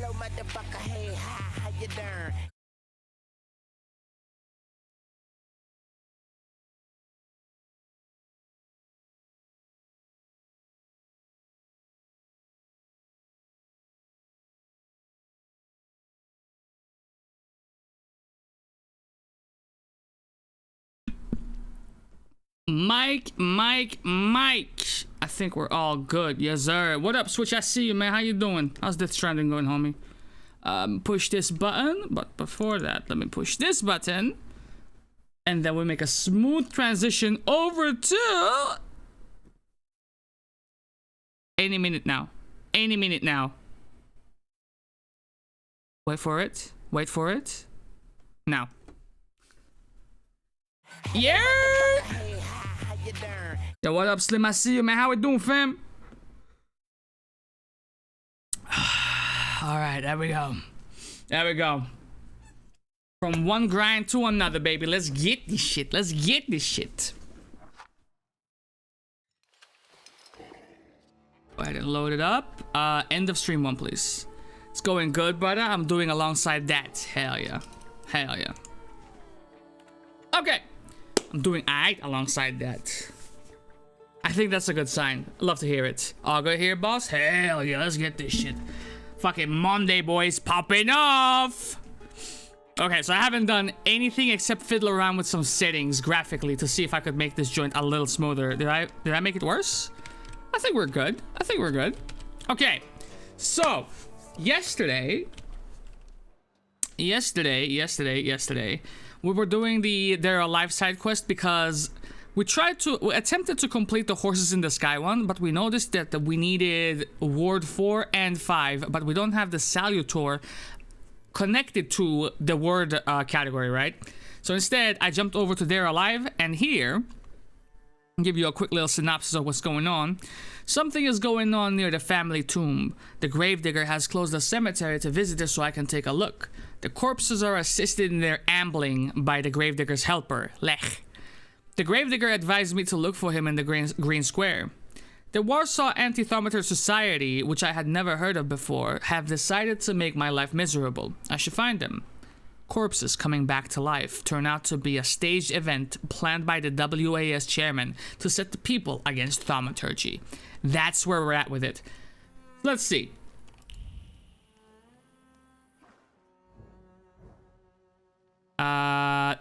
Hello, motherfucker. Hey, hi, how you doing? Mike. I think we're all good. Yes, sir. What up, Switch? I see you, man. How you doing? How's Death Stranding going, homie? Push this button. But before that, let me push this button. And then we make a smooth transition over to... Any minute now. Any minute now. Wait for it. Wait for it. Now. Yeah! Yo, what up, Slim? I see you, man. How we doing, fam? Alright, there we go. There we go. From one grind to another, baby. Let's get this shit. Let's get this shit. Go ahead and load it up. End of stream one, please. It's going good, brother. I'm doing alongside that. Hell yeah. Hell yeah. Okay. I'm doing alright alongside that. I think that's a good sign. I'd love to hear it. All good here, boss? Hell yeah, let's get this shit. Fucking Monday, boys, popping off! Okay, so I haven't done anything except fiddle around with some settings graphically to see if I could make this joint a little smoother. Did I make it worse? I think we're good. I think we're good. Okay, so yesterday, we were doing the They're Alive side quest because we attempted to complete the Horses in the Sky one, but we noticed that we needed Ward 4 and 5, but we don't have the Salutor connected to the word category, right? So instead, I jumped over to They're Alive, and here, I'll give you a quick little synopsis of what's going on. Something is going on near the family tomb. The gravedigger has closed the cemetery to visitors so I can take a look. The corpses are assisted in their ambling by the gravedigger's helper, Lech. The gravedigger advised me to look for him in the green square. The Warsaw Anti-Thaumaturge Society, which I had never heard of before, have decided to make my life miserable. I should find them. Corpses coming back to life turn out to be a staged event planned by the WAS chairman to set the people against Thaumaturgy. That's where we're at with it. Let's see.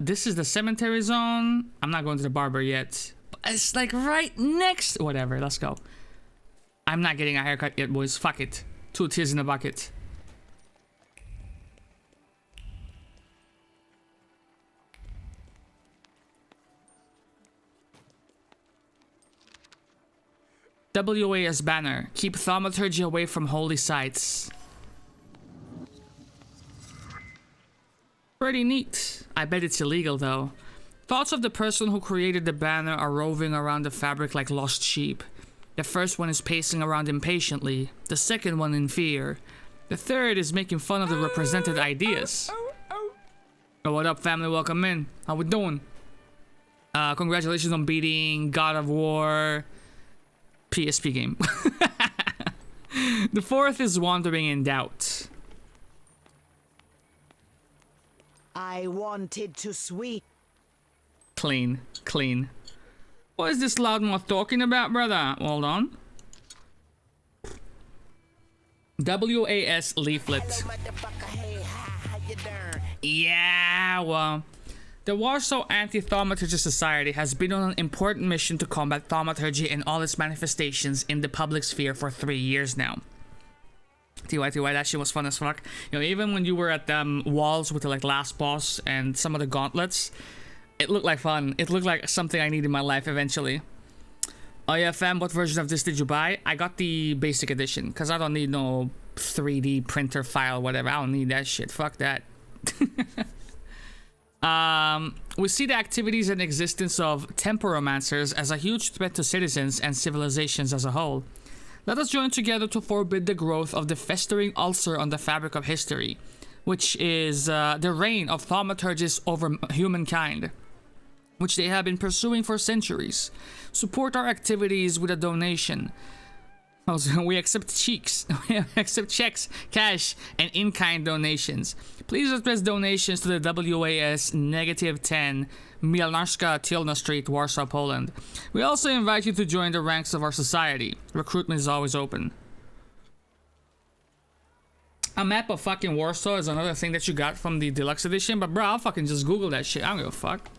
This is the cemetery zone. I'm not going to the barber yet. It's like right next. Whatever, let's go. I'm not getting a haircut yet, boys. Fuck it. 2 tears in a bucket. WAS banner. Keep Thaumaturgy away from holy sites. Pretty neat. I bet it's illegal though. Thoughts of the person who created the banner are roving around the fabric like lost sheep. The first one is pacing around impatiently, the second one in fear. The third is making fun of the represented ideas. Oh, what up, family? Welcome in. How we doing? Congratulations on beating God of War PSP game. The fourth is wandering in doubt. I wanted to sweet. Clean. What is this loudmouth talking about, brother? Hold on. WAS leaflet. Hello, motherfucker. Hey, hi, how you doing? Yeah, well, the Warsaw Anti-Thaumaturge Society has been on an important mission to combat thaumaturgy and all its manifestations in the public sphere for 3 years now. TY, that shit was fun as fuck. You know, even when you were at walls with the like last boss and some of the gauntlets, it looked like fun. It looked like something I need in my life eventually. Oh yeah, fam, what version of this did you buy? I got the basic edition, because I don't need no 3D printer file, whatever. I don't need that shit. Fuck that. We see the activities and existence of temporomancers as a huge threat to citizens and civilizations as a whole. Let us join together to forbid the growth of the festering ulcer on the fabric of history, which is the reign of thaumaturges over humankind, which they have been pursuing for centuries. Support our activities with a donation. Also, we accept cheeks. We accept checks, cash, and in-kind donations. Please address donations to the WAS -10 Mielnarska Tylna Street, Warsaw, Poland. We also invite you to join the ranks of our society. Recruitment is always open. A map of fucking Warsaw is another thing that you got from the deluxe edition, but bro, I'll fucking just Google that shit. I don't give a fuck.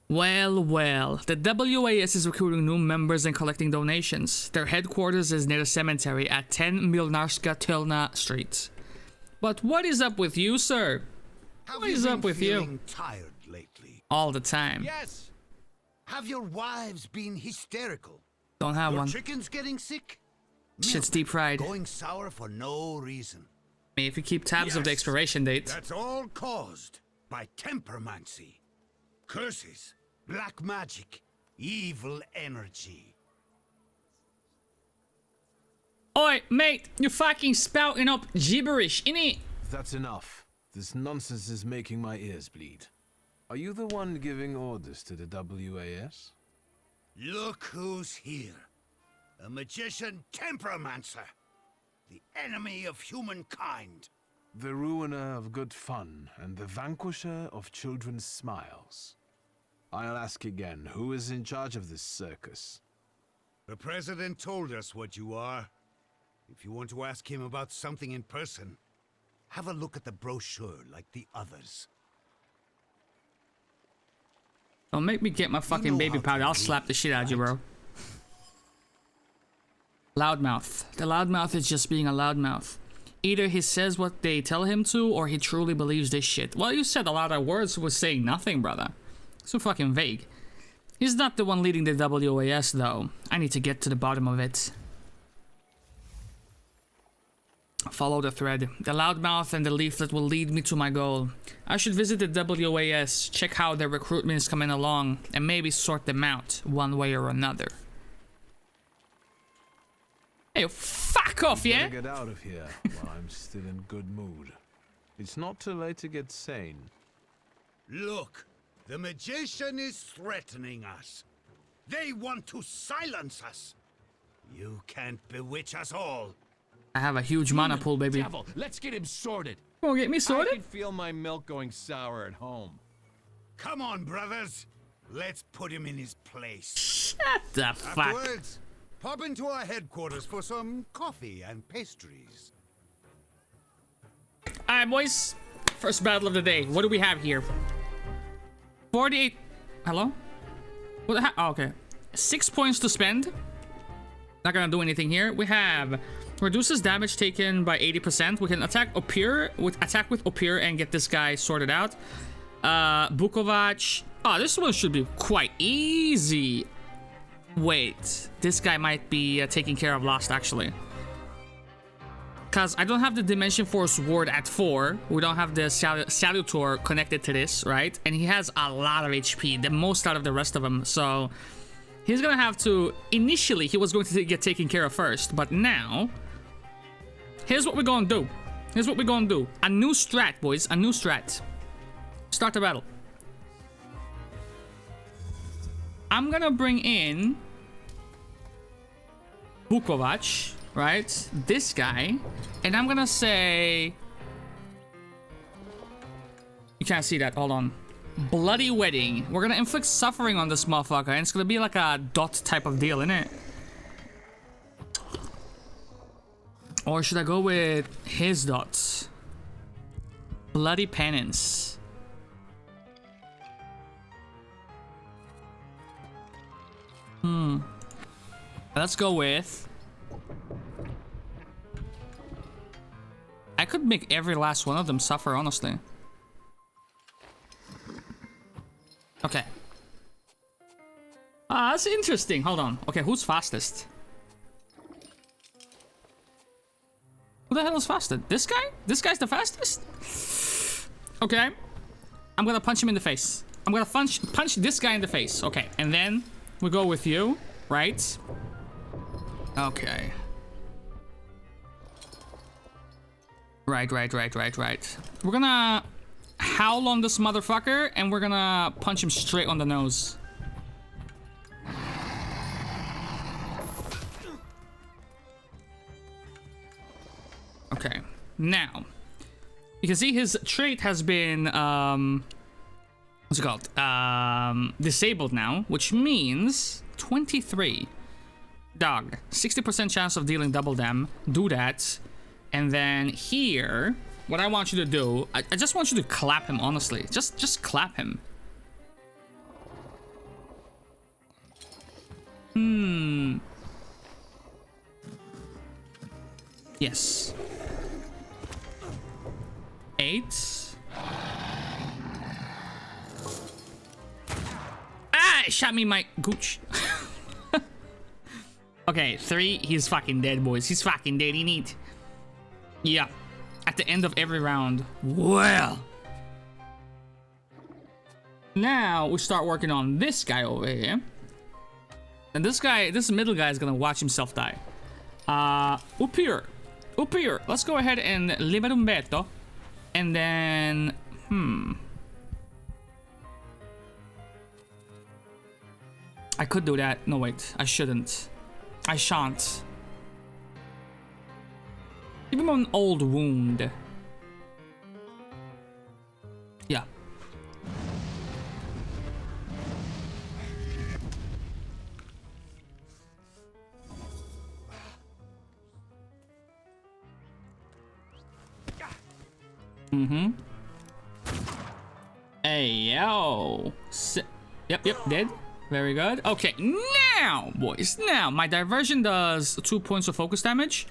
Well, the WAS is recruiting new members and collecting donations. Their headquarters is near the cemetery at 10 Mielnarska Tylna Street. But what is up with you, sir? What is up with you? Have you been feeling tired lately? All the time. Yes. Have your wives been hysterical? Don't have Your one. chickens getting sick? Shit's Milk deep fried. going sour for no reason. If you keep tabs of the Yes, expiration date. That's all caused by tempermancy. Curses, black magic, evil energy. Oi, mate, you're fucking spouting up gibberish, innit? That's enough. This nonsense is making my ears bleed. Are you the one giving orders to the WAS? Look who's here. A magician temperomancer. The enemy of humankind. The ruiner of good fun and the vanquisher of children's smiles. I'll ask again, who is in charge of this circus? The president told us what you are. If you want to ask him about something in person, have a look at the brochure like the others. Don't make me get my fucking know baby how to powder. I'll read, slap the shit out of you, bro. right? Loudmouth. The loudmouth is just being a loudmouth. Either he says what they tell him to, or he truly believes this shit. Well, you said a lot of words with saying nothing, brother. So fucking vague. He's not the one leading the WAS, though. I need to get to the bottom of it. Follow the thread. The loudmouth and the leaflet will lead me to my goal. I should visit the WAS, check how their recruitment is coming along, and maybe sort them out, one way or another. Hey, fuck off, yeah? Better get out of here while I'm still in good mood. It's not too late to get sane. Look, the magician is threatening us. They want to silence us. You can't bewitch us all. I have a huge mana pool, baby. Devil, let's get him sorted. Gonna get me I sorted? can feel my milk going sour at home. Come on, brothers. Let's put him in his place. Shut the fuck. Afterwards, pop into our headquarters for some coffee and pastries. Alright, boys. First battle of the day. What do we have here? 48. Hello? What the heck? Oh, okay. 6 points to spend. Not gonna do anything here. We have reduces damage taken by 80%. We can attack with Opir and get this guy sorted out. Bukovac. Oh, this one should be quite easy. Wait, this guy might be taking care of Lost, actually. Because I don't have the Dimension Force ward at 4. We don't have the Salutor connected to this, right? And he has a lot of HP, the most out of the rest of them. So he's going to have to... Initially, he was going to get taken care of first. But now... Here's what we're going to do. Here's what we're going to do. A new strat, boys. A new strat. Start the battle. I'm going to bring in... Bukovac. Right? This guy. And I'm gonna say... You can't see that. Hold on. Bloody Wedding. We're gonna inflict suffering on this motherfucker. And it's gonna be like a dot type of deal, innit? Or should I go with his dots? Bloody Penance. Let's go with... I could make every last one of them suffer, honestly. Okay. That's interesting. Hold on. Okay, who's fastest? Who the hell is fastest? This guy? This guy's the fastest? Okay. I'm gonna punch him in the face. I'm gonna punch this guy in the face. Okay, and then we go with you, right? Okay. Right. We're gonna howl on this motherfucker, and we're gonna punch him straight on the nose. Okay, now you can see his trait has been what's it called? Disabled now, which means 23. Dog, 60% chance of dealing double dam. Do that, and then here, what I want you to do, I just want you to clap him. Honestly, just clap him. Yes. 8. Ah! It shot me in my gooch. Okay, 3. He's fucking dead, boys. He's fucking dead. He neat. Yeah. At the end of every round. Well. Now we start working on this guy over here. And this guy, this middle guy is gonna watch himself die. Up here. Up here. Let's go ahead and limit un veto. And then, I could do that. No, wait. I shouldn't. I shan't. Give him an old wound. Yeah. Hey, yo. Yep, dead. Very good. Okay, now, boys. Now, my diversion does 2 points of focus damage.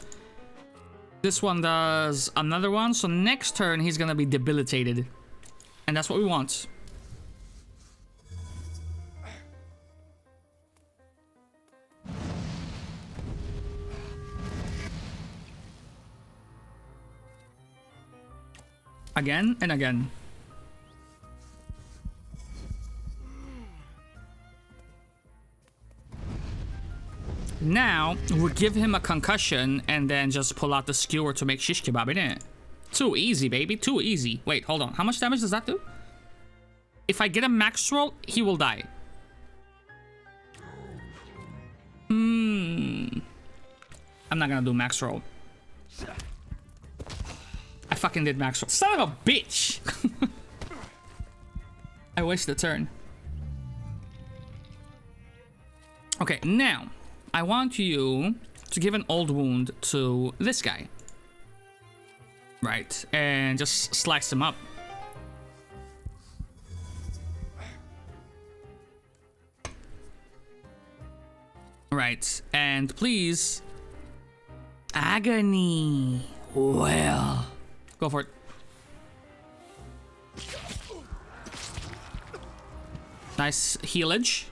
This one does another one. So next turn, he's gonna be debilitated. And that's what we want. Again and again. Now, we'll give him a concussion and then just pull out the skewer to make shish kebab, innit? Too easy, baby. Too easy. Wait, hold on. How much damage does that do? If I get a max roll, he will die. I'm not gonna do max roll. I fucking did max roll. Son of a bitch! I wasted a turn. Okay, now, I want you to give an old wound to this guy. Right, and just slice him up. Right, and please... Agony. Well... Go for it. Nice healage.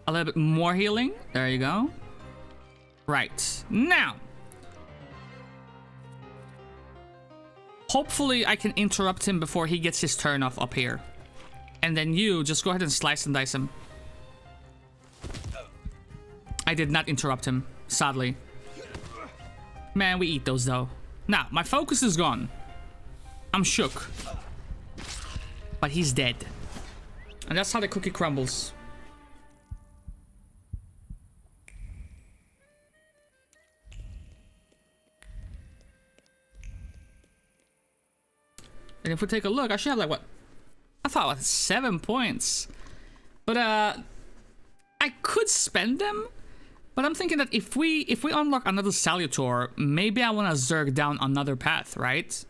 A little bit more healing. There you go. Right. Now. Hopefully I can interrupt him before he gets his turn off up here. And then you just go ahead and slice and dice him. I did not interrupt him, sadly. Man, we eat those though. Now, my focus is gone. I'm shook. But he's dead. And that's how the cookie crumbles. And if we take a look, I should have like what? I thought it was 7 points. But I could spend them. But I'm thinking that if we unlock another Salutor, maybe I want to Zerg down another path, right?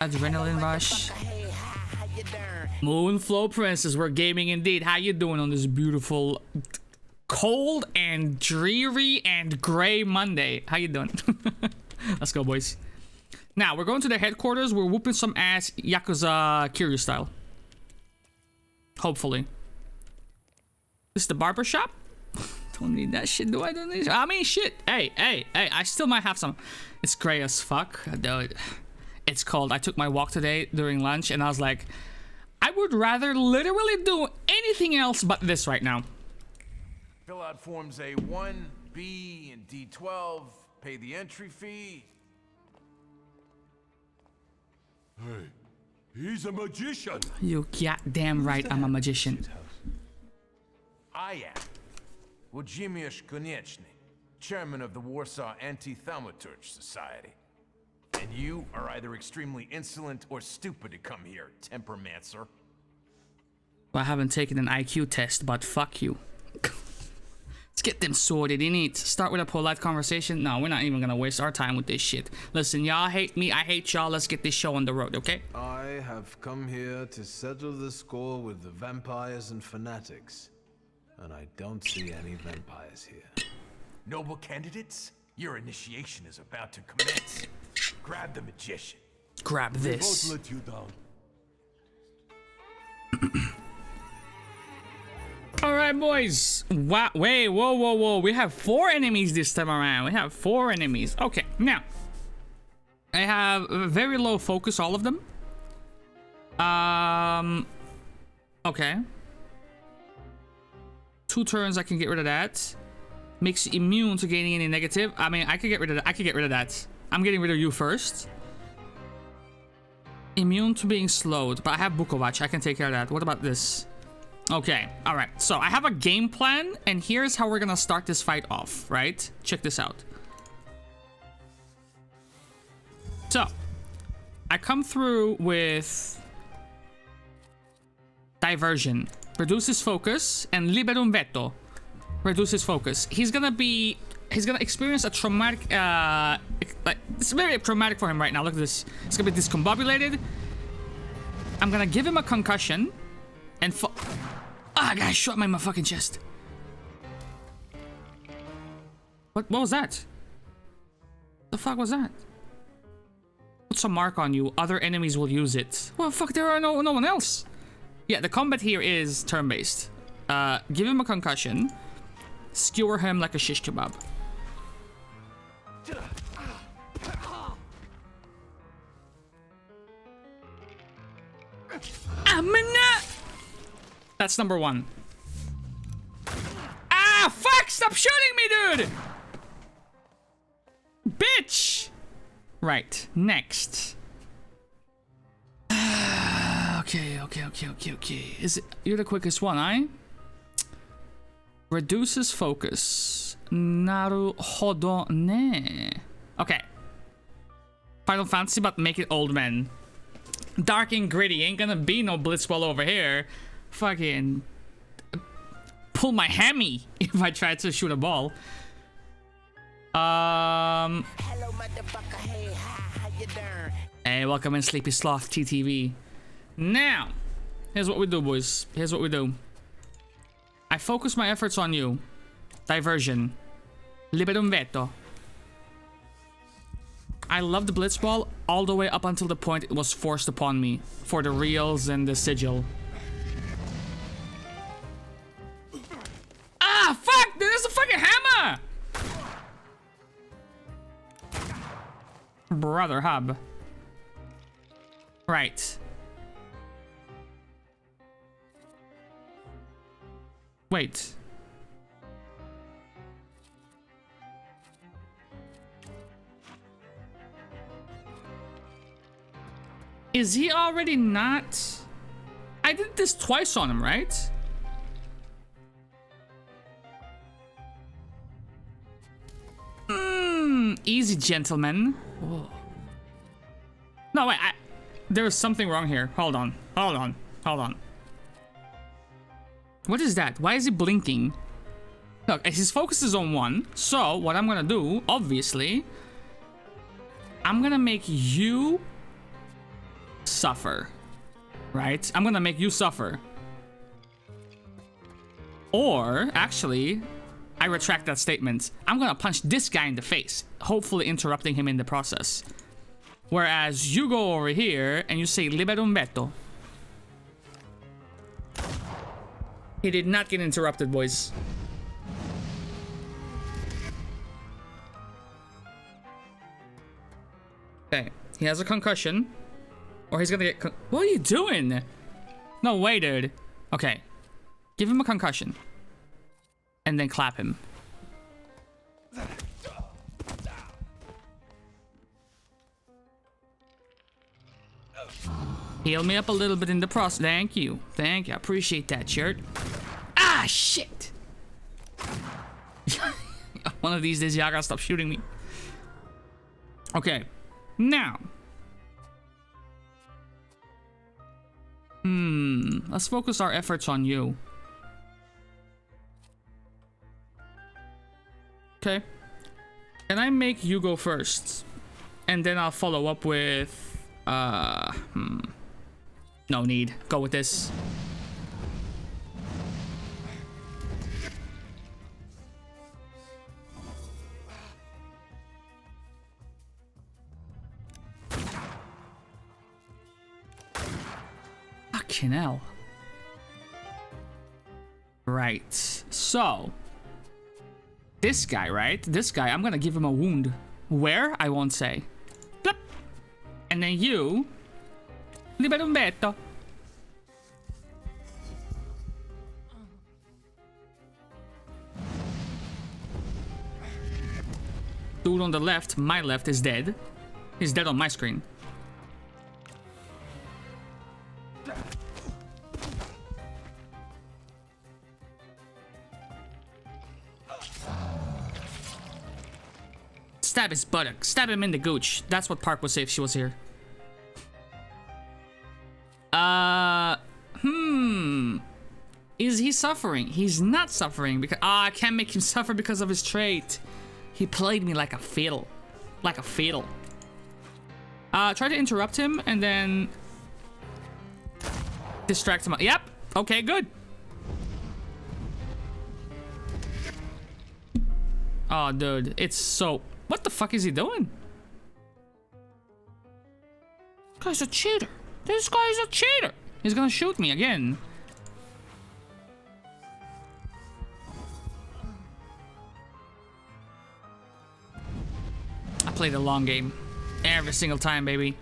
Adrenaline Rush. Moonflow Princess, we're gaming indeed. How you doing on this beautiful, cold and dreary and gray Monday? How you doing? Let's go, boys. Now, we're going to the headquarters. We're whooping some ass Yakuza Kiryu style. Hopefully. This is the barber shop? Don't need that shit, do I? Don't need. I mean, shit. Hey, I still might have some. It's gray as fuck, dude. It's cold. I took my walk today during lunch, and I was like, I would rather literally do anything else but this right now. Fill out forms A1, B, and D12. Pay the entry fee. Hey, he's a magician. You goddamn right, I'm a magician. I am. Владимир Konechny. chairman of the Warsaw Anti-Thaumaturge Society. And you are either extremely insolent or stupid to come here, Tempermancer. Well, I haven't taken an IQ test, but fuck you. Let's get them sorted in it. Start with a polite conversation. No, we're not even gonna waste our time with this shit. Listen, y'all hate me, I hate y'all. Let's get this show on the road, okay? I have come here to settle the score with the vampires and fanatics. And I don't see any vampires here. Noble candidates, your initiation is about to commence. Grab the magician. Grab this. Both let you down. All right, boys. Wow. Wait, whoa, whoa, whoa. We have 4 enemies this time around. We have 4 enemies. Okay, now. I have very low focus, all of them. Okay. 2 turns, I can get rid of that. Makes you immune to gaining any negative. I mean, I could get rid of that. I could get rid of that. I'm getting rid of you first. Immune to being slowed, but I have Bukovac. I can take care of that. What about this? Okay, all right. So I have a game plan, and here's how we're gonna start this fight off, right? Check this out. So, I come through with Diversion, reduces focus, and Liberum Veto, reduces focus. He's gonna experience a traumatic, like, it's very traumatic for him right now. Look at this. He's gonna be discombobulated. I'm gonna give him a concussion, and I got shot in my fucking chest. What was that? The fuck was that? Puts a mark on you. Other enemies will use it. Well, fuck, there are no one else. Yeah, the combat here is turn-based. Give him a concussion. Skewer him like a shish kebab. That's number 1. Ah, fuck! Stop shooting me, dude! Bitch! Right, next. Okay. Is it... You're the quickest one, eh? Reduces focus. Naruhodo ne. Okay. Final Fantasy, but make it old men. Dark and gritty. Ain't gonna be no Blitzball over here. Fucking... pull my hammy if I try to shoot a ball. Hello, motherfucker. Hey, how you doing? Hey, welcome in, Sleepy Sloth TTV. Now, here's what we do, boys. Here's what we do. I focus my efforts on you. Diversion. Liberum Veto. I love the Blitzball all the way up until the point it was forced upon me for the reels and the sigil. Ah, fuck! There's a fucking hammer! Brother Hub. Right. Wait. Is he already not? I did this twice on him, right? Easy, gentlemen. Whoa. No, wait, there's something wrong here. Hold on. What is that? Why is he blinking? Look, his focus is on 1. So, what I'm gonna do, obviously, I'm gonna make you suffer. Right? I'm gonna make you suffer. Or, actually, I retract that statement. I'm gonna punch this guy in the face, hopefully interrupting him in the process. Whereas you go over here and you say Liberum Veto. He did not get interrupted, boys. Okay, he has a concussion. Or he's gonna get what are you doing? No way, dude. Okay, give him a concussion. And then clap him. Heal me up a little bit in the process. Thank you. I appreciate that, shirt. Ah, shit. One of these days, Yaga, stop shooting me. Okay. Now. Let's focus our efforts on you. Okay. Can I make you go first? And then I'll follow up with... No need. Go with this. Fucking hell. Right. So. This guy, right? This guy, I'm gonna give him a wound. Where? I won't say. Plop. And then you... Libero un betto. Dude on the left, my left, is dead. He's dead on my screen. Stab his buttock. Stab him in the gooch. That's what Park would say if she was here. Is he suffering? He's not suffering because I can't make him suffer because of his trait. He played me like a fiddle. Like a fiddle. Try to interrupt him and then distract him. Yep. Okay, good. Oh, dude. It's so... What the fuck is he doing? This guy's a cheater. This guy's a cheater. He's gonna shoot me again. I play the long game. Every single time, baby.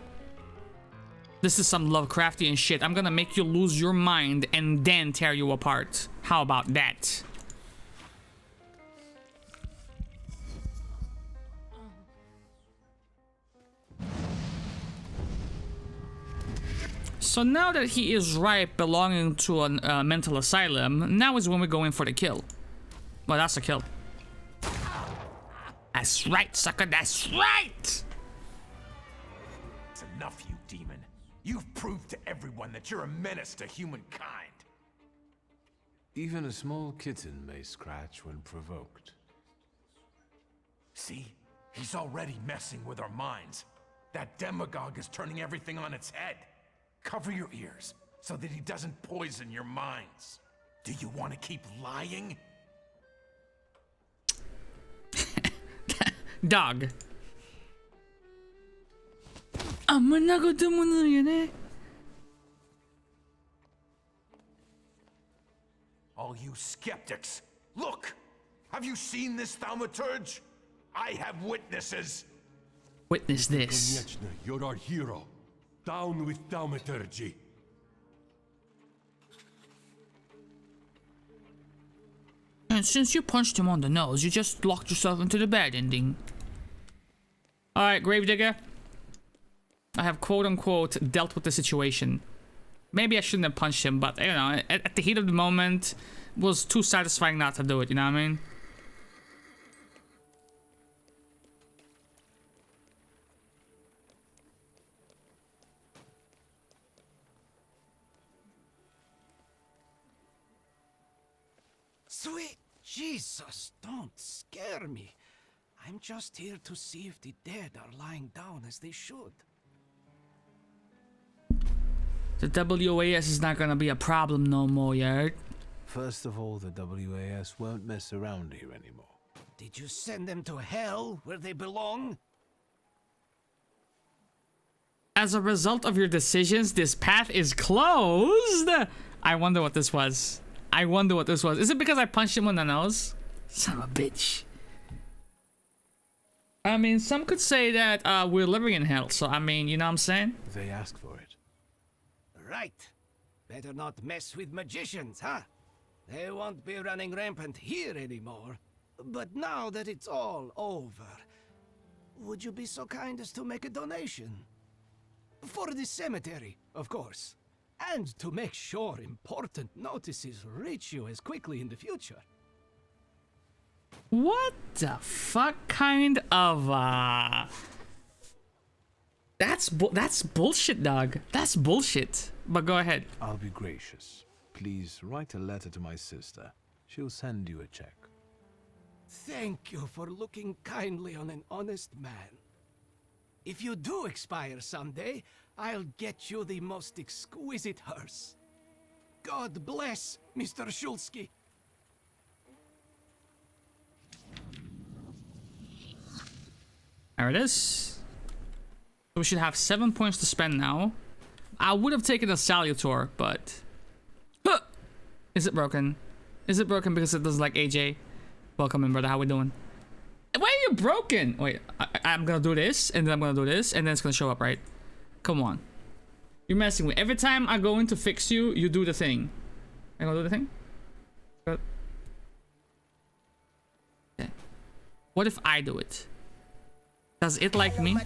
This is some Lovecraftian shit. I'm gonna make you lose your mind and then tear you apart. How about that? So now that he is ripe belonging to a mental asylum, now is when we're going for the kill. Well, that's a kill. That's right, sucker, that's right! It's enough, you demon. You've proved to everyone that you're a menace to humankind. Even a small kitten may scratch when provoked. See? He's already messing with our minds. That demagogue is turning everything on its head. Cover your ears so that he doesn't poison your minds. Do you want to keep lying? Dog. Nagutom mo na yan eh. All you skeptics, look! Have you seen this Thaumaturge? I have witnesses. Witness this. Konieczny, you're our hero. Down with Thaumaturge. And since you punched him on the nose, you just locked yourself into the bad ending. Alright, Gravedigger. I have quote-unquote dealt with the situation. Maybe I shouldn't have punched him, but, you know, at the heat of the moment, it was too satisfying not to do it, you know what I mean? Sweet Jesus, don't scare me. I'm just here to see if the dead are lying down as they should. The WAS is not gonna be a problem no more, yet. First of all, the WAS won't mess around here anymore. Did you send them to hell, where they belong? As a result of your decisions, this path is closed. I wonder what this was. I wonder what this was. Is it because I punched him on the nose? Son of a bitch. I mean, some could say that we're living in hell, so I mean, you know what I'm saying? They asked for it. Right. Better not mess with magicians, huh? They won't be running rampant here anymore. But now that it's all over, would you be so kind as to make a donation? For the cemetery, of course. And to make sure important notices reach you as quickly in the future. What the fuck kind of That's bullshit, dog. That's bullshit. But go ahead. I'll be gracious. Please write a letter to my sister. She'll send you a check. Thank you for looking kindly on an honest man. If you do expire someday, I'll get you the most exquisite hearse. God bless Mr. Shulsky. There it is. So we should have 7 points to spend now. I would have taken a Salutor, but... Huh! Is it broken? Is it broken because it doesn't like AJ? Welcome in, brother. How we doing? Why are you broken? Wait, I'm gonna do this, and then I'm gonna do this, and then it's gonna show up, right? Come on. You're messing with me. Every time I go in to fix you, you do the thing. I gonna do the thing? Good. Okay. What if I do it? Does it like me?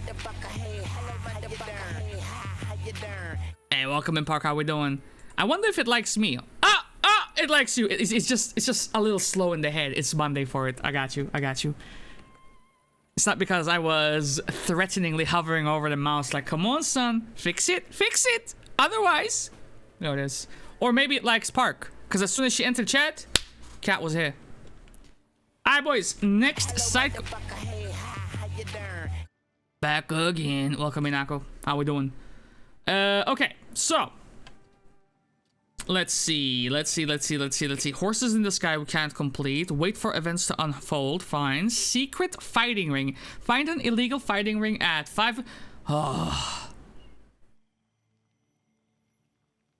Hey, welcome in, Park. How we doing? I wonder if it likes me. It likes you. It's just a little slow in the head. It's Monday for it. I got you. I got you. It's not because I was threateningly hovering over the mouse like, come on, son, fix it, fix it. Otherwise, no, it is. Or maybe it likes Park, because as soon as she entered chat, Cat was here. All right, boys. Next side. Back again. Welcome in, Ako. How we doing? Okay, so. Let's see. Horses in the sky we can't complete. Wait for events to unfold. Fine. Secret fighting ring. Find an illegal fighting ring at 5... Oh.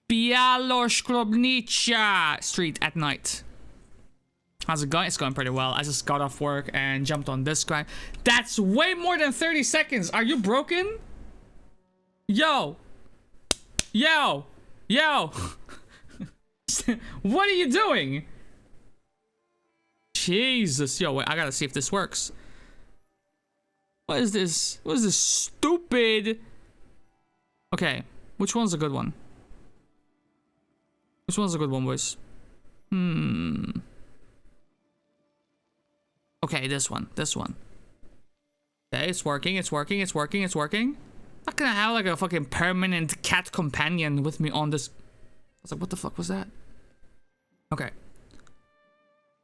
Bialoshklobnica Street at night. How's it going? It's going pretty well. I just got off work and jumped on this guy. That's way more than 30 seconds. Are you broken? Yo. Yo. Yo. What are you doing? Jesus. Yo, wait, I gotta see if this works. What is this? What is this stupid? Okay, which one's a good one? Which one's a good one, boys? Okay, this one. This one. Okay, it's working. It's working. It's working. It's working. I'm not gonna have like a fucking permanent cat companion with me on this. I was like, what the fuck was that? Okay.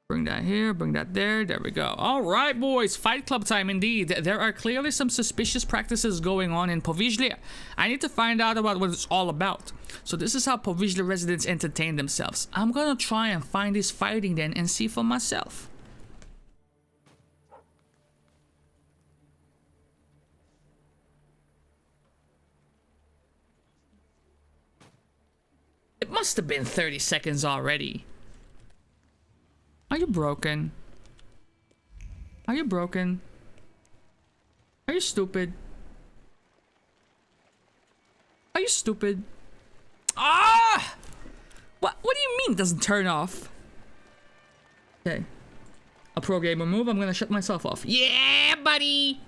Bring that here, bring that there. There we go. All right, boys. Fight club time indeed. There are clearly some suspicious practices going on in Povizhlia. I need to find out about what it's all about. So this is how Povizhlia residents entertain themselves. I'm gonna try and find this fighting den and see for myself. It must have been 30 seconds already. Are you broken? Are you broken? Are you stupid? Are you stupid? Ah! What do you mean it doesn't turn off? Okay. A pro gamer move, I'm gonna shut myself off. Yeah, buddy!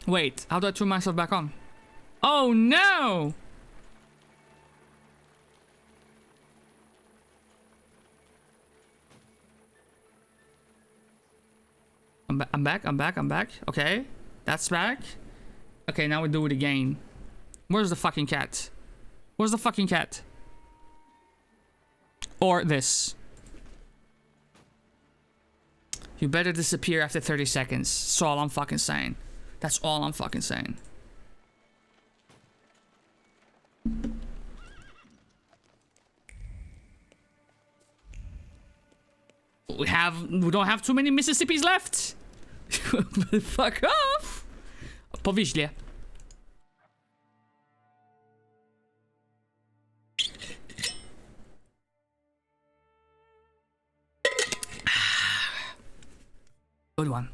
Wait, how do I turn myself back on? Oh no! I'm back. Okay, that's back. Okay, now we do it again. Where's the fucking cat? Where's the fucking cat? Or this. You better disappear after 30 seconds. That's all I'm fucking saying. That's all I'm fucking saying. We don't have too many Mississippis left. Fuck off. Povizhlia. Good one.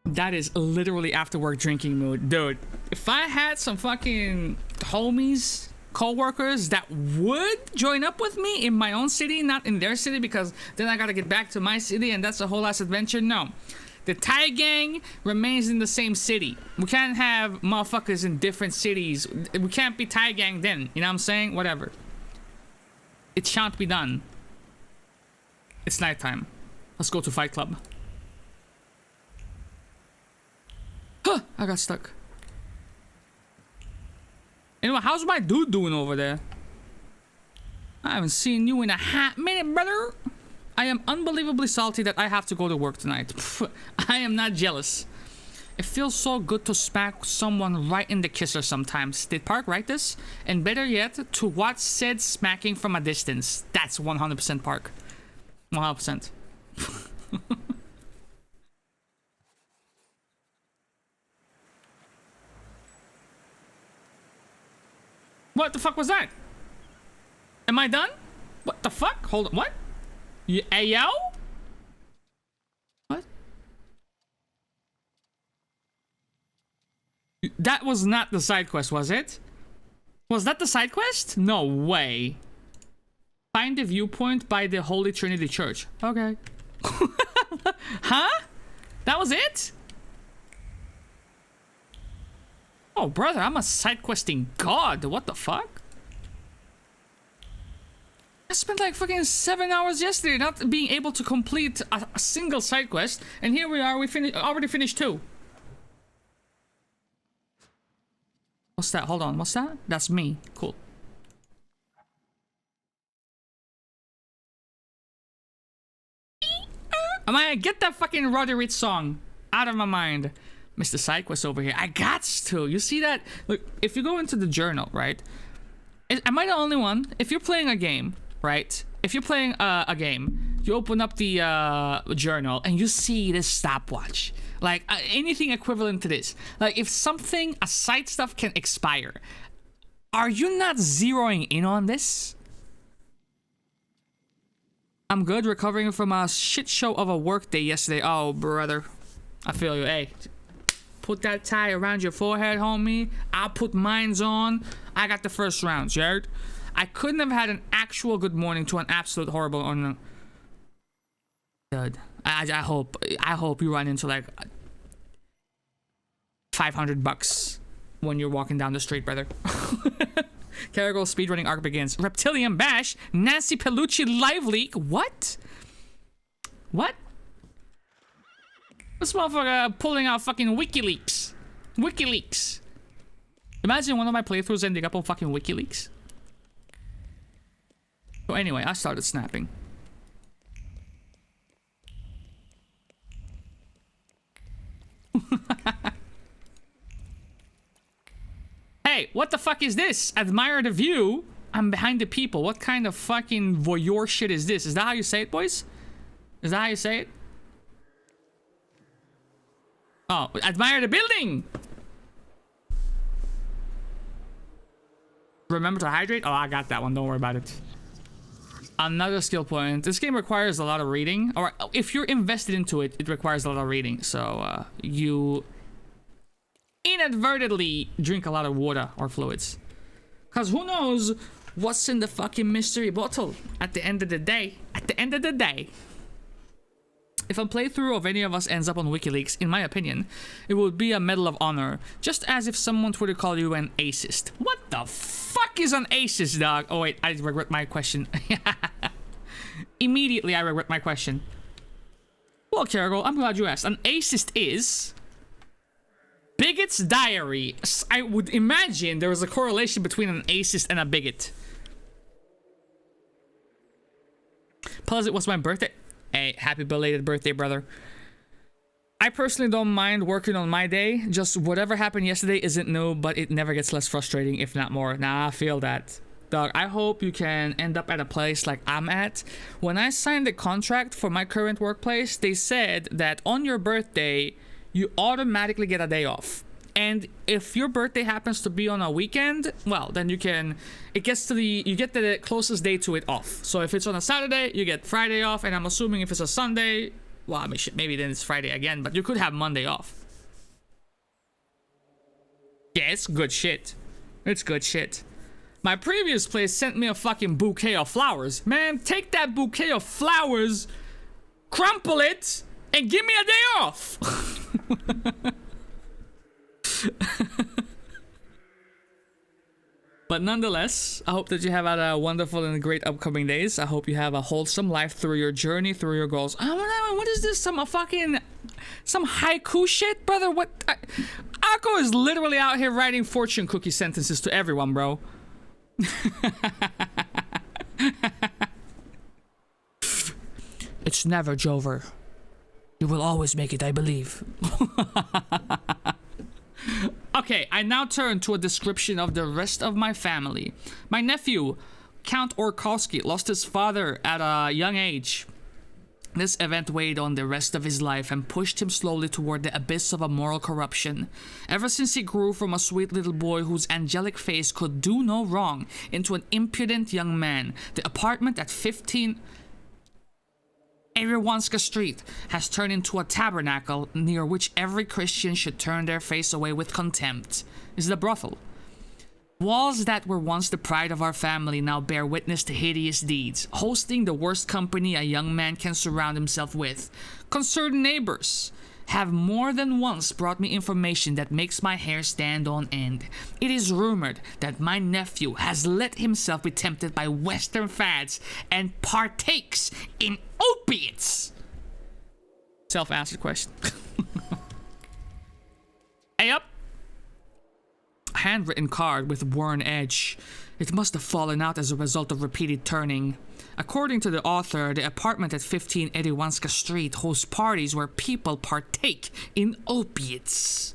That is literally after work drinking mood. Dude, if I had some fucking homies, co-workers that would join up with me in my own city, not in their city, because then I gotta get back to my city and that's a whole ass adventure. No. The Thai gang remains in the same city. We can't have motherfuckers in different cities. We can't be Thai gang then. You know what I'm saying? Whatever. It shan't be done. It's nighttime. Let's go to Fight Club. Huh! I got stuck. Anyway, how's my dude doing over there? I haven't seen you in a hot minute, brother. I am unbelievably salty that I have to go to work tonight. I am not jealous. It feels so good to smack someone right in the kisser sometimes. Did Park write this? And better yet, to watch said smacking from a distance. That's 100% Park. 100%. What the fuck was that? Am I done? What the fuck? Hold on. What? Hey, yo? What? That was not the side quest, was it? Was that the side quest? No way. Find the viewpoint by the Holy Trinity Church. Okay. Huh? That was it? Oh, brother, I'm a side questing god. What the fuck? I spent like fucking 7 hours yesterday not being able to complete a single side quest, and here we are. We already finished 2. What's that? Hold on. What's that? That's me. Cool. Am I get that fucking Roddy Ricch song out of my mind? Mr. Sidequest over here. I got to. You see that? Look, if you go into the journal, right? Am I the only one? If you're playing a game, right? If you're playing a game, you open up the journal and you see this stopwatch. Like anything equivalent to this. Like if something, a side stuff can expire. Are you not zeroing in on this? I'm good, recovering from a shit show of a work day yesterday. Oh, brother. I feel you. Hey, put that tie around your forehead, homie. I'll put mines on. I got the first rounds, you heard? I couldn't have had an actual good morning to an absolute horrible or no. Dude, I hope you run into like $500 when you're walking down the street, brother. Caragol speedrunning arc begins. Reptilian Bash, Nancy Pelucci live leak. What? What? This motherfucker pulling out fucking WikiLeaks. WikiLeaks. Imagine one of my playthroughs ending up on fucking WikiLeaks. So anyway, I started snapping. Hey, what the fuck is this? Admire the view. I'm behind the people. What kind of fucking voyeur shit is this? Is that how you say it, boys? Is that how you say it? Oh, admire the building! Remember to hydrate? Oh, I got that one. Don't worry about it. Another skill point. This game requires a lot of reading. Or if you're invested into it, it requires a lot of reading. So, you inadvertently drink a lot of water or fluids. Because who knows what's in the fucking mystery bottle at the end of the day. At the end of the day. If a playthrough of any of us ends up on WikiLeaks, in my opinion, it would be a Medal of Honor. Just as if someone were to call you an acist. What the fuck is an acist, dog? Oh wait, I regret my question. Immediately I regret my question. Well, Caragol, I'm glad you asked. An acist is Bigot's diary. I would imagine there was a correlation between an acist and a bigot. Plus, it was my birthday. Hey, happy belated birthday, brother. I personally don't mind working on my day. Just whatever happened yesterday isn't new, but it never gets less frustrating, if not more. Nah, I feel that. Dog, I hope you can end up at a place like I'm at. When I signed the contract for my current workplace, they said that on your birthday, you automatically get a day off. And if your birthday happens to be on a weekend, well, then you get the closest day to it off. So if it's on a Saturday, you get Friday off, and I'm assuming if it's a Sunday, well, I mean, shit, maybe then it's Friday again, but you could have Monday off. Yeah, it's good shit. It's good shit. My previous place sent me a fucking bouquet of flowers. Man, take that bouquet of flowers, crumple it, and give me a day off. But nonetheless, I hope that you have had a wonderful and great upcoming days. I hope you have a wholesome life through your journey, through your goals. What is this? Some haiku shit, brother? What? Akko is literally out here writing fortune cookie sentences to everyone, bro. It's never Jover. You will always make it, I believe. Okay, I now turn to a description of the rest of my family. My nephew, Count Orkowski, lost his father at a young age. This event weighed on the rest of his life and pushed him slowly toward the abyss of a moral corruption. Ever since he grew from a sweet little boy whose angelic face could do no wrong into an impudent young man, the apartment at 15 Eriwanska Street has turned into a tabernacle near which every Christian should turn their face away with contempt. Is it a brothel? Walls that were once the pride of our family now bear witness to hideous deeds, hosting the worst company a young man can surround himself with. Concerned neighbors have more than once brought me information that makes my hair stand on end. It is rumored that my nephew has let himself be tempted by Western fads and partakes in opiates. Self-answered question. Hey up. A handwritten card with worn edge. It must have fallen out as a result of repeated turning. According to the author, the apartment at 15 Eriwanska Street hosts parties where people partake in opiates.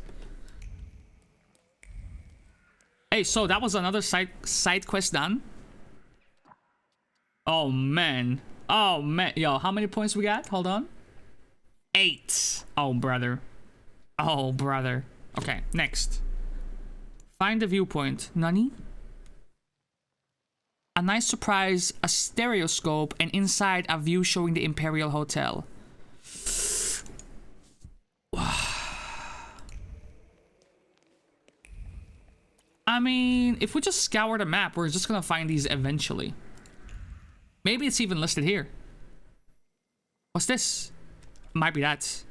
Hey, so that was another side quest done? Oh, man. Oh, man. Yo, how many points we got? Hold on. 8. Oh, brother. Oh, brother. Okay, next. Find the viewpoint. Nani? A nice surprise, a stereoscope, and inside a view showing the Imperial Hotel. I mean, if we just scour the map, we're just gonna find these eventually. Maybe it's even listed here. What's this? Might be that.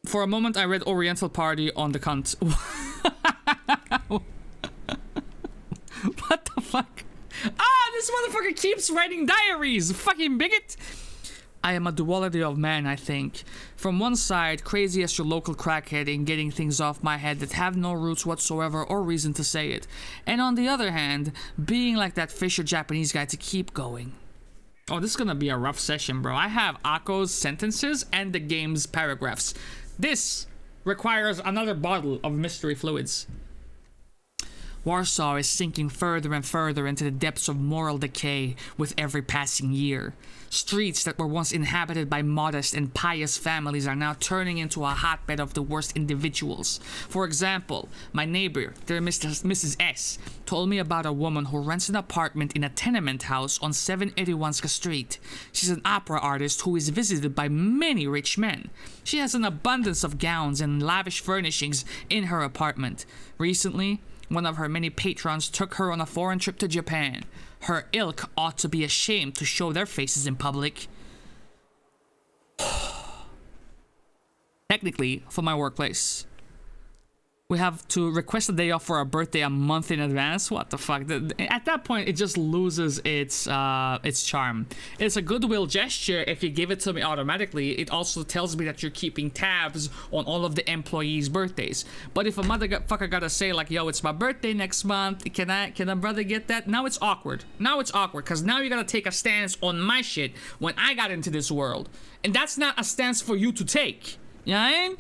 For a moment, I read Oriental Party on the cunt. What the fuck? Ah, this motherfucker keeps writing diaries. Fucking bigot. I am a duality of man, I think. From one side, crazy as your local crackhead in getting things off my head that have no roots whatsoever or reason to say it. And on the other hand, being like that Fisher Japanese guy to keep going. Oh, this is gonna be a rough session, bro. I have Akko's sentences and the game's paragraphs. This requires another bottle of mystery fluids. Warsaw is sinking further and further into the depths of moral decay with every passing year. Streets that were once inhabited by modest and pious families are now turning into a hotbed of the worst individuals. For example, my neighbor, dear Mrs. S, told me about a woman who rents an apartment in a tenement house on 7 Eriwanska Street. She's an opera artist who is visited by many rich men. She has an abundance of gowns and lavish furnishings in her apartment. Recently, one of her many patrons took her on a foreign trip to Japan. Her ilk ought to be ashamed to show their faces in public. Technically, for my workplace, we have to request a day off for our birthday a month in advance. What the fuck? At that point, it just loses its charm. It's a goodwill gesture if you give it to me automatically. It also tells me that you're keeping tabs on all of the employees' birthdays. But if a motherfucker gotta say like, yo, it's my birthday next month, can a brother get that? Now it's awkward. Now it's awkward, because now you gotta take a stance on my shit when I got into this world. And that's not a stance for you to take. You know what I mean?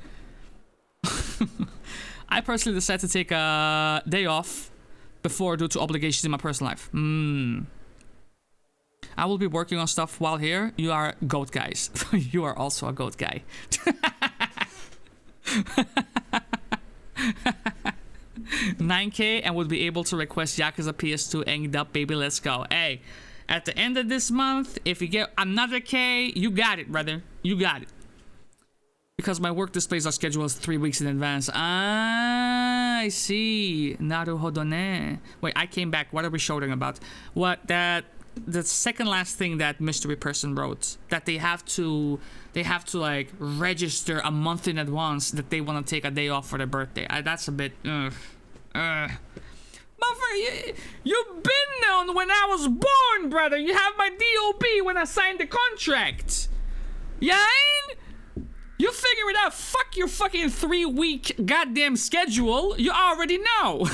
I personally decided to take a day off before due to obligations in my personal life. I will be working on stuff while here. You are goat guys. You are also a goat guy. $9K and would be able to request Yakuza PS2 enged up, baby. Let's go. Hey, at the end of this month, if you get another K, you got it, brother. You got it. Because my work displays are scheduled 3 weeks in advance. Ah, I see. Naruhodo ne. Wait, I came back. What are we shouting about? What the second last thing that mystery person wrote, that they have to like register a month in advance that they want to take a day off for their birthday. That's a bit. Motherfucker, you've been known when I was born, brother. You have my DOB when I signed the contract. Yeah, you figure it out. Fuck your fucking 3-week goddamn schedule. You already know.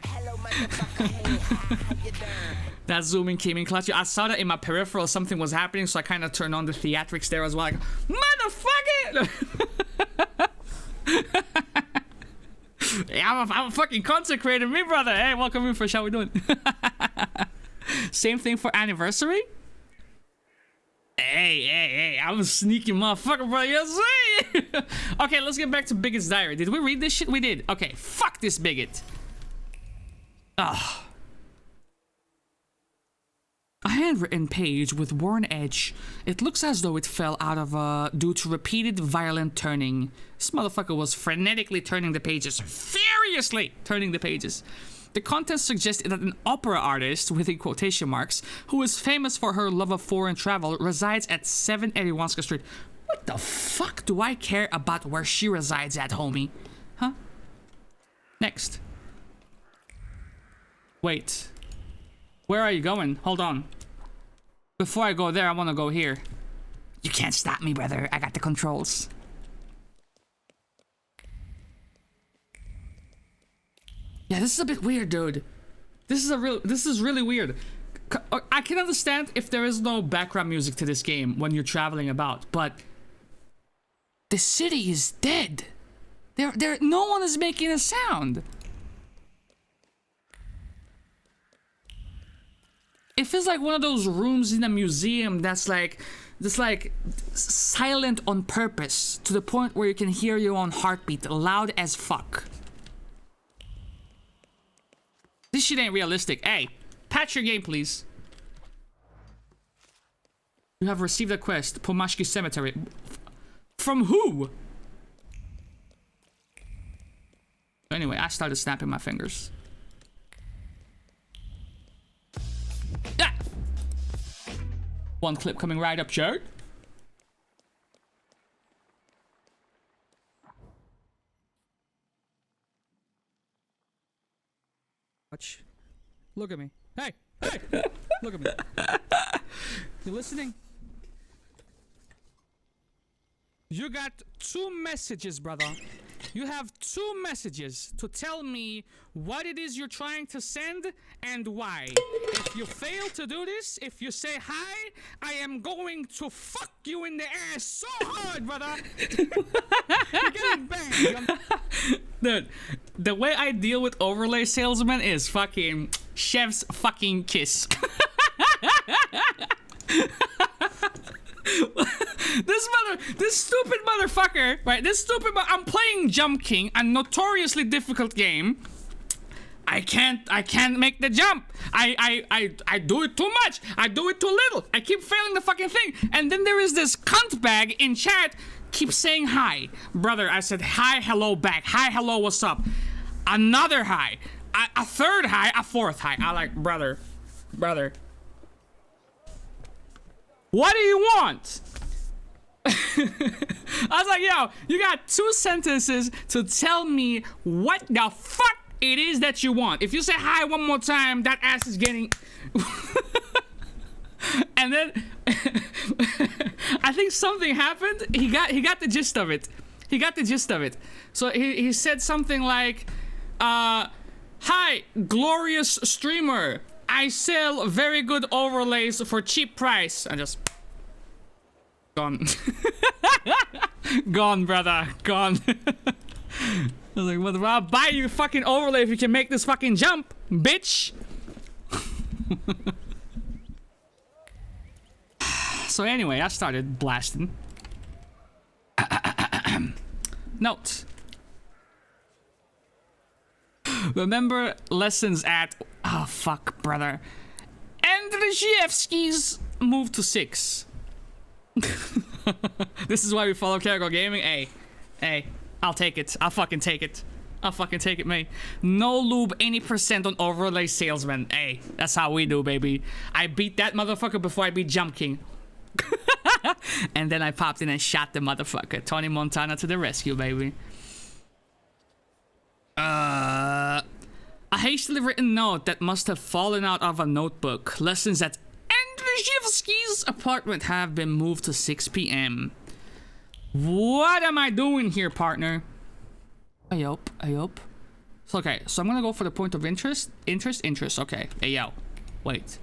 Hello, motherfucker. Hey, how you doing? That zooming came in clutch. I saw that in my peripheral. Something was happening, so I kind of turned on the theatrics there as well. Like, motherfucker! Yeah, I'm fucking consecrated, me brother. Hey, welcome in for how we doing? Same thing for anniversary. Hey, I'm a sneaky motherfucker, bro. Yes, sir. Okay, let's get back to Bigot's diary. Did we read this shit? We did. Okay, fuck this Bigot. Ugh. A handwritten page with worn edge. It looks as though it fell out of due to repeated violent turning. This motherfucker was frenetically turning the pages. Furiously turning the pages. The contents suggested that an opera artist, within quotation marks, who is famous for her love of foreign travel, resides at 781 Street. What the fuck do I care about where she resides at, homie? Huh? Next. Wait. Where are you going? Hold on. Before I go there, I want to go here. You can't stop me, brother. I got the controls. Yeah, this is a bit weird, dude. This is really weird. I can understand if there is no background music to this game when you're traveling about, but the city is dead. No one is making a sound. It feels like one of those rooms in a museum that's like silent on purpose to the point where you can hear your own heartbeat loud as fuck. This shit ain't realistic. Hey, patch your game, please. You have received a quest, Pomashki Cemetery. From who? Anyway, I started snapping my fingers. Ah! One clip coming right up, Jared. Watch. Look at me. Hey! Hey! Look at me. You listening? You got 2 messages, brother. You have 2 messages to tell me what it is you're trying to send and why. If you fail to do this, if you say hi, I am going to fuck you in the ass so hard, brother. You're getting banged. Dude, the way I deal with overlay salesmen is fucking chef's fucking kiss. This stupid motherfucker, right? I'm playing Jump King, a notoriously difficult game. I can't make the jump. I do it too much. I do it too little. I keep failing the fucking thing. And then there is this cunt bag in chat keep saying hi. Brother, I said hi, hello back. Hi, hello, what's up? Another hi. A third hi, a fourth hi. I like, brother. What do you want? I was like, yo, you got 2 sentences to tell me what the fuck it is that you want. If you say hi one more time, that ass is getting... And then I think something happened. He got the gist of it. So he said something like, hi, glorious streamer. I sell very good overlays for cheap price. I just... Gone. Gone, brother. Gone. I was like, well, I'll buy you a fucking overlay if you can make this fucking jump, bitch. So anyway, I started blasting. Note. Remember lessons at... Oh, fuck, brother. Andrzejewski's moved to 6. This is why we follow Cargo Gaming. Hey, I'll take it. I'll fucking take it, mate. No lube, any % on overlay salesman. Hey, that's how we do, baby. I beat that motherfucker before I beat Jump King. And then I popped in and shot the motherfucker. Tony Montana to the rescue, baby. A hastily written note that must have fallen out of a notebook. Lessons at Andrzejewski's apartment have been moved to 6 p.m. What am I doing here, partner? I hope. So, okay, so I'm gonna go for the point of interest. Interest. Okay. Hey, yo. Wait.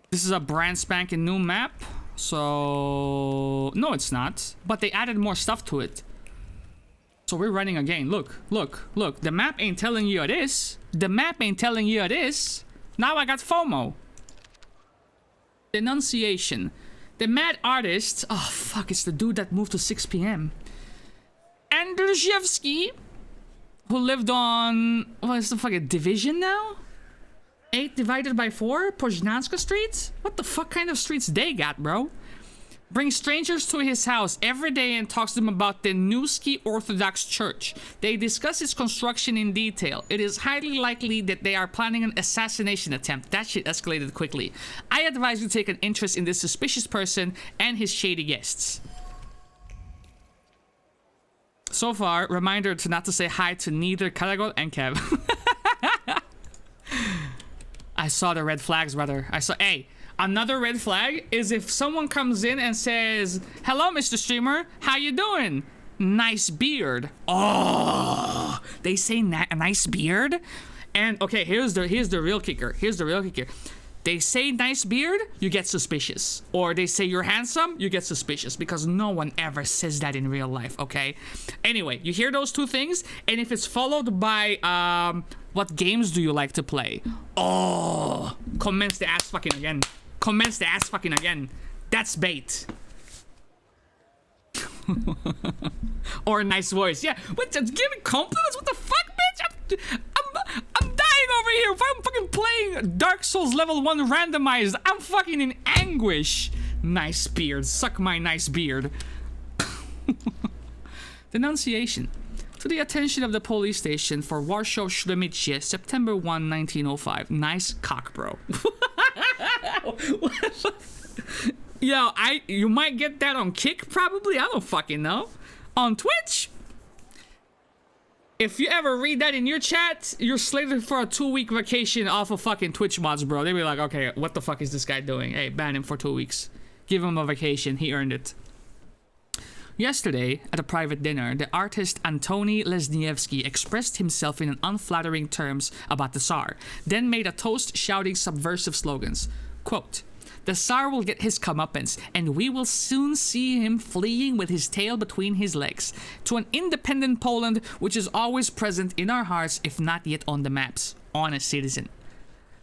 This is a brand spanking new map. So... No, it's not. But they added more stuff to it. So we're running again. Look. The map ain't telling you it is. Now I got FOMO. Denunciation. The mad artist... Oh, fuck. It's the dude that moved to 6 p.m. Andrzejewski, who lived on... What is the fucking division now? 8 divided by 4? Poznanska Street? What the fuck kind of streets they got, bro? Brings strangers to his house every day and talks to them about the Newski Orthodox Church. They discuss its construction in detail. It is highly likely that they are planning an assassination attempt. That shit escalated quickly. I advise you take an interest in this suspicious person and his shady guests. So far, reminder to not to say hi to neither Karagol and Kev. I saw the red flags, brother. Hey, another red flag is if someone comes in and says, "Hello, Mr. Streamer, how you doing? Nice beard." Oh, they say nice beard? And okay, here's the real kicker. They say nice beard, you get suspicious. Or they say you're handsome, you get suspicious. Because no one ever says that in real life, okay? Anyway, you hear those two things, and if it's followed by, what games do you like to play? Oh, commence the ass fucking again. That's bait. Or a nice voice. Yeah, but give me compliments? What the fuck, bitch? I'm dying over here. If I'm fucking playing Dark Souls level 1 randomized, I'm fucking in anguish. Nice beard. Suck my nice beard. Denunciation. To the attention of the police station for Warsaw Ślemicie, September 1, 1905. Nice cock, bro. Yo, you might get that on Kick, probably. I don't fucking know. On Twitch? If you ever read that in your chat, you're slated for a 2-week vacation off of fucking Twitch mods, bro. They'll be like, okay, what the fuck is this guy doing? Hey, ban him for 2 weeks. Give him a vacation. He earned it. Yesterday, at a private dinner, the artist Antoni Lesniewski expressed himself in unflattering terms about the Tsar, then made a toast shouting subversive slogans. Quote, "The Tsar will get his comeuppance, and we will soon see him fleeing with his tail between his legs, to an independent Poland which is always present in our hearts, if not yet on the maps. Honest citizen."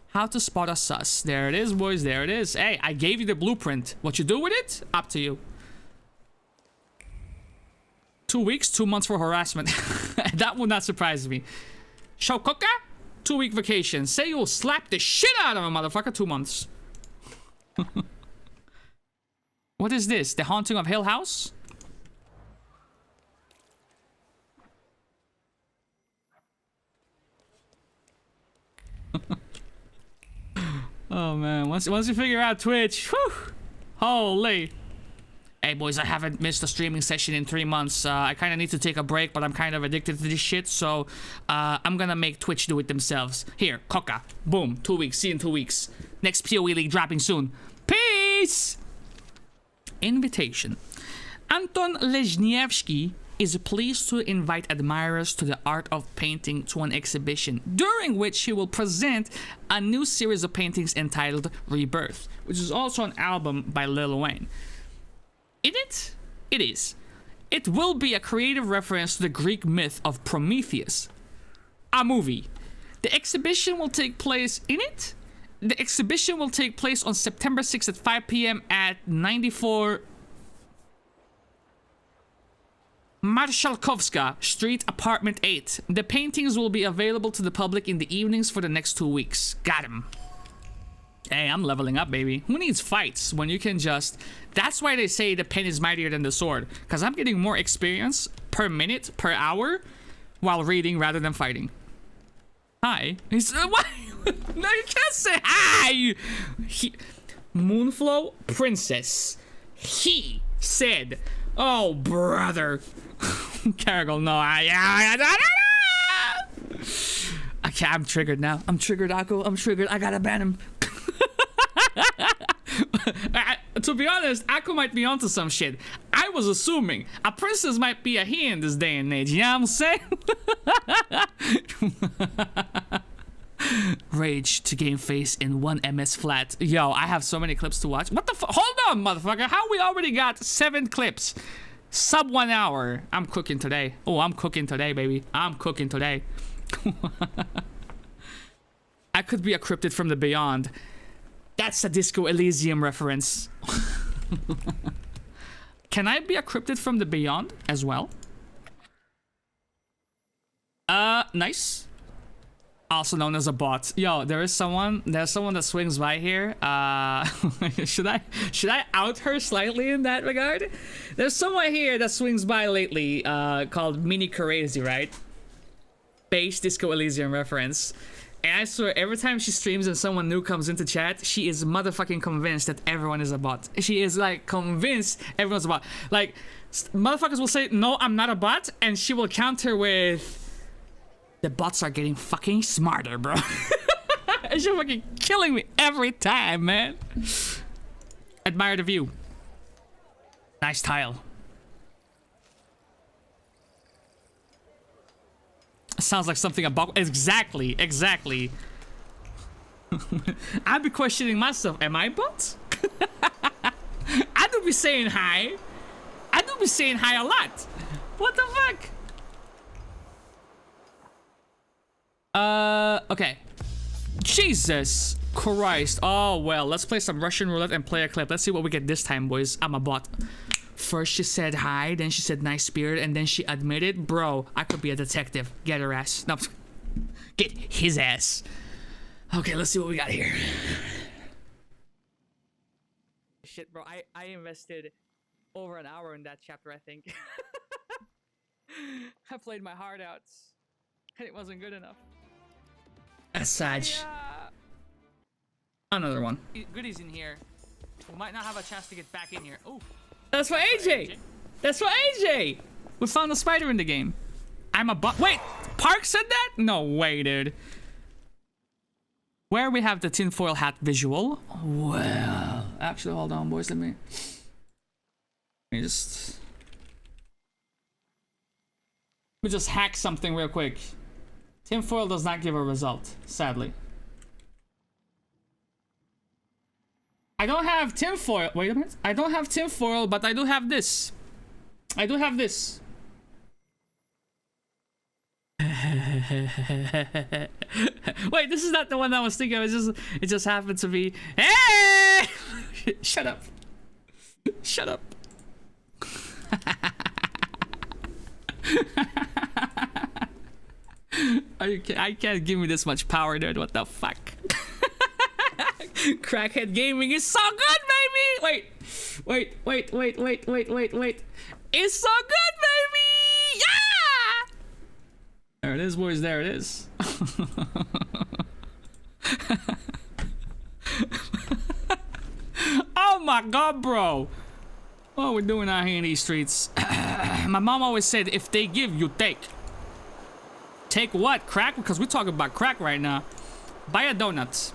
How to spot a sus. There it is, boys, there it is. Hey, I gave you the blueprint. What you do with it? Up to you. 2 weeks, 2 months for harassment. That would not surprise me. Shokoka? 2-week vacation. Say you'll slap the shit out of a motherfucker. 2 months. What is this? The Haunting of Hill House? Oh man, once you figure out Twitch, whew, holy. Hey boys, I haven't missed a streaming session in 3 months. I kind of need to take a break, but I'm kind of addicted to this shit, so I'm gonna make Twitch do it themselves. Here, Coca. Boom, 2 weeks. See you in 2 weeks. Next PoE League dropping soon. Peace! Invitation. Anton Lesniewski is pleased to invite admirers to the art of painting to an exhibition, during which he will present a new series of paintings entitled Rebirth, which is also an album by Lil Wayne. In it? It is. It will be a creative reference to the Greek myth of Prometheus. A movie. The exhibition will take place in it? The exhibition will take place on September 6th at 5 p.m. at 94 Marshalkowska Street, Apartment 8. The paintings will be available to the public in the evenings for the next 2 weeks. Got him. Hey, I'm leveling up, baby. Who needs fights when you can just... That's why they say the pen is mightier than the sword. Because I'm getting more experience per minute, per hour, while reading rather than fighting. Hi. He's... What? No, you can't say hi! Moonflow Princess. He said... Oh, brother. Caragol, no. Okay, I'm triggered now. I'm triggered, Akko. I'm triggered. I gotta ban him. To be honest, Akko might be onto some shit. I was assuming a princess might be a he in this day and age. You know what I'm saying? Rage to game face in 1 MS flat. Yo, I have so many clips to watch. What the fuck? Hold on, motherfucker. How we already got 7 clips? Sub 1 hour. I'm cooking today. Oh, I'm cooking today, baby. I'm cooking today. I could be a cryptid from the beyond. That's a Disco Elysium reference. Can I be a cryptid from the beyond as well? Nice. Also known as a bot. Yo, there's someone that swings by here. Should I out her slightly in that regard? There's someone here that swings by lately, called Mini Crazy, right? Base Disco Elysium reference. And I swear, every time she streams and someone new comes into chat, she is motherfucking convinced that everyone is a bot. She is like convinced everyone's a bot. Like, motherfuckers will say, no, I'm not a bot, and she will counter with, the bots are getting fucking smarter, bro. And she's fucking killing me every time, man. Admire the view. Nice tile. Sounds like something about exactly. I'd be questioning myself. Am I bot? I do be saying hi. I do be saying hi a lot. What the fuck? Okay. Jesus Christ. Oh well. Let's play some Russian roulette and play a clip. Let's see what we get this time, boys. I'm a bot. First she said hi, then she said nice spirit, and then she admitted, bro, I could be a detective. Get her ass. No, get his ass. Okay, let's see what we got here. Shit, bro, I invested over an hour in that chapter, I think. I played my heart out, and it wasn't good enough. That's sad. Another one. Goodies in here. We might not have a chance to get back in here. Oh. That's for AJ! That's for AJ! We found a spider in the game. I'm a bot. Wait! Park said that? No way, dude. Where we have the tinfoil hat visual. Well, actually, hold on, boys. Let me just hack something real quick. Tinfoil does not give a result, sadly. I don't have tinfoil. Wait a minute. I don't have tinfoil, but I do have this. I do have this. Wait, this is not the one I was thinking of. It just happened to be. Hey! Shut up. Shut up. I can't give me this much power, dude. What the fuck? Crackhead gaming is so good, baby! Wait. It's so good, baby! Yeah! There it is, boys. There it is. Oh my god, bro. What are we doing out here in these streets? My mom always said, if they give, you take. Take what? Crack? Because we're talking about crack right now. Buy a donut.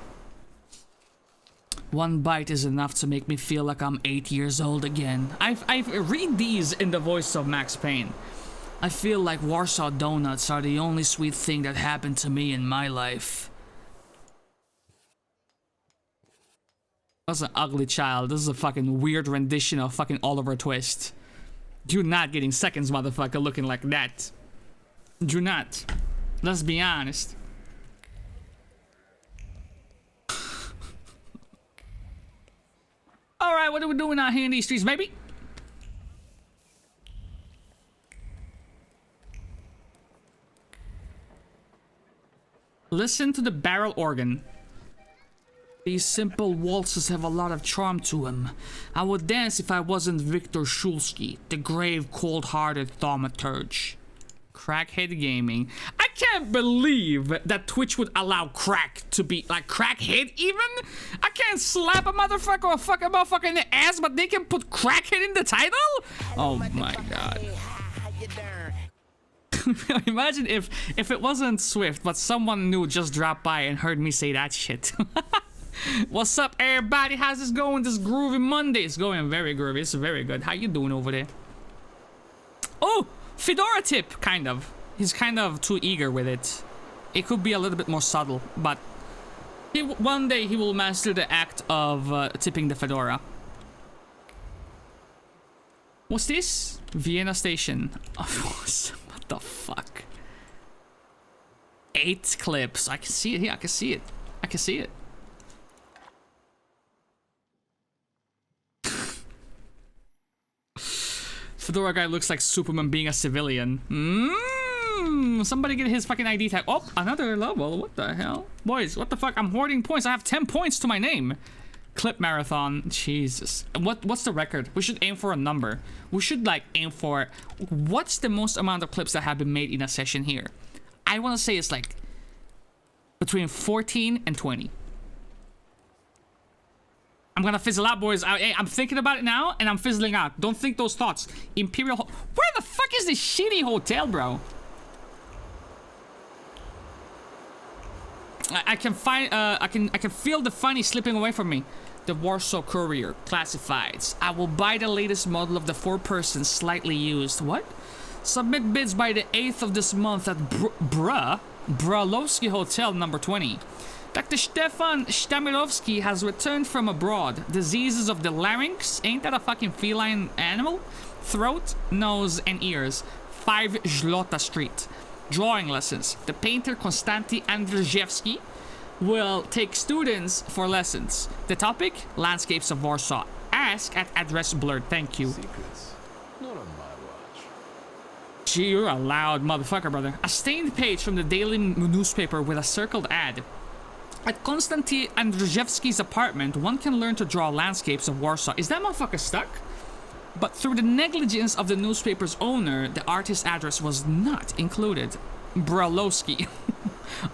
One bite is enough to make me feel like I'm 8 years old again. I read these in the voice of Max Payne. I feel like Warsaw donuts are the only sweet thing that happened to me in my life. That's an ugly child. This is a fucking weird rendition of fucking Oliver Twist. You're not getting seconds, motherfucker, looking like that. You're not. Let's be honest. Alright, what are we doing out here in these streets, baby? Listen to the barrel organ. These simple waltzes have a lot of charm to them. I would dance if I wasn't Victor Shulsky, the grave, cold-hearted Thaumaturge. Crackhead gaming. I can't believe that Twitch would allow crack to be like crackhead even. I can't slap a motherfucker or fuck a motherfucker in the ass, but they can put crackhead in the title? Oh my god. Imagine if it wasn't Swift, but someone new just dropped by and heard me say that shit. What's up, everybody? How's this going? This groovy Monday. It's going very groovy. It's very good. How you doing over there? Oh, Fedora tip, kind of. He's kind of too eager with it. It could be a little bit more subtle, but one day he will master the act of tipping the Fedora. What's this? Vienna Station. What the fuck? 8 clips. I can see it here. I can see it. I can see it. Fedora guy looks like Superman being a civilian. Somebody get his fucking ID tag. Oh, another level. What the hell? Boys, what the fuck? I'm hoarding points. I have 10 points to my name. Clip marathon. Jesus. What's the record? We should aim for a number. We should like aim for what's the most amount of clips that have been made in a session here. I want to say it's like between 14 and 20. I'm gonna fizzle out, boys. I'm thinking about it now, and I'm fizzling out. Don't think those thoughts. Imperial. Where the fuck is this shitty hotel, bro? I can find. I can feel the funny slipping away from me. The Warsaw Courier Classifieds. I will buy the latest model of the 4-person slightly used. What? Submit bids by the 8th of this month at Bralowski Hotel number 20. Dr. Stefan Stamirovsky has returned from abroad. Diseases of the larynx. Ain't that a fucking feline animal? Throat, nose, and ears. 5 Zlota Street. Drawing lessons. The painter Konstanty Andrzejewski will take students for lessons. The topic? Landscapes of Warsaw. Ask at address blurred. Thank you. Secrets. Not on my watch. Gee, you're a loud motherfucker, brother. A stained page from the daily newspaper with a circled ad. At Konstanty Andrzejewski's apartment, one can learn to draw landscapes of Warsaw. Is that motherfucker stuck? But through the negligence of the newspaper's owner, the artist's address was not included. Bralowski.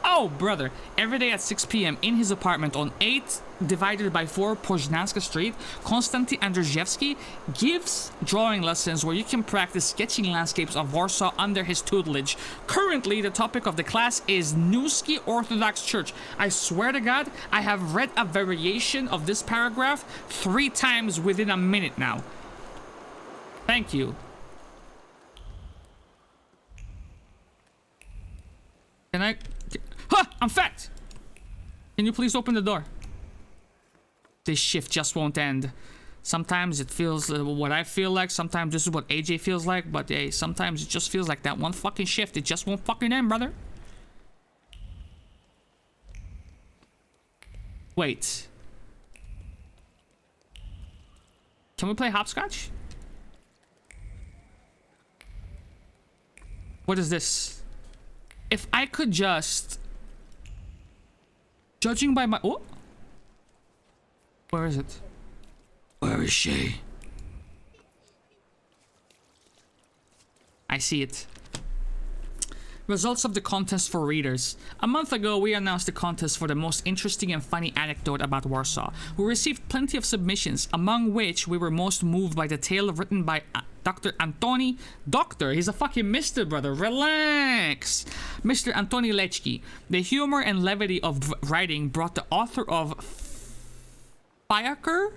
Oh, brother. Every day at 6 p.m. in his apartment on 8 divided by 4 Poznanska Street, Konstanty Andrzejewski gives drawing lessons where you can practice sketching landscapes of Warsaw under his tutelage. Currently, the topic of the class is Newski Orthodox Church. I swear to God, I have read a variation of this paragraph 3 times within a minute now. Thank you. Can I... Huh! I'm fat! Can you please open the door? This shift just won't end. Sometimes it feels what I feel like. Sometimes this is what AJ feels like. But hey, sometimes it just feels like that one fucking shift. It just won't fucking end, brother. Wait. Can we play hopscotch? What is this? If I could just... Judging by my... Oh! Where is it? Where is she? I see it. Results of the contest for readers. A month ago, we announced the contest for the most interesting and funny anecdote about Warsaw. We received plenty of submissions, among which we were most moved by the tale written by Dr. Antoni... Doctor, he's a fucking mister, brother. Relax! Mr. Antoni Lechki. The humor and levity of writing brought the author of Fiaker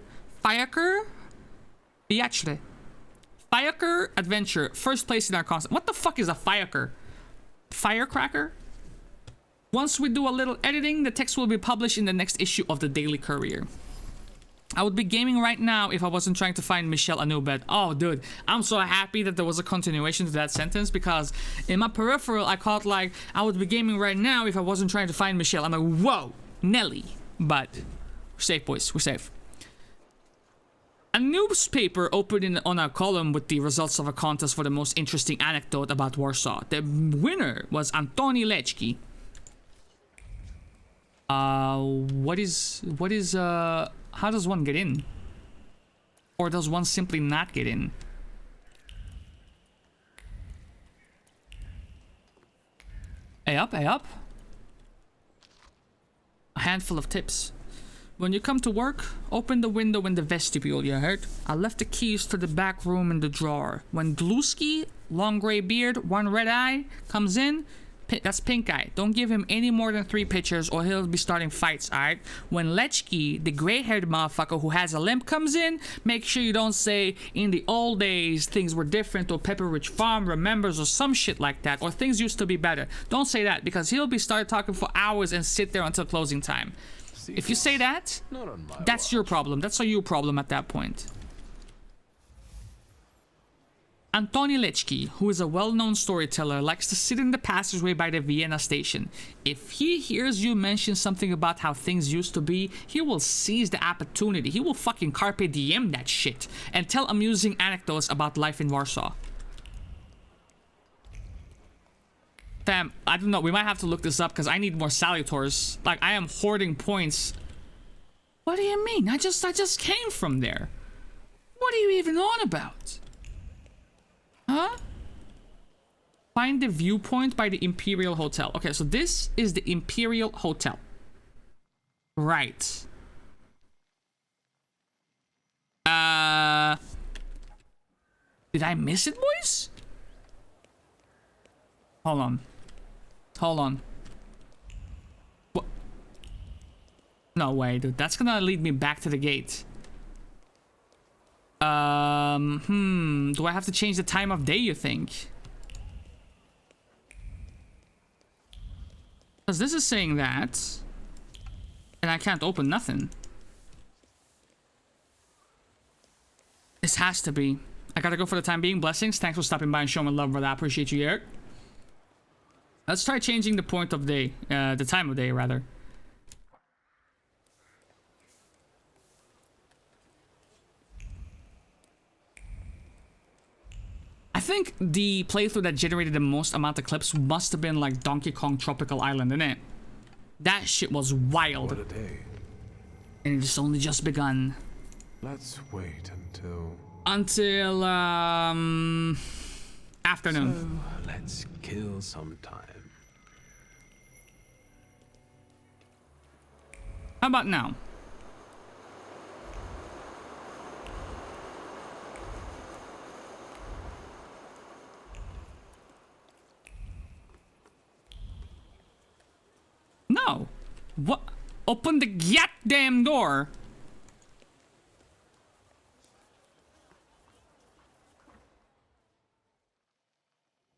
Adventure first place in our contest. What the fuck is a Fiaker? Firecracker? Once we do a little editing, the text will be published in the next issue of the Daily Courier. I would be gaming right now if I wasn't trying to find Michelle a new bed. Oh, dude, I'm so happy that there was a continuation to that sentence, because in my peripheral, I caught like, I would be gaming right now if I wasn't trying to find Michelle. I'm like, whoa, Nelly. But we're safe, boys. We're safe. A newspaper opened on a column with the results of a contest for the most interesting anecdote about Warsaw. The winner was Antoni Lechki. How does one get in? Or does one simply not get in? Hey up, hey up. A handful of tips. When you come to work, open the window in the vestibule, you heard? I left the keys to the back room in the drawer. When Gluski long gray beard, one red eye, comes in. That's pink eye. Don't give him any more than 3 pitchers or he'll be starting fights, alright? When Lechki, the gray-haired motherfucker who has a limp, comes in, make sure you don't say, in the old days, things were different, or Pepper Ridge Farm remembers, or some shit like that, or things used to be better. Don't say that, because he'll be started talking for hours and sit there until closing time. If you say that, that's your problem. That's a you problem at that point. Antoni Lechki, who is a well-known storyteller, likes to sit in the passageway by the Vienna station. If he hears you mention something about how things used to be, he will seize the opportunity. He will fucking carpe diem that shit and tell amusing anecdotes about life in Warsaw. Fam, I don't know. We might have to look this up because I need more salutors. Like, I am hoarding points. What do you mean? I just came from there. What are you even on about? Huh? Find the viewpoint by the Imperial Hotel. Okay, so this is the Imperial Hotel. Right. Did I miss it, boys? Hold on. Hold on. What? No way, dude. That's gonna lead me back to the gate. Do I have to change the time of day, you think? Because this is saying that. And I can't open nothing. This has to be. I gotta go for the time being. Blessings. Thanks for stopping by and showing love, brother. I appreciate you, Eric. Let's try changing the point of day. The time of day, rather. I think the playthrough that generated the most amount of clips must have been like Donkey Kong Tropical Island, innit? That shit was wild. What a day. And it's only just begun. Let's wait until... Afternoon. So, let's kill some time. How about now? No. What? Open the goddamn door.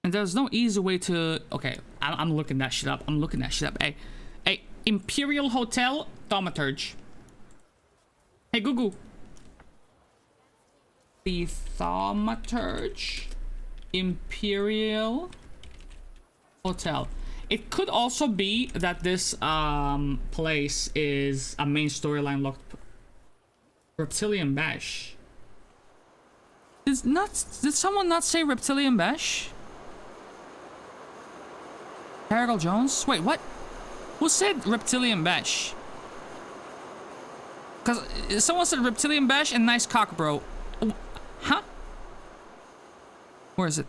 And there's no easy way to... Okay, I'm looking that shit up. I'm looking that shit up. Hey, Imperial Hotel, Thaumaturge. Hey, Google. The Thaumaturge Imperial Hotel. It could also be that this place is a main storyline locked. Reptilian Bash. Did someone not say Reptilian Bash? Carrigal Jones? Wait, what? Who said Reptilian Bash? Because someone said Reptilian Bash and nice cock, bro. Huh? Where is it?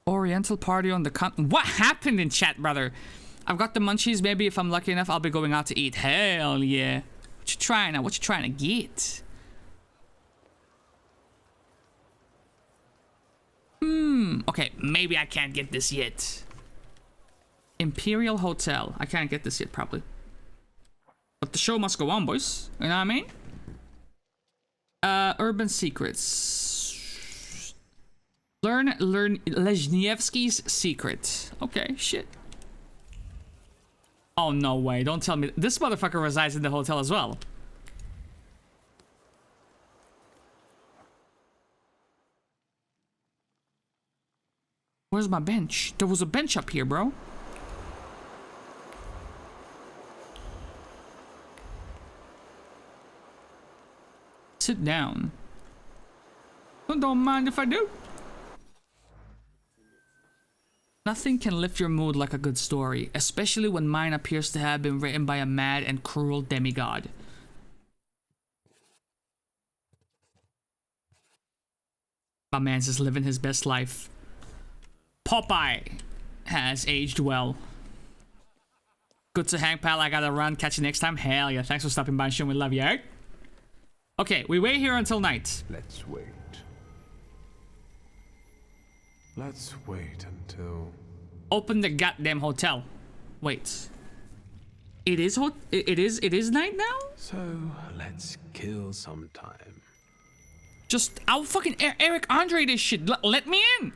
Oriental party on the continent. What happened in chat, brother? I've got the munchies. Maybe if I'm lucky enough, I'll be going out to eat. Hell yeah. What you trying now? What you trying to get? Okay, maybe I can't get this yet. Imperial Hotel. I can't get this yet, probably. But the show must go on, boys. You know what I mean? Urban Secrets. Learn Lezhnievsky's secret. Okay, shit. Oh, no way. Don't tell me. This motherfucker resides in the hotel as well. Where's my bench? There was a bench up here, bro. Sit down. Don't mind if I do. Nothing can lift your mood like a good story, especially when mine appears to have been written by a mad and cruel demigod. My man's just living his best life. Popeye has aged well. Good to hang, pal. I gotta run. Catch you next time. Hell yeah. Thanks for stopping by and showing me love, yeah? Okay, we wait here until night. Let's wait. Let's wait until... Open the goddamn hotel. Wait. It is night now? So, let's kill some time. Just, I'll fucking Eric Andre this shit. Let me in.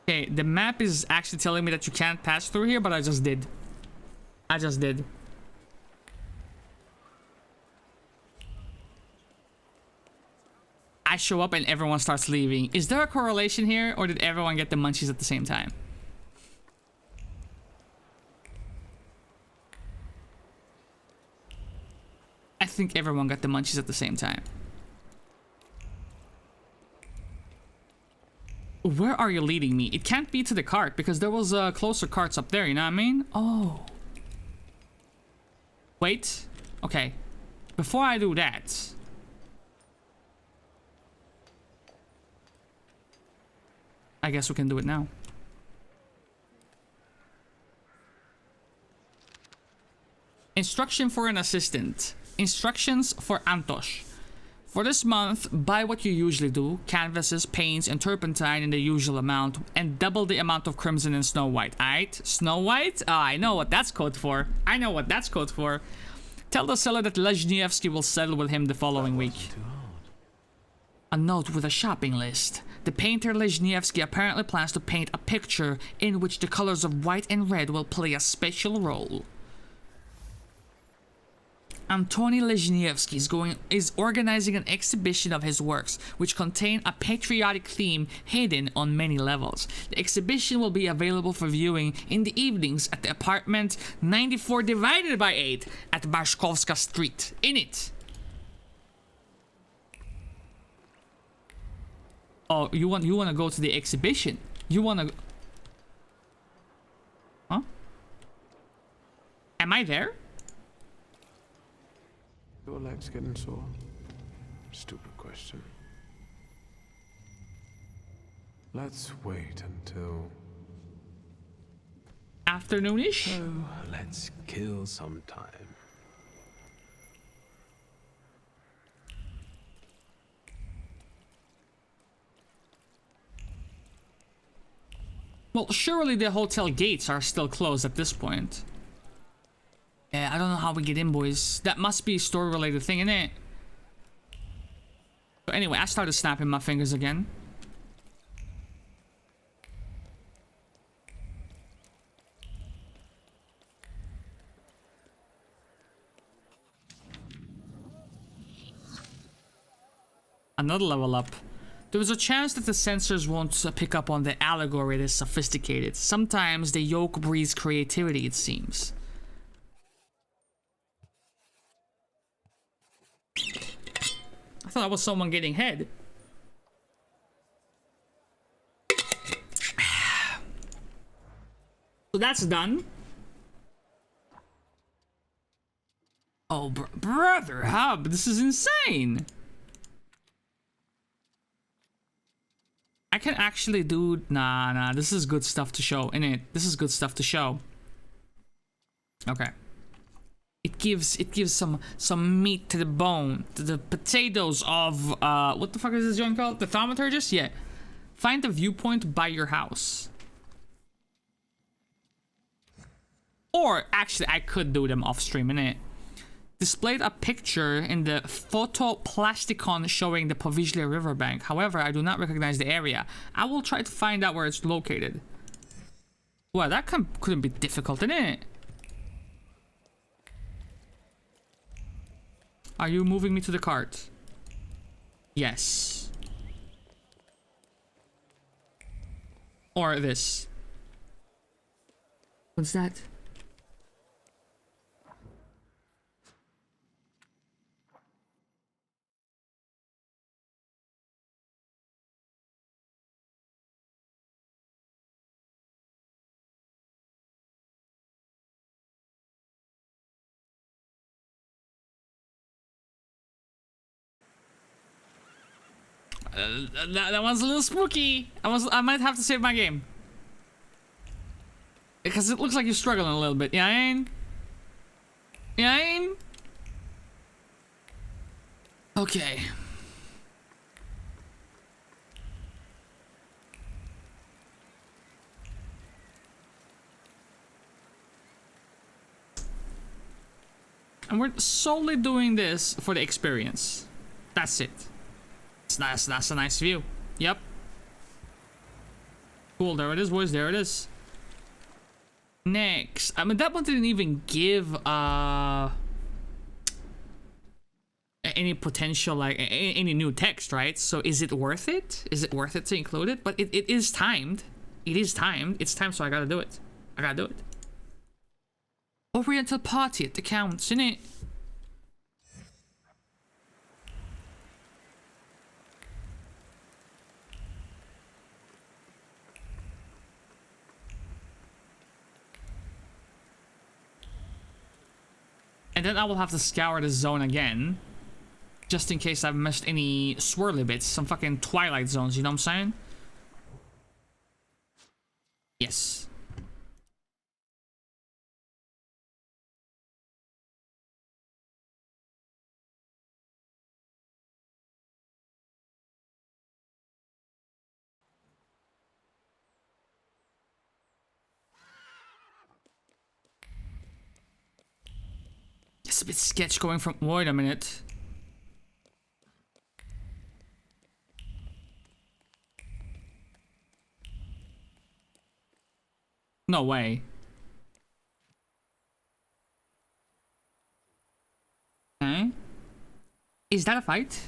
Okay, the map is actually telling me that you can't pass through here, but I just did. I just did. I show up and everyone starts leaving. Is there a correlation here, or did everyone get the munchies at the same time? I think everyone got the munchies at the same time. Where are you leading me? It can't be to the cart, because there was closer carts up there, you know what I mean? Oh. Wait. Okay. Before I do that... I guess we can do it now. Instruction for an assistant. Instructions for Antosh. For this month, buy what you usually do, canvases, paints, and turpentine in the usual amount, and double the amount of crimson and snow white. Aight? Snow white? Ah, I know what that's code for. I know what that's code for. Tell the seller that Lezhnievsky will settle with him the following week. A note with a shopping list. The painter Lezhnievsky apparently plans to paint a picture in which the colors of white and red will play a special role. Antony Lezhnievsky is organizing an exhibition of his works, which contain a patriotic theme hidden on many levels. The exhibition will be available for viewing in the evenings at the apartment 94 divided by 8 at Barshkovska Street. In it. Oh, you want to go to the exhibition? You want to... Huh? Am I there? Your leg's getting sore. Stupid question. Let's wait until... Afternoonish? So, let's kill some time. Well, surely the hotel gates are still closed at this point. Yeah, I don't know how we get in, boys. That must be a store-related thing, innit? But anyway, I started snapping my fingers again. Another level up. There is a chance that the sensors won't pick up on the allegory that is sophisticated. Sometimes the yoke breeds creativity, it seems. I thought that was someone getting head. So that's done. Oh, brother, Hub, this is insane. I can actually do... Nah, this is good stuff to show, innit? This is good stuff to show. Okay. It gives some meat to the bone, to the potatoes of, what the fuck is this joint called? The Thaumaturge? Yeah. Find a viewpoint by your house. Or, actually, I could do them off stream, innit? Displayed a picture in the photoplasticon showing the Povizhlia riverbank. However, I do not recognize the area. I will try to find out where it's located. Well, that couldn't be difficult, innit? Are you moving me to the cart? Yes. Or this. What's that? That one's a little spooky. I might have to save my game. Because it looks like you're struggling a little bit, yeah, I mean? You know what I mean? Okay. And we're solely doing this for the experience. That's it. That's a nice view. Yep. Cool, there it is, boys, there it is. Next. I mean, that one didn't even give any potential, like, any new text, right? So is it worth it? Is it worth it to include it? But it is timed. It is timed. It's timed, so I gotta do it. I gotta do it. Oriental party at the counts, innit? And then I will have to scour the zone again. Just in case I've missed any swirly bits. Some fucking Twilight zones, you know what I'm saying? Yes. It's a bit sketch going from... Wait a minute. No way. Okay. Is that a fight?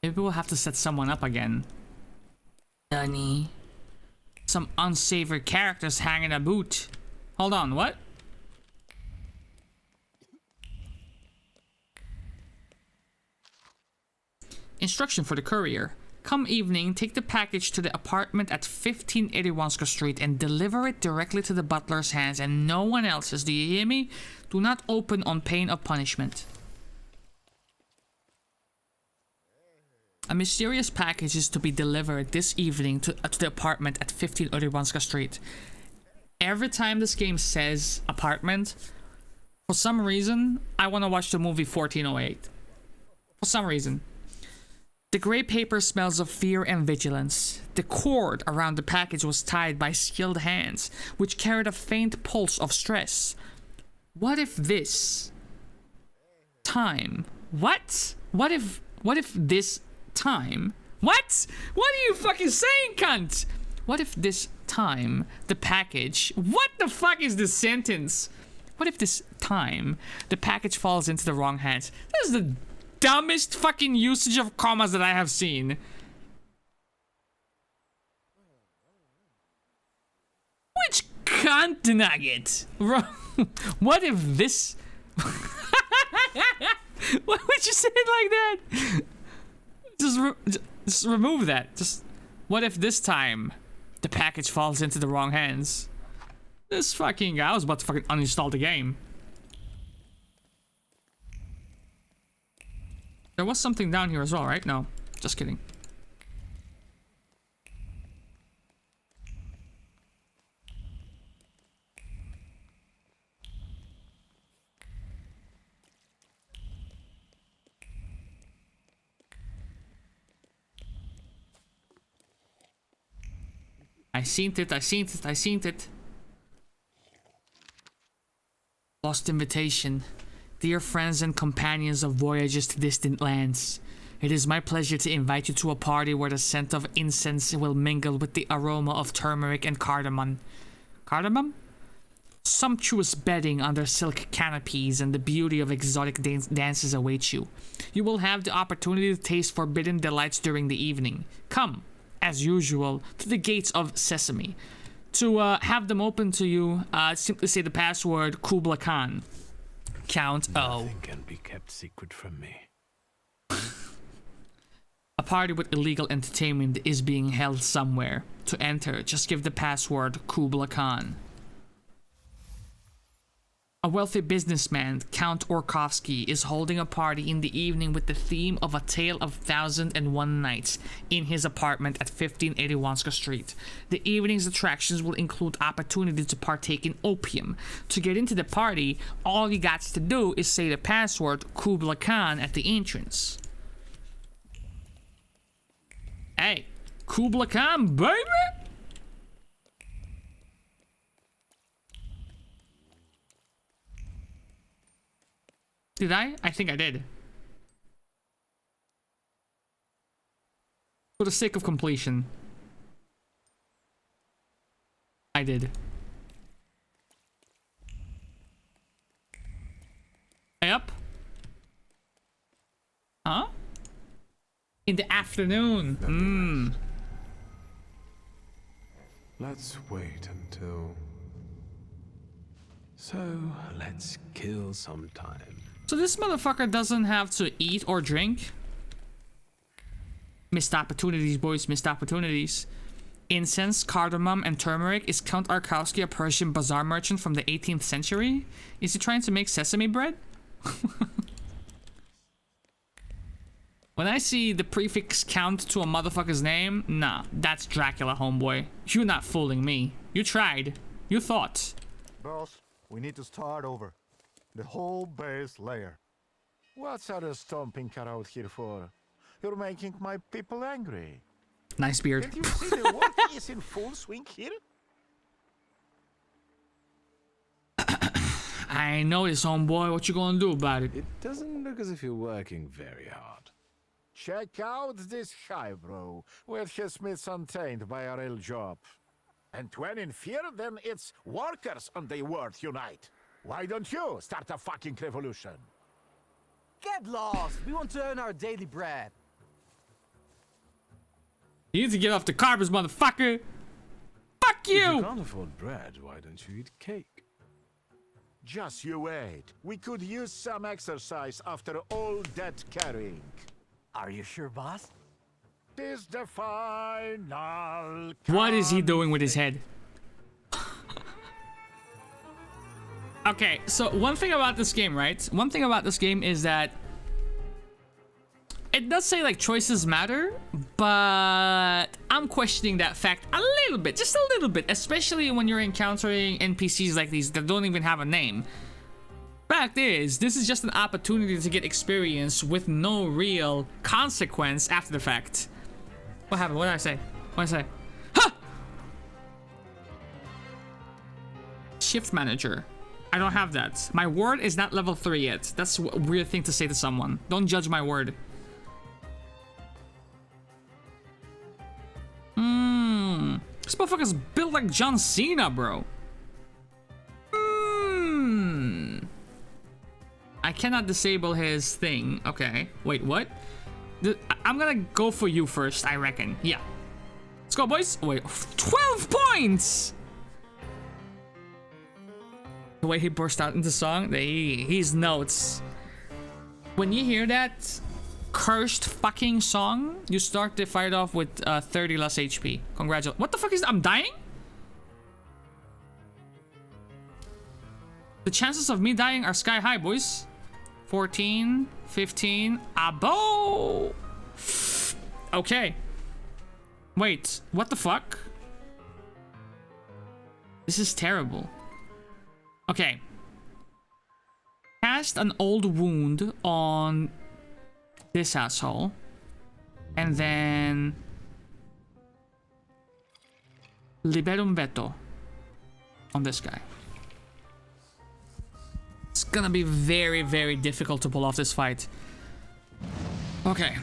Maybe we'll have to set someone up again. Dunny. Some unsavory characters hanging a boot. Hold on, what? Instruction for the courier. Come evening, take the package to the apartment at 1581 Street and deliver it directly to the butler's hands and no one else's. Do you hear me? Do not open on pain of punishment. A mysterious package is to be delivered this evening to the apartment at 1581 Street. Every time this game says apartment, for some reason, I want to watch the movie 1408. For some reason. The grey paper smells of fear and vigilance. The cord around the package was tied by skilled hands, which carried a faint pulse of stress. What if this time? What? What if this time? What? What are you fucking saying, cunt? What if this time the package... What the fuck is this sentence? What if this time the package falls into the wrong hands? This is the dumbest fucking usage of commas that I have seen. Which cunt nugget? What if this... Why would you say it like that? Just remove that. Just... What if this time the package falls into the wrong hands? This fucking... I was about to fucking uninstall the game. There was something down here as well, right? No, just kidding. I seen it. Lost invitation. Dear friends and companions of voyages to distant lands, it is my pleasure to invite you to a party where the scent of incense will mingle with the aroma of turmeric and cardamom. Cardamom? Sumptuous bedding under silk canopies and the beauty of exotic dances await you. You will have the opportunity to taste forbidden delights during the evening. Come, as usual, to the gates of Sesame. To have them open to you, simply say the password Kubla Khan. Count O. Nothing can be kept secret from me. A party with illegal entertainment is being held somewhere. To enter, just give the password Kubla Khan. A wealthy businessman, Count Orkovsky, is holding a party in the evening with the theme of A Tale of 1001 Nights in his apartment at 1580 Wanska Street. The evening's attractions will include opportunity to partake in opium. To get into the party, all you got to do is say the password Kubla Khan at the entrance. Hey, Kubla Khan, baby! Did I? I think I did. For the sake of completion. I did. Yep. Huh? In the afternoon. Let's wait until... So, let's kill some time. So this motherfucker doesn't have to eat or drink? Missed opportunities, boys. Missed opportunities. Incense, cardamom, and turmeric. Is Count Arkowski a Persian bazaar merchant from the 18th century? Is he trying to make sesame bread? When I see the prefix count to a motherfucker's name, nah, that's Dracula, homeboy. You're not fooling me. You tried. You thought. Boss, we need to start over. The whole base layer. What's other stomping cut out here for? You're making my people angry. Nice beard. Can't you see the work is in full swing here? I know this, homeboy. What you gonna do about it? It doesn't look as if you're working very hard. Check out this highbrow with his myths untainted by a real job. And when in fear, then it's workers and the world unite. Why don't you start a fucking revolution? Get lost! We want to earn our daily bread. You need to get off the carbons, motherfucker! Fuck you! If you can't afford bread, why don't you eat cake? Just you wait. We could use some exercise after all that carrying. Are you sure, boss? This the final. What is he doing with his head? Okay, so one thing about this game, right? One thing about this game is that it does say like choices matter, but I'm questioning that fact a little bit, just a little bit, especially when you're encountering NPCs like these that don't even have a name. Fact is, this is just an opportunity to get experience with no real consequence after the fact. What happened? What did I say? What did I say? Ha! Shift manager. I don't have that. My word is not level 3 yet. That's a weird thing to say to someone. Don't judge my word. This motherfucker's built like John Cena, bro. I cannot disable his thing. Okay. Wait, what? I'm gonna go for you first, I reckon. Yeah. Let's go, boys. Wait, 12 points! The way he burst out into song, he's notes. When you hear that cursed fucking song, you start the fight off with 30 less HP. Congratulations. What the fuck is that? I'm dying? The chances of me dying are sky high, boys. 14, 15, abo! Okay. Wait, what the fuck? This is terrible. Okay. Cast an old wound on this asshole. And then... Liberum Veto on this guy. It's gonna be very, very difficult to pull off this fight. Okay.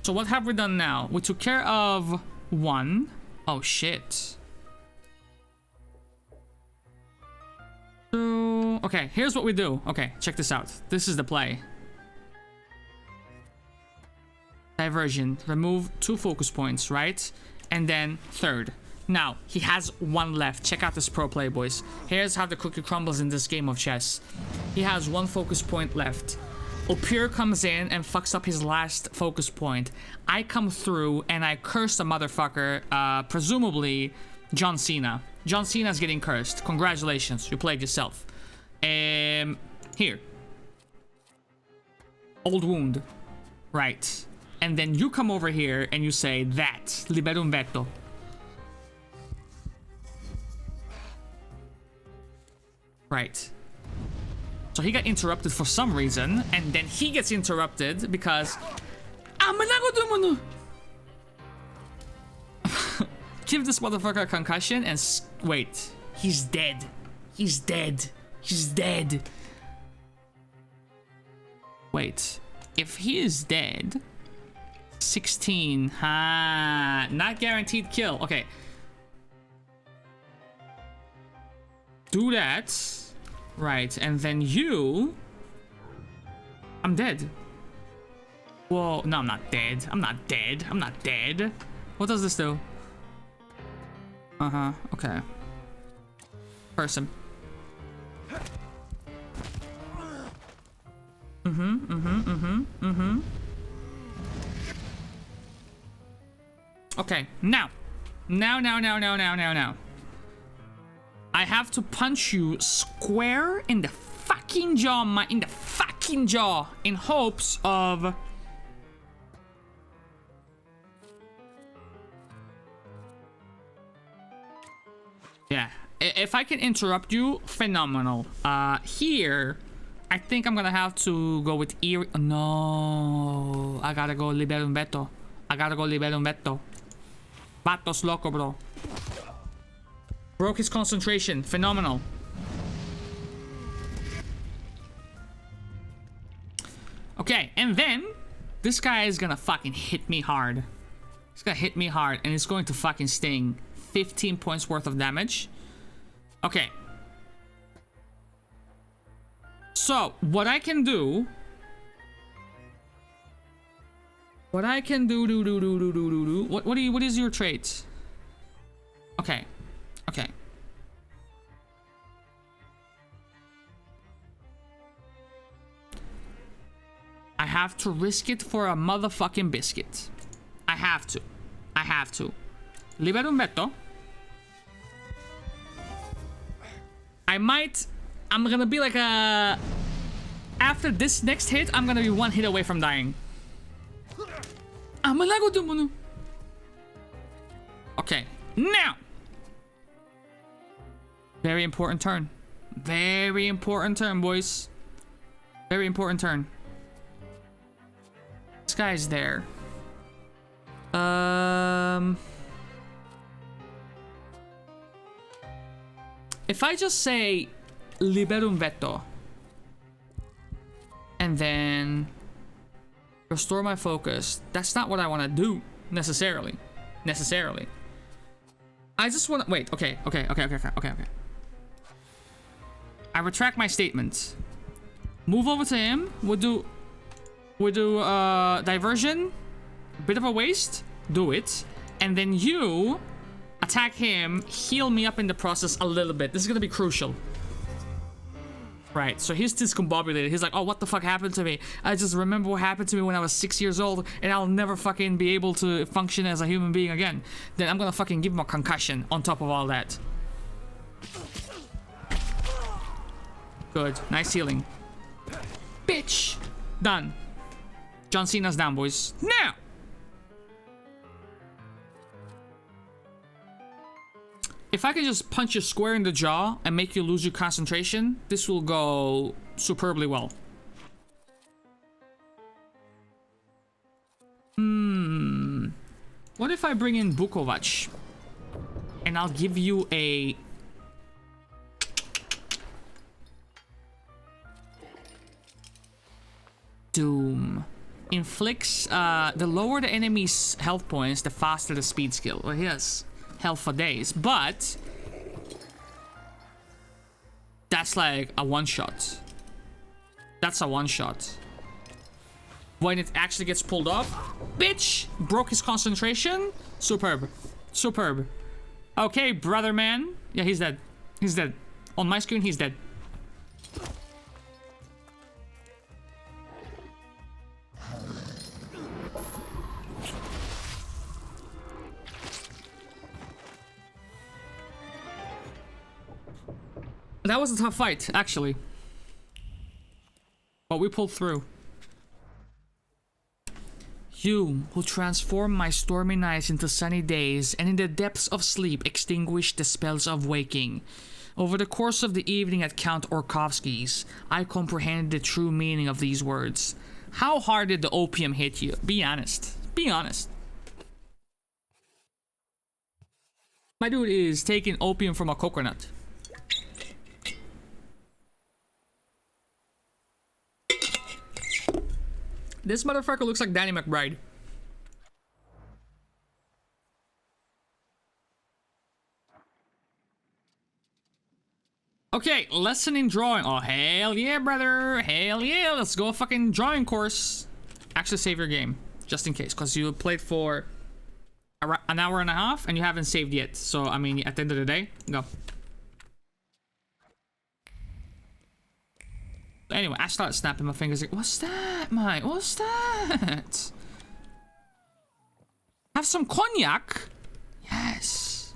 So what have we done now? We took care of one. Oh shit. So, okay, here's what we do. Okay, check this out. This is the play. Diversion. Remove 2 focus points, right? And then third. Now, he has 1 left. Check out this pro play, boys. Here's how the cookie crumbles in this game of chess. He has 1 focus point left. Opir comes in and fucks up his last focus point. I come through and I curse the motherfucker, presumably John Cena. John Cena's getting cursed. Congratulations, you played yourself. Here. Old wound. Right. And then you come over here and you say that. Liberum veto. Right. So he got interrupted for some reason, and then he gets interrupted because... Give this motherfucker a concussion and... Wait. He's dead. He's dead. He's dead. Wait. If he is dead... 16. Ha. Not guaranteed kill. Okay. Do that. Right. And then you... I'm dead. Whoa. No, I'm not dead. I'm not dead. I'm not dead. What does this do? Uh-huh. Okay. Person. Okay, now. Now. I have to punch you square in the fucking jaw, in hopes of... Yeah, if I can interrupt you, phenomenal. Here, I think I'm gonna have to go with ear. No, I gotta go Liberum Veto. Vatos loco, bro. Broke his concentration. Phenomenal. Okay, and then this guy is gonna fucking hit me hard. He's gonna hit me hard, and it's going to fucking sting. 15 points worth of damage. Okay. So, what I can do... What is your trait? Okay. Okay. I have to risk it for a motherfucking biscuit. I have to. Liberum Veto. I'm gonna be like a... After this next hit, I'm gonna be one hit away from dying. Okay, now. Very important turn. Very important turn, boys. Very important turn. This guy's there. If I just say Liberum Veto and then restore my focus, that's not what I want to do necessarily. I just want to wait. Okay. I retract my statement. Move over to him. We'll do diversion. Bit of a waste. Do it. And then you attack him, heal me up in the process a little bit. This is gonna be crucial. Right, so he's discombobulated. He's like, oh, what the fuck happened to me? I just remember what happened to me when I was 6 years old, and I'll never fucking be able to function as a human being again. Then I'm gonna fucking give him a concussion on top of all that. Good, nice healing. Bitch! Done. John Cena's down, boys. Now! If I can just punch you square in the jaw and make you lose your concentration, this will go superbly well. What if I bring in Bukovac? And I'll give you a... Doom. Inflicts, the lower the enemy's health points, the faster the speed skill. Well, yes. Health for days, but that's like a one-shot. That's a one-shot. When it actually gets pulled off, bitch, broke his concentration. Superb. Okay, brother man. Yeah, he's dead. On my screen, he's dead. was a tough fight, actually. But we pulled through. You who transform my stormy nights into sunny days and in the depths of sleep extinguish the spells of waking. Over the course of the evening at Count Orkovsky's, I comprehended the true meaning of these words. How hard did the opium hit you? Be honest. Be honest. My dude is taking opium from a coconut. This motherfucker looks like Danny McBride. Okay, lesson in drawing. Oh, hell yeah, brother. Hell yeah. Let's go fucking drawing course. Actually save your game. Just in case. Because you played for an hour and a half and you haven't saved yet. So, I mean, at the end of the day, go. Anyway, I started snapping my fingers like, what's that, mate? What's that? Have some cognac? Yes.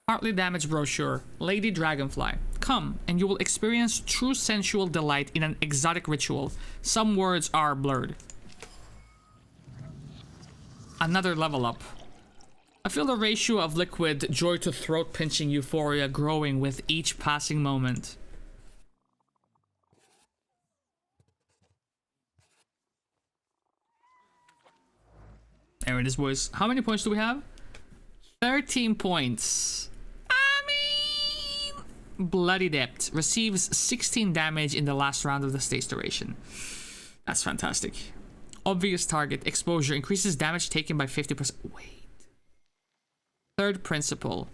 Partly damaged brochure. Lady Dragonfly. Come, and you will experience true sensual delight in an exotic ritual. Some words are blurred. Another level up. I feel the ratio of liquid joy to throat-pinching euphoria growing with each passing moment. There it is, boys. How many points do we have? 13 points. I mean... Bloody Depth. Receives 16 damage in the last round of the stage duration. That's fantastic. Obvious target. Exposure. Increases damage taken by 50%. Wait. Third principle.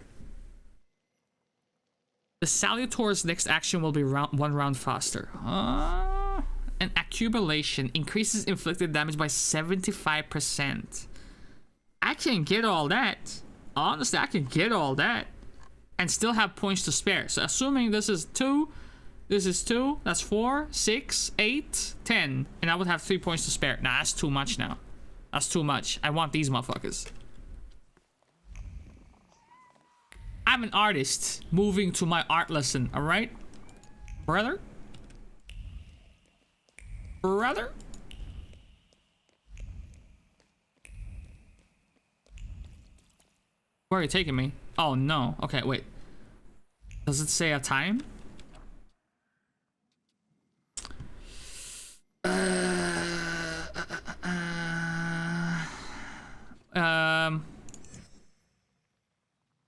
The Salutor's next action will be one round faster. An accumulation. Increases inflicted damage by 75%. I can get all that. Honestly, I can get all that. And still have points to spare. So assuming this is 2. This is 2. That's 4, 6, 8, 10. And I would have 3 points to spare. Nah, that's too much now. That's too much. I want these motherfuckers. I'm an artist. Moving to my art lesson. Alright? Brother? Brother? Where are you taking me? Oh no. Okay, wait. Does it say a time?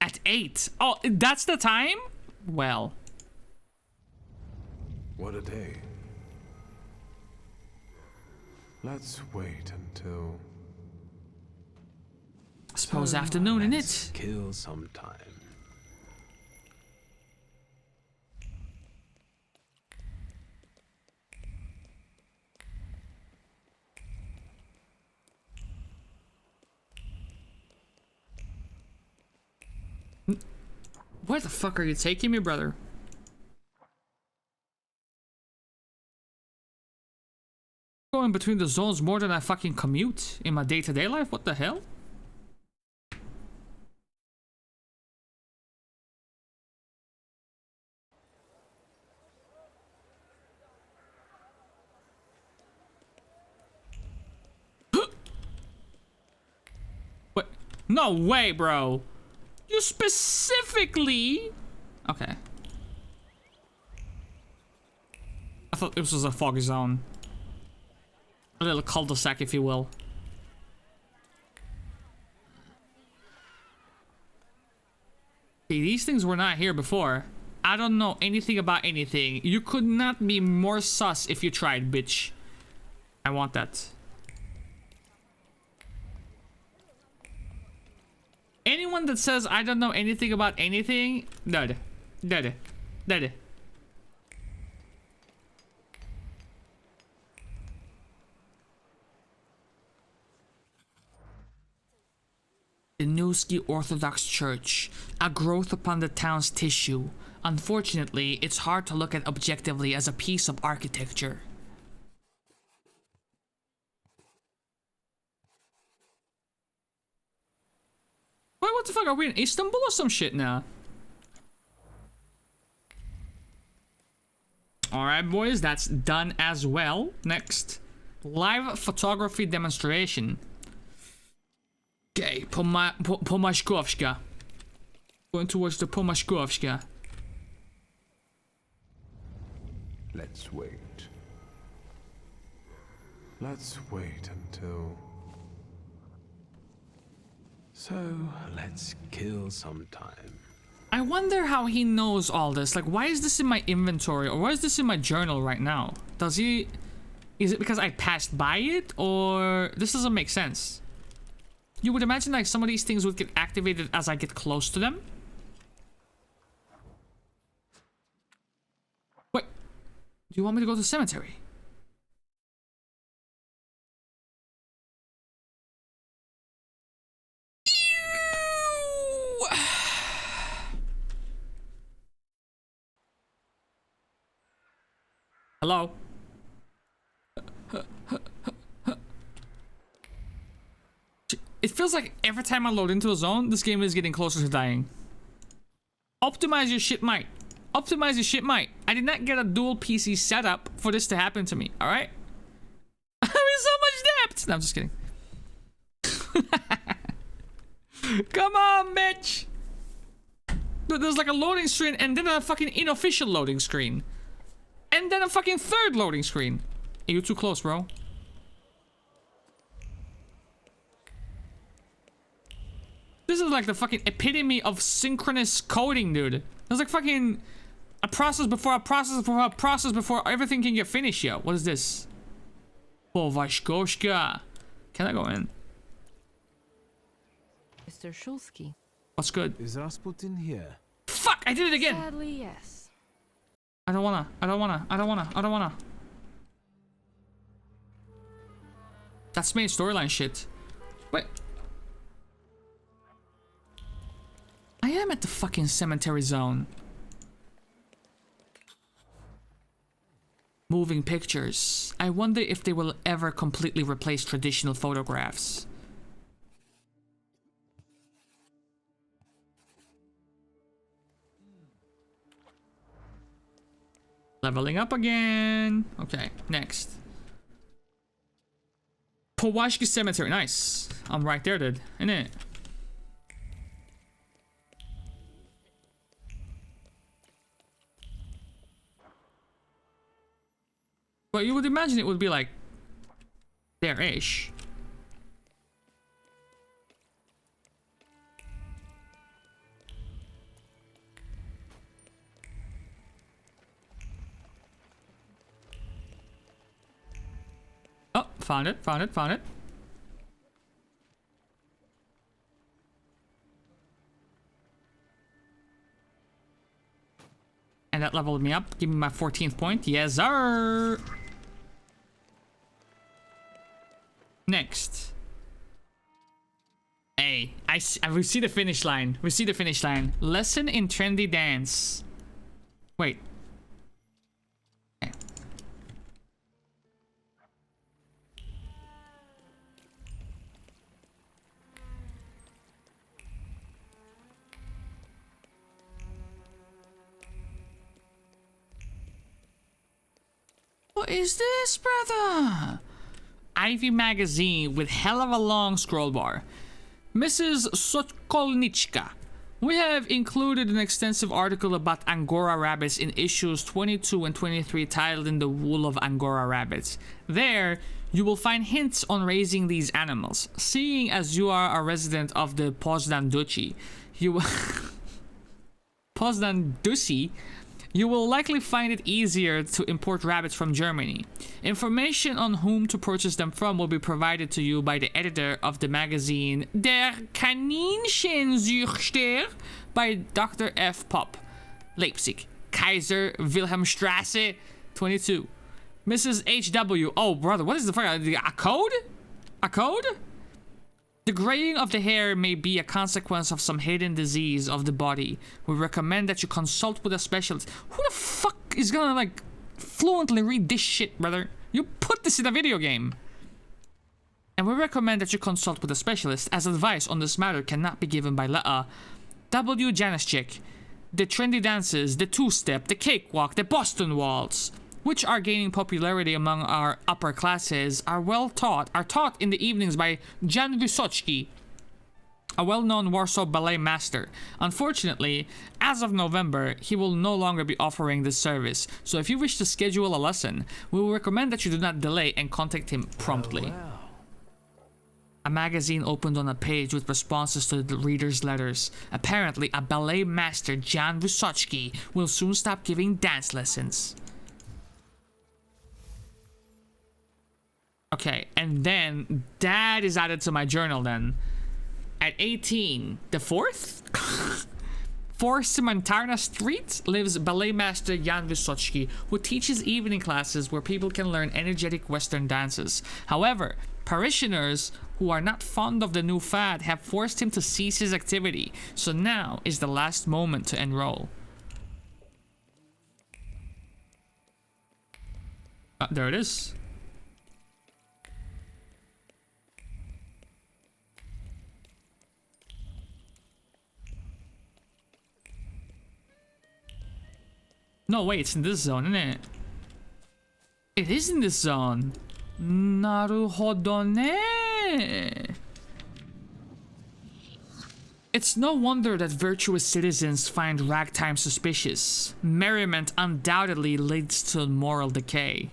At 8. Oh, that's the time? Well. What a day. Let's wait until... I suppose afternoon, innit? Kill some time. Where the fuck are you taking me, brother? Going between the zones more than I fucking commute in my day-to-day life? What the hell? What? No way, bro. You specifically... Okay. I thought this was a fog zone. A little cul-de-sac, if you will. See, these things were not here before. I don't know anything about anything. You could not be more sus if you tried, bitch. I want that. Anyone that says I don't know anything about anything, dead. Dead. Dead. The Newski Orthodox Church, a growth upon the town's tissue. Unfortunately, it's hard to look at objectively as a piece of architecture. Wait, what the fuck? Are we in Istanbul or some shit now? Alright, boys, that's done as well. Next, live photography demonstration. Okay, Pomashkovska. Going towards the Pomashkovska. Let's wait. Let's wait until... So, let's kill some time. I wonder how he knows all this. Like, why is this in my inventory? Or why is this in my journal right now? Does he... Is it because I passed by it? Or... This doesn't make sense. You would imagine, like, some of these things would get activated as I get close to them. Wait. Do you want me to go to the cemetery? Hello? It feels like every time I load into a zone, this game is getting closer to dying. Optimize your shit, mate. Optimize your shit, mate. I did not get a dual PC setup for this to happen to me, alright? I'm in so much depth! No, I'm just kidding. Come on, bitch! There's like a loading screen and then a fucking unofficial loading screen. And then a fucking third loading screen. Hey, you're too close, bro. This is like the fucking epitome of synchronous coding, dude. There's like fucking a process before a process before a process before everything can get finished, yo. What is this? Povashkoshka. Can I go in? Mr. Shulsky. What's good? Is Rasputin here? Fuck! I did it again! Sadly, yes. I don't wanna. That's main storyline shit. Wait. I am at the fucking cemetery zone. Moving pictures. I wonder if they will ever completely replace traditional photographs. Leveling up again. Okay, next. Powashki Cemetery. Nice. I'm right there, dude. Isn't it? But you would imagine it would be like there-ish. Oh, found it. And that leveled me up. Give me my 14th point. Yes, sir. Next. Hey, we see the finish line. Lesson in trendy dance. Wait. Okay. What is this, brother? Ivy magazine with hell of a long scroll bar. Mrs. Sokolnichka. We have included an extensive article about Angora rabbits in issues 22 and 23 titled In the Wool of Angora Rabbits. There, you will find hints on raising these animals. Seeing as you are a resident of the Poznan Duchy, Poznan Duchy, you will likely find it easier to import rabbits from Germany. Information on whom to purchase them from will be provided to you by the editor of the magazine Der Kaninchenzuchter by Dr. F. Popp, Leipzig, Kaiser Wilhelmstrasse 22. Mrs. H.W. Oh, brother, what is the fuck? A code? A code? The graying of the hair may be a consequence of some hidden disease of the body. We recommend that you consult with a specialist. Who the fuck is gonna, like, fluently read this shit, brother? You put this in a video game. And we recommend that you consult with a specialist, as advice on this matter cannot be given by letter. W. Janischek. The trendy dances, the two-step, the cakewalk, the Boston waltz, which are gaining popularity among our upper classes, are taught in the evenings by Jan Wysocki, a well-known Warsaw ballet master. Unfortunately, as of November, he will no longer be offering this service. So if you wish to schedule a lesson, we will recommend that you do not delay and contact him promptly. A magazine opened on a page with responses to the readers' letters. Apparently, a ballet master, Jan Wysocki, will soon stop giving dance lessons. Okay, and then that is added to my journal then. At 18, the 4th? 4 Simontarna Street lives ballet master Jan Wysocki, who teaches evening classes where people can learn energetic Western dances. However, parishioners who are not fond of the new fad have forced him to cease his activity, so now is the last moment to enroll. There it is. No, wait, it's in this zone, isn't it? It is in this zone. Naruhodo ne. It's no wonder that virtuous citizens find ragtime suspicious. Merriment undoubtedly leads to moral decay.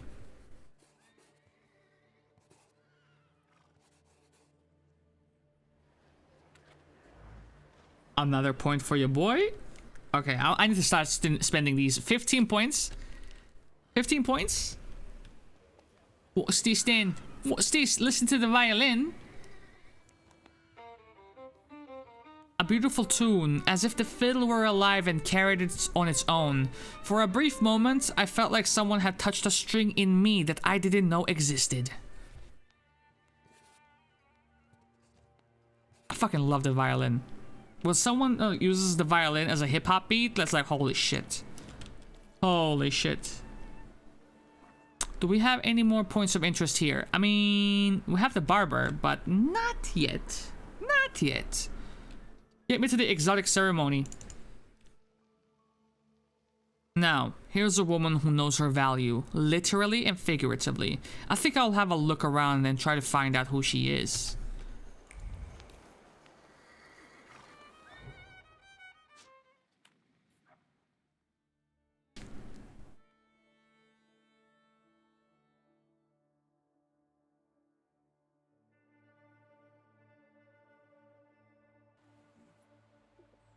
Another point for your boy. Okay, I need to start spending these 15 points. 15 points? What's this then? What's this? Listen to the violin. A beautiful tune, as if the fiddle were alive and carried it on its own. For a brief moment, I felt like someone had touched a string in me that I didn't know existed. I fucking love the violin. When someone uses the violin as a hip-hop beat, that's like, holy shit. Holy shit. Do we have any more points of interest here? I mean, we have the barber, but not yet. Not yet. Get me to the exotic ceremony. Now, here's a woman who knows her value, literally and figuratively. I think I'll have a look around and try to find out who she is.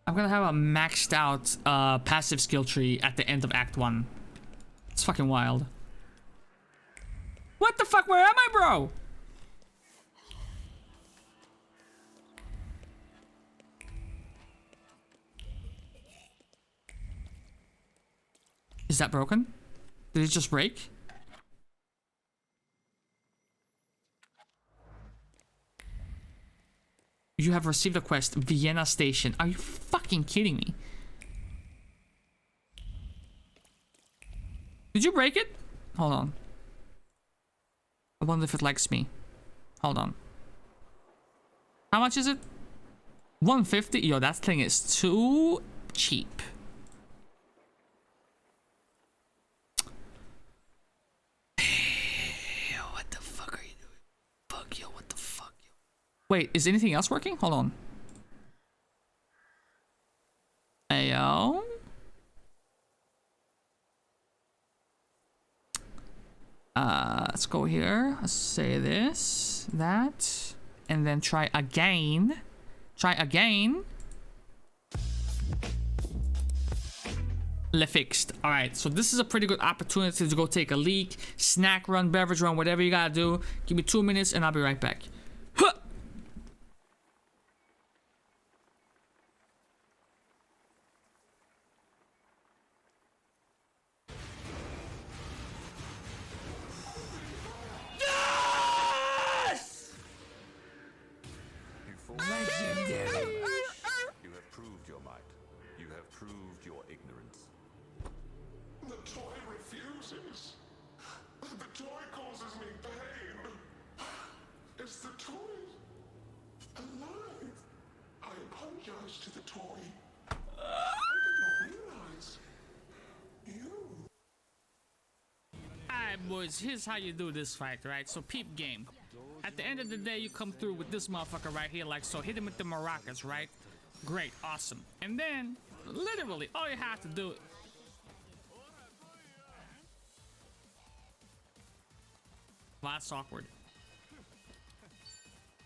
I'm gonna have a maxed out passive skill tree at the end of Act 1. It's fucking wild. What the fuck? Where am I, bro? Is that broken? Did it just break? You have received a quest, Vienna Station. Are you fucking kidding me? Did you break it? Hold on. I wonder if it likes me. Hold on. How much is it? 150? Yo, that thing is too cheap. Yo, what the fuck are you doing? Fuck, yo, what the fuck, yo. Wait, is anything else working? Hold on. Ayo. Let's go here. Let's say this, that, and then try again. Try again. Le fixed. All right, so this is a pretty good opportunity to go take a leak, snack run, beverage run, whatever you gotta do. Give me 2 minutes and I'll be right back. Huh! Legendary. You have proved your might. You have proved your ignorance. The toy refuses. The toy causes me pain. Is the toy alive? I apologize to the toy. I did not Alright, boys, here's how you do this fight, right? So, peep game. At the end of the day, you come through with this motherfucker right here, like so. Hit him with the maracas, right? Great, awesome. And then, literally, all you have to do... Well, that's awkward.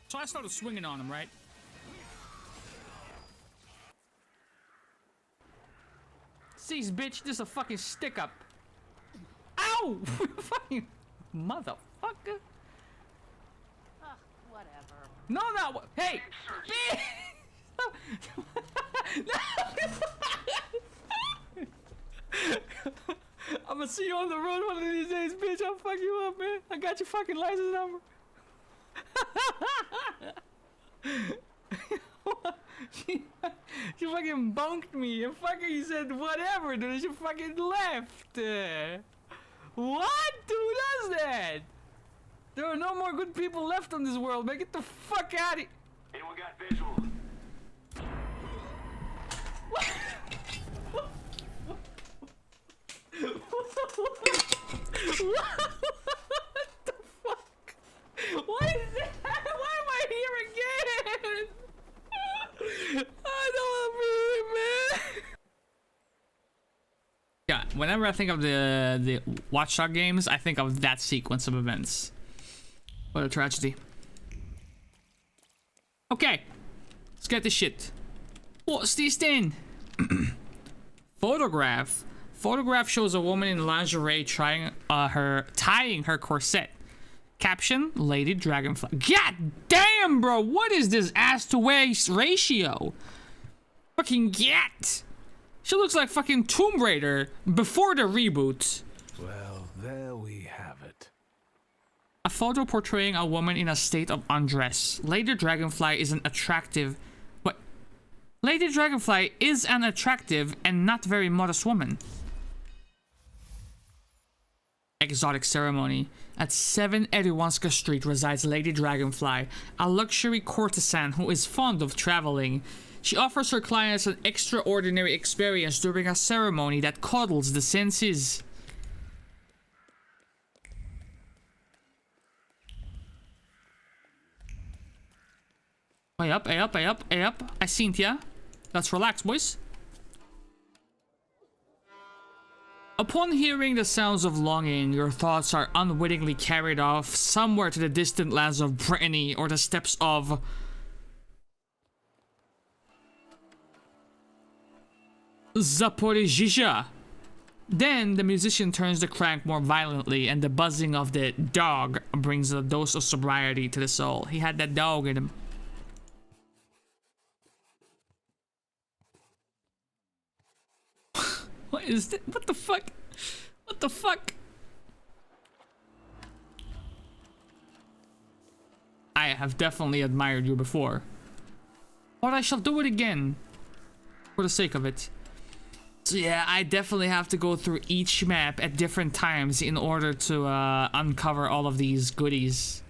So I started swinging on him, right? Cease, bitch, this is a fucking stick-up. Ow! Fucking motherfucker. Whatever. No, no, hey! I'm gonna see you on the road one of these days, bitch. I'll fuck you up, man. I got your fucking license number. She fucking bunked me and fucking said whatever, dude. She fucking left. What? Who does that? There are no more good people left on this world, man. Get the fuck out of here. Anyone got visual? What the fuck? What is that? Why am I here again? I don't want to be here, man. Yeah, whenever I think of the Watch Dogs games, I think of that sequence of events. What a tragedy. Okay, let's get this shit. What's this then? Photograph. Photograph shows a woman in lingerie tying her corset. Caption: Lady Dragonfly. God damn, bro! What is this ass to waist ratio? Fucking get. She looks like fucking Tomb Raider before the reboot. Well, there we have it. A photo portraying a woman in a state of undress. Lady Dragonfly is an attractive... What? Lady Dragonfly is an attractive and not very modest woman. Exotic ceremony. At 7 Eriwanska Street resides Lady Dragonfly, a luxury courtesan who is fond of traveling. She offers her clients an extraordinary experience during a ceremony that coddles the senses. Hey up, hey up, hey up, hey up. I seen ya. Let's relax, boys. Upon hearing the sounds of longing, your thoughts are unwittingly carried off somewhere to the distant lands of Brittany or the steppes of... Zaporizhzhia. Then the musician turns the crank more violently and the buzzing of the dog brings a dose of sobriety to the soul. He had that dog in him. What is that? What the fuck? What the fuck? I have definitely admired you before. But I shall do it again. For the sake of it. So yeah, I definitely have to go through each map at different times in order to uncover all of these goodies.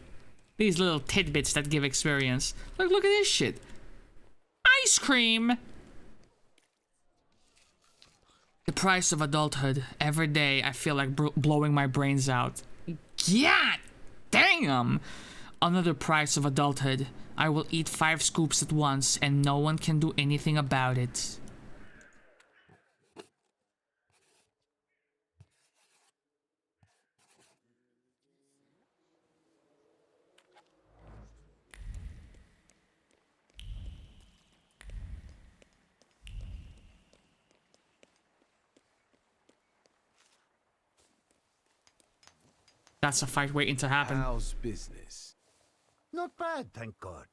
These little tidbits that give experience. Look at this shit. Ice cream! The price of adulthood. Every day I feel like blowing my brains out. God damn! Another price of adulthood. I will eat 5 scoops at once and no one can do anything about it. That's a fight waiting to happen. How's business? Not bad, thank God.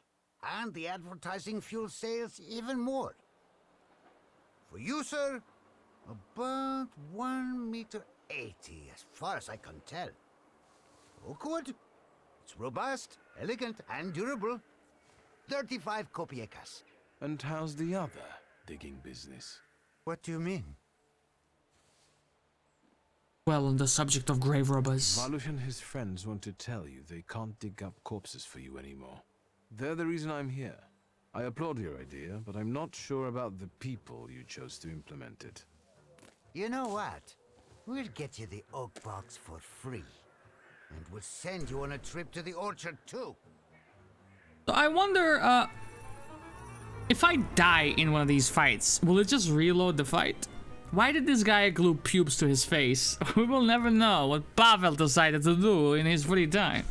And the advertising fuels sales even more. For you, sir, about 1.80 meters, as far as I can tell. Oh, good. It's robust, elegant, and durable. 35 kopiekas. And how's the other digging business? What do you mean? Well, on the subject of grave robbers. Valush and his friends want to tell you they can't dig up corpses for you anymore. They're the reason I'm here. I applaud your idea, but I'm not sure about the people you chose to implement it. You know what? We'll get you the oak box for free. And we'll send you on a trip to the orchard too. So I wonder, if I die in one of these fights, will it just reload the fight? Why did this guy glue pubes to his face? We will never know what Pavel decided to do in his free time.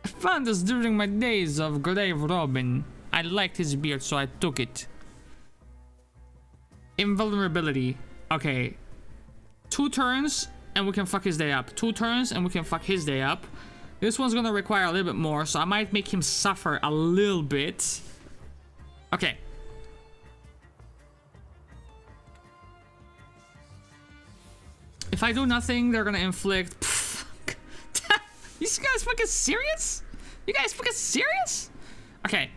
I found this during my days of grave robbing. I liked his beard, so I took it. Invulnerability. Okay. 2 turns, and we can fuck his day up. 2 turns, and we can fuck his day up. This one's gonna require a little bit more, so I might make him suffer a little bit. Okay. If I do nothing, they're gonna inflict... You guys fucking serious? You guys fucking serious? Okay.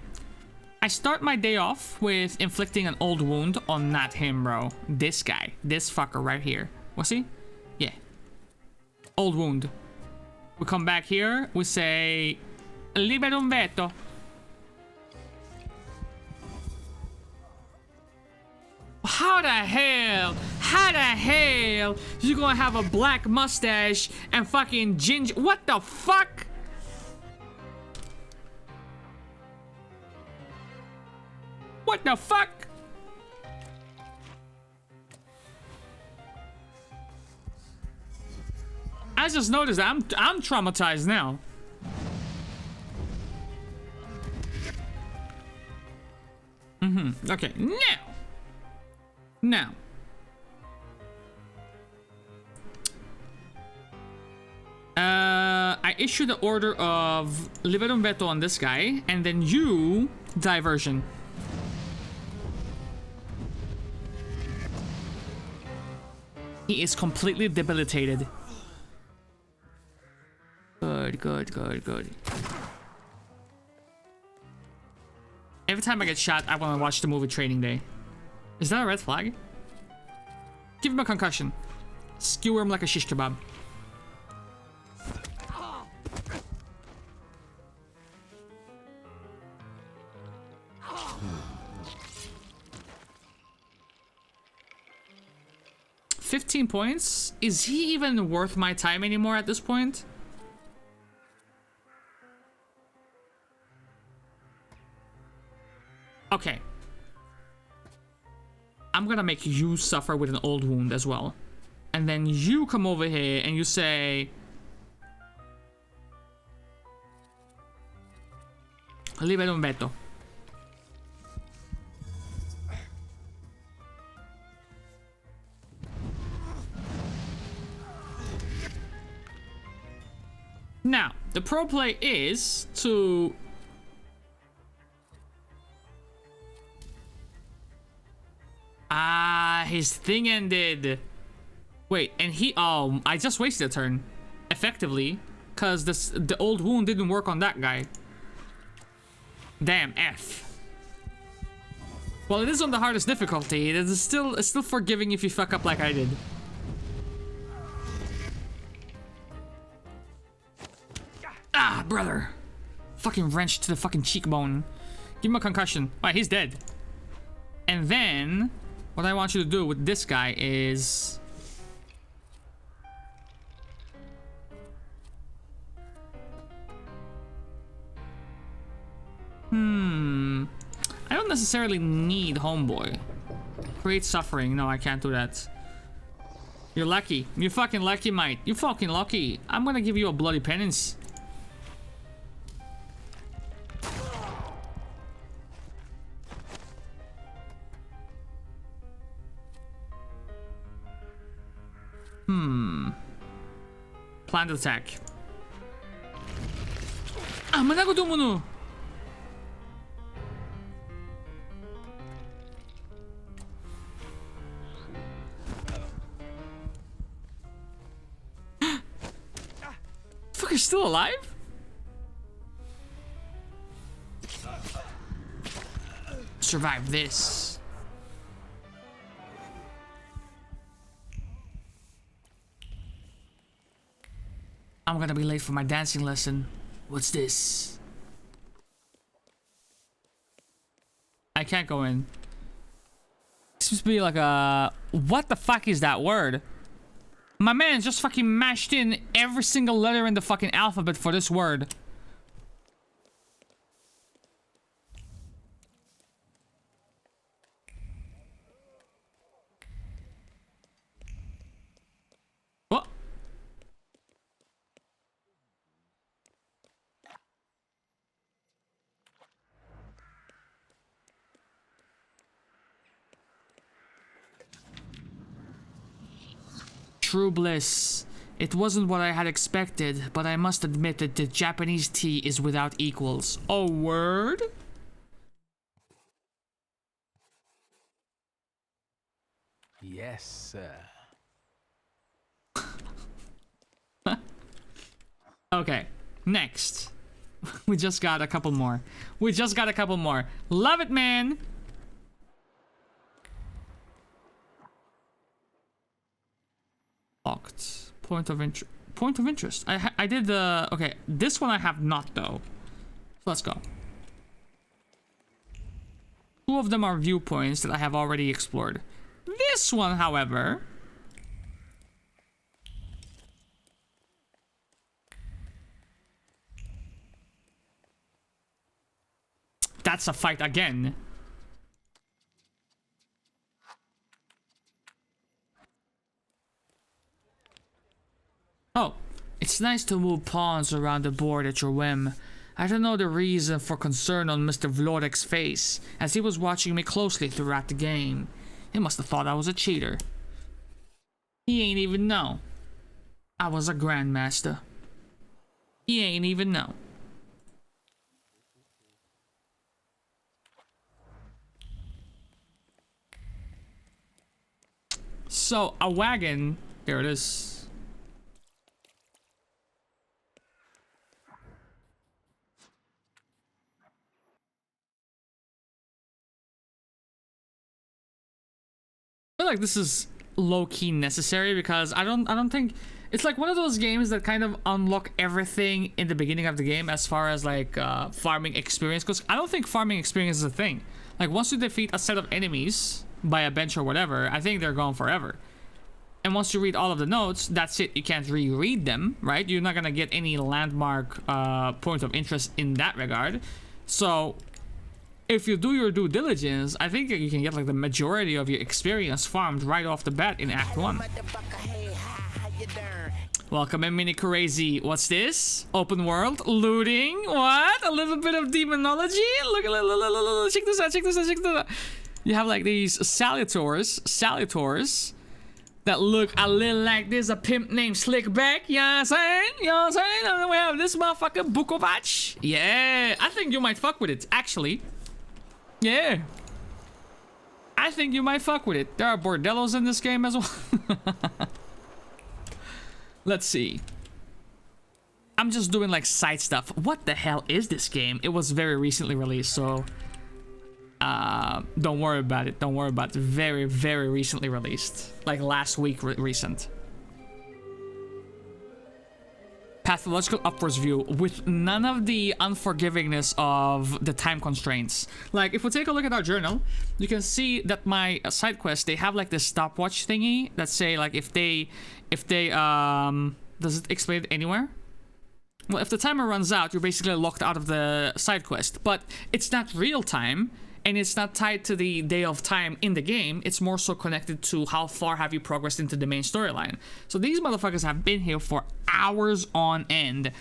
I start my day off with inflicting an old wound on not him, bro. This guy. This fucker right here. Was he? Yeah. Old wound. We come back here. We say... Liberum veto. How the hell? How the hell you gonna have a black mustache and fucking ginger? What the fuck? What the fuck? I just noticed that I'm traumatized now. Okay, now. I issue the order of Liberum Veto on this guy, and then you diversion. He is completely debilitated. Good. Every time I get shot, I want to watch the movie Training Day. Is that a red flag? Give him a concussion. Skewer him like a shish kebab. $15 points? Is he even worth my time anymore at this point? Okay. I'm gonna make you suffer with an old wound as well. And then you come over here and you say... Liberum veto. Now, the pro play is to... his thing ended. Wait, and he... Oh, I just wasted a turn. Effectively. Because the old wound didn't work on that guy. Damn, F. Well, it is on the hardest difficulty. It's still forgiving if you fuck up like I did. Ah, brother. Fucking wrench to the fucking cheekbone. Give him a concussion. Alright, he's dead. And then... What I want you to do with this guy is... I don't necessarily need homeboy. Create suffering. No, I can't do that. You're lucky. You're fucking lucky, mate. You're fucking lucky. I'm gonna give you a bloody penance. Planned attack. Ah, manago mo. Fucker's still alive? Survive this. I'm gonna be late for my dancing lesson. What's this? I can't go in. seems to be like a... What the fuck is that word? My man just fucking mashed in every single letter in the fucking alphabet for this word. What? True bliss. It wasn't what I had expected, but I must admit that the Japanese tea is without equals. Oh, word? Yes, sir. Okay, next. We just got a couple more. We just got a couple more. Love it, man! Locked. Point of interest. I did the... Okay, this one I have not, though. So let's go. Two of them are viewpoints that I have already explored. This one, however... That's a fight again. Oh, it's nice to move pawns around the board at your whim. I don't know the reason for concern on Mr. Vlorek's face, as he was watching me closely throughout the game. He must have thought I was a cheater. He ain't even know I was a grandmaster. He ain't even know. So, a wagon... There it is. I feel like this is low-key necessary because I don't think... It's like one of those games that kind of unlock everything in the beginning of the game as far as like farming experience, because I don't think farming experience is a thing. Like once you defeat a set of enemies by a bench or whatever, I think they're gone forever. And once you read all of the notes, that's it. You can't reread them, right? You're not gonna get any landmark point of interest in that regard. So if you do your due diligence, I think you can get like the majority of your experience farmed right off the bat in Act 1. Welcome in, Mini Crazy. What's this? Open world? Looting? What? A little bit of demonology? Look, check this out, check this out, check this out. You have like these salutors that look a little like this. A pimp named Slickback. You know what I'm saying? You know what I'm saying? And then we have this motherfucker, Bukovac. Yeah, I think you might fuck with it, actually. Yeah. I think you might fuck with it. There are bordellos in this game as well. Let's see. I'm just doing like side stuff. What the hell is this game? It was very recently released, so don't worry about it. Don't worry about it. Very, very recently released. Like last week recent. Pathological upwards view with none of the unforgivingness of the time constraints. Like if we take a look at our journal, you can see that my side quests, they have like this stopwatch thingy that say like if they does it explain it anywhere? Well, if the timer runs out, you're basically locked out of the side quest, but it's not real time and it's not tied to the day of time in the game. It's more so connected to how far have you progressed into the main storyline. So these motherfuckers have been here for hours on end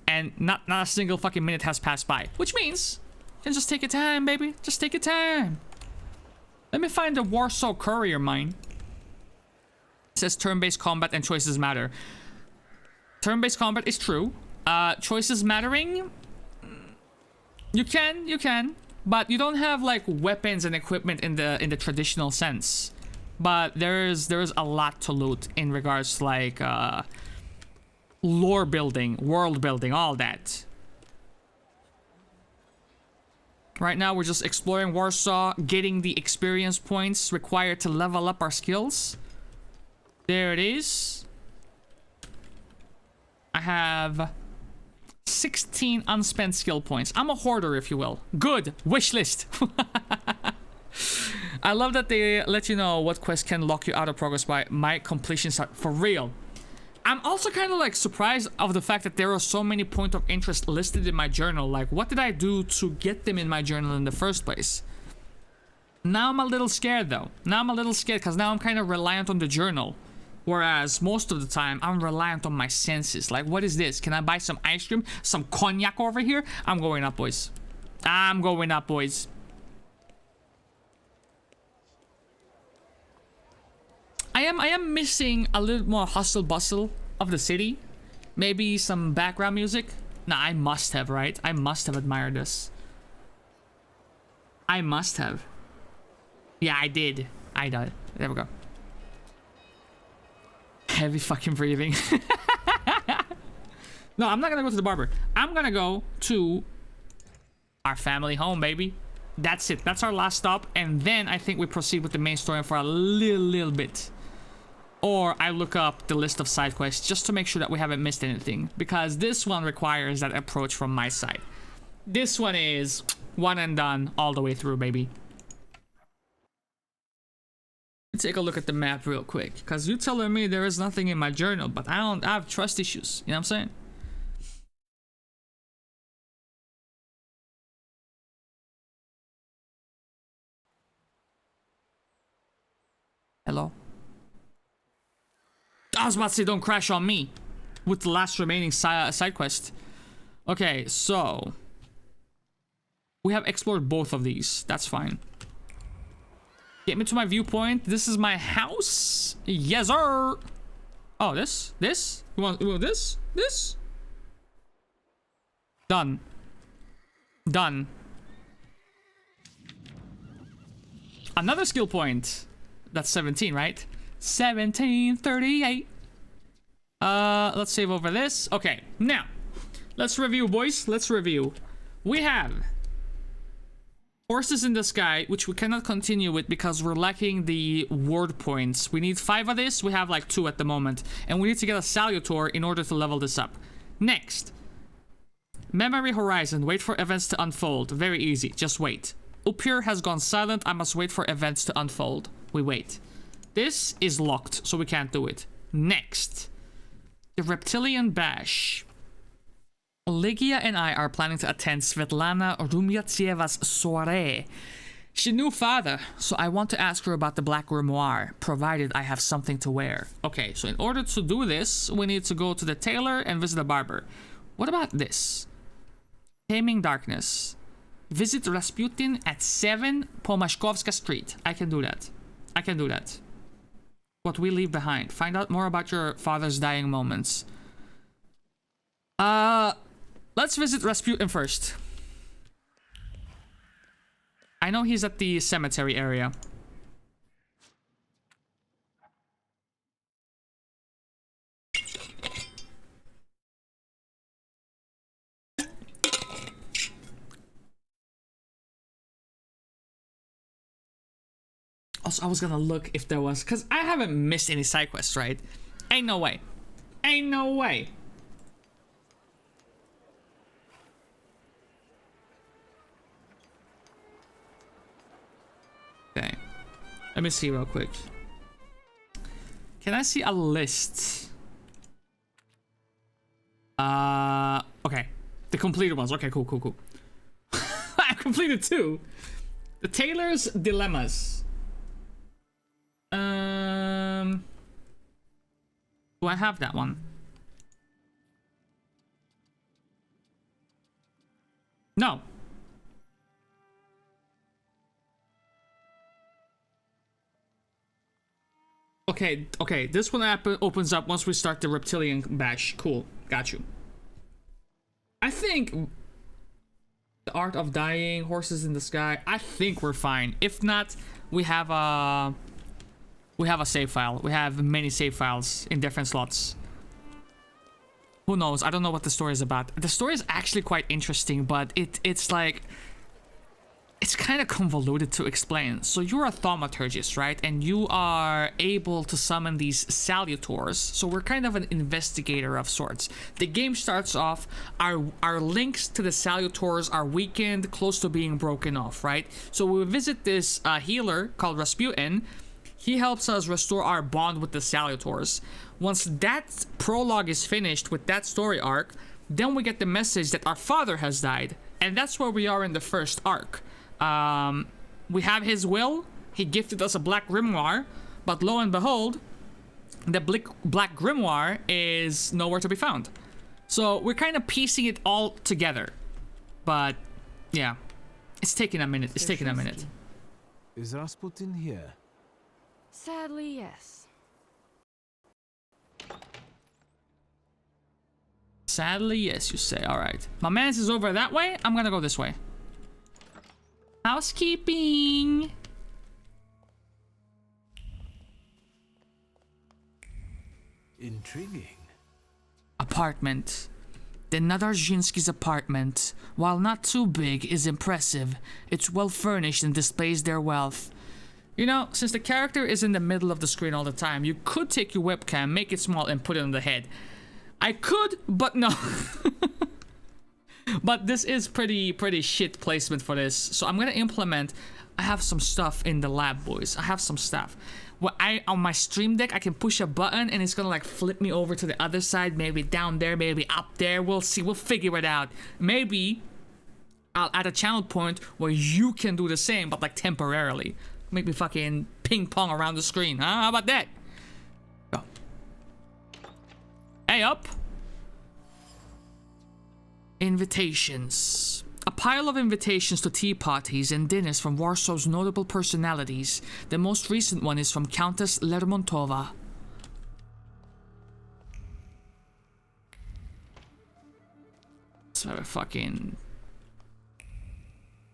and not a single fucking minute has passed by, which means you can just take your time, baby. Just take your time. Let me find the Warsaw Courier mine. It says turn-based combat and choices matter. Turn-based combat is true. Choices mattering? You can, but you don't have like weapons and equipment in the traditional sense. But there's a lot to loot in regards to like lore building, world building, all that. Right now we're just exploring Warsaw, getting the experience points required to level up our skills. There it is. I have 16 unspent skill points. I'm a hoarder, if you will. Good. Wish list. I love that they let you know what quest can lock you out of progress by my completion start. For real. I'm also kind of like surprised of the fact that there are so many point of interest listed in my journal. Like, what did I do to get them in my journal in the first place? Now I'm a little scared though. Now I'm a little scared because now I'm kind of reliant on the journal. Whereas most of the time I'm reliant on my senses. Like, what is this? Can I buy some ice cream? Some cognac over here? I'm going up, boys. I'm going up, boys. I am missing a little more hustle bustle of the city. Maybe some background music. Nah, I must have, right? I must have admired this. I must have. Yeah, I did. I did. There we go. Heavy fucking breathing. No, I'm not gonna go to the barber. I'm gonna go to our family home, baby. That's it. That's our last stop. And then I think we proceed with the main story for a little bit. Or I look up the list of side quests just to make sure that we haven't missed anything. Because this one requires that approach from my side. This one is one and done all the way through, baby. Let's take a look at the map real quick. Because you're telling me there is nothing in my journal, but I have trust issues. You know what I'm saying? Hello? I was about to say, don't crash on me with the last remaining side quest. Okay, so we have explored both of these. That's fine. Get me to my viewpoint. This is my house. Yes, sir. Oh, this? You want this? This? Done. Done. Another skill point. That's 17, right? 1738. Let's save over this. Okay, now let's review, boys. Let's review. We have Horses in the Sky, which we cannot continue with because we're lacking the ward points. We need 5 of this. We have like 2 at the moment, and we need to get a Salutor in order to level this up. Next, Memory Horizon. Wait for events to unfold. Very easy. Just wait. Upir has gone silent. I must wait for events to unfold. We wait. This is locked, so we can't do it. Next, the Reptilian Bash. Ligia and I are planning to attend Svetlana Rumyatseva's soiree. She knew father, so I want to ask her about the Black Grimoire, provided I have something to wear. Okay, so in order to do this, we need to go to the tailor and visit a barber. What about this? Taming Darkness. Visit Rasputin at 7 Pomashkovska Street. I can do that. I can do that. What we leave behind. Find out more about your father's dying moments. Let's visit Rasputin first. I know he's at the cemetery area. Also, I was gonna look if there was, because I haven't missed any side quests, right? Ain't no way. Ain't no way. Okay. Let me see real quick. Can I see a list? Okay. The completed ones. Okay, cool. I completed 2. The Tailor's Dilemmas. Do I have that one? No. Okay, this one opens up once we start the Reptilian Bash. Cool, got you. I think the Art of Dying, Horses in the Sky, I think we're fine. If not, we have a save file. We have many save files in different slots. Who knows? I don't know what the story is about. The story is actually quite interesting, but it's like it's kind of convoluted to explain. So you're a thaumaturgist, right? And you are able to summon these salutors. So we're kind of an investigator of sorts. The game starts off, our links to the salutors are weakened, close to being broken off, right? So we visit this healer called Rasputin. He helps us restore our bond with the salutors. Once that prologue is finished with that story arc, then we get the message that our father has died. And that's where we are in the first arc. We have his will. He gifted us a black grimoire, but lo and behold, the black grimoire is nowhere to be found. So we're kind of piecing it all together. But yeah, it's taking a minute. It's taking a minute. Is Rasputin here? Sadly, yes. Sadly, yes, you say. All right. My man's is over that way. I'm gonna go this way. Housekeeping. Intriguing. Apartment. The Nadarzynsky's apartment, while not too big, is impressive. It's well furnished and displays their wealth. You know, since the character is in the middle of the screen all the time, you could take your webcam, make it small, and put it on the head. I could, but no. But this is pretty shit placement for this. So I'm gonna implement. I have some stuff in the lab, boys. I have some stuff. On my stream deck, I can push a button and it's gonna like flip me over to the other side. Maybe down there, maybe up there. We'll see. We'll figure it out. Maybe I'll add a channel point where you can do the same, but like temporarily. Make me fucking ping pong around the screen. Huh? How about that? Go. Hey, up. Invitations. A pile of invitations to tea parties and dinners from Warsaw's notable personalities. The most recent one is from Countess Lermontova. It's a fucking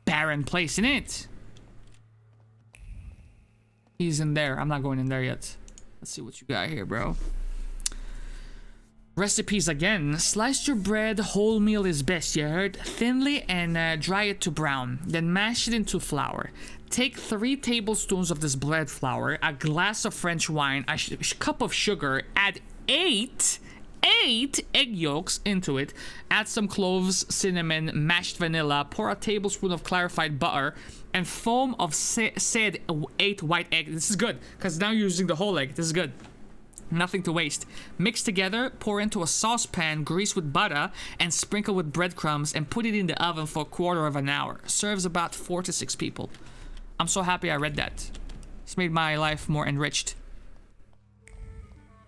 barren place, isn't it? He's in there. I'm not going in there yet. Let's see what you got here, bro. Recipes again. Slice your bread, wholemeal is best, you heard? Thinly and dry it to brown. Then mash it into flour. Take 3 tablespoons of this bread flour, a glass of French wine, a cup of sugar, add 8 egg yolks into it, add some cloves, cinnamon, mashed vanilla, pour a tablespoon of clarified butter, and foam of said 8 white eggs. This is good, because now you're using the whole egg. This is good. Nothing to waste. Mix together, pour into a saucepan, grease with butter, and sprinkle with breadcrumbs, and put it in the oven for a quarter of an hour. Serves about 4 to 6 people. I'm so happy I read that. It's made my life more enriched.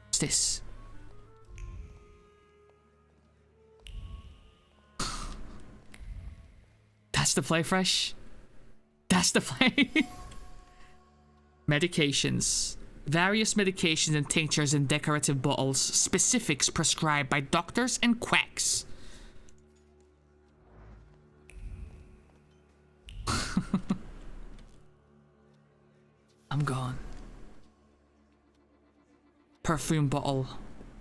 What's this? That's the play fresh. That's the play. Medications. Various medications and tinctures in decorative bottles. Specifics prescribed by doctors and quacks. I'm gone. Perfume bottle.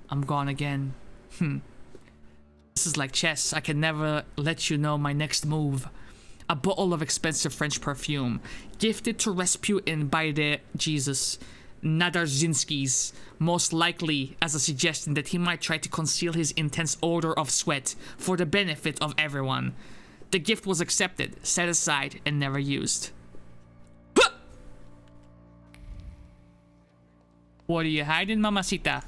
I'm gone again. This is like chess. I can never let you know my next move. A bottle of expensive French perfume. Gifted to Rasputin by the Nadarzynsky's, most likely as a suggestion that he might try to conceal his intense odor of sweat for the benefit of everyone. The gift was accepted, set aside, and never used. What are you hiding, mamacita?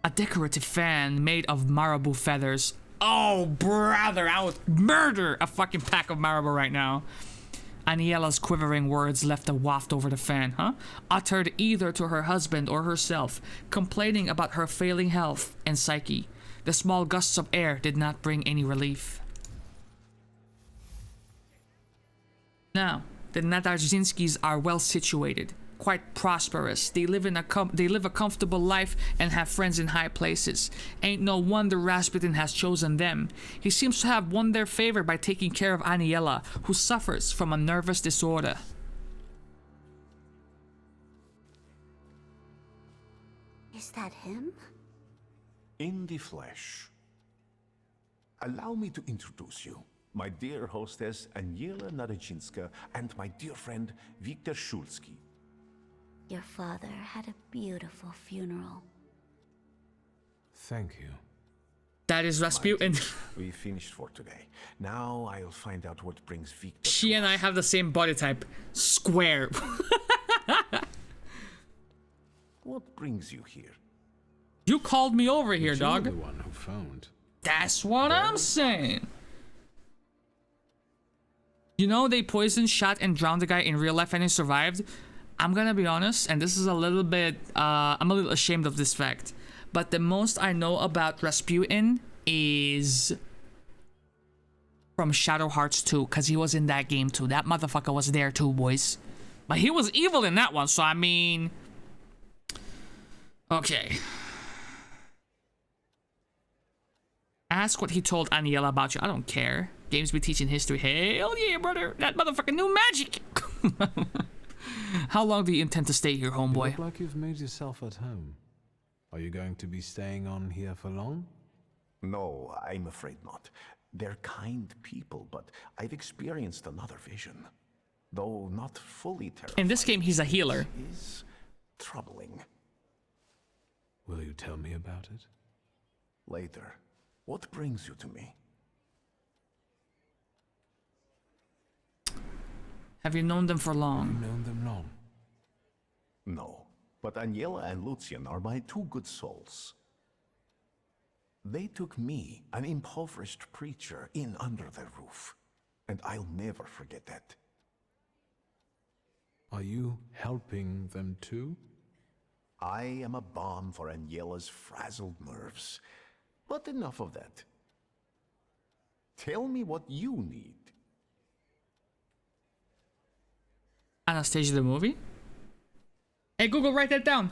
A decorative fan made of marabou feathers. Oh, brother, I would murder a fucking pack of marabou right now. Aniela's quivering words left a waft over the fan, uttered either to her husband or herself, complaining about her failing health and psyche. The small gusts of air did not bring any relief. Now, the Nadarzynsky's are well situated, quite prosperous. They live a comfortable life and have friends in high places. Ain't no wonder Rasputin has chosen them. He seems to have won their favor by taking care of Aniela, who suffers from a nervous disorder. Is that him? In the flesh. Allow me to introduce you. my dear hostess Aniela Narycinska, and my dear friend Viktor Shulsky. Your father had a beautiful funeral. Thank you. That is Rasputin. We finished for today. Now I'll find out what brings Viktor. She and I have the same body type. Square. What brings you here? You called me over here, dog. You're the one who phoned. That's what I'm saying. You know, they poisoned, shot, and drowned the guy in real life and he survived. I'm gonna be honest, and this is a little bit, I'm a little ashamed of this fact. But the most I know about Rasputin is from Shadow Hearts 2, because he was in that game too. That motherfucker was there too, boys. But he was evil in that one, so I mean... Okay. Ask what he told Aniela about you. I don't care. Games be teaching history. Hell yeah, brother. That motherfucker knew magic. How long do you intend to stay here, homeboy? You look like you've made yourself at home. Are you going to be staying on here for long? No, I'm afraid not. They're kind people, but I've experienced another vision. Though not fully terrifying. In this game, he's a healer. It is troubling. Will you tell me about it? Later. What brings you to me? Have you known them for long? Have you known them long? No, but Aniela and Lucian are my two good souls. They took me, an impoverished preacher, in under their roof, and I'll never forget that. Are you helping them too? I am a balm for Aniela's frazzled nerves. But enough of that. Tell me what you need. Anastasia the movie? Hey Google, write that down.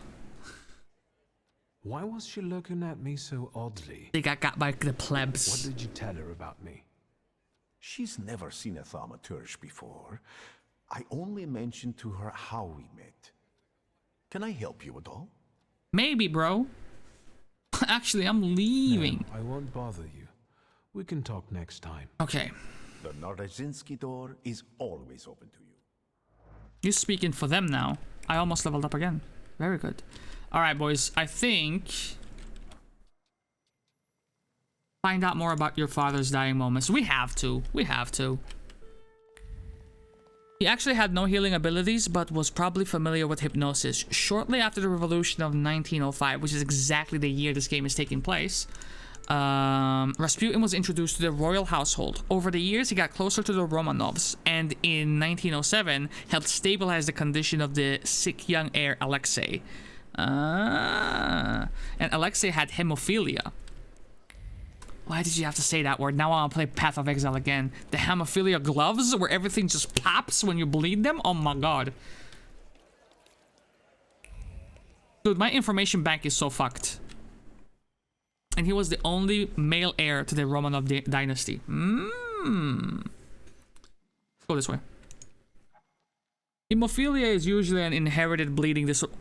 Why was she looking at me so oddly? They got by the plebs. What did you tell her about me? She's never seen a Thaumaturge before. I only mentioned to her how we met. Can I help you at all? Maybe, bro. Actually, I'm leaving. No, I won't bother you. We can talk next time. Okay. The Narycinski door is always open to you. You're speaking for them now. I almost leveled up again. Very good. Alright, boys. I think... Find out more about your father's dying moments. We have to. We have to. He actually had no healing abilities, but was probably familiar with hypnosis. Shortly after the revolution of 1905, which is exactly the year this game is taking place, Rasputin was introduced to the royal household. Over the years, he got closer to the Romanovs, and in 1907, helped stabilize the condition of the sick young heir, Alexei. And Alexei had hemophilia. Why did you have to say that word? Now I want to play Path of Exile again. The hemophilia gloves where everything just pops when you bleed them? Oh my god. Dude, my information bank is so fucked. And he was the only male heir to the Romanov dynasty. Let's go this way. Hemophilia is usually an inherited bleeding disorder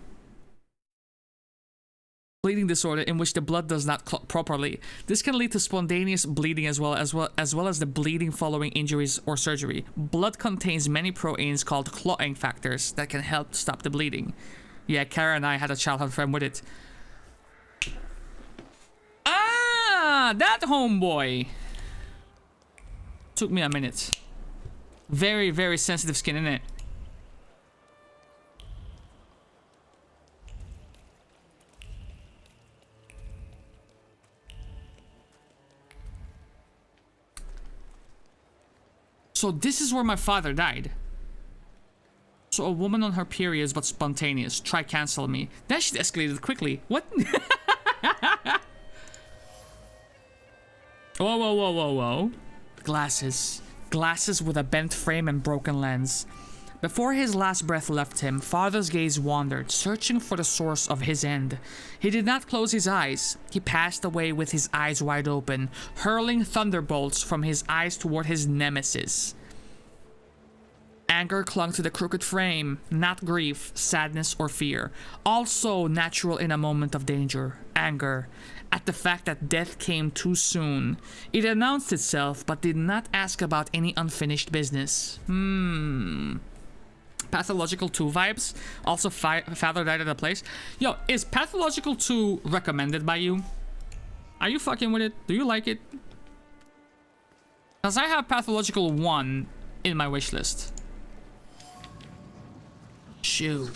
in which the blood does not clot properly. This can lead to spontaneous bleeding as well as the bleeding following injuries or surgery. Blood contains many proteins called clotting factors that can help stop the bleeding. Yeah, Kara and I had a childhood friend with it. Ah, that homeboy. Took me a minute. Very, very sensitive skin, innit? So this is where my father died. So a woman on her periods but spontaneous. Try cancel me. That shit escalated quickly. What? Whoa, whoa, whoa, whoa, whoa. Glasses. Glasses with a bent frame and broken lens. Before his last breath left him, Father's gaze wandered, searching for the source of his end. He did not close his eyes. He passed away with his eyes wide open, hurling thunderbolts from his eyes toward his nemesis. Anger clung to the crooked frame, not grief, sadness, or fear. Also natural in a moment of danger. Anger. at the fact that death came too soon. It announced itself, but did not ask about any unfinished business. Pathological 2 vibes. Also, father died at a place. Yo, is Pathological 2 recommended by you? Are you fucking with it? Do you like it? Because I have Pathological 1 in my wishlist. Shoe.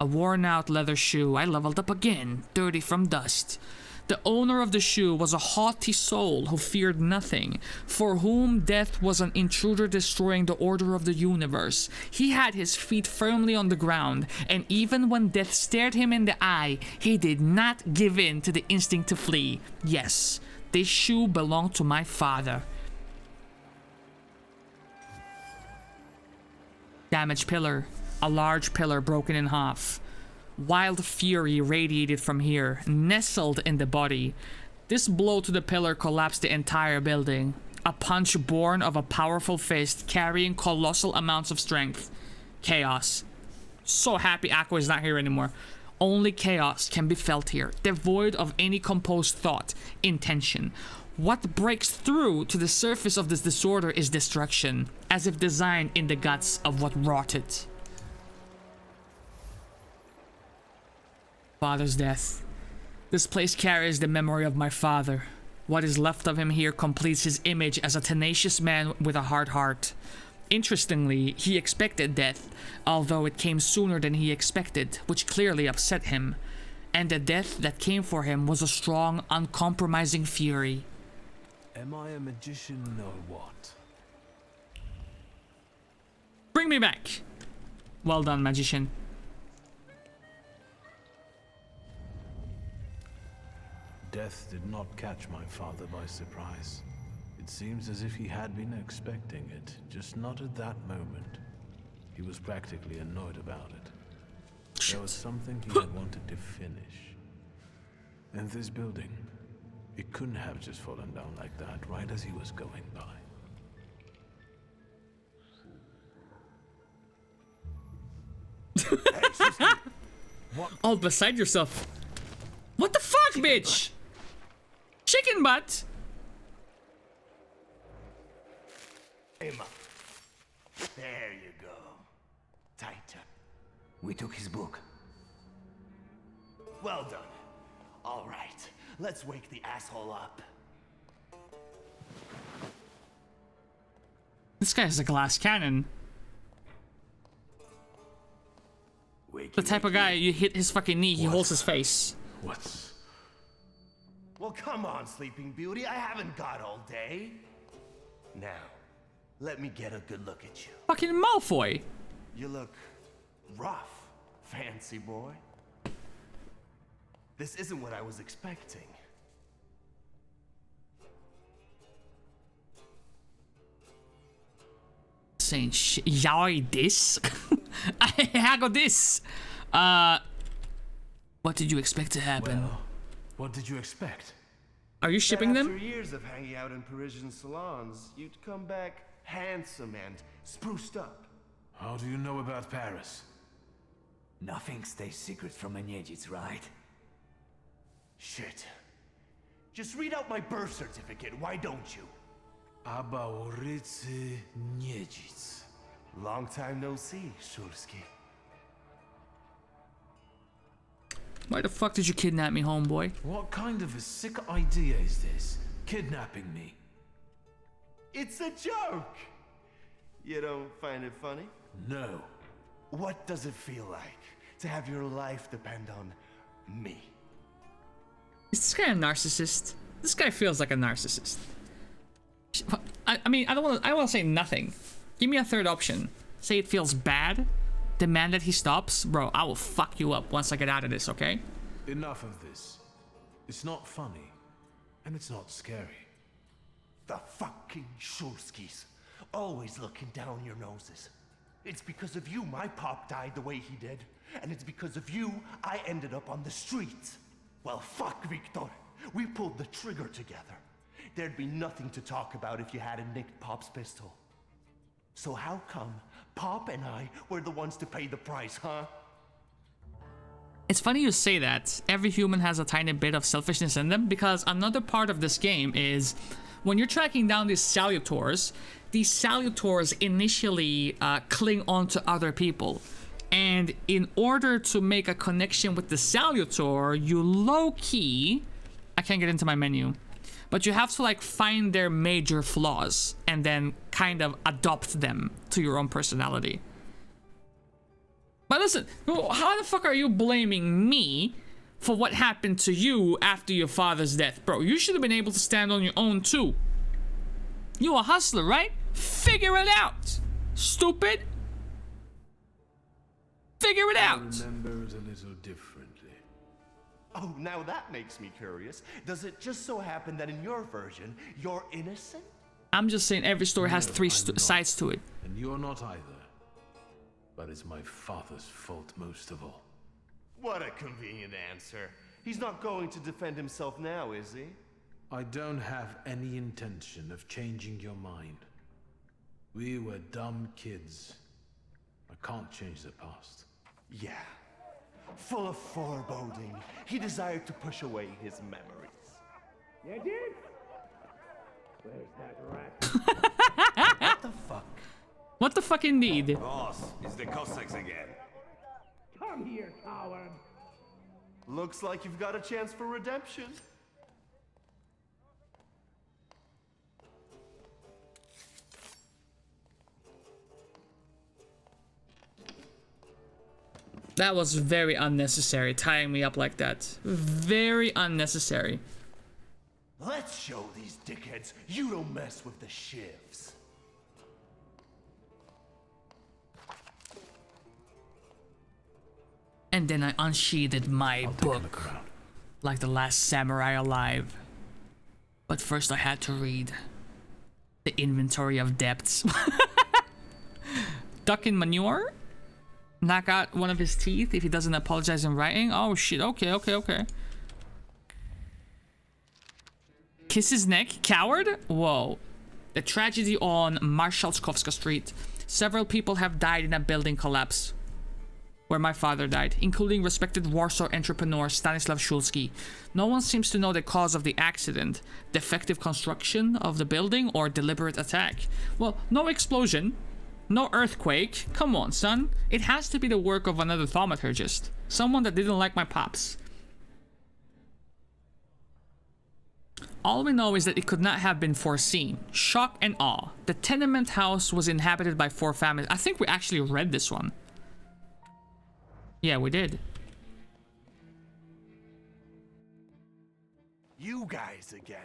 A worn out leather shoe. I leveled up again, dirty from dust. The owner of the shoe was a haughty soul who feared nothing, for whom death was an intruder destroying the order of the universe. He had his feet firmly on the ground, and even when death stared him in the eye, he did not give in to the instinct to flee. Yes, this shoe belonged to my father. Damaged pillar. A large pillar broken in half. Wild fury radiated from here, nestled in the body. This blow to the pillar collapsed the entire building. A punch born of a powerful fist carrying colossal amounts of strength. Chaos. So happy Aqua is not here anymore. Only chaos can be felt here, devoid of any composed thought, intention. What breaks through to the surface of this disorder is destruction, as if designed in the guts of what wrought it. Father's death. This place carries the memory of my father. What is left of him here completes his image as a tenacious man with a hard heart. Interestingly, he expected death, although it came sooner than he expected, which clearly upset him. And the death that came for him was a strong, uncompromising fury. Am I a magician or what? Bring me back. Well done, magician. Death did not catch my father by surprise. It seems as if he had been expecting it, just not at that moment. He was practically annoyed about it. There was something he had wanted to finish. And this building, it couldn't have just fallen down like that, right as he was going by. All beside yourself. What the fuck, bitch? Chicken butt. Aim up. There you go. Tighter. We took his book. Well done. All right. Let's wake the asshole up. This guy has a glass cannon. The type of guy, you hit his fucking knee, he holds his face. What's... Well, come on, Sleeping Beauty. I haven't got all day. Now, let me get a good look at you. Fucking Malfoy. You look rough, fancy boy. This isn't what I was expecting. Saying shit. Jag this? I got this. What did you expect to happen? Well, what did you expect? Are you shipping them? After years of hanging out in Parisian salons, you'd come back handsome and spruced up. How do you know about Paris? Nothing stays secret from Niedzic, right? Shit. Just read out my birth certificate, why don't you? Abaurice Niedzic. Long time no see, Shulsky. Why the fuck did you kidnap me, homeboy? What kind of a sick idea is this? Kidnapping me? It's a joke! You don't find it funny? No. What does it feel like to have your life depend on me? Is this guy a narcissist? This guy feels like a narcissist. I mean, I want to say nothing. Give me a third option. Say it feels bad. Demand that he stops. Bro, I will fuck you up once I get out of this, okay? Enough of this. It's not funny. And it's not scary. The fucking Shulskis. Always looking down your noses. It's because of you my pop died the way he did. And it's because of you I ended up on the streets. Well, fuck, Victor. We pulled the trigger together. There'd be nothing to talk about if you hadn't nicked Pop's pistol. So how come Pop and I were the ones to pay the price, huh? It's funny you say that. Every human has a tiny bit of selfishness in them, because another part of this game is when you're tracking down these salutors initially cling on to other people. And in order to make a connection with the salutor, you low-key... I can't get into my menu. But you have to like find their major flaws and then kind of adopt them to your own personality. But listen, how the fuck are you blaming me for what happened to you after your father's death? Bro, you should have been able to stand on your own too. You a hustler, right? Figure it out, stupid. Figure it out. I remember it a little differently. Oh, now that makes me curious. Does it just so happen that in your version, you're innocent? I'm just saying every story has three sides to it. And you're not either. But it's my father's fault most of all. What a convenient answer. He's not going to defend himself now, is he? I don't have any intention of changing your mind. We were dumb kids. I can't change the past. Yeah. Full of foreboding, he desired to push away his memories. You did? Where's that rat? What the fuck? What the fuck indeed? Boss, it's the Cossacks again. Come here, coward. Looks like you've got a chance for redemption. That was very unnecessary, tying me up like that. Very unnecessary. Let's show these dickheads you don't mess with the shivs. And then I unsheathed my book, like the last samurai alive. But first I had to read the inventory of debts. Duck in manure? Knock out one of his teeth if he doesn't apologize in writing? Oh shit, okay. Kiss his neck? Coward? Whoa. The tragedy on Marshalskovska Street. Several people have died in a building collapse where my father died, including respected Warsaw entrepreneur Stanislav Shulsky. No one seems to know the cause of the accident, defective construction of the building or deliberate attack. Well, no explosion, no earthquake. Come on, son. It has to be the work of another thaumaturgist. Someone that didn't like my pops. All we know is that it could not have been foreseen. Shock and awe. The tenement house was inhabited by 4 families. I think we actually read this one. Yeah, we did. You guys again.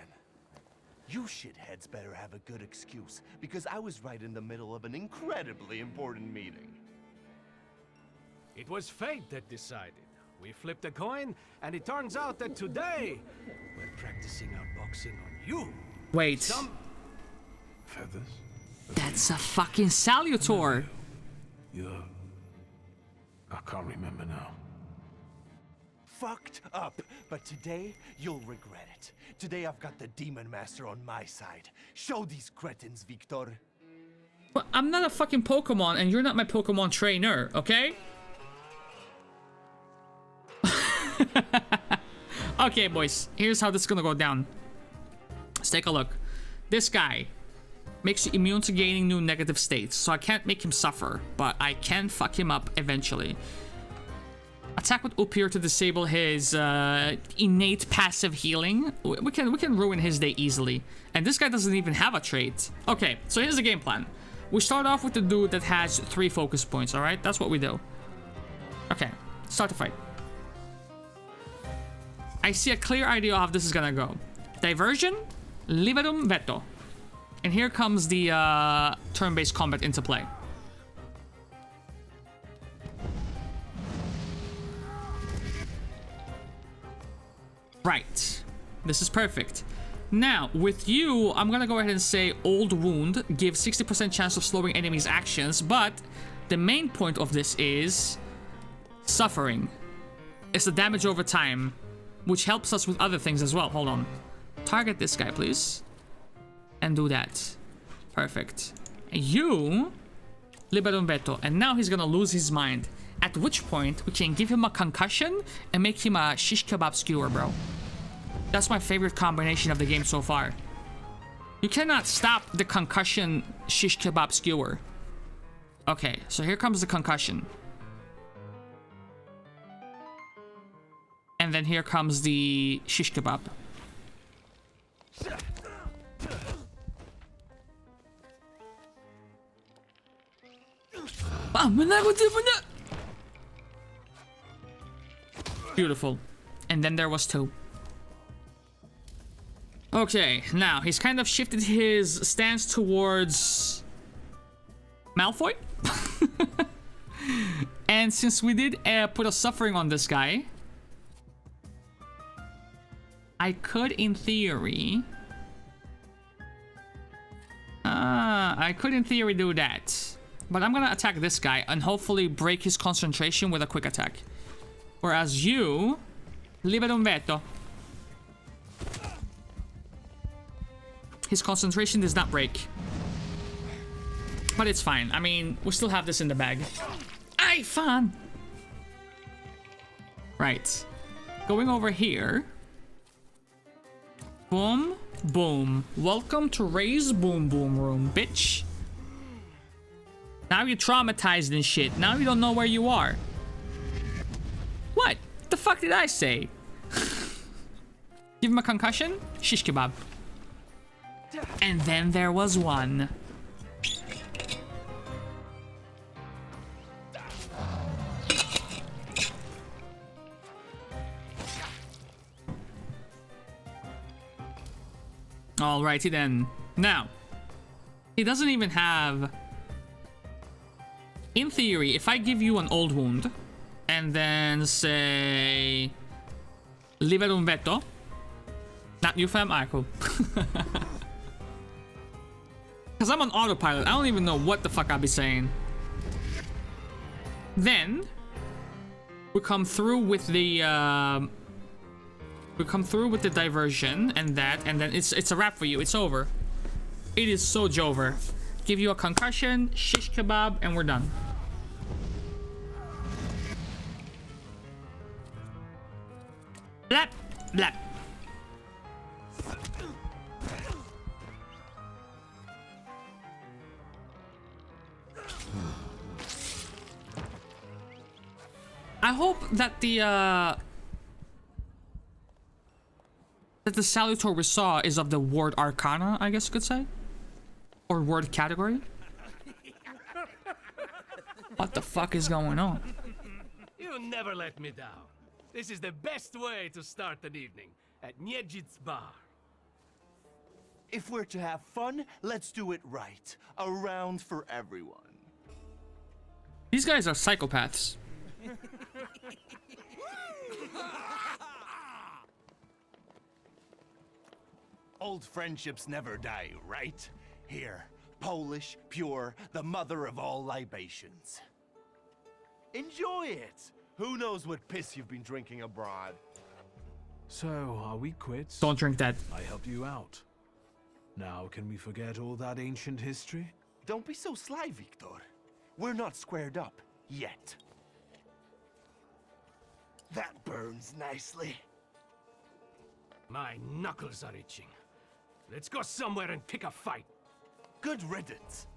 You shitheads better have a good excuse, because I was right in the middle of an incredibly important meeting. It was fate that decided. We flipped a coin, and it turns out that today, we're practicing our boxing on you. Wait. Feathers? That's a fucking salutor. You're... I can't remember now. Fucked up, but today you'll regret it. Today I've got the Demon Master on my side. Show these cretins, Victor. But I'm not a fucking Pokemon, and you're not my Pokemon trainer, okay? Okay, boys. Here's how this is gonna go down. Let's take a look. This guy makes you immune to gaining new negative states, so I can't make him suffer, but I can fuck him up eventually. Attack with Upir to disable his innate passive healing. We can ruin his day easily. And this guy doesn't even have a trait. Okay, so here's the game plan. We start off with the dude that has 3 focus points, alright? That's what we do. Okay, start the fight. I see a clear idea of how this is gonna go. Diversion, Liberum Veto. And here comes the turn-based combat into play. Right. This is perfect. Now, with you, I'm gonna go ahead and say Old Wound gives 60% chance of slowing enemies' actions, but the main point of this is Suffering. It's the damage over time, which helps us with other things as well. Hold on. Target this guy, please. And do that. Perfect. And you, Liberum Veto. And now he's gonna lose his mind. At which point, we can give him a concussion and make him a shish kebab skewer, bro. That's my favorite combination of the game so far. You cannot stop the concussion shish kebab skewer. Okay, so here comes the concussion. And then here comes the shish kebab. Beautiful. And then there was 2. Okay, now he's kind of shifted his stance towards Malfoy. And since we did put a suffering on this guy, I could, in theory... do that. But I'm gonna attack this guy and hopefully break his concentration with a quick attack. Whereas you... Libera un veto. His concentration does not break. But it's fine. I mean, we still have this in the bag. Aye, fun! Right. Going over here. Boom, boom. Welcome to Ray's Boom Boom Room, bitch. Now you're traumatized and shit. Now you don't know where you are. What? The fuck did I say? Give him a concussion? Shish kebab. And then there was one. Alrighty then. Now, he doesn't even have... In theory, if I give you an old wound, and then say... Libera un veto. Not you, fam? Alright, cool. Because I'm on autopilot. I don't even know what the fuck I'll be saying. Then... We come through with the... We come through with the diversion and that, and then it's a wrap for you. It's over. It is so Jover. Give you a concussion, shish kebab, and we're done. Blap, blap. I hope that the Salutor we saw is of the word Arcana, I guess you could say. Or word category. What the fuck is going on? You never let me down. This is the best way to start an evening at Niedzic's bar. If we're to have fun, let's do it right. A round for everyone. These guys are psychopaths. Old friendships never die, right? Here, Polish, pure, the mother of all libations. Enjoy it! Who knows what piss you've been drinking abroad? So, are we quits? Don't drink that. I helped you out. Now, can we forget all that ancient history? Don't be so sly, Victor. We're not squared up, yet. That burns nicely. My knuckles are itching. Let's go somewhere and pick a fight. Good riddance.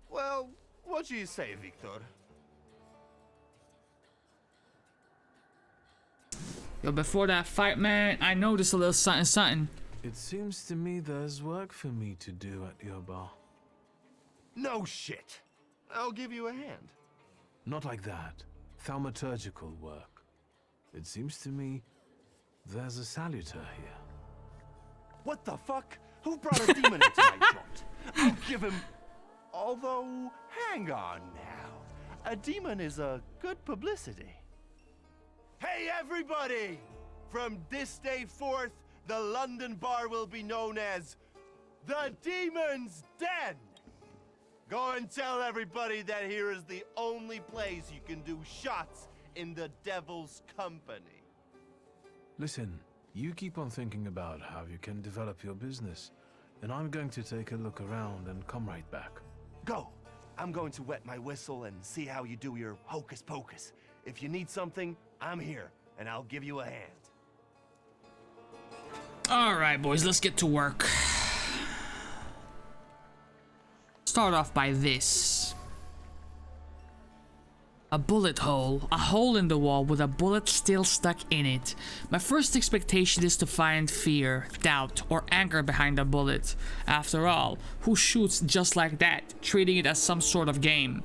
Well, what do you say, Victor? Yo, before that fight, man, I noticed a little something. It seems to me there's work for me to do at your bar. No shit. I'll give you a hand. Not like that. Thaumaturgical work. It seems to me there's a salutor here. What the fuck? Who brought a demon into my joint? I'll give him... Although, hang on now. A demon is a good publicity. Hey everybody! From this day forth, the London bar will be known as the Demon's Den! Go and tell everybody that here is the only place you can do shots in the devil's company. Listen, you keep on thinking about how you can develop your business, and I'm going to take a look around and come right back. Go, I'm going to wet my whistle and see how you do your hocus pocus. If you need something, I'm here, and I'll give you a hand. All right, boys, let's get to work. Start off by this. A bullet hole. A hole in the wall with a bullet still stuck in it. My first expectation is to find fear, doubt, or anger behind the bullet. After all, who shoots just like that, treating it as some sort of game?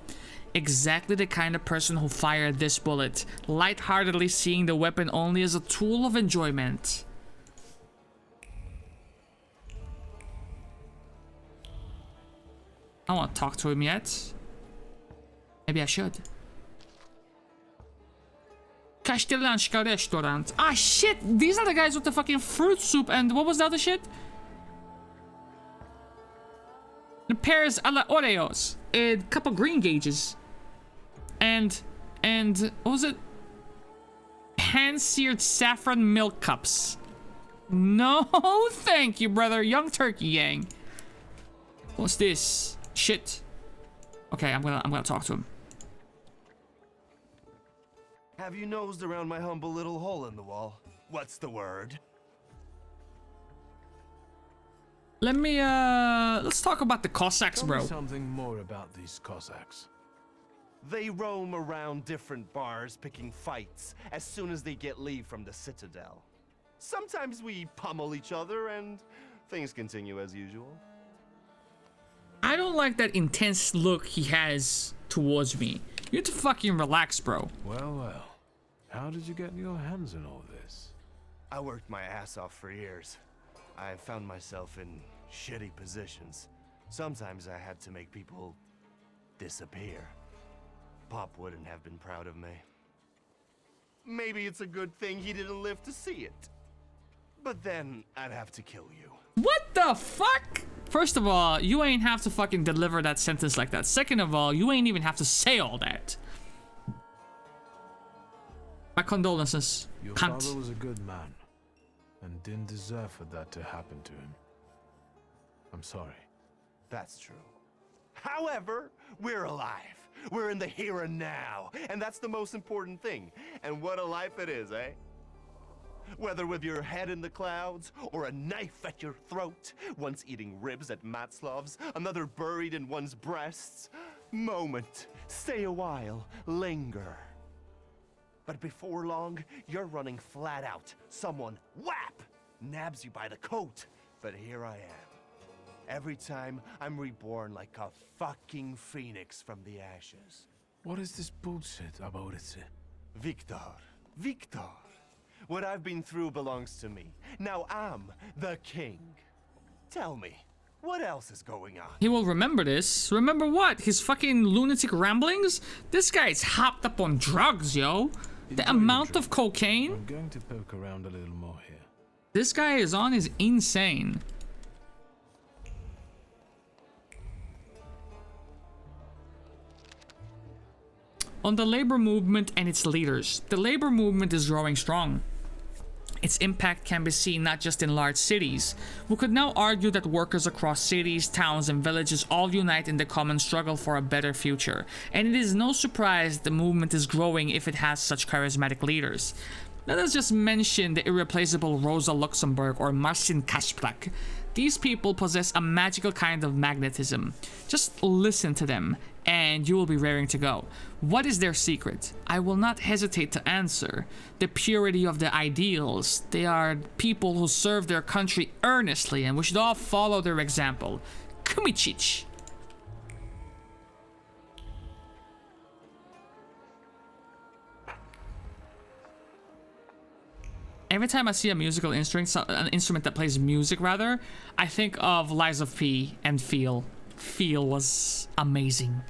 Exactly the kind of person who fired this bullet, lightheartedly seeing the weapon only as a tool of enjoyment. I don't want to talk to him yet. Maybe I should. Castellanska restaurant. Ah, shit! These are the guys with the fucking fruit soup and what was the other shit? The pears a la Oreos. A couple green gauges. And what was it? Hand-seared saffron milk cups. No, thank you, brother. Young turkey gang. What's this? Shit. Okay, I'm gonna talk to him. Have you nosed around my humble little hole in the wall? What's the word? Let me, let's talk about the Cossacks, bro. Tell me something more about these Cossacks. They roam around different bars picking fights as soon as they get leave from the Citadel. Sometimes we pummel each other and things continue as usual. I don't like that intense look he has towards me. You need to fucking relax, bro. Well. How did you get your hands on all this? I worked my ass off for years. I found myself in shitty positions. Sometimes I had to make people disappear. Pop wouldn't have been proud of me. Maybe it's a good thing he didn't live to see it. But then I'd have to kill you. What the fuck? First of all, you ain't have to fucking deliver that sentence like that. Second of all, you ain't even have to say all that. My condolences. Your Cunt. father was a good man and didn't deserve for that to happen to him. I'm sorry. That's true. However, we're alive. We're in the here and now, and that's the most important thing. And what a life it is, eh? Whether with your head in the clouds, or a knife at your throat, once eating ribs at Matslov's, another buried in one's breasts. Moment, stay a while, linger. But before long, you're running flat out. Someone, whap, nabs you by the coat. But here I am. Every time, I'm reborn like a fucking phoenix from the ashes. What is this bullshit about it? Victor. What I've been through belongs to me. Now I'm the king. Tell me, what else is going on? He will remember this. Remember what? His fucking lunatic ramblings? This guy's hopped up on drugs, yo. The amount of cocaine? I'm going to poke around a little more here. This guy is on is insane. On the labor movement and its leaders. The labor movement is growing strong. Its impact can be seen not just in large cities. We could now argue that workers across cities, towns, and villages all unite in the common struggle for a better future. And it is no surprise the movement is growing if it has such charismatic leaders. Let us just mention the irreplaceable Rosa Luxemburg or Marcin Kasprak. These people possess a magical kind of magnetism. Just listen to them, and you will be raring to go. What is their secret? I will not hesitate to answer. The purity of the ideals. They are people who serve their country earnestly, and we should all follow their example. Kumicic. Every time I see a musical instrument, an instrument that plays music rather, I think of Lies of P and Feel. Feel was amazing.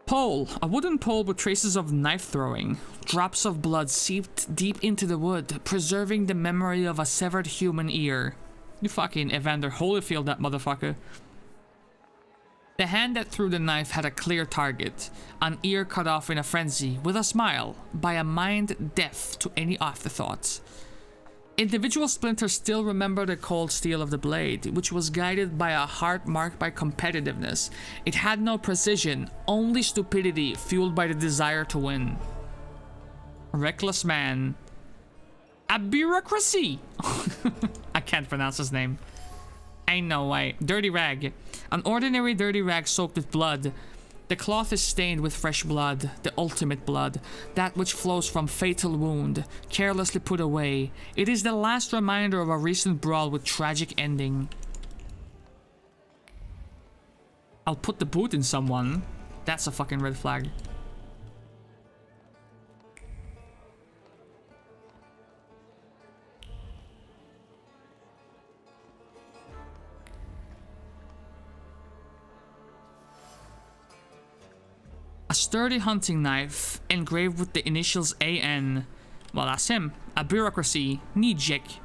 Pole. A wooden pole with traces of knife throwing. Drops of blood seeped deep into the wood, preserving the memory of a severed human ear. You fucking Evander Holyfield that motherfucker. The hand that threw the knife had a clear target, an ear cut off in a frenzy, with a smile, by a mind deaf to any afterthoughts. Individual splinters still remember the cold steel of the blade, which was guided by a heart marked by competitiveness. It had no precision, only stupidity fueled by the desire to win. Reckless man. A bureaucracy! I can't pronounce his name. Ain't no way. Dirty rag. An ordinary dirty rag soaked with blood. The cloth is stained with fresh blood, the ultimate blood, that which flows from fatal wound, carelessly put away. It is the last reminder of a recent brawl with tragic ending. I'll put the boot in someone. That's a fucking red flag. A sturdy hunting knife, engraved with the initials AN. Well, that's him. A bureaucracy. Nijek.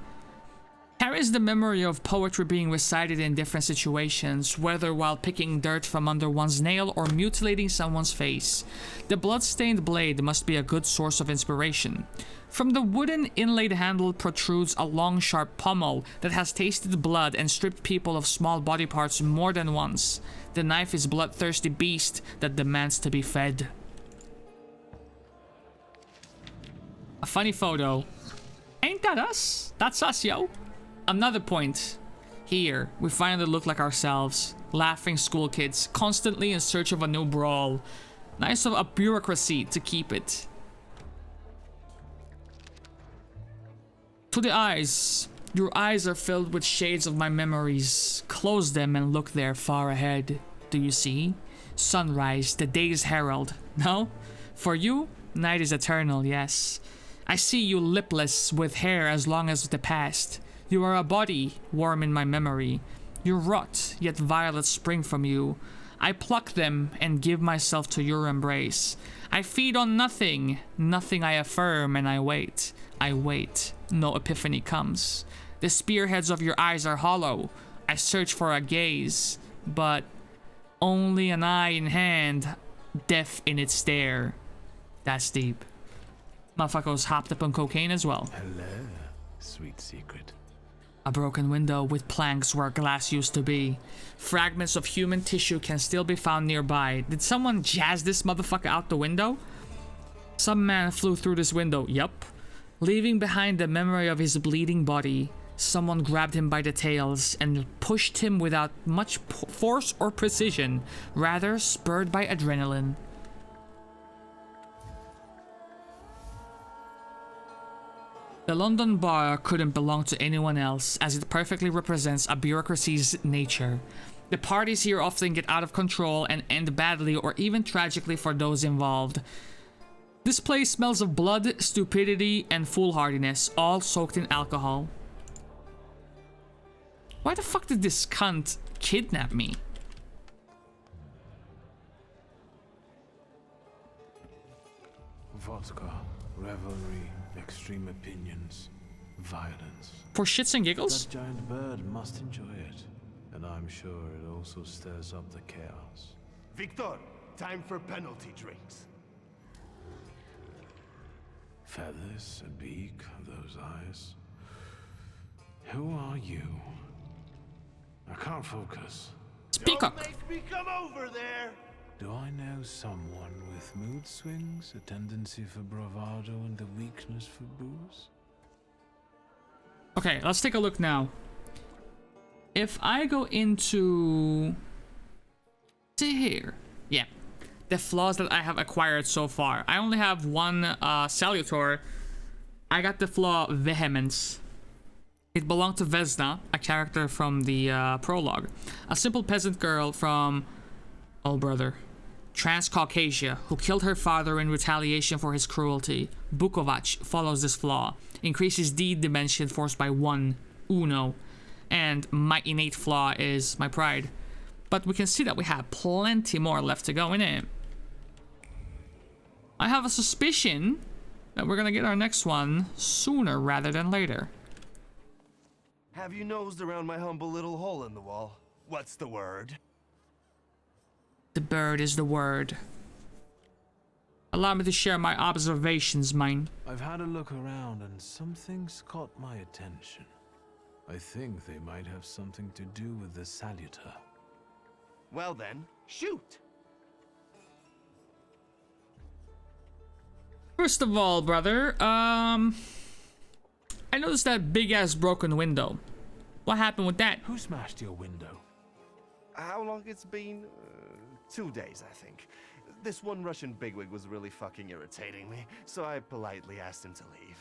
Carries the memory of poetry being recited in different situations, whether while picking dirt from under one's nail or mutilating someone's face. The blood-stained blade must be a good source of inspiration. From the wooden inlaid handle protrudes a long sharp pommel that has tasted blood and stripped people of small body parts more than once. The knife is a bloodthirsty beast that demands to be fed. A funny photo. Ain't that us? That's us, yo. Another point. Here, we finally look like ourselves. Laughing school kids, constantly in search of a new brawl. Nice of a bureaucracy to keep it. To the eyes. Your eyes are filled with shades of my memories. Close them and look there far ahead. Do you see? Sunrise, the day's herald. No? For you, night is eternal, yes. I see you lipless, with hair as long as the past. You are a body, warm in my memory. You rot, yet violets spring from you. I pluck them and give myself to your embrace. I feed on nothing, nothing I affirm, and I wait. I wait. No epiphany comes. The spearheads of your eyes are hollow. I search for a gaze, but only an eye in hand, deaf in its stare. That's deep. Motherfuckers hopped up on cocaine as well. Hello, sweet secret. A broken window with planks where glass used to be. Fragments of human tissue can still be found nearby. Did someone jazz this motherfucker out the window? Some man flew through this window, yup. Leaving behind the memory of his bleeding body. Someone grabbed him by the tails and pushed him without much force or precision, rather spurred by adrenaline. The London bar couldn't belong to anyone else, as it perfectly represents a bureaucracy's nature. The parties here often get out of control and end badly or even tragically for those involved. This place smells of blood, stupidity, and foolhardiness, all soaked in alcohol. Why the fuck did this cunt kidnap me? Vodka, revelry, extreme opinions, violence. For shits and giggles? That giant bird must enjoy it. And I'm sure it also stirs up the chaos. Victor, time for penalty drinks. Feathers, a beak, those eyes. Who are you? I can't focus. Peacock. Don't make me come over there! Do I know someone with mood swings, a tendency for bravado, and a weakness for booze? Okay, let's take a look now. If I go into here, yeah, the flaws that I have acquired so far. I only have one Salutor. I got the flaw Vehemence. It belonged to Vesna, a character from the prologue. A simple peasant girl from, oh brother, Transcaucasia, who killed her father in retaliation for his cruelty. Bukovac follows this flaw. Increases deed dimension force by 1, Uno. And my innate flaw is my pride. But we can see that we have plenty more left to go in it. I have a suspicion that we're gonna get our next one sooner rather than later. Have you nosed around my humble little hole in the wall? What's the word? The bird is the word. Allow me to share my observations, mine. I've had a look around and some things caught my attention. I think they might have something to do with the Salutor. Well then, shoot! First of all, brother, I noticed that big-ass broken window. What happened with that? Who smashed your window? How long it's been? 2 days, I think. This one Russian bigwig was really fucking irritating me, so I politely asked him to leave.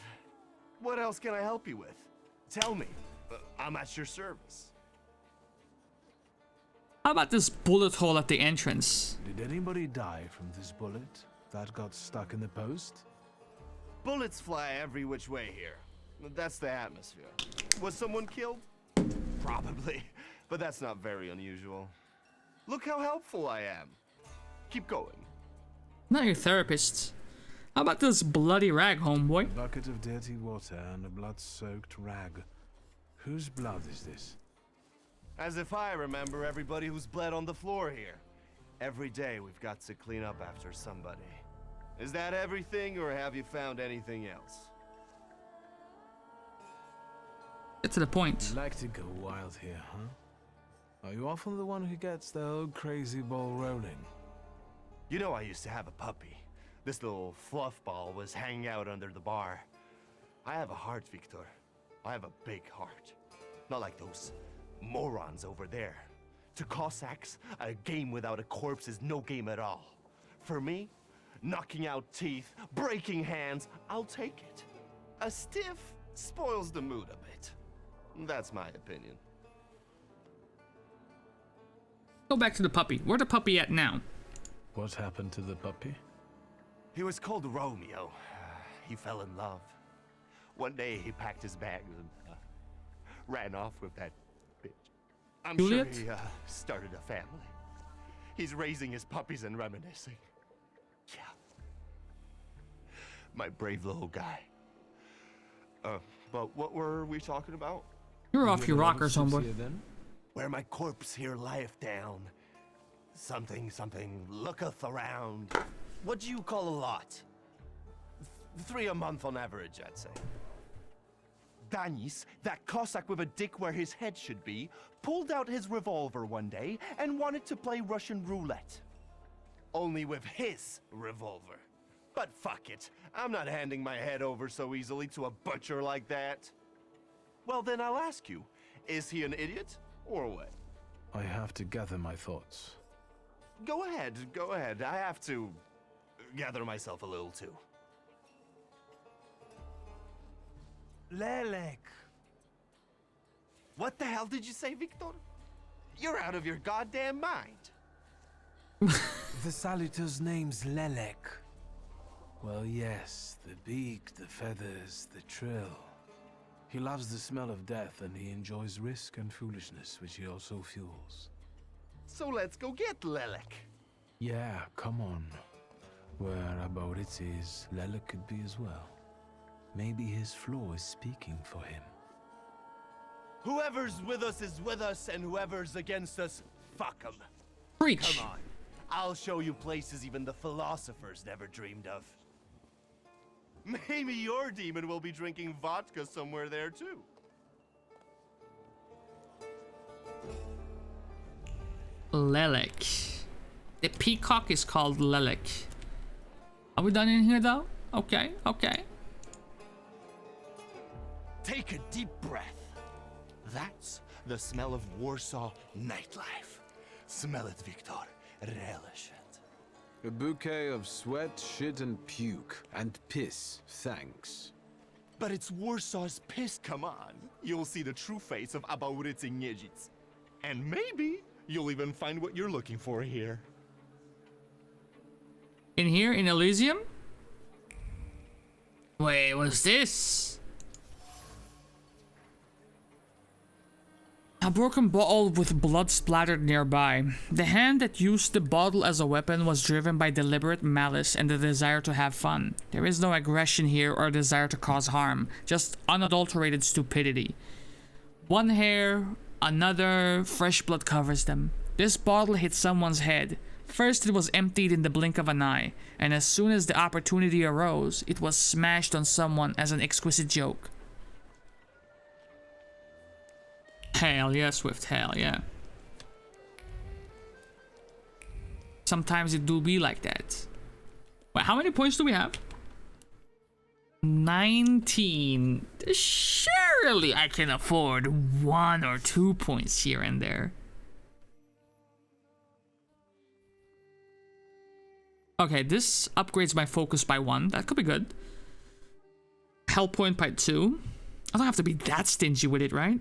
What else can I help you with? Tell me. I'm at your service. How about this bullet hole at the entrance? Did anybody die from this bullet that got stuck in the post? Bullets fly every which way here. That's the atmosphere. Was someone killed? Probably, but that's not very unusual. Look how helpful I am. Keep going. Not your therapist. How about this bloody rag, homeboy? A bucket of dirty water and a blood-soaked rag. Whose blood is this? As if I remember everybody who's bled on the floor here. Every day we've got to clean up after somebody. Is that everything, or have you found anything else? Get to the point. You like to go wild here, huh? Are you often the one who gets the whole crazy ball rolling? You know I used to have a puppy. This little fluff ball was hanging out under the bar. I have a heart, Victor. I have a big heart. Not like those morons over there. To Cossacks, a game without a corpse is no game at all. For me, knocking out teeth, breaking hands, I'll take it. A stiff spoils the mood a bit. That's my opinion. Go back to the puppy. Where's the puppy at now? What happened to the puppy? He was called Romeo. He fell in love. One day he packed his bags and ran off with that bitch. I'm Juliet? sure he started a family. He's raising his puppies and reminiscing. Yeah. My brave little guy. But what were we talking about? You're off your rockers, homeboy. Where my corpse here lieth down. Something looketh around. What do you call a lot? 3 a month on average, I'd say. Danis, that Cossack with a dick where his head should be, pulled out his revolver one day and wanted to play Russian roulette. Only with his revolver. But fuck it, I'm not handing my head over so easily to a butcher like that. Well then I'll ask you, is he an idiot or what? I have to gather my thoughts. Go ahead. I have to gather myself a little too. Lelek. What the hell did you say, Victor? You're out of your goddamn mind. The Salutor's name's Lelek. Well, yes, the beak, the feathers, the trill. He loves the smell of death and he enjoys risk and foolishness, which he also fuels. So let's go get Lelek. Yeah, come on. Whereabout it is, Lelek could be as well. Maybe his flaw is speaking for him. Whoever's with us is with us, and whoever's against us, fuck 'em. Preach. Come on. I'll show you places even the philosophers never dreamed of. Maybe your demon will be drinking vodka somewhere there too. Lelek. The peacock is called Lelek. Are we done in here though? Okay. Take a deep breath. That's the smell of Warsaw nightlife. Smell it, Victor. Relish it. A bouquet of sweat, shit, and puke. And piss, thanks. But it's Warsaw's piss, come on. You'll see the true face of Abaurycy Niedzic. And maybe you'll even find what you're looking for here. In here, in Elysium? Wait, what's this? A broken bottle with blood splattered nearby. The hand that used the bottle as a weapon was driven by deliberate malice and the desire to have fun. There is no aggression here or desire to cause harm, just unadulterated stupidity. One hair, another, fresh blood covers them. This bottle hit someone's head. First, it was emptied in the blink of an eye, and as soon as the opportunity arose, it was smashed on someone as an exquisite joke. Hell yeah, Swift, hell yeah. Sometimes it do be like that. Wait, how many points do we have? 19. Surely I can afford 1 or 2 points here and there. Okay, this upgrades my focus by 1. That could be good. Hell point by 2. I don't have to be that stingy with it, right?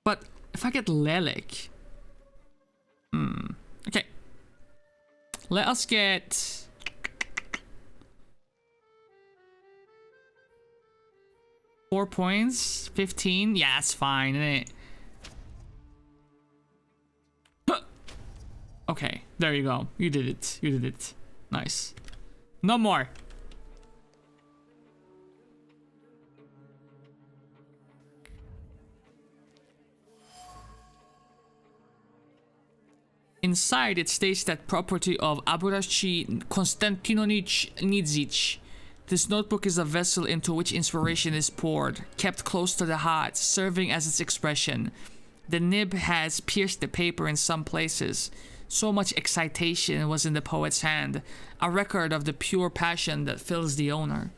But if I get Lelik... Okay. Let us get... Four points, 15. Yeah, that's fine, isn't it? Huh. Okay, there you go. You did it. You did it. Nice. No more. Inside, it states that property of Aburachi Konstantinovich Nidzic. This notebook is a vessel into which inspiration is poured, kept close to the heart, serving as its expression. The nib has pierced the paper in some places. So much excitation was in the poet's hand, a record of the pure passion that fills the owner.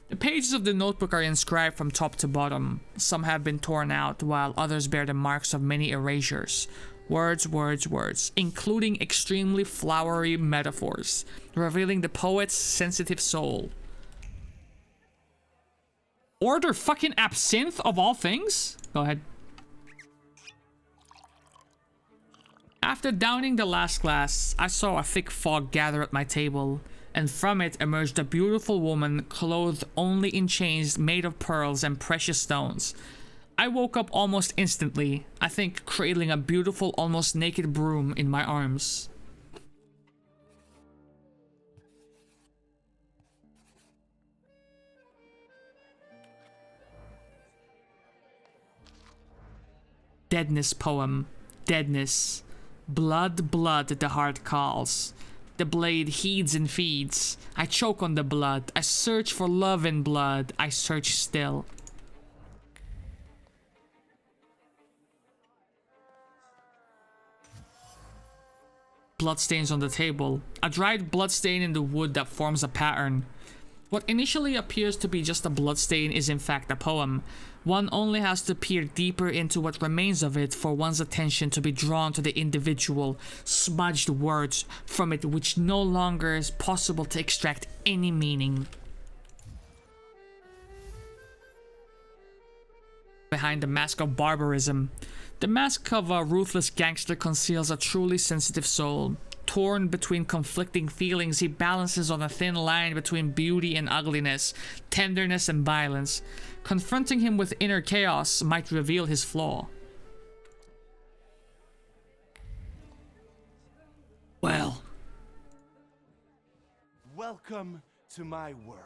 The pages of the notebook are inscribed from top to bottom. Some have been torn out, while others bear the marks of many erasures. Words, words, words, including extremely flowery metaphors, revealing the poet's sensitive soul. Order fucking absinthe of all things? Go ahead. After downing the last glass, I saw a thick fog gather at my table, and from it emerged a beautiful woman clothed only in chains made of pearls and precious stones. I woke up almost instantly, I think cradling a beautiful, almost naked broom in my arms. Deadness poem. Deadness. Blood, blood, the heart calls. The blade heeds and feeds. I choke on the blood. I search for love in blood. I search still. Bloodstains on the table. A dried bloodstain in the wood that forms a pattern. What initially appears to be just a bloodstain is in fact a poem. One only has to peer deeper into what remains of it for one's attention to be drawn to the individual, smudged words from it which no longer is possible to extract any meaning. Behind the mask of barbarism, the mask of a ruthless gangster conceals a truly sensitive soul. Torn between conflicting feelings, he balances on a thin line between beauty and ugliness, tenderness and violence. Confronting him with inner chaos might reveal his flaw. Well. Welcome to my world.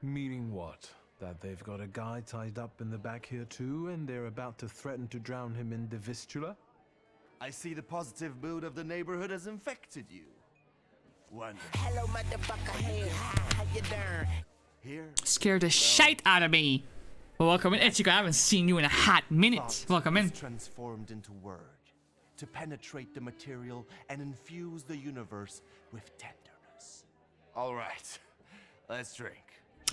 Meaning what? That they've got a guy tied up in the back here too, and they're about to threaten to drown him in the Vistula? I see the positive mood of the neighborhood has infected you. Wonderful. Hello, motherfucker. Hey, hi, how you doing? Here. Scared the shite out of me. Well, welcome in, Ichigo. I haven't seen you in a hot minute. Welcome in. Transformed into word to penetrate the material and infuse the universe with tenderness. All right, let's drink.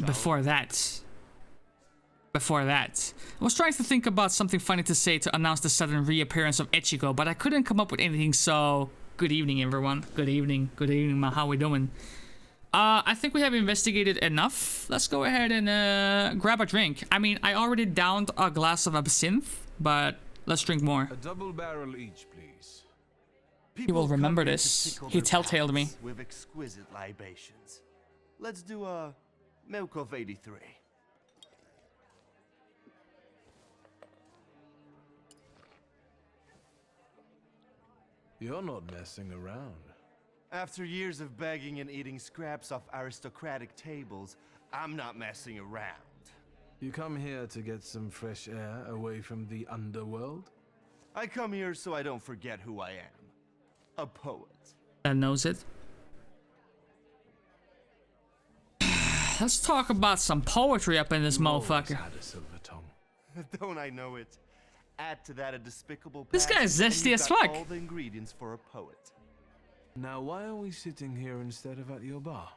Before that, I was trying to think about something funny to say to announce the sudden reappearance of Ichigo, but I couldn't come up with anything, so good evening, everyone. Good evening, man. How we doing? I think we have investigated enough. Let's go ahead and grab a drink. I mean, I already downed a glass of absinthe, but let's drink more. A double barrel each, please. He will remember this. He telltaled me. With exquisite libations. Let's do a milk of 83. You're not messing around. After years of begging and eating scraps off aristocratic tables, I'm not messing around. You come here to get some fresh air away from the underworld? I come here so I don't forget who I am. a poet. That knows it. Let's talk about some poetry up in this motherfucker. Had a silver tongue. Don't I know it? Add to that a despicable This past, guy's and zesty you've as got fuck. all the ingredients for a poet. Now, why are we sitting here instead of at your bar?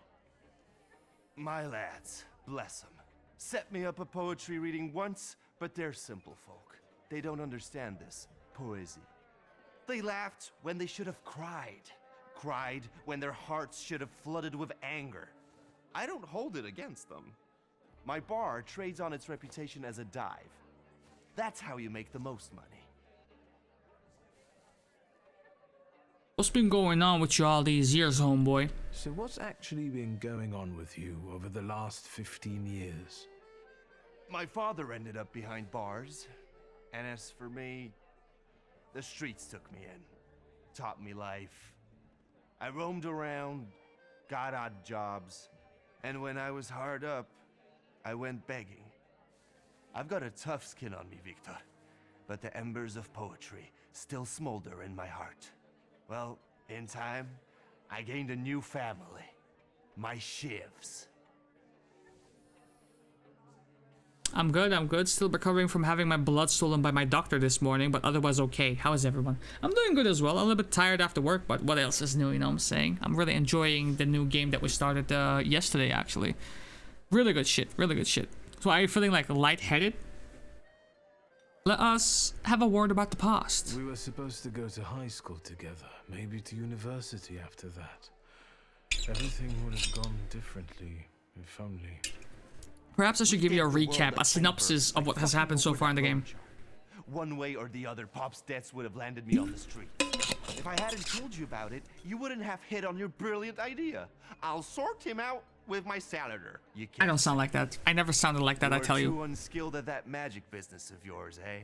My lads, bless them, set me up a poetry reading once, but they're simple folk. They don't understand this poesy. They laughed when they should have cried. Cried when their hearts should have flooded with anger. I don't hold it against them. My bar trades on its reputation as a dive. That's how you make the most money. What's been going on with you all these years, homeboy? So what's actually been going on with you over the last 15 years? My father ended up behind bars, and as for me, the streets took me in, taught me life. I roamed around, got odd jobs, and when I was hard up, I went begging. I've got a tough skin on me, Victor, but the embers of poetry still smolder in my heart. Well, in time, I gained a new family, my shivs. I'm good. Still recovering from having my blood stolen by my doctor this morning, but otherwise okay. How is everyone? I'm doing good as well. A little bit tired after work, but what else is new, you know what I'm saying? I'm really enjoying the new game that we started yesterday, actually. Really good shit. So are you feeling like lightheaded? Let us have a word about the past. We were supposed to go to high school together, maybe to university after that. Everything would have gone differently, if only. Perhaps I should give you a recap, a synopsis of what has happened so far in the game. One way or the other, Pop's debts would have landed me on the street. If I hadn't told you about it, you wouldn't have hit on your brilliant idea. I'll sort him out with my salader. You I don't sound like that. I never sounded like that, I tell you. You're too unskilled at that magic business of yours, eh?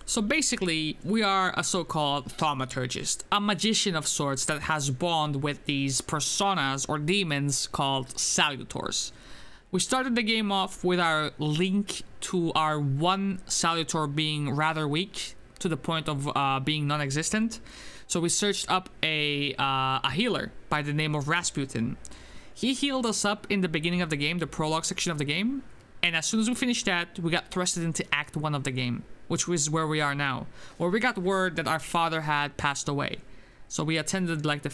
So basically, we are a so-called thaumaturgist, a magician of sorts that has bond with these personas or demons called salutors. We started the game off with our link to our one salutor being rather weak, to the point of being non-existent. So we searched up a healer by the name of Rasputin. He healed us up in the beginning of the game, the prologue section of the game, and as soon as we finished that, we got thrusted into Act 1 of the game, which was where we are now, where we got word that our father had passed away. So we attended like the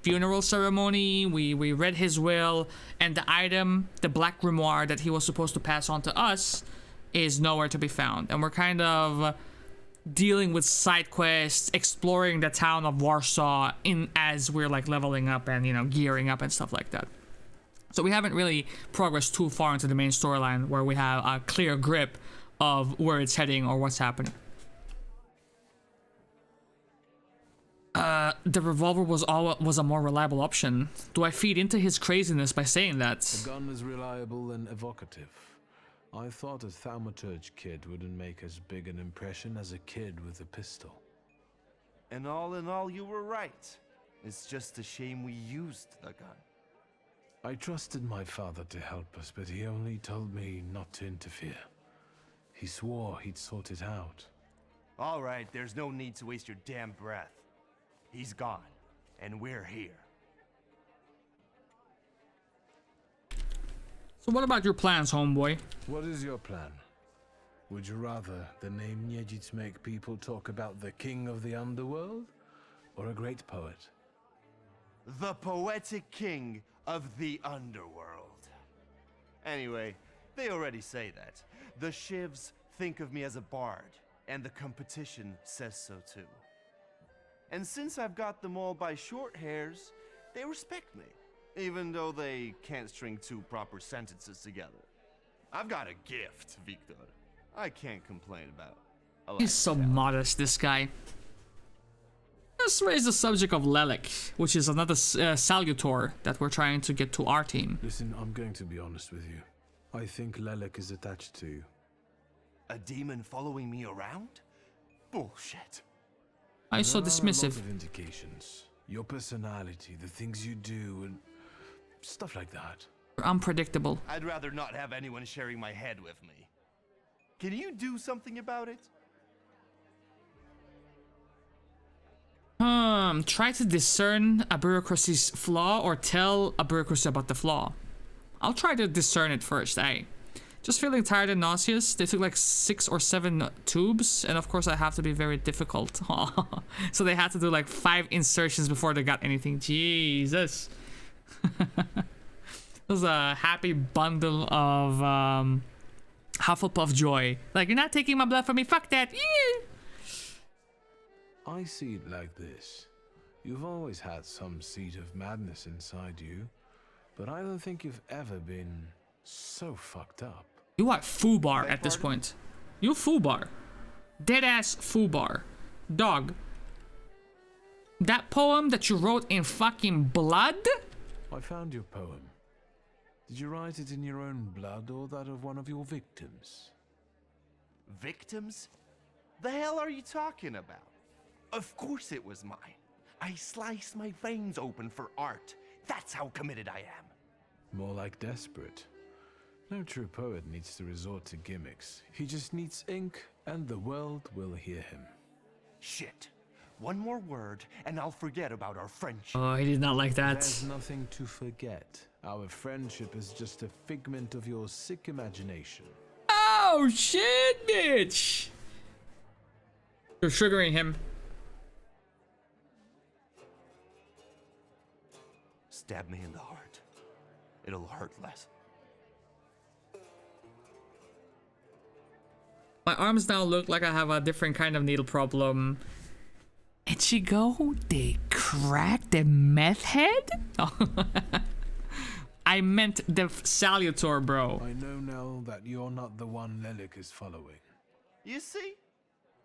funeral ceremony, we read his will, and the item, the black grimoire that he was supposed to pass on to us, is nowhere to be found. And we're kind of dealing with side quests, exploring the town of Warsaw as we're like leveling up and, you know, gearing up and stuff like that. So we haven't really progressed too far into the main storyline where we have a clear grip of where it's heading or what's happening. The revolver was a more reliable option. Do I feed into his craziness by saying that? A gun is reliable and evocative. I thought a Thaumaturge kid wouldn't make as big an impression as a kid with a pistol. And all in all, you were right. It's just a shame we used the gun. I trusted my father to help us, but he only told me not to interfere. He swore he'd sort it out. All right, there's no need to waste your damn breath. He's gone, and we're here. So what about your plans, homeboy? What is your plan? Would you rather the name Niedzits make people talk about the king of the underworld, or a great poet? The poetic king of the underworld. Anyway, they already say that. The shivs think of me as a bard, and the competition says so too. And since I've got them all by short hairs, they respect me, even though they can't string two proper sentences together. I've got a gift, Victor. I can't complain about. He's so modest, this guy. Let's raise the subject of Lelek, which is another salutor that we're trying to get to our team. Listen, I'm going to be honest with you. I think Lelek is attached to you. A demon following me around? Bullshit. Why so dismissive? There are a lot of indications. Your personality, the things you do, and stuff like that. Unpredictable. I'd rather not have anyone sharing my head with me. Can you do something about it? try to discern a bureaucracy's flaw or tell a bureaucracy about the flaw. I'll try to discern it first, eh? Just feeling tired and nauseous. They took like 6 or 7 tubes, and of course I have to be very difficult. So they had to do like 5 insertions before they got anything. Jesus. It was a happy bundle of Hufflepuff joy. Like, you're not taking my blood from me, fuck that. I see it like this. You've always had some seed of madness inside you, but I don't think you've ever been so fucked up. You are foobar at this point. You foobar. Deadass foobar. Dog. That poem that you wrote in fucking blood? I found your poem. Did you write it in your own blood or that of one of your victims? Victims? The hell are you talking about? Of course it was mine. I sliced my veins open for art. That's how committed I am. More like desperate. No true poet needs to resort to gimmicks. He just needs ink, and the world will hear him. Shit. One more word, and I'll forget about our friendship. Oh, he did not like that. There's nothing to forget. Our friendship is just a figment of your sick imagination. Oh, shit, bitch! You're triggering him. Stab me in the heart. It'll hurt less. My arms now look like I have a different kind of needle problem. Ichigo, they cracked the meth head? Oh. I meant the Salutor, bro. I know now that you're not the one Lelik is following. You see?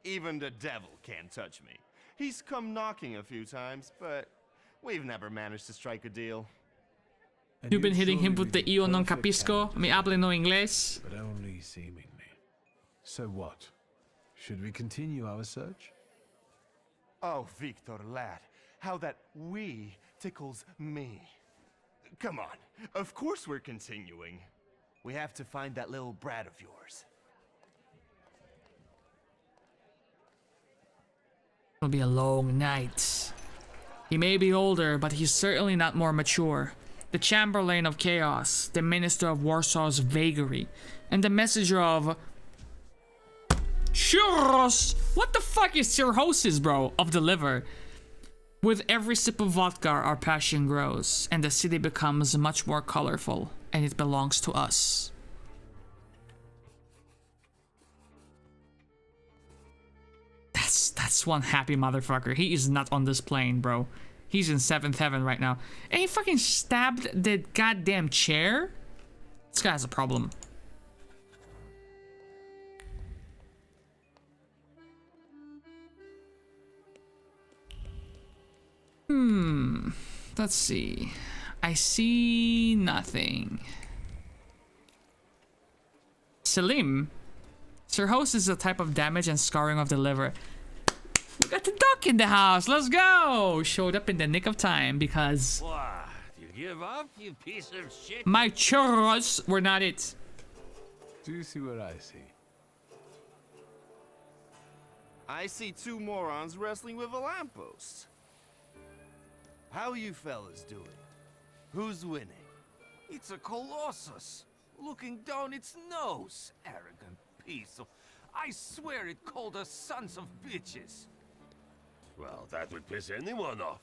Even the devil can't touch me. He's come knocking a few times, but we've never managed to strike a deal. And You've been hitting him with the Io non capisco? Mi hablo no inglés? But only seemingly. So what? Should we continue our search? Oh, Victor, lad, how that we tickles me. Come on, of course we're continuing. We have to find that little brat of yours. It'll be a long night. He may be older, but he's certainly not more mature. The Chamberlain of Chaos, the Minister of Warsaw's Vagary, and the Messenger of... Churros! What the fuck is cirrhosis, bro? Of the liver. With every sip of vodka, our passion grows, and the city becomes much more colorful, and it belongs to us. That's one happy motherfucker. He is not on this plane, bro. He's in 7th heaven right now. And he fucking stabbed the goddamn chair? This guy has a problem. Let's see. I see nothing. Selim. Cirrhosis is a type of damage and scarring of the liver. We got the duck in the house. Let's go. Showed up in the nick of time because... What? You give up, you piece of shit? My churros were not it. Do you see what I see? I see 2 morons wrestling with a lamppost. How you fellas doing? Who's winning? It's a colossus, looking down its nose. Arrogant piece of... I swear it called us sons of bitches. Well, that would piss anyone off.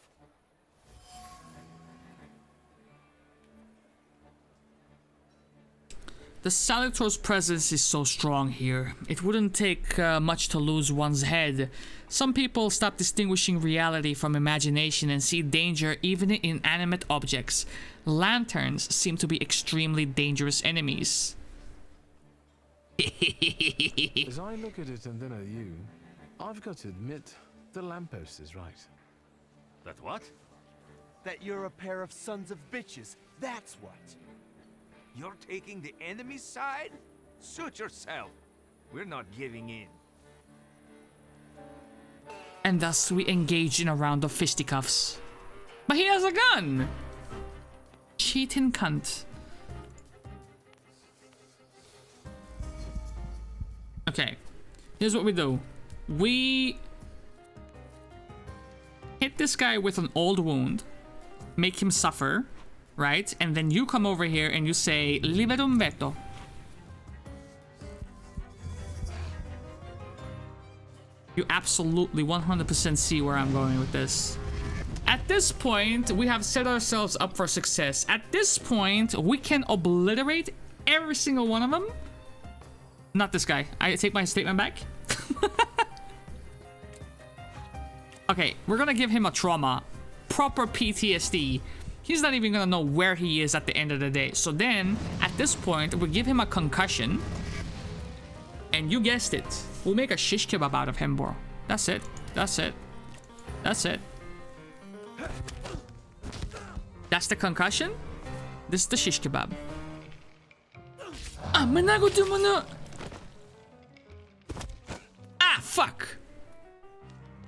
The Salutor's presence is so strong here. It wouldn't take much to lose one's head. Some people stop distinguishing reality from imagination and see danger even in inanimate objects. Lanterns seem to be extremely dangerous enemies. As I look at it and then at you, I've got to admit, the lamppost is right. That what? That you're a pair of sons of bitches, that's what. You're taking the enemy's side? Suit yourself. We're not giving in. And thus we engage in a round of fisticuffs. But he has a gun! Cheating cunt. Okay. Here's what we do. We hit this guy with an old wound, make him suffer, right? And then you come over here and you say, Liberum veto. You absolutely 100% see where I'm going with this. At this point, we have set ourselves up for success. At this point, we can obliterate every single one of them. Not this guy. I take my statement back. Okay, we're gonna give him a trauma. Proper PTSD. He's not even gonna know where he is at the end of the day. So then, at this point, we give him a concussion. And you guessed it. We'll make a shish kebab out of him, bro. That's it. That's it. That's it. That's the concussion. This is the shish kebab. Ah, fuck.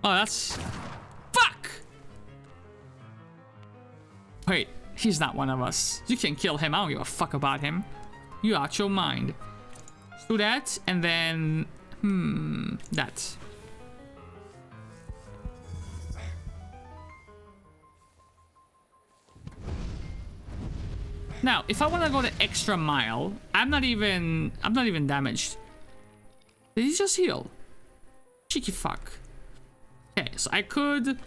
Oh, that's... Fuck! Wait, he's not one of us. You can kill him. I don't give a fuck about him. You out your mind. Let's do that, and then... that. Now, if I want to go the extra mile, I'm not even damaged. Did he just heal? Cheeky fuck. Okay, so I could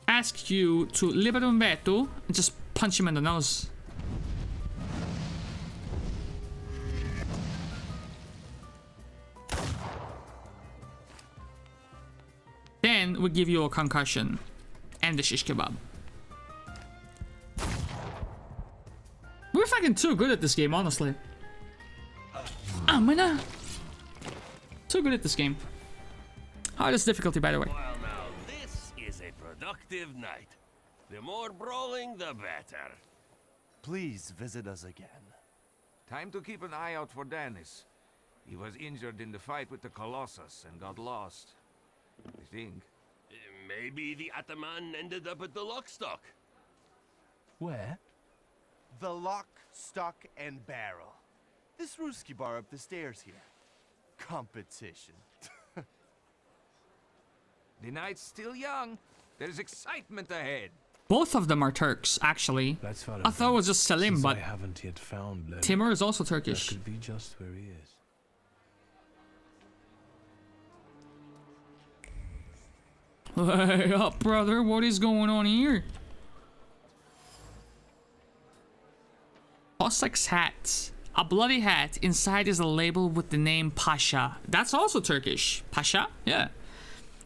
ask you to liberum veto and just punch him in the nose. Then we give you a concussion and the shish kebab. We're fucking too good at this game, honestly. Too good at this game. Hardest difficulty, by the way. Well, now, this is a productive night. The more brawling, the better. Please visit us again. Time to keep an eye out for Dennis. He was injured in the fight with the Colossus and got lost. I think. Maybe the Ataman ended up at the Lockstock. Where? The Lock, Stock, and Barrel. This Ruski bar up the stairs here. Competition. The night's still young. There's excitement ahead. Both of them are Turks, actually. I thought it was just Selim, but I haven't yet found Leonard. Timur is also Turkish. That could be just where he is. Hey up, brother. What is going on here? Cossack's hat. A bloody hat. Inside is a label with the name Pasha. That's also Turkish. Pasha? Yeah.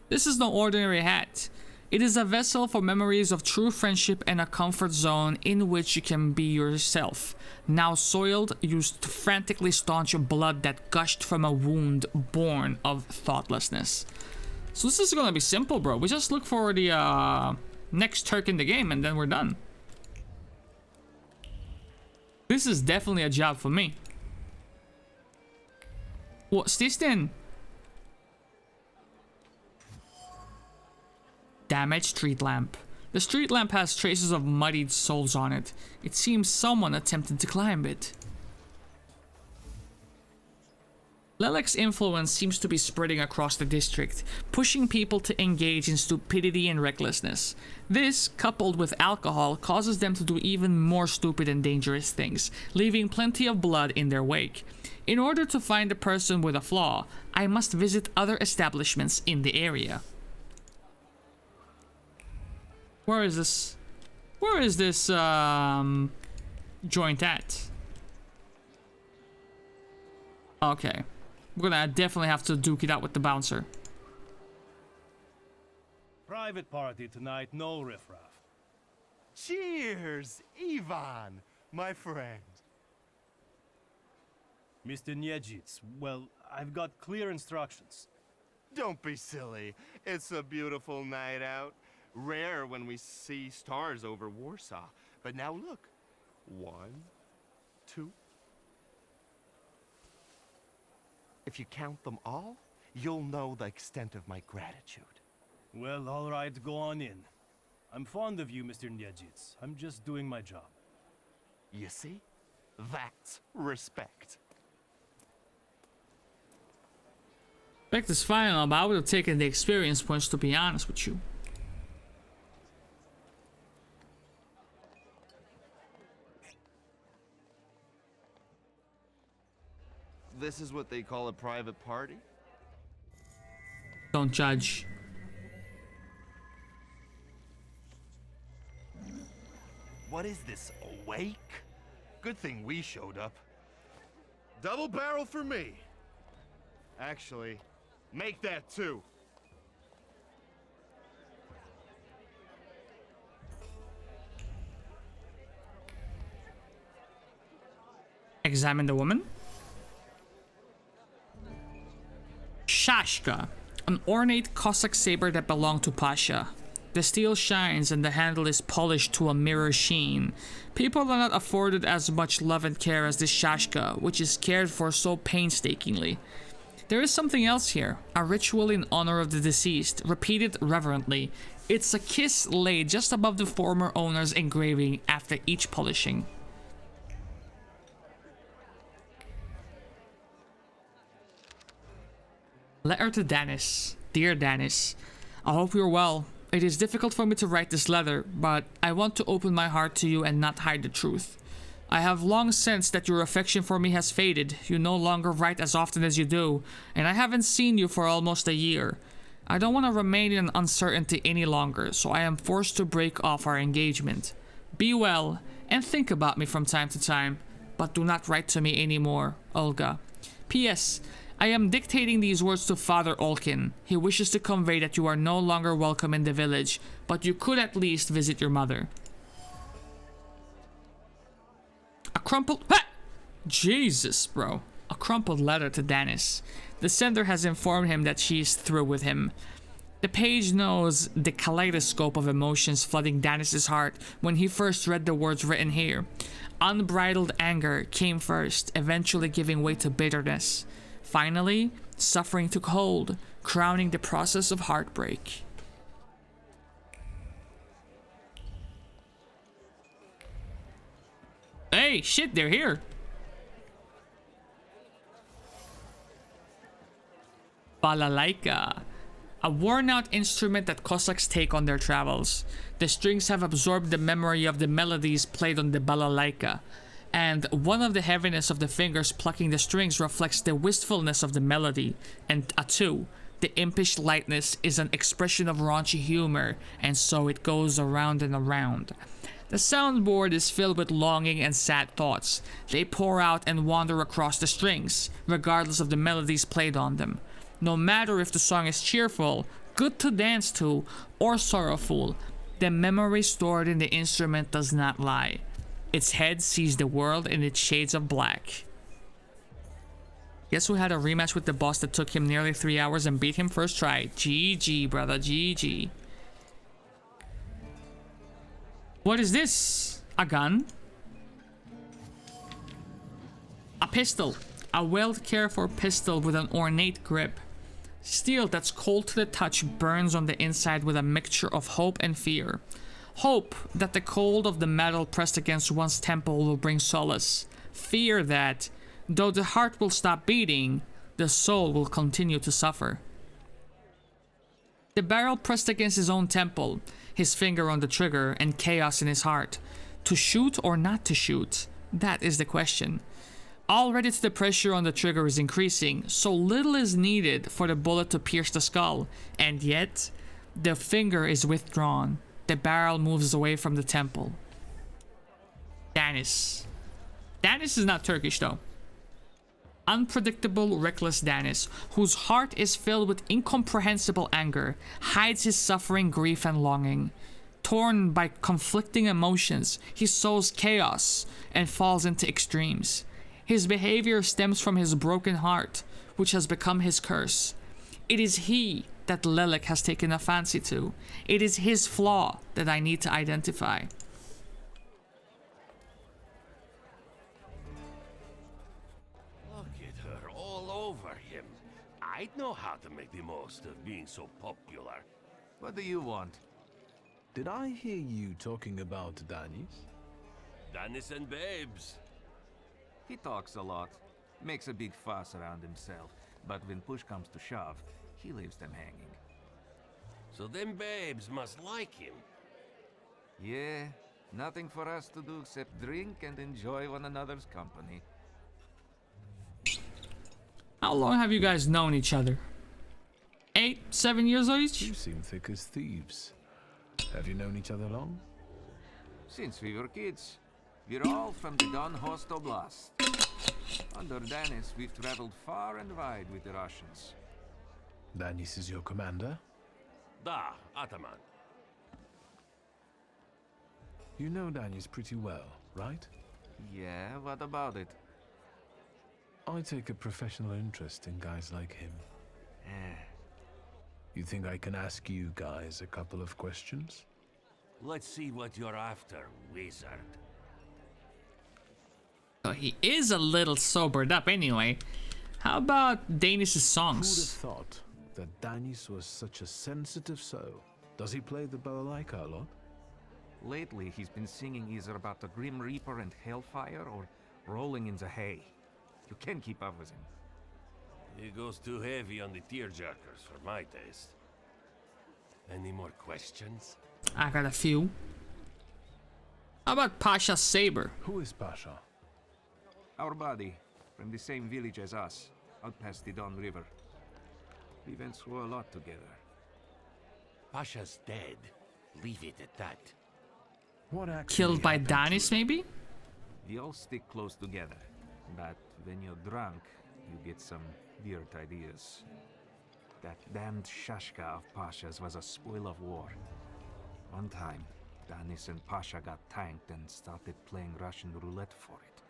This is no ordinary hat. It is a vessel for memories of true friendship and a comfort zone in which you can be yourself. Now soiled, used to frantically staunch blood that gushed from a wound born of thoughtlessness. So this is gonna be simple, bro. We just look for the next Turk in the game and then we're done. This is definitely a job for me. What's this then? Damaged street lamp. The street lamp has traces of muddied soles on it. It seems someone attempted to climb it. Lelek's influence seems to be spreading across the district, pushing people to engage in stupidity and recklessness. This, coupled with alcohol, causes them to do even more stupid and dangerous things, leaving plenty of blood in their wake. In order to find a person with a flaw, I must visit other establishments in the area. Where is this? Where is this joint at? Okay. We're gonna definitely have to duke it out with the bouncer. Private party tonight, no riffraff. Cheers, Ivan, my friend. Mr. Niedzits, well, I've got clear instructions. Don't be silly. It's a beautiful night out. Rare when we see stars over Warsaw. But now look. 1, 2. If you count them all, you'll know the extent of my gratitude. Well, all right, go on in. I'm fond of you, Mr. Niedzits. I'm just doing my job. You see? That's respect. Respect is fine, but I would have taken the experience points, to be honest with you. this is what they call a private party? Don't judge. What is this, a wake? Good thing we showed up. Double barrel for me. Actually, make that two. Examine the woman. Shashka, an ornate Cossack saber that belonged to Pasha. The steel shines and the handle is polished to a mirror sheen. People are not afforded as much love and care as this Shashka, which is cared for so painstakingly. There is something else here, a ritual in honor of the deceased, repeated reverently. It's a kiss laid just above the former owner's engraving after each polishing. Letter to Danis. Dear Danis, I hope you're well. It is difficult for me to write this letter, but I want to open my heart to you and not hide the truth. I have long sensed that your affection for me has faded. You no longer write as often as you do, and I haven't seen you for almost a year. I don't want to remain in uncertainty any longer, so I am forced to break off our engagement. Be well, and think about me from time to time, but do not write to me anymore, Olga. P.S. I am dictating these words to Father Olkin. He wishes to convey that you are no longer welcome in the village, but you could at least visit your mother. A crumpled... Ha! Jesus, bro. A crumpled letter to Danis. The sender has informed him that she is through with him. The page knows the kaleidoscope of emotions flooding Danis' heart when he first read the words written here. Unbridled anger came first, eventually giving way to bitterness. Finally, suffering took hold, crowning the process of heartbreak. Hey, shit, they're here. Balalaika, a worn-out instrument that Cossacks take on their travels. The strings have absorbed the memory of the melodies played on the balalaika, and one of the heaviness of the fingers plucking the strings reflects the wistfulness of the melody, and two, the impish lightness is an expression of raunchy humor, and so it goes around and around. The soundboard is filled with longing and sad thoughts. They pour out and wander across the strings, regardless of the melodies played on them. No matter if the song is cheerful, good to dance to, or sorrowful, the memory stored in the instrument does not lie. Its head sees the world in its shades of black. Guess who had a rematch with the boss that took him nearly 3 hours and beat him first try? GG, brother, GG. What is this? A gun? A pistol. A well-cared-for pistol with an ornate grip. Steel that's cold to the touch burns on the inside with a mixture of hope and fear. Hope that the cold of the metal pressed against one's temple will bring solace. Fear that, though the heart will stop beating, the soul will continue to suffer. The barrel pressed against his own temple, his finger on the trigger, and chaos in his heart. To shoot or not to shoot? That is the question. Already the pressure on the trigger is increasing, so little is needed for the bullet to pierce the skull, and yet, the finger is withdrawn. The barrel moves away from the temple. Danis. Danis is not Turkish though. Unpredictable, reckless Danis, whose heart is filled with incomprehensible anger, hides his suffering, grief, and longing. Torn by conflicting emotions, he sows chaos and falls into extremes. His behavior stems from his broken heart, which has become his curse. It is he that Lelek has taken a fancy to. It is his flaw that I need to identify. Look at her all over him. I'd know how to make the most of being so popular. What do you want? Did I hear you talking about Danis? Danis and babes. He talks a lot, makes a big fuss around himself, but when push comes to shove, he leaves them hanging. So them babes must like him. Yeah, nothing for us to do except drink and enjoy one another's company. How long have you guys known each other? 8, 7 years each? You seem thick as thieves. Have you known each other long? Since we were kids. We're all from the Don Host Oblast. Under Danis, we've traveled far and wide with the Russians. Danis is your commander? Da, Ataman. You know Danis pretty well, right? Yeah, what about it? I take a professional interest in guys like him. You think I can ask you guys a couple of questions? Let's see what you're after, wizard. Oh, he is a little sobered up anyway. How about Danis' songs? Who'd have thought that Danis was such a sensitive soul? Does he play the balalaika a lot? Lately, he's been singing either about the Grim Reaper and Hellfire or rolling in the hay. You can't keep up with him. He goes too heavy on the tearjerkers for my taste. Any more questions? I got a few. How about Pasha Saber? Who is Pasha? Our buddy, from the same village as us, out past the Don River. We went through a lot together. Pasha's dead. Leave it at that. What actually Killed by Danis, maybe? We all stick close together, but when you're drunk, you get some weird ideas. That damned Shashka of Pasha's was a spoil of war. One time, Danis and Pasha got tanked and started playing Russian roulette for it.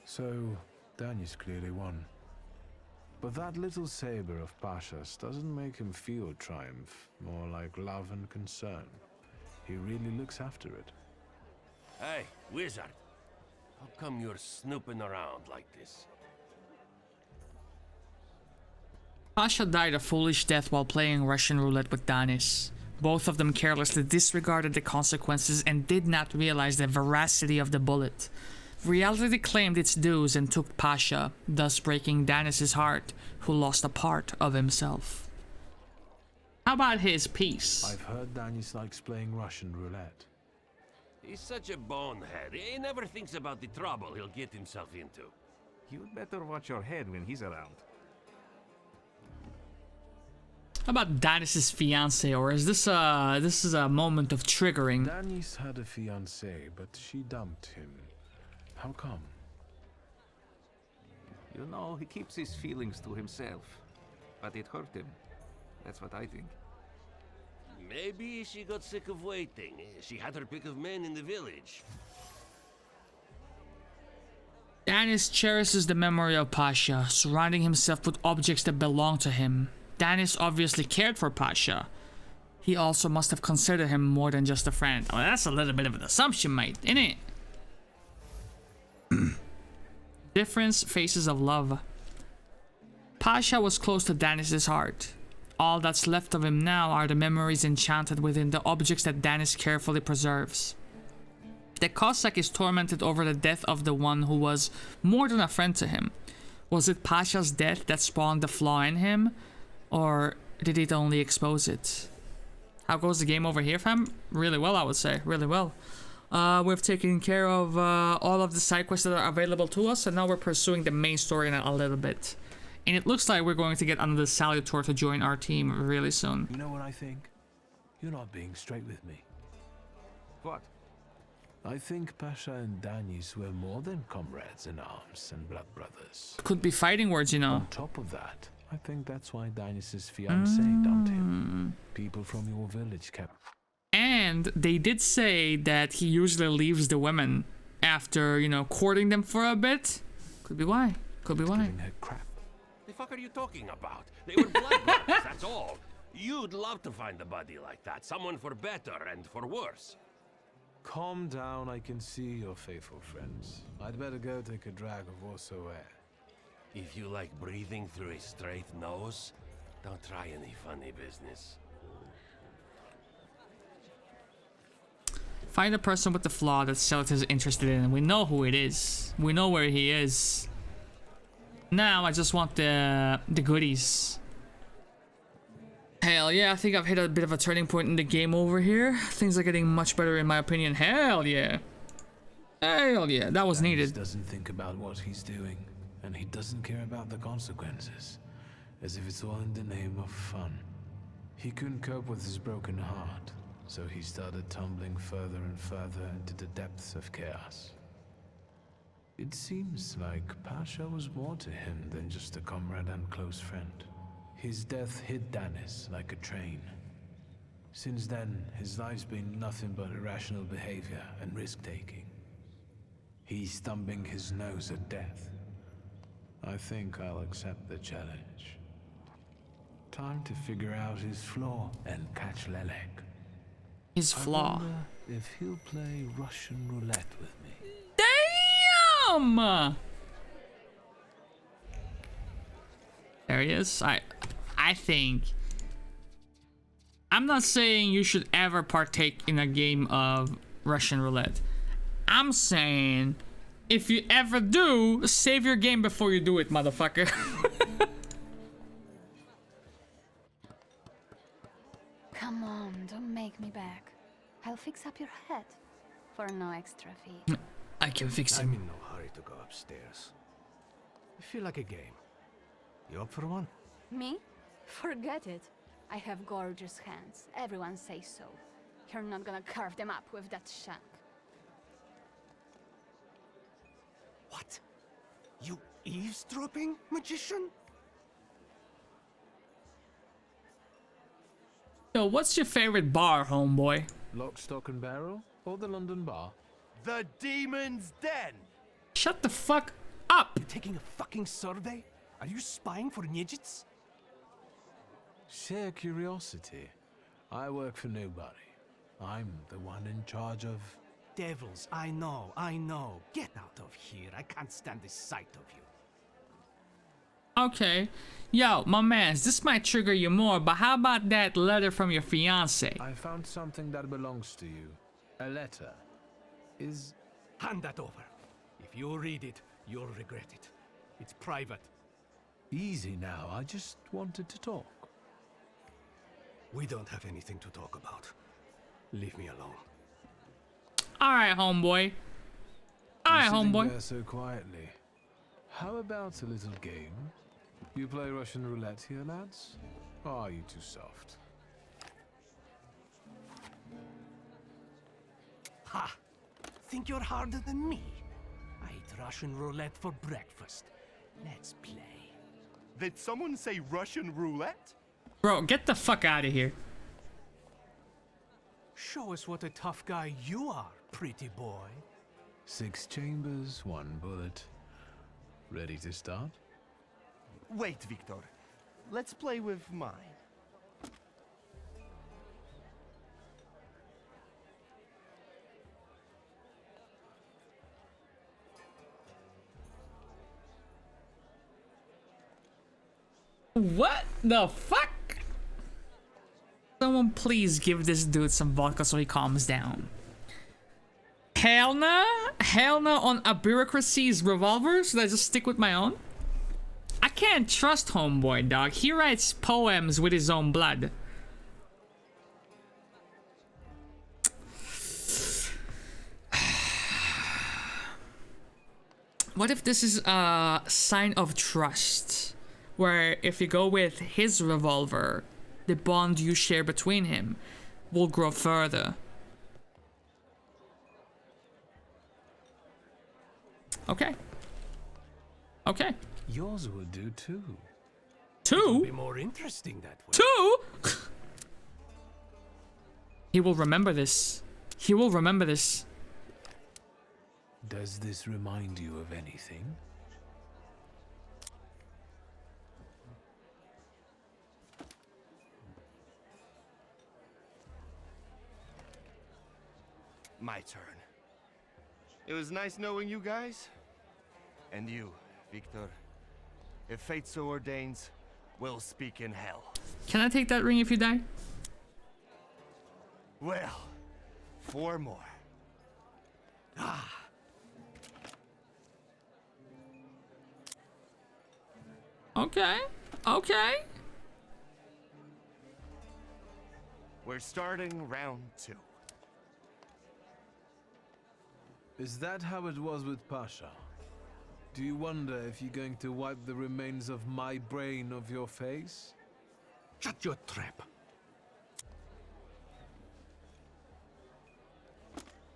So, Danis clearly won. But that little saber of Pasha's doesn't make him feel triumph, more like love and concern. He really looks after it. Hey, wizard. How come you're snooping around like this? Pasha died a foolish death while playing Russian roulette with Danis. Both of them carelessly disregarded the consequences and did not realize the veracity of the bullet. Reality claimed its dues and took Pasha, thus breaking Danis' heart, who lost a part of himself. How about his piece? I've heard Danis likes playing Russian roulette. He's such a bonehead. He never thinks about the trouble he'll get himself into. You'd better watch your head when he's around. How about Danis' fiancée, or is this a moment of triggering? Danis had a fiancée, but she dumped him. How come? You know, he keeps his feelings to himself. But it hurt him. That's what I think. Maybe she got sick of waiting. She had her pick of men in the village. Danis cherishes the memory of Pasha, surrounding himself with objects that belong to him. Danis obviously cared for Pasha. He also must have considered him more than just a friend. Oh, that's a little bit of an assumption, mate, isn't it? Different faces of love. Pasha was close to Danis' heart. All that's left of him now are the memories enchanted within the objects that Danis carefully preserves. The Cossack is tormented over the death of the one who was more than a friend to him. Was it Pasha's death that spawned the flaw in him? Or did it only expose it? How goes the game over here, fam? Really well, I would say. Really well. We've taken care of all of the side quests that are available to us, and now we're pursuing the main story in a little bit. And it looks like we're going to get another Thaumaturge to join our team really soon. You know what I think? You're not being straight with me. What? I think Pasha and Danis were more than comrades in arms and blood brothers. Could be fighting words, you know. On top of that, I think that's why Danis' fiancée dumped him. People from your village kept... And they did say that he usually leaves the women after, you know, courting them for a bit. Could be why. Could be why. Giving her crap. The fuck are you talking about? They were blood brothers, that's all. You'd love to find a buddy like that. Someone for better and for worse. Calm down, I can see your faithful friends. I'd better go take a drag of Warsaw air. If you like breathing through a straight nose, don't try any funny business. Find a person with the flaw that Celtic is interested in. We know who it is. We know where he is. Now I just want the goodies. Hell yeah, I think I've hit a bit of a turning point in the game over here. Things are getting much better in my opinion. Hell yeah. Hell yeah, that was needed. Doesn't think about what he's doing. and he doesn't care about the consequences, as if it's all in the name of fun. He couldn't cope with his broken heart, so he started tumbling further and further into the depths of chaos. It seems like Pasha was more to him than just a comrade and close friend. His death hit Danis like a train. Since then, his life's been nothing but irrational behavior and risk-taking. He's thumbing his nose at death. I think I'll accept the challenge. Time to figure out his flaw and catch Lelek. His flaw? I wonder if he'll play Russian roulette with me. Damn! There he is. I think... I'm not saying you should ever partake in a game of Russian roulette. I'm saying, if you ever do, save your game before you do it, motherfucker. Come on, don't make me beg. I'll fix up your head for no extra fee. I can fix it. I'm in no hurry to go upstairs. I feel like a game. You up for one? Me? Forget it. I have gorgeous hands. Everyone says so. You're not gonna carve them up with that shank. What? You eavesdropping, magician? Yo, what's your favorite bar, homeboy? Lock, Stock and Barrel? Or the London Bar? The Demon's Den! Shut the fuck up! You taking a fucking survey? Are you spying for Nijits? Sheer curiosity. I work for nobody. I'm the one in charge of... Devils, I know. Get out of here. I can't stand the sight of you. Okay. Yo, my mans, this might trigger you more, but how about that letter from your fiance? I found something that belongs to you. A letter. Is... Hand that over. If you read it, you'll regret it. It's private. Easy now, I just wanted to talk. We don't have anything to talk about. Leave me alone. Alright, homeboy. Alright, homeboy. There so quietly. How about a little game? You play Russian roulette here, lads? Or are you too soft? Ha! Think you're harder than me? I eat Russian roulette for breakfast. Let's play. Did someone say Russian roulette? Bro, get the fuck out of here. Show us what a tough guy you are, pretty boy. 6 chambers, 1 bullet. Ready to start? Wait, Victor. Let's play with mine. What the fuck? Someone please give this dude some vodka so he calms down. Hell nah? Hell no on a bureaucracy's revolver? Should I just stick with my own? I can't trust homeboy, dog. He writes poems with his own blood. What if this is a sign of trust? Where if you go with his revolver, the bond you share between him will grow further. Okay. Okay. Yours will do too. It'll be more interesting that way. 2? He will remember this. He will remember this. Does this remind you of anything? My turn. It was nice knowing you guys. And you, Victor. If fate so ordains, we'll speak in hell. Can I take that ring if you die? Well, 4 more. Ah. Okay. Okay. We're starting round 2. Is that how it was with Pasha? Do you wonder if you're going to wipe the remains of my brain off your face? Shut your trap.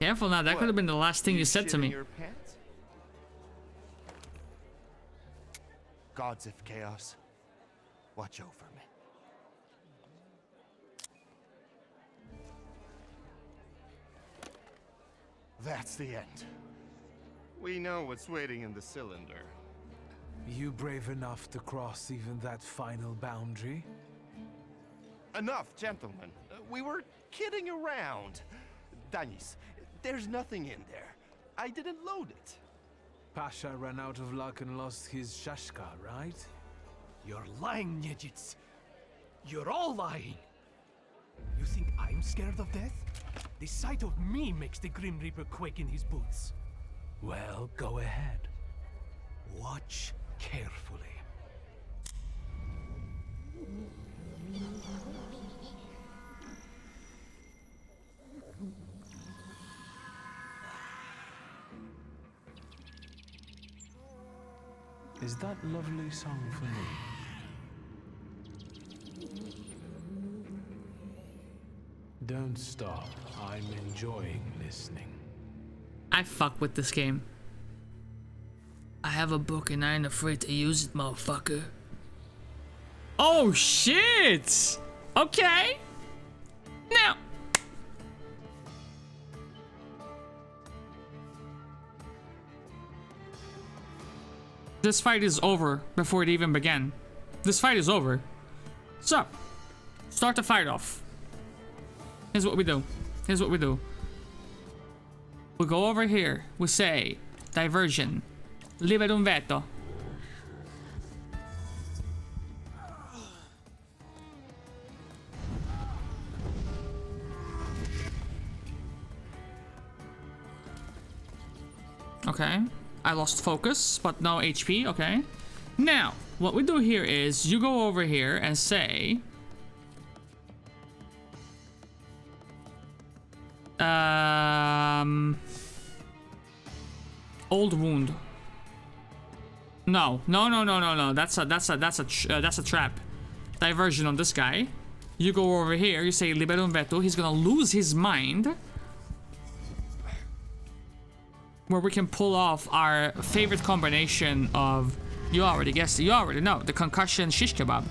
Careful now, that could have been the last thing you said to me. Your pants? Gods of chaos, watch over me. That's the end. We know what's waiting in the cylinder. You brave enough to cross even that final boundary? Enough, gentlemen. We were kidding around. Danis, there's nothing in there. I didn't load it. Pasha ran out of luck and lost his Shashka, right? You're lying, Nejits. You're all lying. You think I'm scared of death? The sight of me makes the Grim Reaper quake in his boots. Well, go ahead. Watch carefully. Is that lovely song for me? Don't stop. I'm enjoying listening. I fuck with this game. I have a book and I ain't afraid to use it, motherfucker. Oh shit! Okay. Now. This fight is over before it even began. This fight is over. So, start the fight off. Here's what we do. Here's what we do. We go over here. We say, diversion. Liberum veto. Okay. I lost focus, but no HP. Okay. Now, what we do here is you go over here and say... Old wound. No. That's a trap. Diversion on this guy. You go over here. You say Liberum veto. He's gonna lose his mind. Where we can pull off our favorite combination of, you already guessed it, you already know, the concussion shish kebab.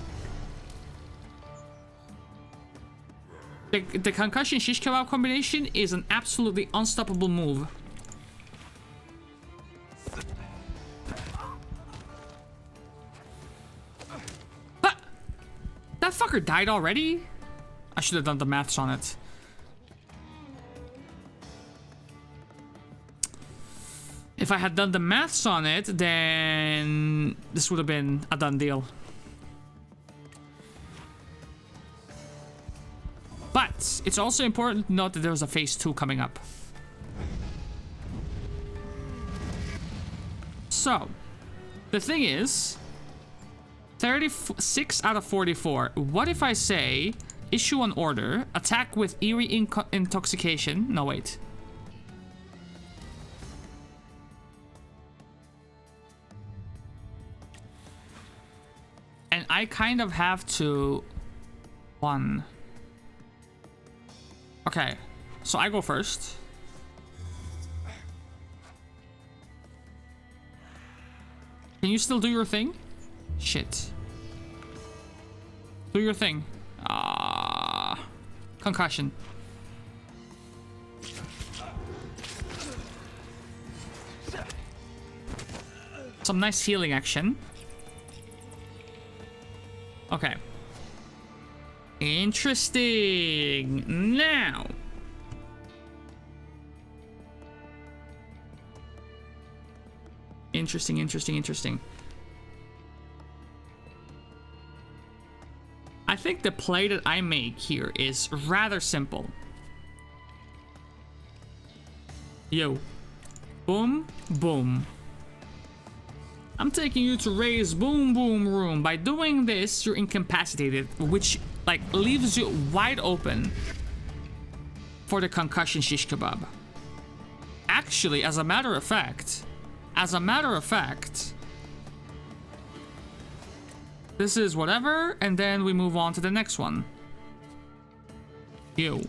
The concussion shish kebab combination is an absolutely unstoppable move. But that fucker died already? I should have done the maths on it. If I had done the maths on it, then this would have been a done deal. But it's also important to note that there's a phase 2 coming up. So, the thing is, 36 out of 44. What if I say, issue an order, attack with eerie intoxication? No, wait. And I kind of have to... One. Okay, so I go first. Can you still do your thing? Shit. Do your thing. Concussion. Some nice healing action. Okay. Interesting. Now. Interesting. I think the play that I make here is rather simple. Yo. Boom, boom. I'm taking you to Ray's Boom Boom Room. By doing this, you're incapacitated, which like leaves you wide open for the concussion shish kebab. Actually, as a matter of fact, As a matter of fact, this is whatever, and then we move on to the next one. You.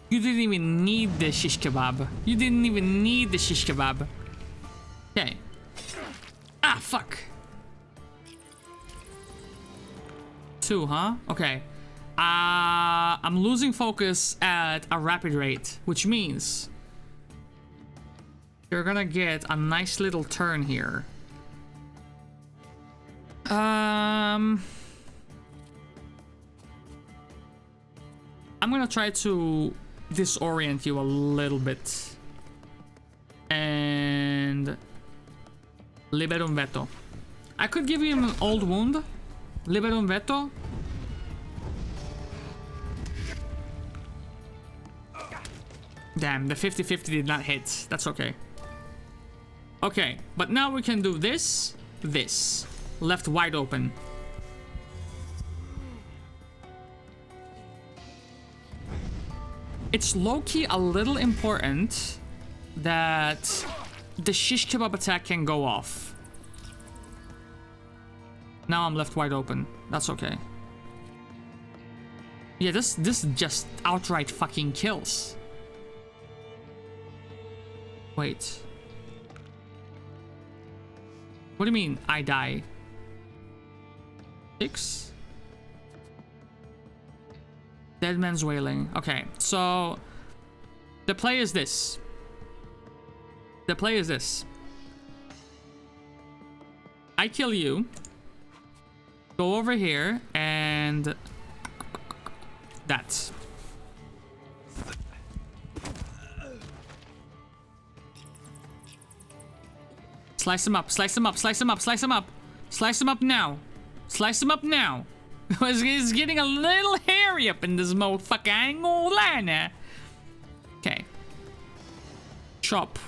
You didn't even need the shish kebab. You didn't even need the shish kebab. Okay. Ah, fuck. 2, huh? Okay. I'm losing focus at a rapid rate, which means you're gonna get a nice little turn here. I'm gonna try to disorient you a little bit. And Liberum Veto. I could give him an old wound. Liberum Veto. Damn, the 50-50 did not hit. That's okay. Okay, but now we can do this. This. Left wide open. It's low-key a little important that the shish kebab attack can go off. Now I'm left wide open. That's okay. Yeah, this just outright fucking kills. Wait. What do you mean, I die? 6? Dead man's wailing. Okay, so the play is this. The play is this. I kill you. Go over here and that. Slice him up, slice him up, slice him up, slice him up. Slice him up now. Slice him up now. It's getting a little hairy up in this motherfucker. I ain't gonna lie now. Okay. Chop.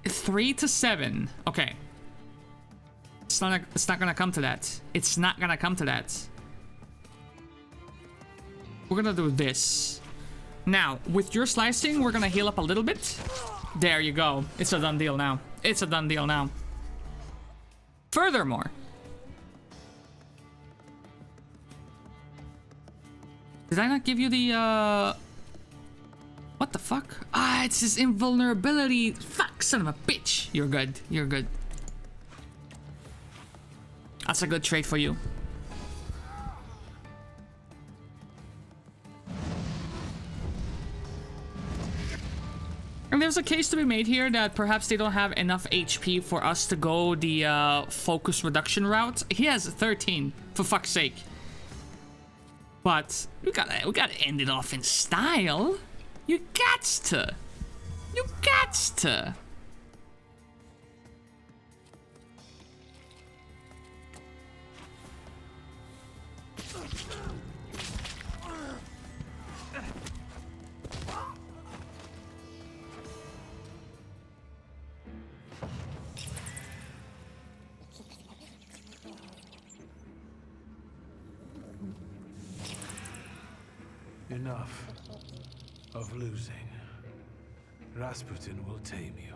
3 to 7. Okay. It's not gonna come to that. It's not gonna come to that. We're gonna do this. Now, with your slicing, we're gonna heal up a little bit. There you go. It's a done deal now. It's a done deal now. Furthermore, did I not give you the, what the fuck? Ah, it's his invulnerability. Fuck, son of a bitch. You're good. You're good. That's a good trait for you. And there's a case to be made here that perhaps they don't have enough HP for us to go the focus reduction route. He has 13, for fuck's sake. But we gotta end it off in style. You gots to. You gots to. Enough of losing. Rasputin will tame you.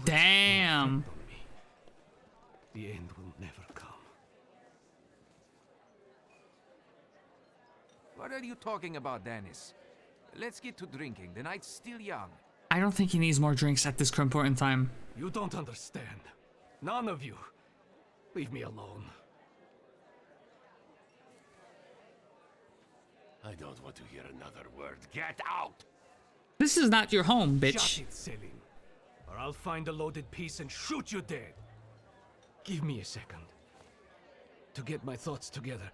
Damn. The end will never come. What are you talking about, Dennis? Let's get to drinking. The night's still young. I don't think he needs more drinks at this important time. You don't understand. None of you. Leave me alone. I don't want to hear another word. Get out! This is not your home, bitch. Shut it, Selim. Or I'll find a loaded piece and shoot you dead. Give me a second. To get my thoughts together.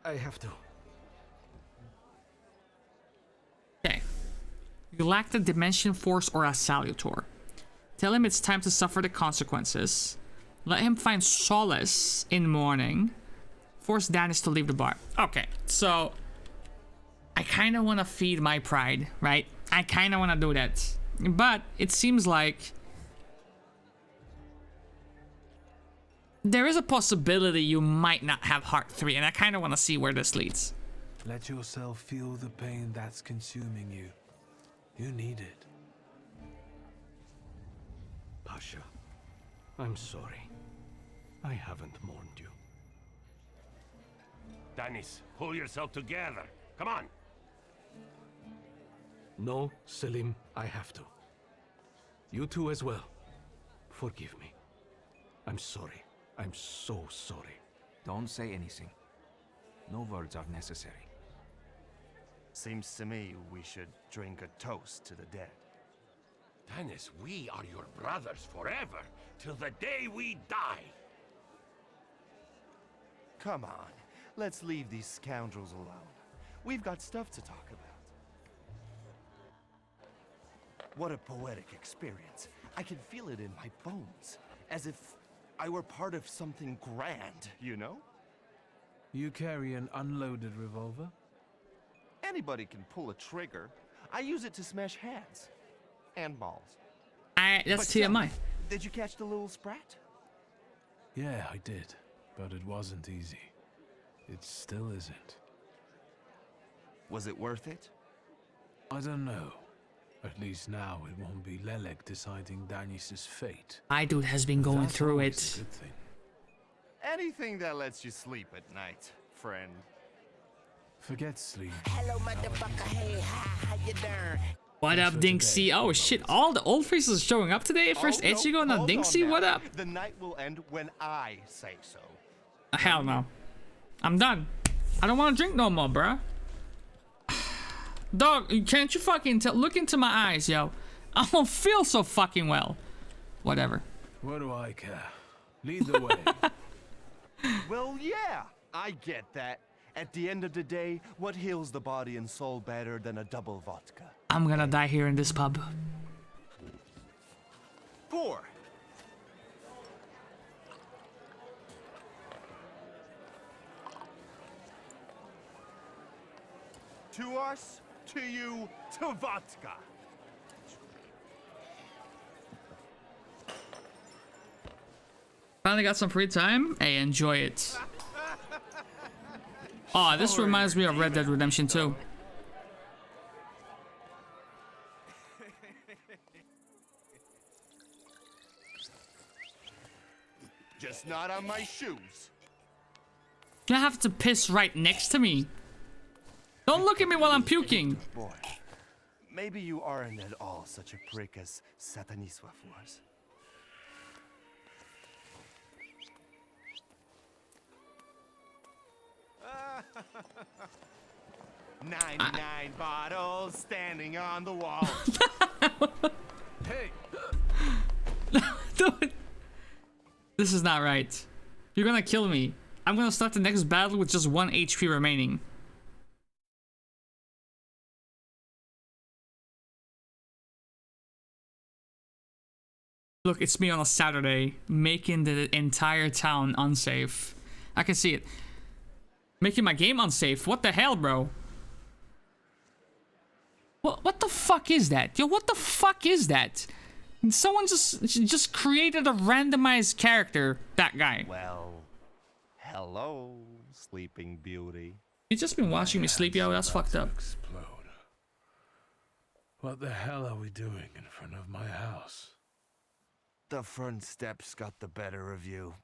I have to. Okay. You lack the Dimension Force or a Salutor. Tell him it's time to suffer the consequences. Let him find solace in mourning. Force Dennis to leave the bar. Okay, so I kind of want to feed my pride, right? I kind of want to do that. But it seems like there is a possibility you might not have Heart 3, and I kind of want to see where this leads. Let yourself feel the pain that's consuming you. You need it. Pasha, I'm sorry. I haven't mourned you. Danis, pull yourself together. Come on. No, Selim, I have to. You two as well. Forgive me. I'm sorry. I'm so sorry. Don't say anything. No words are necessary. Seems to me we should drink a toast to the dead. Danis, we are your brothers forever, till the day we die. Come on, let's leave these scoundrels alone. We've got stuff to talk about. What a poetic experience. I can feel it in my bones, as if I were part of something grand, you know? You carry an unloaded revolver? Anybody can pull a trigger. I use it to smash heads. And balls. That's TMI. Did you catch the little sprat? Yeah, I did. But it wasn't easy. It still isn't. Was it worth it? I don't know. At least now it won't be Lelek deciding Danis's fate. My dude has been going That's through always it. a good thing. Anything that lets you sleep at night, friend. Forget sleep. Hello, motherfucker. Hey, hi, how you doing? What up, Dinksy? Oh shit, all the old faces showing up today. First Ichigo and now Dinksy, what up? The night will end when I say so. Hell no. I'm done. I don't want to drink no more, bruh. Dog, can't you fucking look into my eyes, yo? I don't feel so fucking well. Whatever. What do I care? Lead the way. Well, yeah, I get that. At the end of the day, what heals the body and soul better than a double vodka? I'm gonna die here in this pub. Pour. To us, to you, to vodka. Finally got some free time. Hey, enjoy it. Oh, this reminds me of Red Dead Redemption 2. Just not on my shoes. You have to piss right next to me. Don't look at me while I'm puking. Boy, maybe you aren't at all such a prick as Sataniswa was. 99 bottles standing on the wall. Hey! Dude. This is not right. You're gonna kill me. I'm gonna start the next battle with just 1 HP remaining. Look, it's me on a Saturday, making the entire town unsafe. I can see it. Making my game unsafe. What the hell, bro? What the fuck is that? Yo, what the fuck is that? Someone just created a randomized character. That guy. Well, hello, Sleeping Beauty. You just been watching me sleep, yo. That's fucked up. Explode. What the hell are we doing in front of my house? The front steps got the better of you.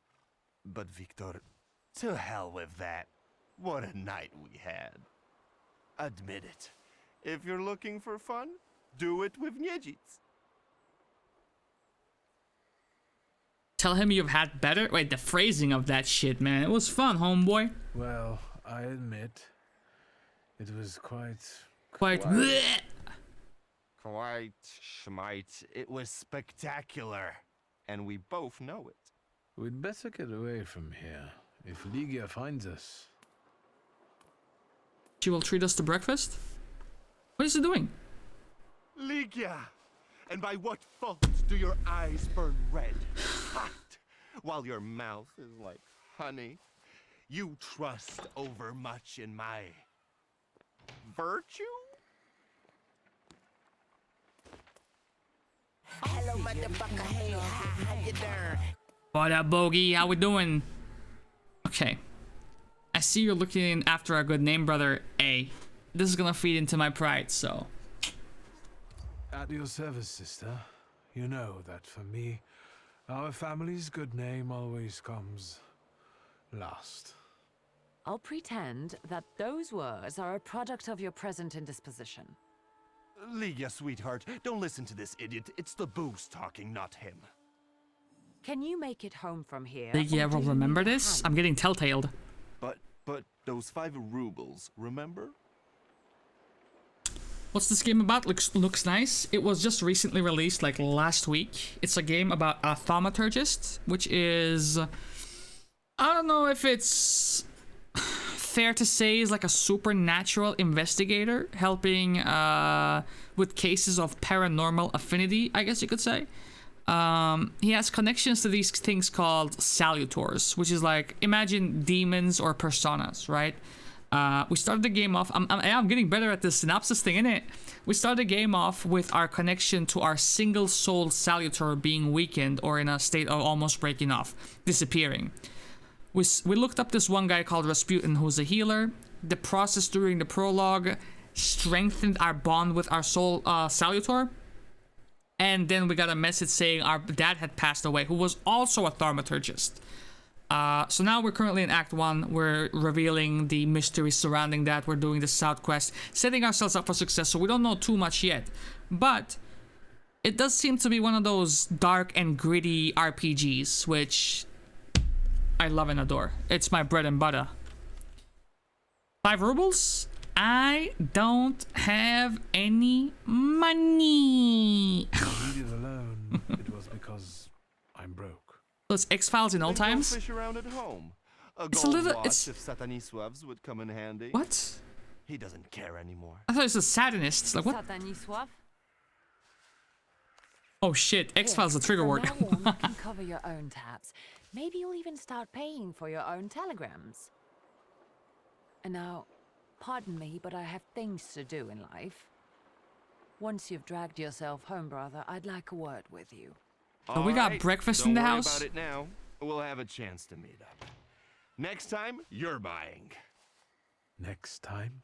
But Victor, to hell with that. What a night we had. Admit it. If you're looking for fun, do it with Niedzits. Tell him you've had better. Wait, the phrasing of that shit, man. It was fun, homeboy. Well, I admit, it was quite. Quite schmite. It was spectacular. And we both know it. We'd better get away from here. If Ligia finds us. She will treat us to breakfast? What is he doing? Ligia! And by what fault do your eyes burn red? Hot! While your mouth is like honey. You trust overmuch in my virtue? Hello, motherfucker. Hey, hi, how you doing? What up, Bogey? How we doing? Okay. I see you're looking after a good name, brother. A. This is gonna feed into my pride, so. At your service, sister. You know that for me, our family's good name always comes last. I'll pretend that those words are a product of your present indisposition. Ligia, sweetheart, don't listen to this idiot. It's the booze talking, not him. Can you make it home from here? Think you ever remember this? I'm getting telltaled. But those 5 rubles, remember? What's this game about? Looks nice. It was just recently released, like last week. It's a game about a thaumaturgist, which is... I don't know if it's fair to say is like a supernatural investigator helping with cases of paranormal affinity, I guess you could say. He has connections to these things called salutors, which is like, imagine demons or personas, right? We started the game off, I'm getting better at this synopsis thing, innit? We started the game off with our connection to our single soul salutor being weakened or in a state of almost breaking off, disappearing. We looked up this one guy called Rasputin who's a healer. The process during the prologue strengthened our bond with our soul salutor. And then we got a message saying our dad had passed away, who was also a thaumaturgist. So now we're currently in Act 1. We're revealing the mysteries surrounding that. We're doing the South quest, setting ourselves up for success, so we don't know too much yet. But it does seem to be one of those dark and gritty RPGs, which I love and adore. It's my bread and butter. 5 rubles? I don't have any money. Leave it alone. It was because I'm broke. So it's X-Files in old times? Fish around at home. It's a little... It's... if Sataniswavs would come in handy. What? He doesn't care anymore. I thought it was a satanist. Like, what? Sataniswav? Oh shit, X-Files is a trigger word. From now on, you can cover your own tabs. Maybe you'll even start paying for your own telegrams. And now, pardon me, but I have things to do in life. Once you've dragged yourself home, brother, I'd like a word with you. Oh, we got breakfast in the house? Don't worry about it now. We'll have a chance to meet up. Next time, you're buying. Next time?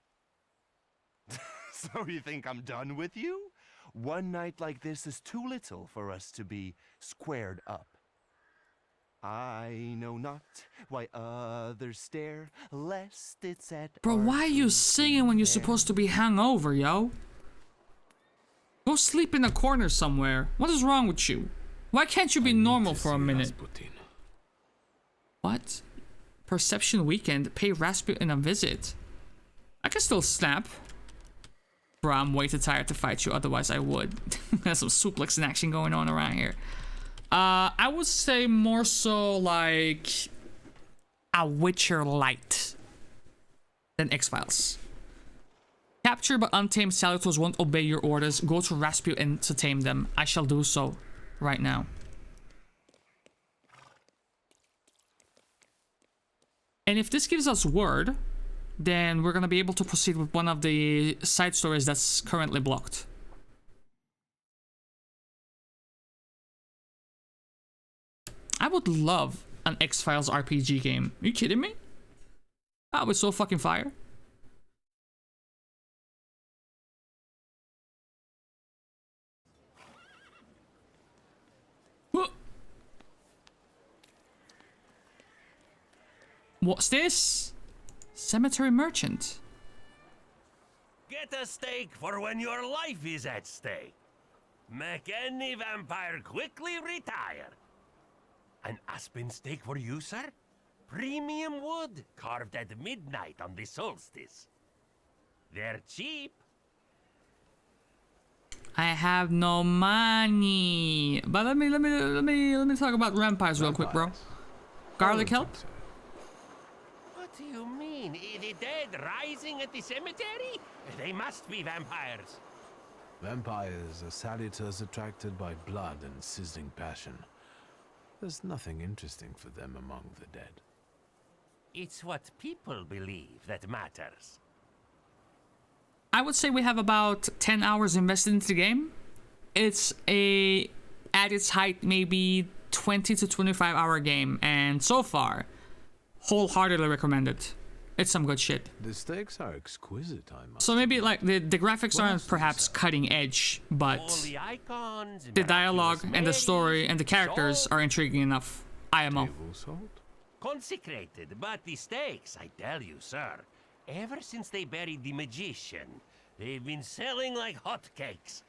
So you think I'm done with you? One night like this is too little for us to be squared up. I know not why others stare, lest it's at... Bro, why are you singing when you're supposed to be hungover, yo? Go sleep in a corner somewhere. What is wrong with you? Why can't you be normal for a minute? What? Perception weekend. Pay Rasputin a visit. I can still snap. Bro, I'm way too tired to fight you, otherwise I would. There's some suplexing action going on around here. I would say more so like a Witcher Light than X-Files. Capture but untamed salutors won't obey your orders. Go to Rasputin to tame them. I shall do so right now. And if this gives us word, then we're gonna be able to proceed with one of the side stories that's currently blocked. I would love an X-Files RPG game. Are you kidding me? That was so fucking fire. What's this? Cemetery merchant. Get a steak for when your life is at stake. Make any vampire quickly retire. An aspen steak for you, sir? Premium wood, carved at midnight on the solstice. They're cheap. I have no money. But let me talk about vampires real quick, bro. Garlic help? What do you mean? The dead rising at the cemetery? They must be vampires. Vampires are salutors attracted by blood and sizzling passion. There's nothing interesting for them among the dead. It's what people believe that matters. I would say we have about 10 hours invested into the game. It's at its height, maybe 20 to 25 hour game, and so far, wholeheartedly recommend it. It's some good shit. The stakes are exquisite, I must. So maybe like the graphics aren't perhaps cutting edge, but the dialogue and the story and the characters are intriguing enough. IMO. Consecrated, but the stakes, I tell you, sir. Ever since they buried the magician, they've been selling like hotcakes.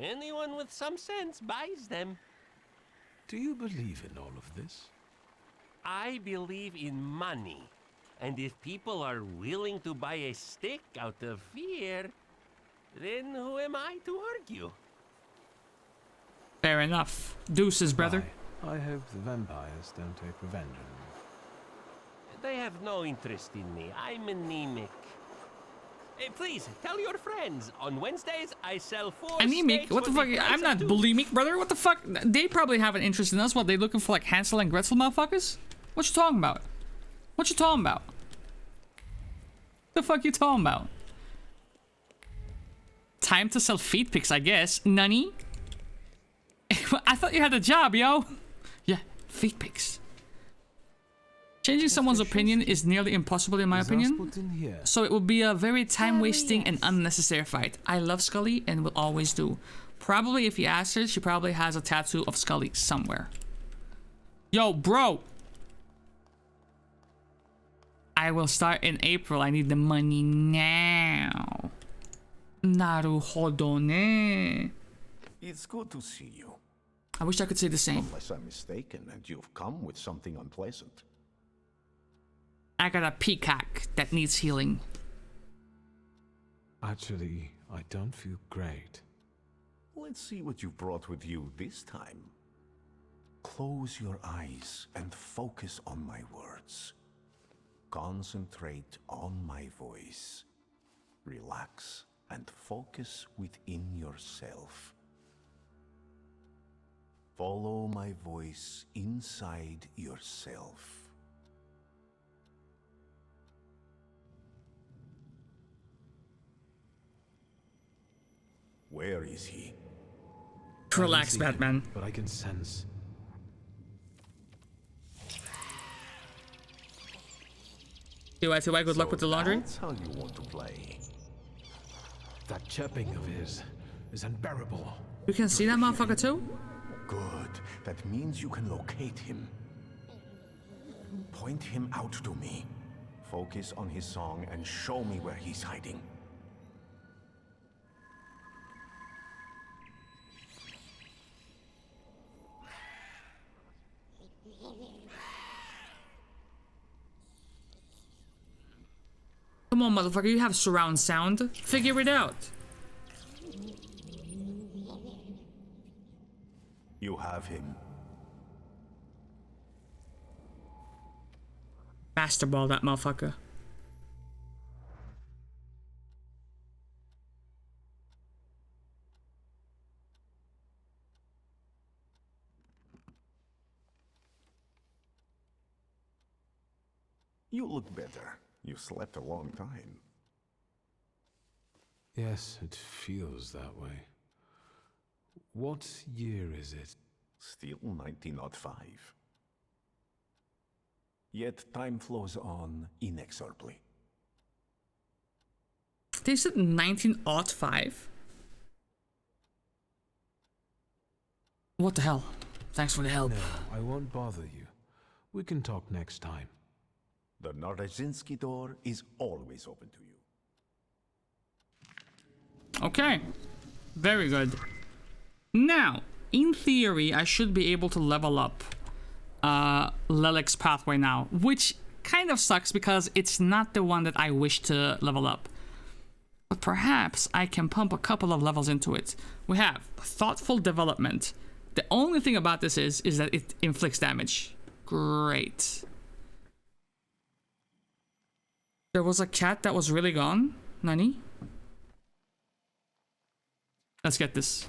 Anyone with some sense buys them. Do you believe in all of this? I believe in money. And if people are willing to buy a stick out of fear, then who am I to argue? Fair enough. Deuces, brother. I hope the vampires don't take revenge on me. They have no interest in me. I'm anemic. Hey, please, tell your friends. On Wednesdays, I sell 4 Anemic? What the fuck? I'm not bulimic, brother. What the fuck? They probably have an interest in us. What, they looking for like Hansel and Gretel motherfuckers? What you talking about? What you talking about? The fuck you talking about? Time to sell feet pics, I guess. Nani? I thought you had a job, yo. Yeah, feet pics. Changing someone's opinion is nearly impossible in my opinion. So it would be a very time-wasting and unnecessary fight. I love Scully and will always do. Probably if you ask her, she probably has a tattoo of Scully somewhere. Yo, bro. I will start in April. I need the money now. Naruhodo ne. It's good to see you. I wish I could say the same. Unless I'm mistaken and you've come with something unpleasant. I got a peacock that needs healing. Actually, I don't feel great. Let's see what you brought with you this time. Close your eyes and focus on my words. Concentrate on my voice. Relax and focus within yourself. Follow my voice inside yourself. Where is he? Relax, Batman. But I can sense. Do I good luck with the laundry? That's how you want to play. That chirping of his is unbearable. You can see that motherfucker too? Good. That means you can locate him. Point him out to me. Focus on his song and show me where he's hiding. Come on, motherfucker, you have surround sound. Figure it out. You have him. Masterball that motherfucker. You look better. You slept a long time. Yes, it feels that way. What year is it? Still 1905. Yet time flows on inexorably. They said 1905? What the hell? Thanks for the help. No, I won't bother you. We can talk next time. The Narazinski door is always open to you. Okay. Very good. Now, in theory, I should be able to level up Lelek's pathway now, which kind of sucks because it's not the one that I wish to level up. But perhaps I can pump a couple of levels into it. We have Thoughtful Development. The only thing about this is that it inflicts damage. Great. There was a cat that was really gone. Nani? Let's get this.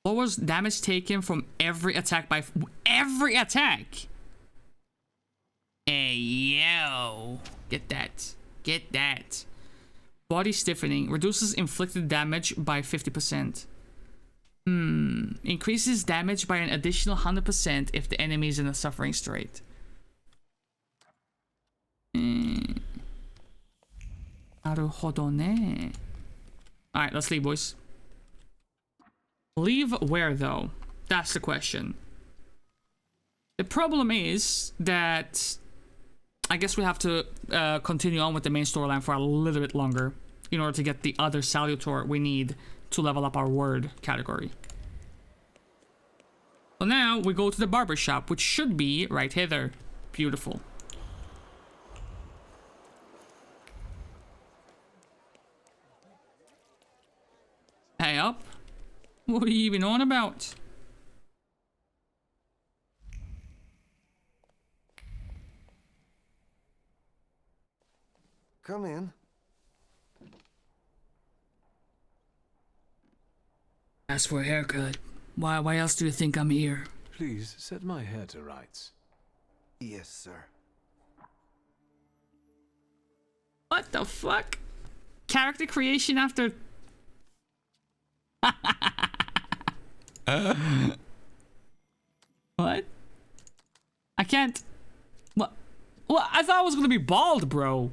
Lowers damage taken from every attack by... every attack! Hey, yo. Get that. Get that. Body stiffening. Reduces inflicted damage by 50%. Increases damage by an additional 100% if the enemy is in a suffering state. Naruhodo ne. Alright, let's leave, boys. Leave where, though? That's the question. The problem is that I guess we have to continue on with the main storyline for a little bit longer in order to get the other Salutor we need to level up our word category. So now we go to the barber shop, which should be right hither. Beautiful. Hey up. What are you even on about? Come in. As for a haircut, why else do you think I'm here? Please set my hair to rights. Yes, sir. What the fuck? Character creation after... What? I can't... What? What? I thought I was gonna be bald, bro.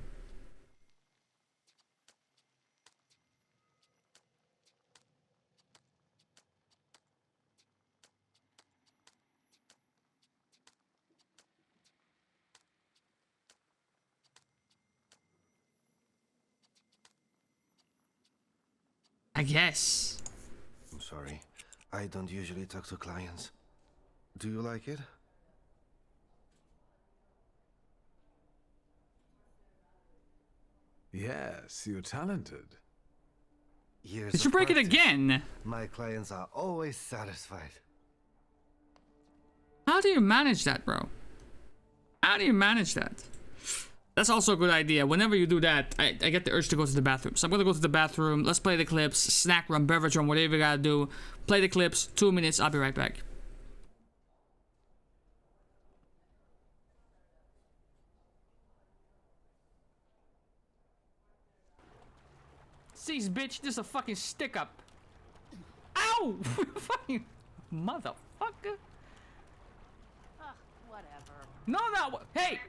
I guess. I'm sorry. I don't usually talk to clients. Do you like it? Yes, you're talented. Did you break it again? My clients are always satisfied. How do you manage that, bro? How do you manage that? That's also a good idea. Whenever you do that, I get the urge to go to the bathroom. So I'm gonna go to the bathroom. Let's play the clips. Snack run, beverage run, whatever you gotta do. Play the clips. 2 minutes. I'll be right back. Cease, bitch. This is a fucking stick up. Ow! Fucking motherfucker. Whatever. No, no. Hey!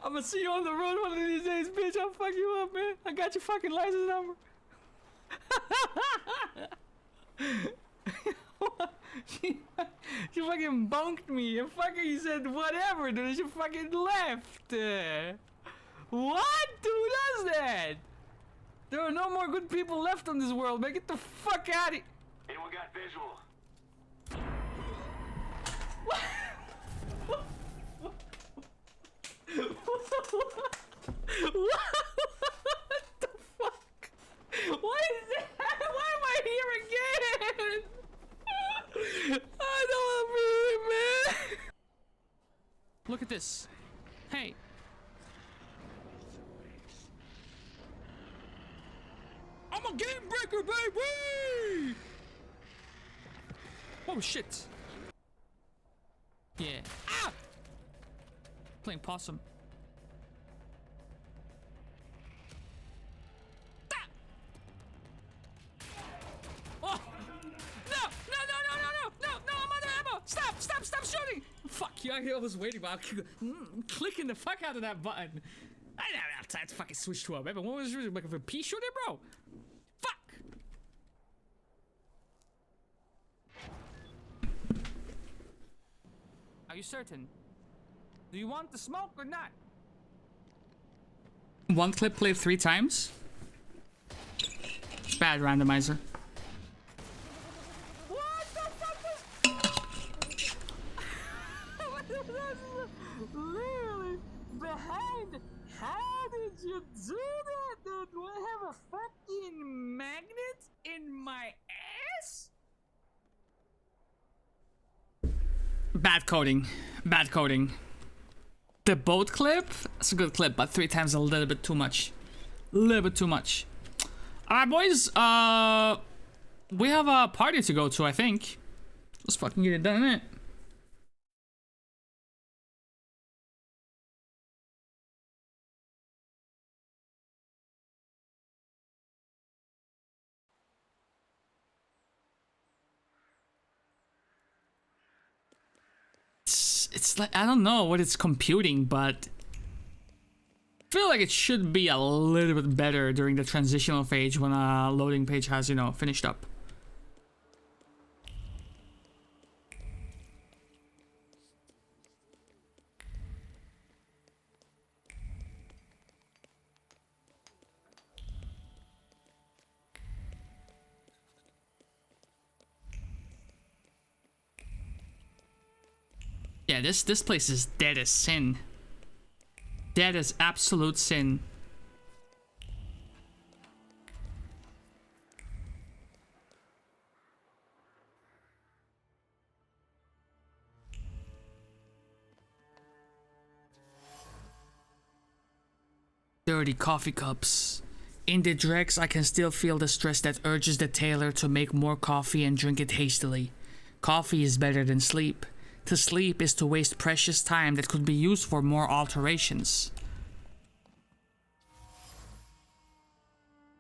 I'm gonna see you on the road one of these days, bitch. I'll fuck you up, man. I got your fucking license number. she fucking bunked me and fucking said whatever, dude. She fucking left. What? Who does that? There are no more good people left on this world, man. Get the fuck out of here. Anyone got visual? What? What the fuck? What is that? Why am I here again? I don't want to be here, man. Look at this. Hey. I'm a game breaker, baby! Oh shit. Yeah. Ah! Playing possum. Ah! Oh! No! No, I'm out of ammo! Stop shooting! Fuck you, I was waiting, but I'm clicking the fuck out of that button. I never have time to fucking switch to a weapon. What was it? Like a pea shooter, bro? Fuck! Are you certain? Do you want the smoke or not? One clip played 3 times? Bad randomizer. What the fuck was... Literally behind. How did you do that, dude? Do I have a fucking magnet in my ass? Bad coding. Bad coding. The boat clip? It's a good clip, but 3 times a little bit too much. A little bit too much. Alright, boys. We have a party to go to, I think. Let's fucking get it done, innit? it's like, I don't know what it's computing, but I feel like it should be a little bit better during the transitional phase when a loading page has, you know, finished up. Yeah, this place is dead as sin. Dead as absolute sin. Dirty coffee cups. In the dregs, I can still feel the stress that urges the tailor to make more coffee and drink it hastily. Coffee is better than sleep. To sleep is to waste precious time that could be used for more alterations.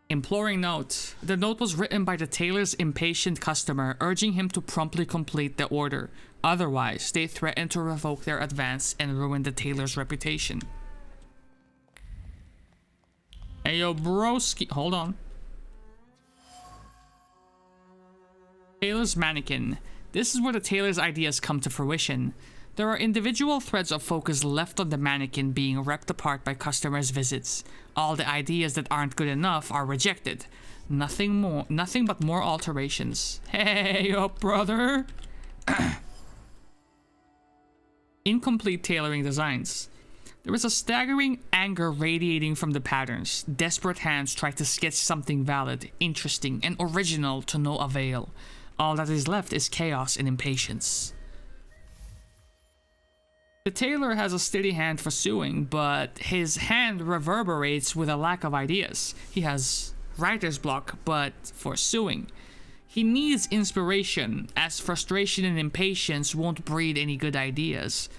Imploring note. The note was written by the tailor's impatient customer, urging him to promptly complete the order. Otherwise, they threatened to revoke their advance and ruin the tailor's reputation. Hey yo, broski. Hold on. Tailor's mannequin. This is where the tailor's ideas come to fruition. There are individual threads of focus left on the mannequin being ripped apart by customers' visits. All the ideas that aren't good enough are rejected. Nothing but more alterations. Hey up, brother. Incomplete tailoring designs. There is a staggering anger radiating from the patterns. Desperate hands try to sketch something valid, interesting, and original to no avail. All that is left is chaos and impatience. The tailor has a steady hand for sewing, but his hand reverberates with a lack of ideas. He has writer's block, but for sewing. He needs inspiration, as frustration and impatience won't breed any good ideas.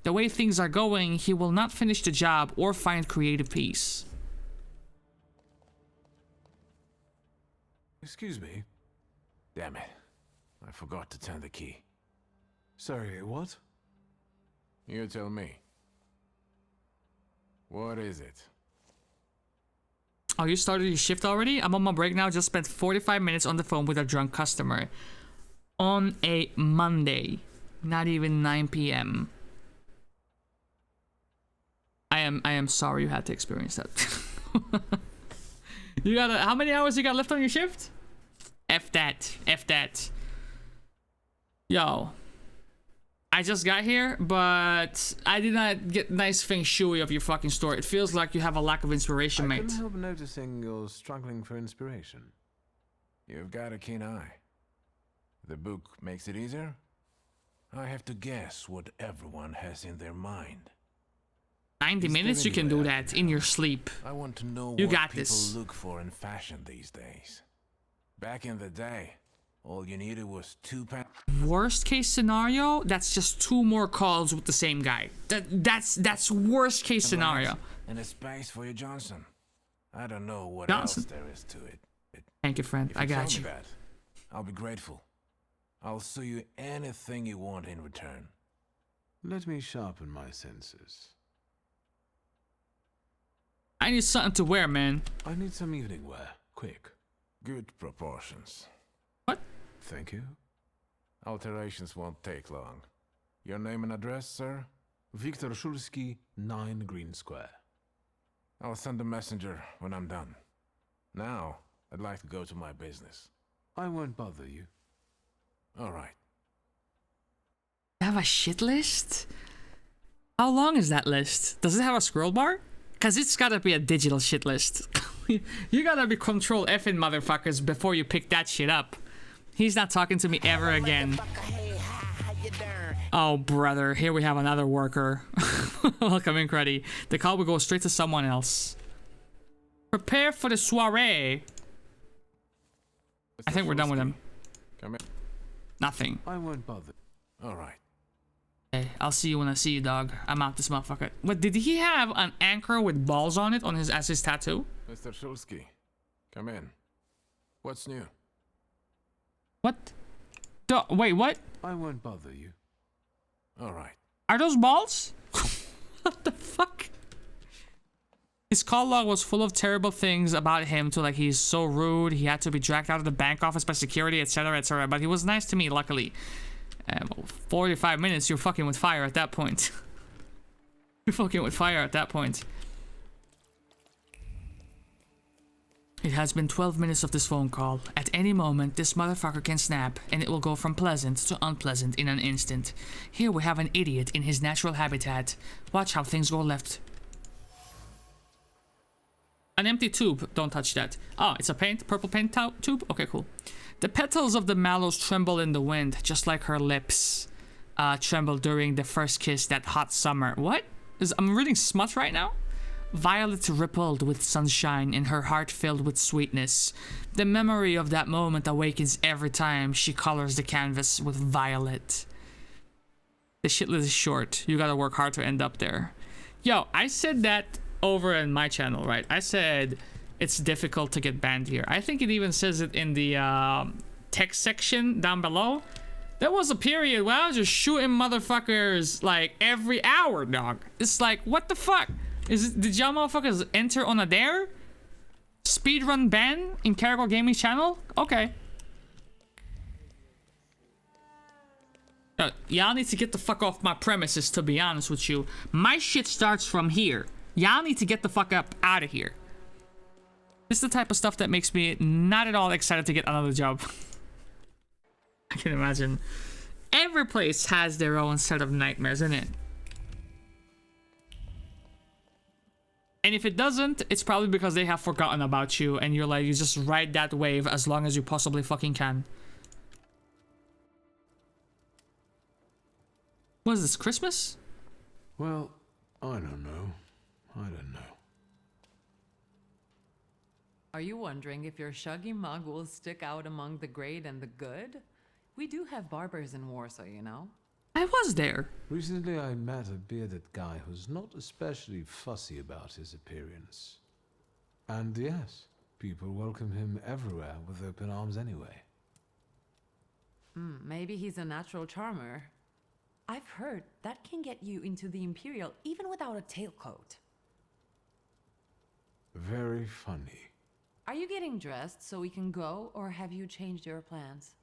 The way things are going, he will not finish the job or find creative peace. Excuse me. Damn it. I forgot to turn the key. Sorry, what? You tell me. What is it? Oh, you started your shift already? I'm on my break now. Just spent 45 minutes on the phone with a drunk customer. On a Monday. Not even 9 p.m. I am sorry you had to experience that. You got how many hours you got left on your shift? F that. F that. Yo. I just got here, but I did not get nice feng shui of your fucking store. It feels like you have a lack of inspiration, mate. I couldn't help noticing you're struggling for inspiration. You've got a keen eye. The book makes it easier? I have to guess what everyone has in their mind. 90 minutes, you can do that in your sleep. I want to know you what got people this. look for in fashion these days. Back in the day, all you needed was 2 pounds. Worst case scenario, that's just 2 more calls with the same guy. That's worst case scenario. And a space for your Johnson. I don't know what Johnson. else there is to it. Thank you, friend. If I got tell you. me that, I'll be grateful. I'll sew you anything you want in return. Let me sharpen my senses. I need something to wear, man. I need some evening wear. Quick. Good proportions. What? Thank you. Alterations won't take long. Your name and address, sir? Viktor Shulsky, 9 Green Square. I'll send a messenger when I'm done. Now, I'd like to go to my business. I won't bother you. All right. You have a shit list? How long is that list? Does it have a scroll bar? Cause it's gotta be a digital shit list. You gotta be control F-ing motherfuckers before you pick that shit up. He's not talking to me ever again. Oh, brother. Here we have another worker. Welcome in, Cruddy. The call will go straight to someone else. Prepare for the soiree. I think we're done with him. Come in. Nothing. I won't bother. All right. Hey, I'll see you when I see you, dog. I'm out this motherfucker. What, did he have an anchor with balls on it on his as his tattoo? Mr. Shulsky, come in. What's new? What? Wait, what? I won't bother you. All right. Are those balls? What the fuck? His call log was full of terrible things about him too, like he's so rude, he had to be dragged out of the bank office by security, etc, etc, but he was nice to me, luckily. 45 minutes, you're fucking with fire at that point. You're fucking with fire at that point. It has been 12 minutes of this phone call. At any moment, this motherfucker can snap, and it will go from pleasant to unpleasant in an instant. Here we have an idiot in his natural habitat. Watch how things go left. An empty tube. Don't touch that. Oh, it's a paint? Purple paint tube? Okay, cool. The petals of the mallows tremble in the wind, just like her lips trembled during the first kiss that hot summer. What? I'm reading smut right now? Violet rippled with sunshine and her heart filled with sweetness. The memory of that moment awakens every time she colors the canvas with violet. The shit list is short. You gotta work hard to end up there. Yo, I said that over in my channel, right? I said it's difficult to get banned here. I think it even says it in the text section down below. There was a period where I was just shooting motherfuckers like every hour, dog. It's like, what the fuck? Did y'all motherfuckers enter on a dare? Speedrun ban in Caragor Gaming's channel? Okay. Y'all need to get the fuck off my premises, to be honest with you. My shit starts from here. Y'all need to get the fuck up out of here. This is the type of stuff that makes me not at all excited to get another job. I can imagine. Every place has their own set of nightmares, isn't it? And if it doesn't, it's probably because they have forgotten about you and you're like, you just ride that wave as long as you possibly fucking can. What is this, Christmas? Well, I don't know. I don't know. Are you wondering if your shuggy mug will stick out among the great and the good? We do have barbers in Warsaw, you know. I was there. Recently I met a bearded guy who's not especially fussy about his appearance. And yes, people welcome him everywhere with open arms anyway. Maybe he's a natural charmer. I've heard that can get you into the Imperial even without a tailcoat. Very funny. Are you getting dressed so we can go, or have you changed your plans?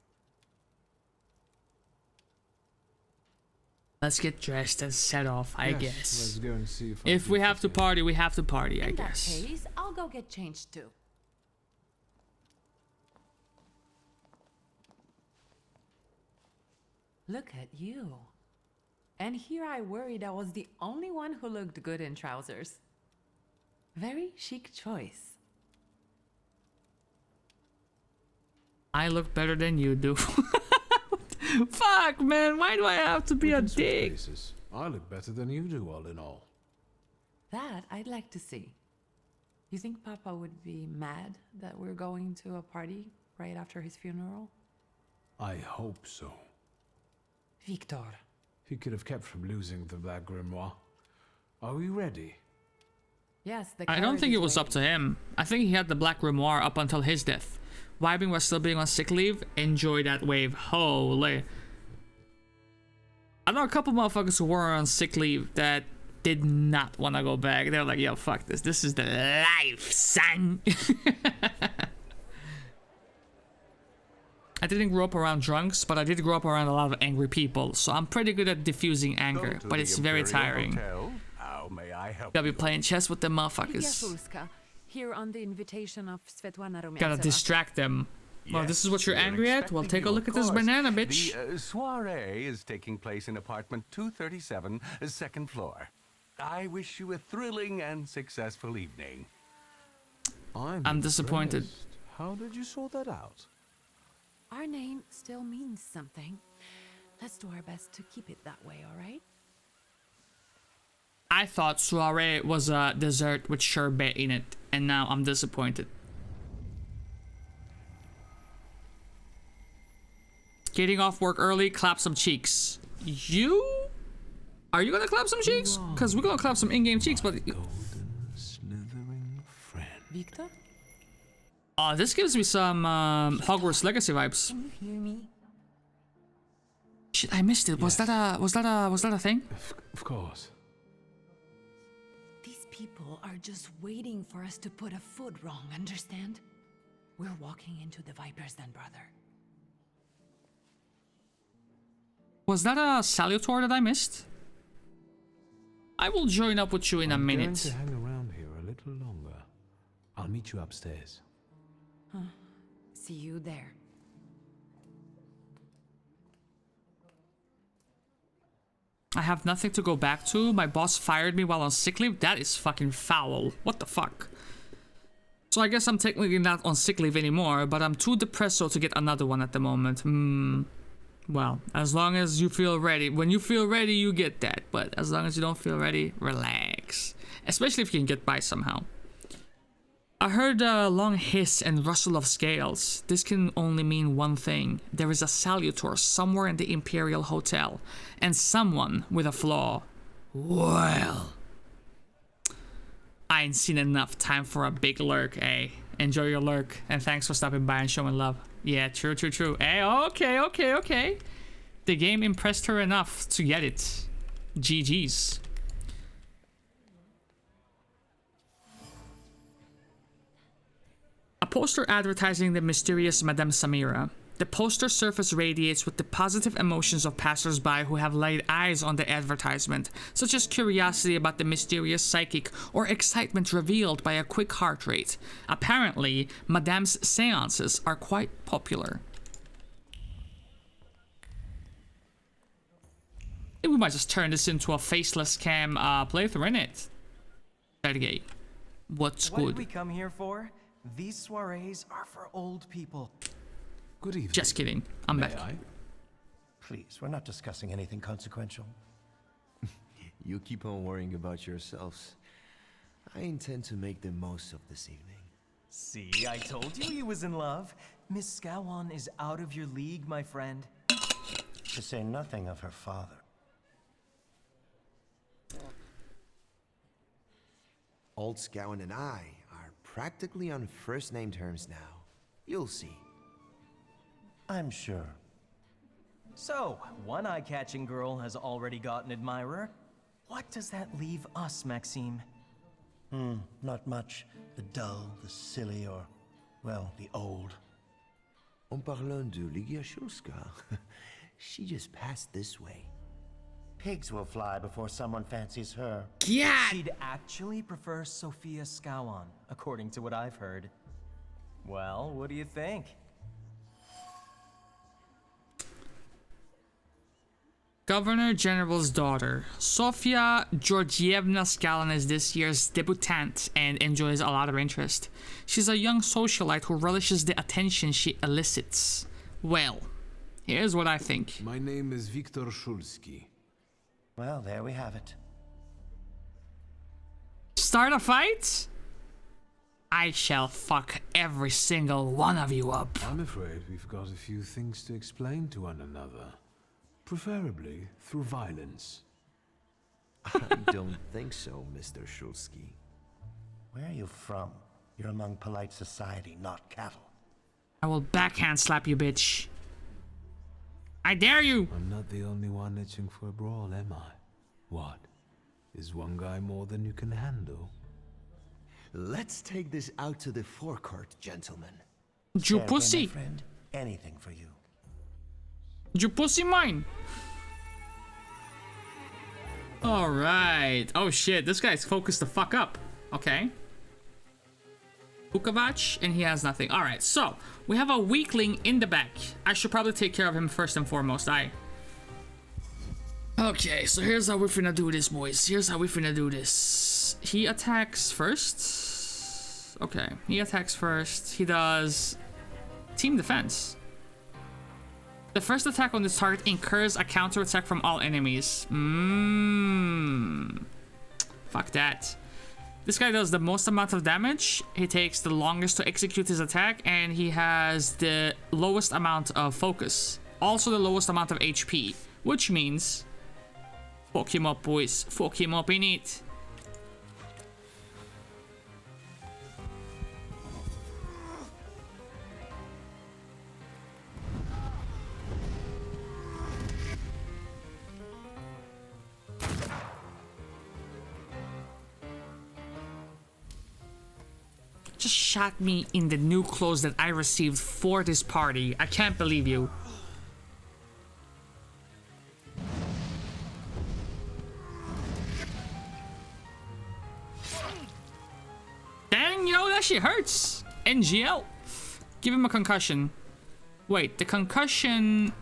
Let's get dressed and set off, I guess. Let's go and see if we have to party, we have to party, I guess. In that case, I'll go get changed too. Look at you. And here I worried I was the only one who looked good in trousers. Very chic choice. I look better than you do. Fuck, man, why do I have to be a dick? I look better than you do, all in all. That I'd like to see. You think Papa would be mad that we're going to a party right after his funeral? I hope so. Victor. He could have kept from losing the Black Grimoire. Are we ready? Yes, I don't think it was up to him. I think he had the Black Grimoire up until his death. Vibing was still being on sick leave. Enjoy that wave. Holy. I know a couple motherfuckers who were on sick leave that did not want to go back. They were like, yo, fuck this. This is the life, son. I didn't grow up around drunks, but I did grow up around a lot of angry people. So I'm pretty good at diffusing anger, but it's very tiring. How may I help Gotta be playing chess with them motherfuckers. Here on the invitation of Svetlana Rumiantseva. Gotta distract them. Well, this is what you're angry at? Well, take a look at this banana, bitch. The soiree is taking place in apartment 237, second floor. I wish you a thrilling and successful evening. I'm disappointed. How did you sort that out? Our name still means something. Let's do our best to keep it that way, all right? I thought soiree was a dessert with sherbet in it, and now I'm disappointed. Getting off work early, clap some cheeks. You? Are you gonna clap some cheeks? Because we're gonna clap some in-game cheeks, but... Victor? Oh, this gives me some Hogwarts Legacy vibes. Can you hear me? Shit, I missed it. Was that a thing? Of course. These people are just waiting for us to put a foot wrong, understand? We're walking into the Vipers then, brother. Was that a Salutor that I missed? I will join up with you in a I'm minute. going to hang around here a little longer. I'll meet you upstairs. Huh. See you there. I have nothing to go back to. My boss fired me while on sick leave. That is fucking foul. What the fuck? So I guess I'm technically not on sick leave anymore, but I'm too depressed to get another one at the moment. Well, as long as you feel ready. When you feel ready, you get that. But as long as you don't feel ready, relax. Especially if you can get by somehow. I heard a long hiss and rustle of scales. This can only mean one thing. There is a Salutor somewhere in the Imperial Hotel. And someone with a flaw. Well, I ain't seen enough time for a big lurk, eh? Enjoy your lurk. And thanks for stopping by and showing love. Yeah, true. Hey, okay. The game impressed her enough to get it. GG's. A poster advertising the mysterious Madame Samira. The poster surface radiates with the positive emotions of passers-by who have laid eyes on the advertisement, such as curiosity about the mysterious psychic or excitement revealed by a quick heart rate. Apparently, Madame's seances are quite popular. We might just turn this into a faceless cam playthrough, innit? Sergey, what's What good? did we come here for? These soirees are for old people. Good evening. Just kidding. I'm back. Please, we're not discussing anything consequential. You keep on worrying about yourselves. I intend to make the most of this evening. See, I told you he was in love. Miss Scowan is out of your league, my friend. To say nothing of her father. Old Scowan and I are practically on first-name terms now. You'll see. I'm sure. So, one eye-catching girl has already got an admirer. What does that leave us, Maxime? Not much. The dull, the silly, or, well, the old. En parlant de Ligia Shulska, she just passed this way. Pigs will fly before someone fancies her. Yeah. She'd actually prefer Sophia Scowan, according to what I've heard. Well, what do you think? Governor General's daughter, Sofia Georgievna Skalin, is this year's debutante and enjoys a lot of interest. She's a young socialite who relishes the attention she elicits. Well, here's what I think. My name is Viktor Shulski. Well, there we have it. Start a fight? I shall fuck every single one of you up. I'm afraid we've got a few things to explain to one another. Preferably through violence. I don't think so, Mr. Shulski. Where are you from? You're among polite society, not cattle. I will backhand slap you, bitch. I dare you! I'm not the only one itching for a brawl, am I? What? Is one guy more than you can handle? Let's take this out to the forecourt, gentlemen. You Sergey, pussy! my friend, anything for you. You pussy mine! Alright. Oh shit, this guy's focused the fuck up. Okay. Bukovac, and he has nothing. Alright, so we have a weakling in the back. I should probably take care of him first and foremost. Okay, so here's how we're finna do this, boys. Here's how we're finna do this. He attacks first. Okay, he attacks first. He does team defense. The first attack on this target incurs a counterattack from all enemies. Fuck that. This guy does the most amount of damage. He takes the longest to execute his attack, and he has the lowest amount of focus. Also the lowest amount of HP, which means... fuck him up, boys. Fuck him up, innit? just shot me in the new clothes that I received for this party. I can't believe you. Dang, yo, that shit hurts. NGL. Give him a concussion. Wait, the concussion...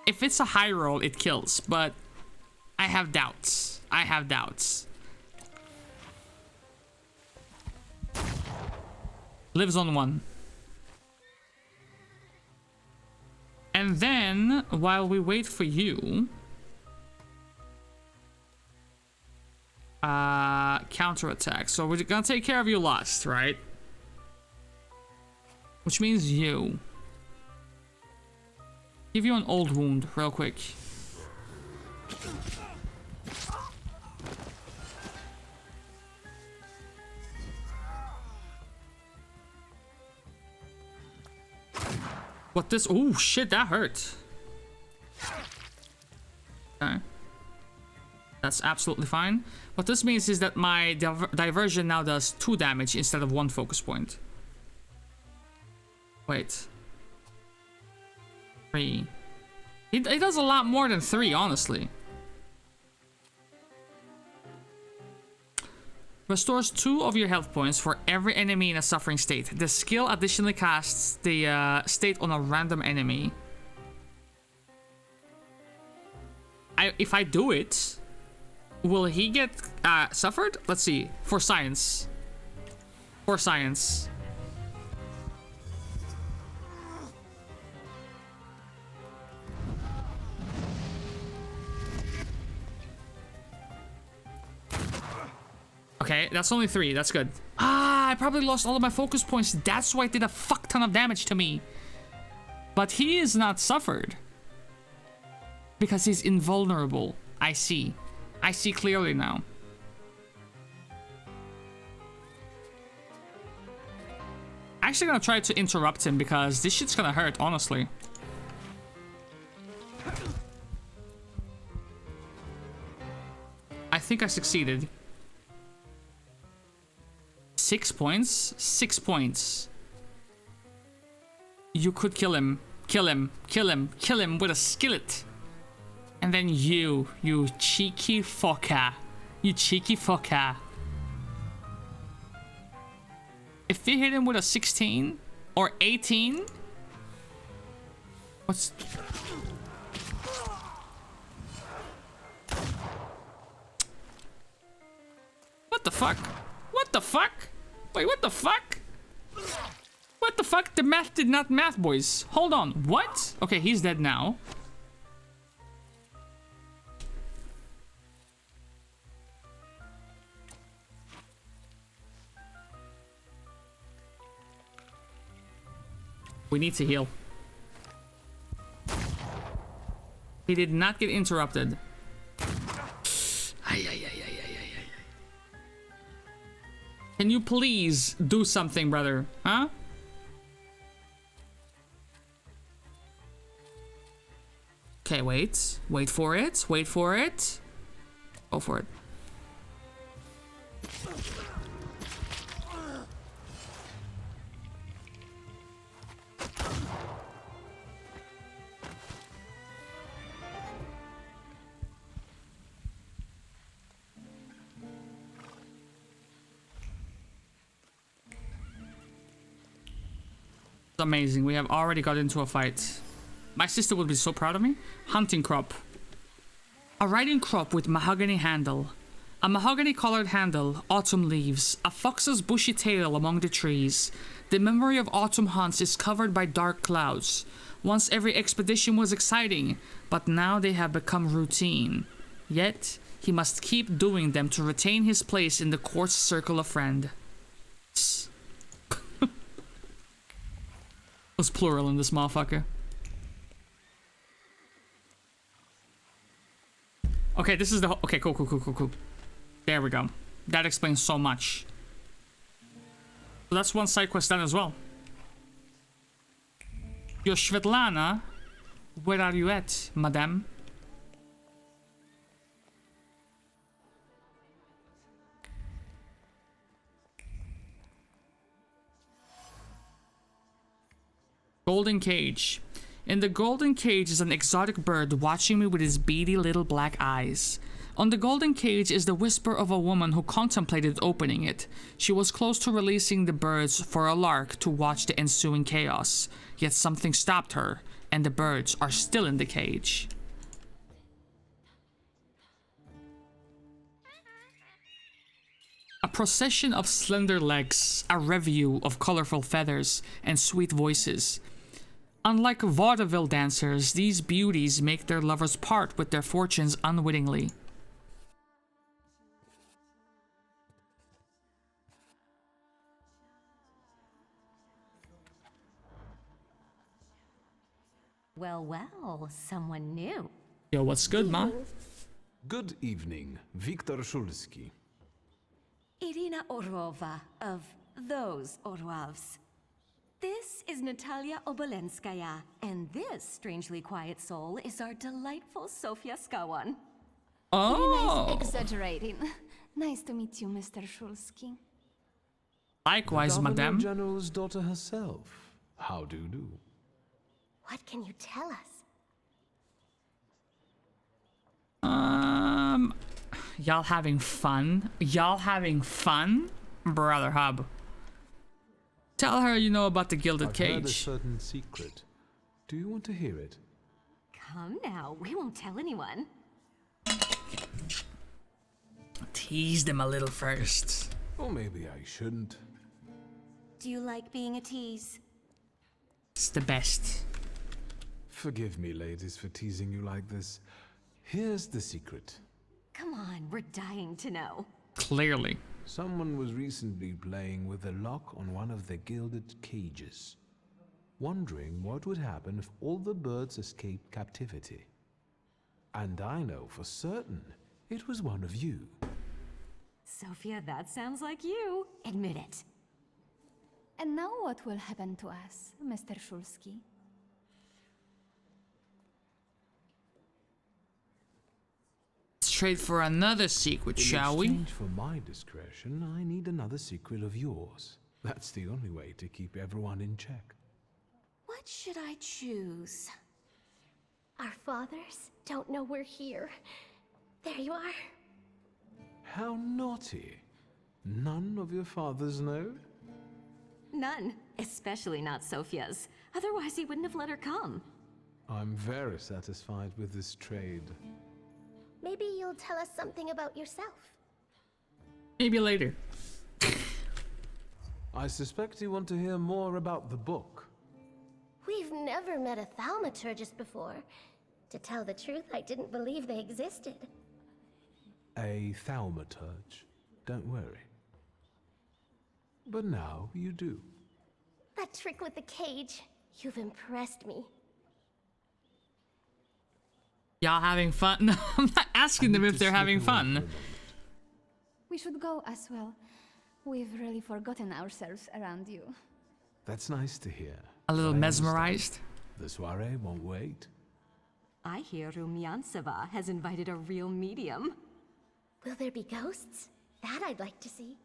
If it's a high roll, it kills, but I have doubts. I have doubts. Lives on 1. And then, while we wait for you... counterattack. So we're gonna take care of your lust, right? Which means you. Give you an old wound real quick. What this? Oh shit, that hurt. Okay. That's absolutely fine. What this means is that my diversion now does 2 damage instead of 1 focus point. Wait. 3. It does a lot more than 3, honestly. Restores 2 of your health points for every enemy in a suffering state. The skill additionally casts the state on a random enemy. If I do it, will he get suffered? Let's see. For science. For science. Okay, that's only 3. That's good. Ah, I probably lost all of my focus points. That's why it did a fuck ton of damage to me. But he is not suffered. Because he's invulnerable. I see. I see clearly now. Actually gonna try to interrupt him because this shit's gonna hurt, honestly. I think I succeeded. 6 points? 6 points. You could kill him. Kill him. Kill him. Kill him with a skillet. And then you cheeky fucker. You cheeky fucker. If we hit him with a 16 or 18... What's... What the fuck? What the fuck? Wait, what the fuck? What the fuck? The math did not math, boys. Hold on. What? Okay, he's dead now. We need to heal. He did not get interrupted. Can you please do something, brother? Huh? Okay, wait. Wait for it. Wait for it. Go for it. Amazing. We have already got into a fight. My sister would be so proud of me. Hunting crop. A riding crop with mahogany handle. A mahogany colored handle, autumn leaves, a fox's bushy tail among the trees. The memory of autumn hunts is covered by dark clouds. Once every expedition was exciting, but now they have become routine. Yet, he must keep doing them to retain his place in the court's circle of friends. Was plural in this motherfucker. Okay, this is the okay, cool. There we go. That explains so much. So that's one side quest done as well. Yo, Svetlana, where are you at, madame? Golden cage. In the golden cage is an exotic bird watching me with his beady little black eyes. On the golden cage is the whisper of a woman who contemplated opening it. She was close to releasing the birds for a lark to watch the ensuing chaos. Yet something stopped her, and the birds are still in the cage. A procession of slender legs, a revue of colorful feathers and sweet voices. Unlike vaudeville dancers, these beauties make their lovers part with their fortunes unwittingly. Well, well, someone new. Yo, what's good, ma? Good evening, Viktor Shulski. Irina Orlova of those Orlovs. This is Natalia Obolenskaya, and this strangely quiet soul is our delightful Sofia Skawan. Oh! Very nice exaggerating. Nice to meet you, Mr. Shulski. Likewise, the madame. General's daughter herself. How do you do? What can you tell us? Y'all having fun? Y'all having fun? Brother Hub. Tell her you know about the gilded I've cage. heard a certain secret. Do you want to hear it? Come now, we won't tell anyone. Tease them a little first. Or maybe I shouldn't. Do you like being a tease? It's the best. Forgive me, ladies, for teasing you like this. Here's the secret. Come on, we're dying to know. Clearly. Someone was recently playing with a lock on one of the gilded cages, wondering what would happen if all the birds escaped captivity. And I know for certain it was one of you. Sophia, that sounds like you. Admit it. And now what will happen to us, Mr. Shulski? Straight for another secret, shall we? In exchange for my discretion, I need another secret of yours. That's the only way to keep everyone in check. What should I choose? Our fathers don't know we're here. There you are. How naughty. None of your fathers know? None, especially not Sophia's. Otherwise, he wouldn't have let her come. I'm very satisfied with this trade. Maybe you'll tell us something about yourself. Maybe later. I suspect you want to hear more about the book. We've never met a Thaumaturgist before. To tell the truth, I didn't believe they existed. A Thaumaturge. Don't worry. But now you do. That trick with the cage. You've impressed me. Y'all having fun? No, I'm not asking them if they're having fun. We should go as well. We've really forgotten ourselves around you. That's nice to hear. A little I mesmerized. understand. The soiree won't wait. I hear Rumyantseva has invited a real medium. Will there be ghosts? That I'd like to see.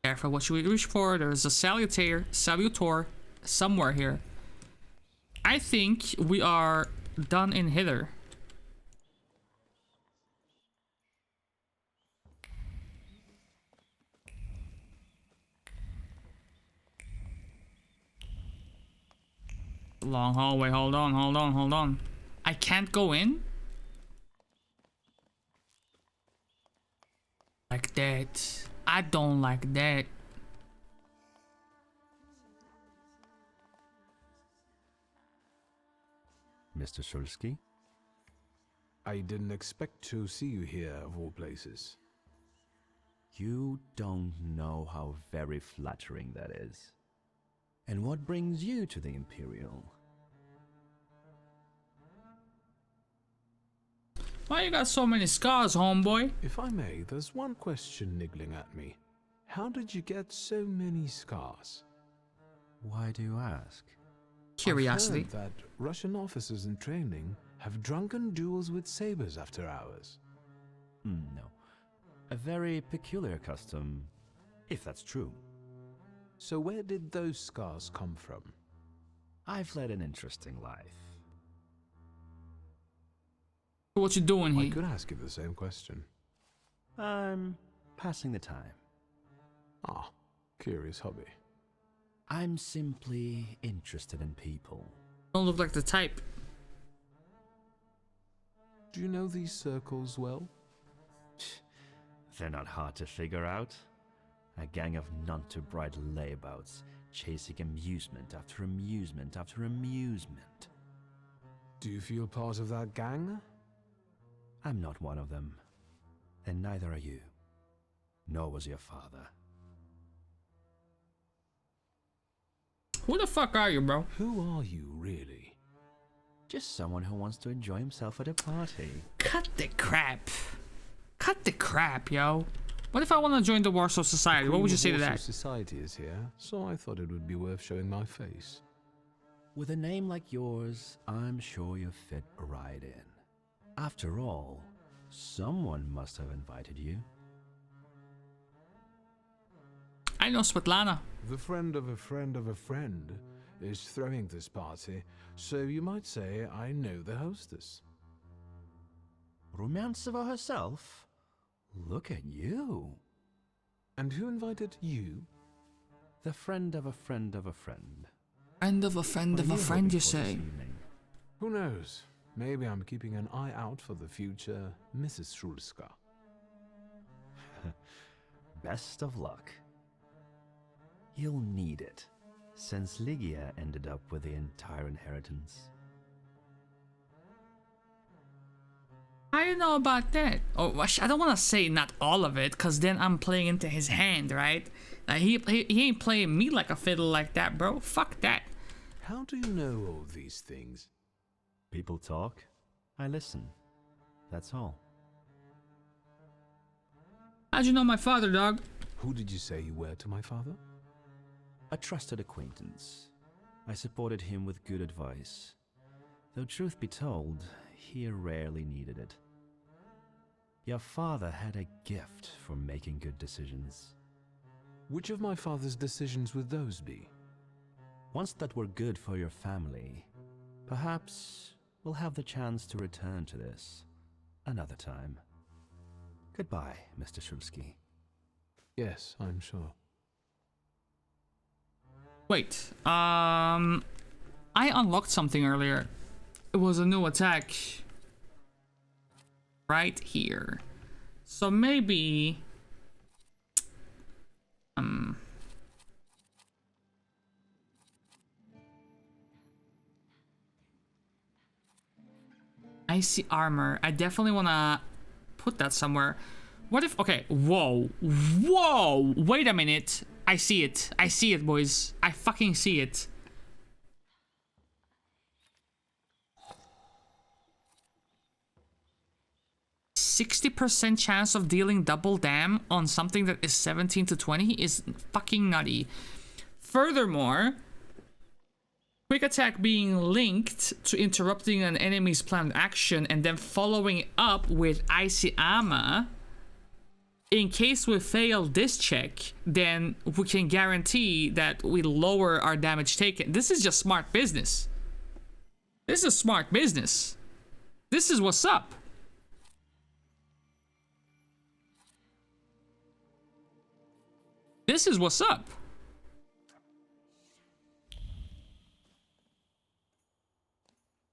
Careful what you wish for. There's a salutor somewhere here. I think we are done in hither. Long hallway. Hold on. I can't go in? Like that. I don't like that. Mr. Shulski? I didn't expect to see you here, of all places. You don't know how very flattering that is. And what brings you to the Imperial? Why you got so many scars, homeboy? If I may, there's one question niggling at me. How did you get so many scars? Why do you ask? Curiosity. I've heard that Russian officers in training have drunken duels with sabers after hours. No. A very peculiar custom, if that's true. So where did those scars come from? I've led an interesting life. What you doing I here? could ask you the same question. I'm passing the time. Ah, curious hobby. I'm simply interested in people. Don't look like the type. Do you know these circles well? They're not hard to figure out. A gang of none-too-bright layabouts, chasing amusement after amusement after amusement. Do you feel part of that gang? I'm not one of them. And neither are you. Nor was your father. Who the fuck are you, bro? Who are you, really? Just someone who wants to enjoy himself at a party. Cut the crap. Cut the crap, yo. What if I want to join the Warsaw Society? What would you say to that? Society is here, so I thought it would be worth showing my face. With a name like yours, I'm sure you fit right in. After all, someone must have invited you. I know Svetlana. The friend of a friend of a friend is throwing this party, so you might say I know the hostess. Rumiantseva herself? Look at you. And who invited you? The friend of a friend of a friend. Friend of a friend of a friend, you say? Who knows? Maybe I'm keeping an eye out for the future Mrs. Shulska. Best of luck. You'll need it, since Ligia ended up with the entire inheritance. I don't know about that. Oh, I don't want to say not all of it, because then I'm playing into his hand, right? He ain't playing me like a fiddle like that, bro. Fuck that. How do you know all these things? People talk, I listen. That's all. How'd you know my father, dog? Who did you say you were to my father? A trusted acquaintance. I supported him with good advice. Though truth be told, he rarely needed it. Your father had a gift for making good decisions. Which of my father's decisions would those be? Ones that were good for your family. Perhaps we'll have the chance to return to this another time. Goodbye, Mr. Shulsky. Yes, I'm sure. Wait, I unlocked something earlier. It was a new attack. Right here. So maybe... Icy armor. I definitely want to put that somewhere. What if... Okay, whoa. Whoa! Wait a minute. I see it. I see it, boys. I fucking see it. %60 chance of dealing double dam on something that is 17 to 20 is fucking nutty. Furthermore, quick attack being linked to interrupting an enemy's planned action and then following up with icy armor. In case we fail this check, then we can guarantee that we lower our damage taken. This is just smart business. This is smart business. This is what's up. This is what's up.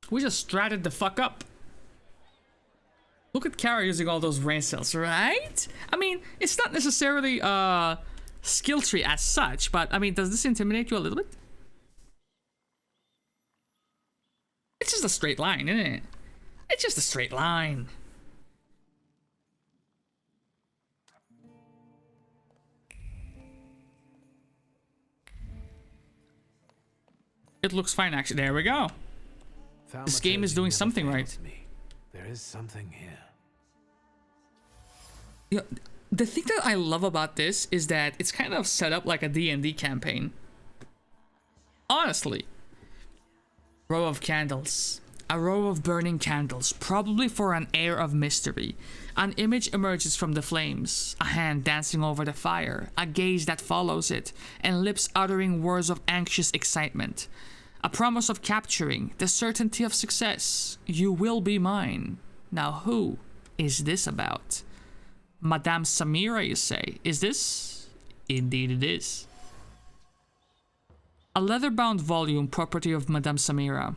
We just stratted the fuck up. Look at Kara using all those brain cells, right? I mean, it's not necessarily a skill tree as such, but I mean, does this intimidate you a little bit? It's just a straight line, isn't it? It's just a straight line. It looks fine, actually. There we go. This game is doing something right. There is something here. Yeah, the thing that I love about this is that it's kind of set up like a D&D campaign. Honestly. Row of candles. A row of burning candles, probably for an air of mystery. An image emerges from the flames, a hand dancing over the fire, a gaze that follows it, and lips uttering words of anxious excitement. A promise of capturing, the certainty of success. You will be mine. Now who is this about? Madame Samira, you say? Is this? Indeed it is. A leather-bound volume, property of Madame Samira.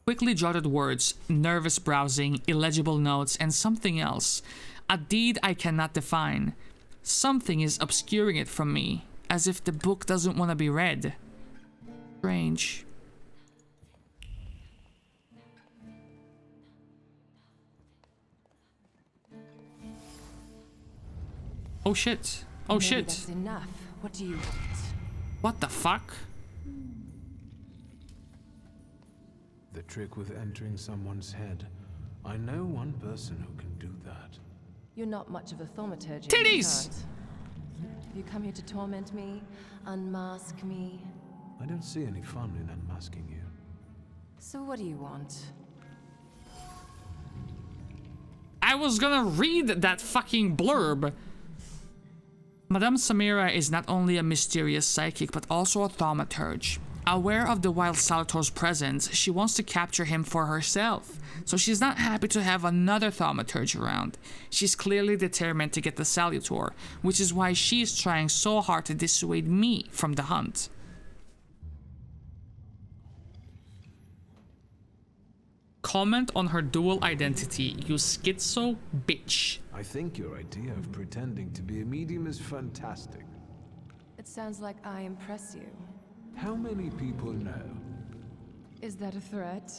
Quickly jotted words, nervous browsing, illegible notes, and something else. A deed I cannot define. Something is obscuring it from me, as if the book doesn't want to be read. Strange. Oh shit. Oh Maybe shit. That's enough. What do you want? What the fuck? The trick with entering someone's head. I know one person who can do that. You're not much of a thaumaturge. Titties! Have you come here to torment me? Unmask me? I don't see any fun in unmasking you. So what do you want? I was gonna read that fucking blurb. Madame Samira is not only a mysterious psychic, but also a thaumaturge. Aware of the wild Salutor's presence, she wants to capture him for herself. So she's not happy to have another thaumaturge around. She's clearly determined to get the Salutor, which is why she's trying so hard to dissuade me from the hunt. Comment on her dual identity, you schizo bitch. I think your idea of pretending to be a medium is fantastic. It sounds like I impress you. How many people know? Is that a threat?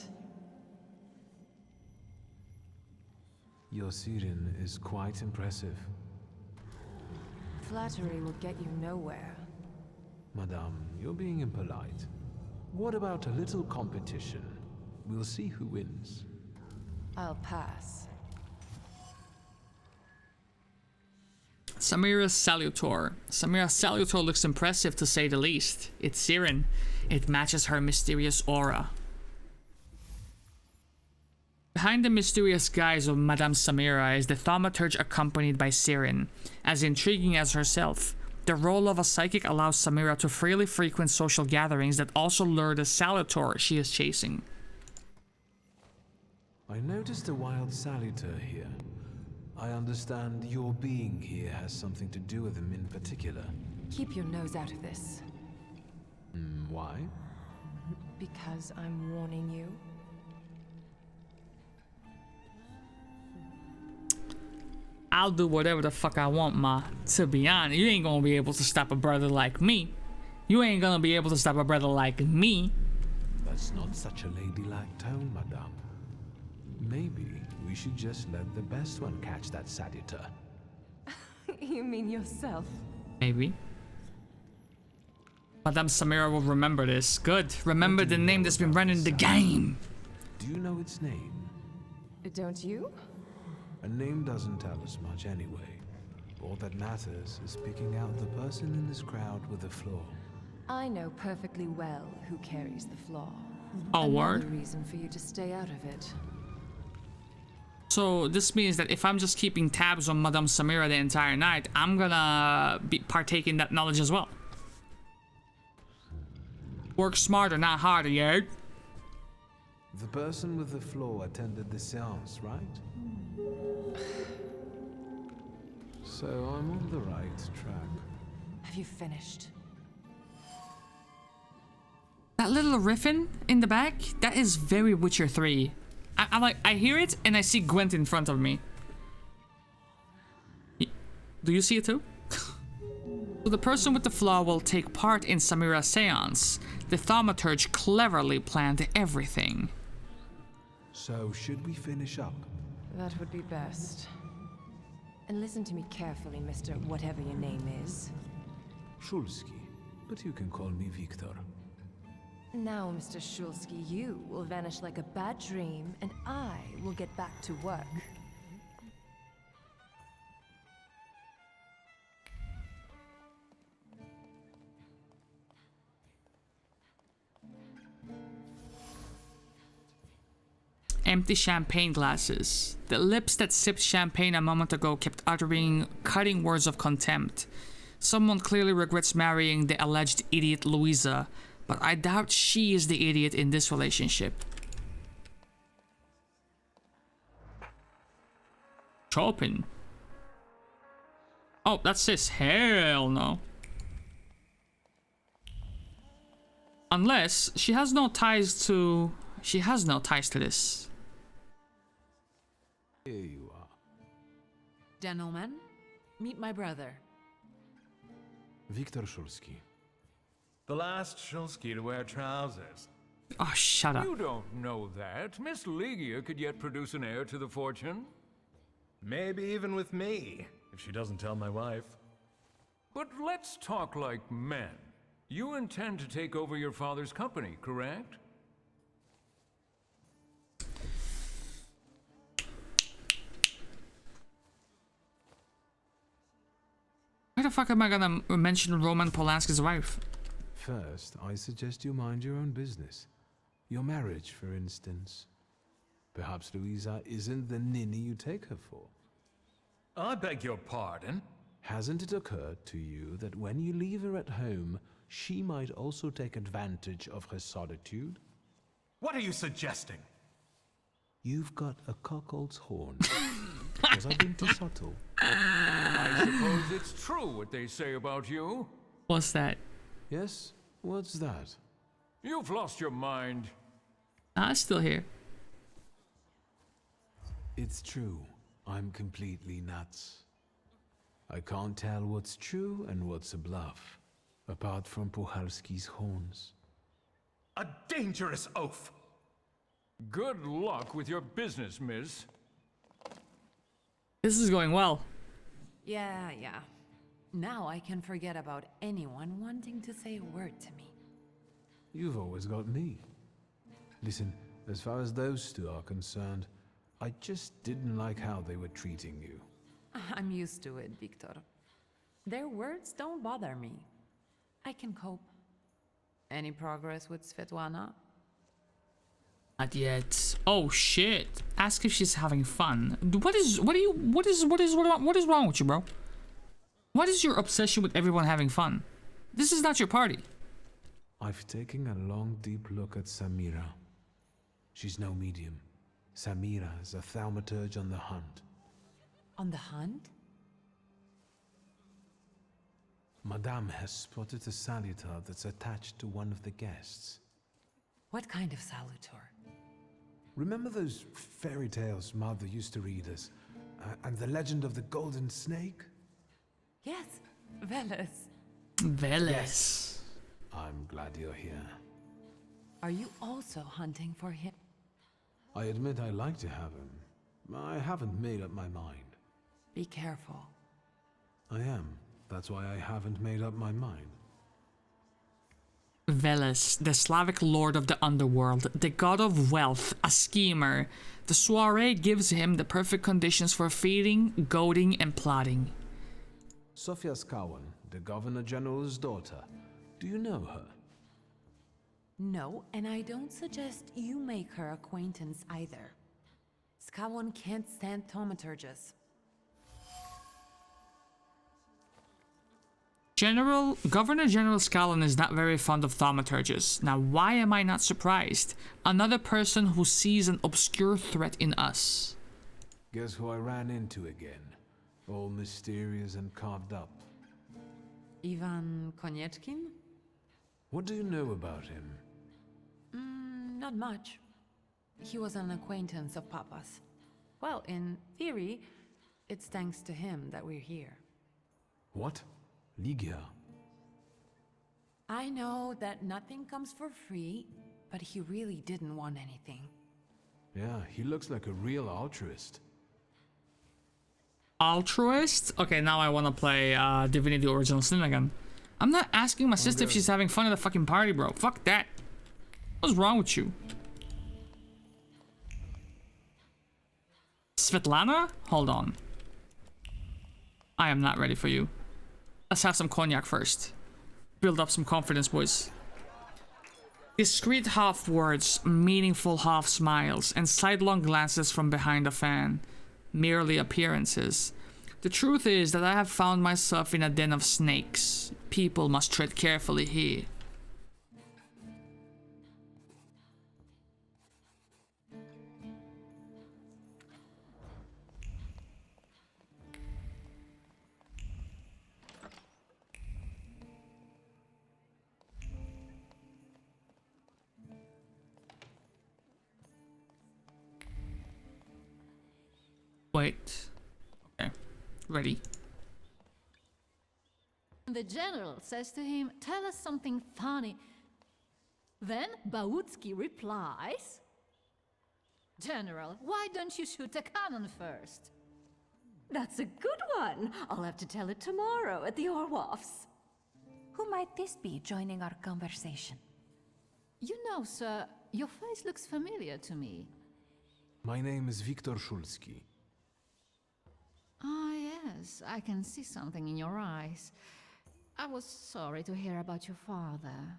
Your Siren is quite impressive. Flattery will get you nowhere. Madame, you're being impolite. What about a little competition? We'll see who wins. I'll pass. Samira's Salutor. Samira's Salutor looks impressive to say the least. It's Siren. It matches her mysterious aura. Behind the mysterious guise of Madame Samira is the thaumaturge accompanied by Siren. As intriguing as herself, the role of a psychic allows Samira to freely frequent social gatherings that also lure the Salutor she is chasing. I noticed a wild Salutor here. I understand your being here has something to do with him in particular. Keep your nose out of this. Why? Because I'm warning you. I'll do whatever the fuck I want, ma. To be honest, you ain't gonna be able to stop a brother like me. You ain't gonna be able to stop a brother like me. That's not such a ladylike tone, madame. Maybe we should just let the best one catch that Salutor. You mean yourself? Maybe. Madame Samira will remember this. Good. Remember the name that's been running the game. Do you know its name? Don't you? A name doesn't tell us much anyway. All that matters is picking out the person in this crowd with the flaw. I know perfectly well who carries the flaw. Oh, word? Another reason for you to stay out of it. So this means that if I'm just keeping tabs on Madame Samira the entire night, I'm gonna partake in that knowledge as well. Work smarter, not harder, yeah? The person with the flaw attended the seance, right? So I'm on the right track. Have you finished? That little riffin in the back, that is very Witcher 3. I hear it and I see Gwent in front of me. Do you see it too? So the person with the flaw will take part in Samira's seance. The thaumaturge cleverly planned everything. So should we finish up? That would be best. And listen to me carefully, Mr. Whatever your name is. Shulski, but you can call me Victor. Now, Mr. Shulski, you will vanish like a bad dream, and I will get back to work. Empty champagne glasses. The lips that sipped champagne a moment ago kept uttering cutting words of contempt. Someone clearly regrets marrying the alleged idiot Louisa. But I doubt she is the idiot in this relationship. Chopin. Oh, that's sis. Hell no. Unless she has no ties to... She has no ties to this. Here you are. Gentlemen, meet my brother. Viktor Szulski. The last Szulski to wear trousers. Oh, shut up. You don't know that. Miss Ligia could yet produce an heir to the fortune. Maybe even with me, if she doesn't tell my wife. But let's talk like men. You intend to take over your father's company, correct? Why the fuck am I gonna mention Roman Polanski's wife? First, I suggest you mind your own business. Your marriage, for instance. Perhaps Louisa isn't the ninny you take her for. I beg your pardon? Hasn't it occurred to you that when you leave her at home, she might also take advantage of her solitude? What are you suggesting? You've got a cuckold's horn. Was I being too subtle? I suppose it's true what they say about you. What's that? Yes? What's that? You've lost your mind. I'm still here. It's true. I'm completely nuts. I can't tell what's true and what's a bluff, apart from Puchalski's horns. A dangerous oaf! Good luck with your business, miss. This is going well. Yeah. Now I can forget about anyone wanting to say a word to me. You've always got me. Listen, as far as those two are concerned, I just didn't like how they were treating you. I'm used to it, Victor. Their words don't bother me. I can cope. Any progress with Svetlana? Not yet. Oh shit. Ask if she's having fun. What is wrong with you, bro? What is your obsession with everyone having fun? This is not your party. I've taken a long, deep look at Samira. She's no medium. Samira is a thaumaturge on the hunt. On the hunt? Madame has spotted a salutar that's attached to one of the guests. What kind of salutar? Remember those fairy tales Mother used to read us? And the legend of the golden snake? Yes, Veles. Veles. Yes. I'm glad you're here. Are you also hunting for him? I admit I like to have him. I haven't made up my mind. Be careful. I am. That's why I haven't made up my mind. Veles, the Slavic lord of the underworld, the god of wealth, a schemer. The soiree gives him the perfect conditions for feeding, goading, and plotting. Sofia Skawan, the Governor General's daughter. Do you know her? No, and I don't suggest you make her acquaintance either. Skawon can't stand thaumaturges. Governor General Scallon is not very fond of thaumaturges. Now, why am I not surprised? Another person who sees an obscure threat in us. Guess who I ran into again? All mysterious and carved up. Ivan Konieczkin? What do you know about him? Not much. He was an acquaintance of Papa's. Well, in theory, it's thanks to him that we're here. What? Ligia? I know that nothing comes for free, but he really didn't want anything. Yeah, he looks like a real altruist. Altruist? Okay, now I want to play Divinity Original Sin again. I'm not asking my sister if she's having fun at a fucking party, bro. Fuck that. What's wrong with you? Svetlana? Hold on. I am not ready for you. Let's have some cognac first. Build up some confidence, boys. Discreet half words, meaningful half smiles, and sidelong glances from behind a fan. Merely appearances. The truth is that I have found myself in a den of snakes. People must tread carefully here. Wait. Okay. Ready. The general says to him, "Tell us something funny." Then Bautsky replies, "General, why don't you shoot a cannon first?" That's a good one. I'll have to tell it tomorrow at the Orloffs. Who might this be joining our conversation? You know, sir, your face looks familiar to me. My name is Viktor Szulski. Ah, yes, I can see something in your eyes. I was sorry to hear about your father.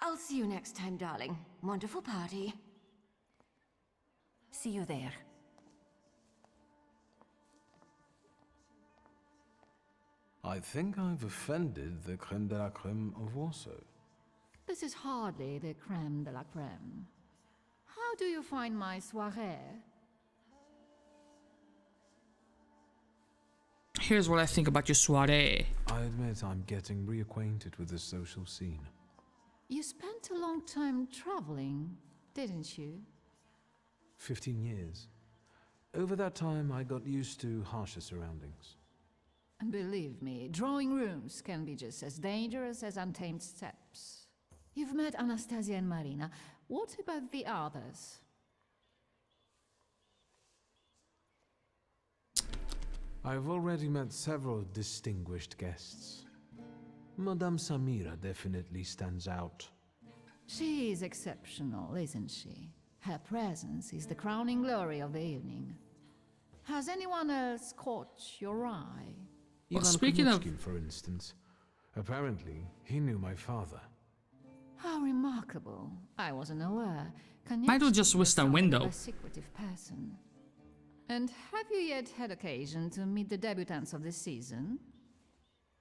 I'll see you next time, darling. Wonderful party. See you there. I think I've offended the creme de la creme of Warsaw. This is hardly the creme de la creme. How do you find my soirée? Here's what I think about your soirée. I admit I'm getting reacquainted with the social scene. You spent a long time traveling, didn't you? 15 years. Over that time, I got used to harsher surroundings. And believe me, drawing rooms can be just as dangerous as untamed steppes. You've met Anastasia and Marina. What about the others? I've already met several distinguished guests. Madame Samira definitely stands out. She is exceptional, isn't she? Her presence is the crowning glory of the evening. Has anyone else caught your eye? Well, Ivan speaking of... Konechkin, for instance. Apparently, he knew my father. How remarkable. I wasn't aware. Might have just whisked a window. A secretive person. And have you yet had occasion to meet the debutants of this season?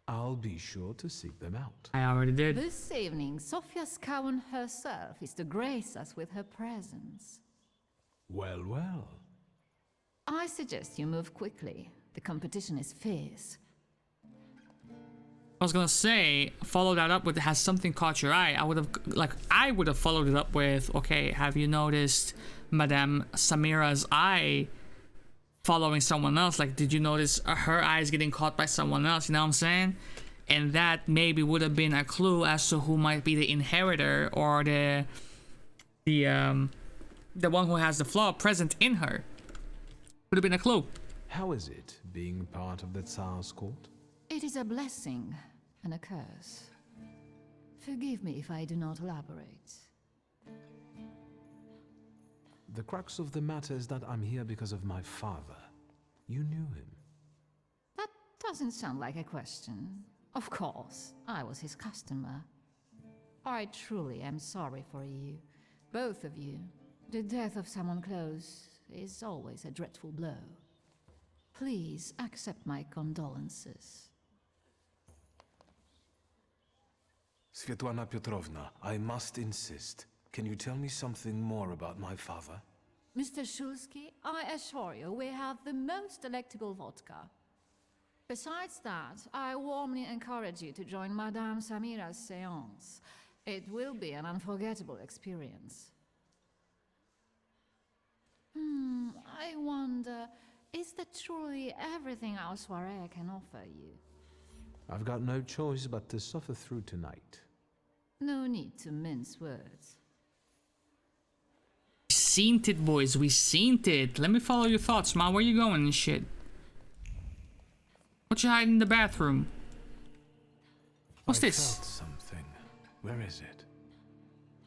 I'll be sure to seek them out. I already did. This evening, Sofia Scowen herself is to grace us with her presence. Well, well. I suggest you move quickly. The competition is fierce. I was gonna say, follow that up with has something caught your eye. I would have followed it up with, okay, have you noticed Madame Samira's eye following someone else? Like, did you notice her eyes getting caught by someone else? You know what I'm saying? And that maybe would have been a clue as to who might be the inheritor or the one who has the flaw present in her. Would have been a clue. How is it being part of the Tsar's court? It is a blessing and a curse. Forgive me if I do not elaborate. The crux of the matter is that I'm here because of my father. You knew him. That doesn't sound like a question. Of course, I was his customer. I truly am sorry for you, both of you. The death of someone close is always a dreadful blow. Please accept my condolences. Svetlana Petrovna, I must insist. Can you tell me something more about my father? Mr. Szulski, I assure you we have the most delectable vodka. Besides that, I warmly encourage you to join Madame Samira's séance. It will be an unforgettable experience. I wonder, is that truly everything our soirée can offer you? I've got no choice but to suffer through tonight. No need to mince words. We seen it, boys. We seen it. Let me follow your thoughts, man. Where you going and shit? What you hiding in the bathroom? What's I this? Felt something. Where is it?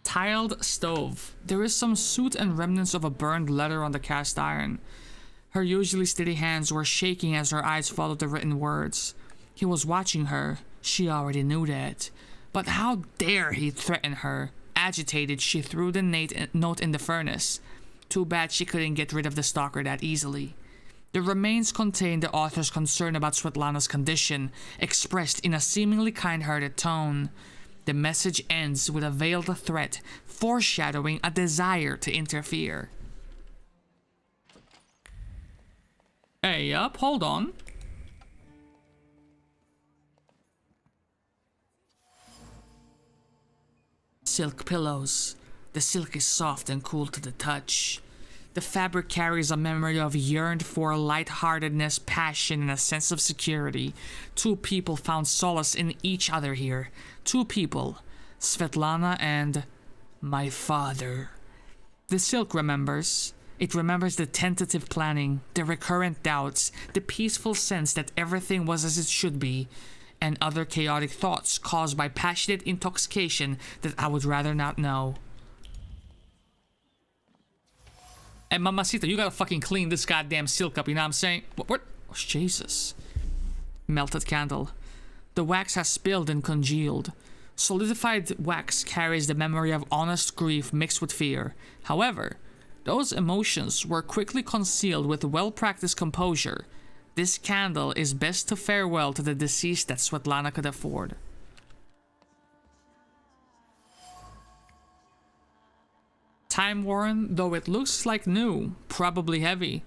Tiled stove. There is some soot and remnants of a burned letter on the cast iron. Her usually steady hands were shaking as her eyes followed the written words. He was watching her. She already knew that. But how dare he threaten her? Agitated, she threw the note in the furnace. Too bad she couldn't get rid of the stalker that easily. The remains contained the author's concern about Svetlana's condition, expressed in a seemingly kind-hearted tone. The message ends with a veiled threat, foreshadowing a desire to interfere. Hey, up, hold on. Silk pillows. The silk is soft and cool to the touch. The The fabric carries a memory of yearned-for lightheartedness, passion, and a sense of security. Two people found solace in each other here. Two people, Svetlana and my father. The silk remembers. It remembers the tentative planning, the recurrent doubts, the peaceful sense that everything was as it should be, and other chaotic thoughts caused by passionate intoxication that I would rather not know. Hey, Mamacita, you gotta fucking clean this goddamn silk up, you know what I'm saying? What? Oh, Jesus. Melted candle. The wax has spilled and congealed. Solidified wax carries the memory of honest grief mixed with fear. However, those emotions were quickly concealed with well-practiced composure. This candle is best to farewell to the deceased that Svetlana could afford. Time-worn, though it looks like new, probably heavy.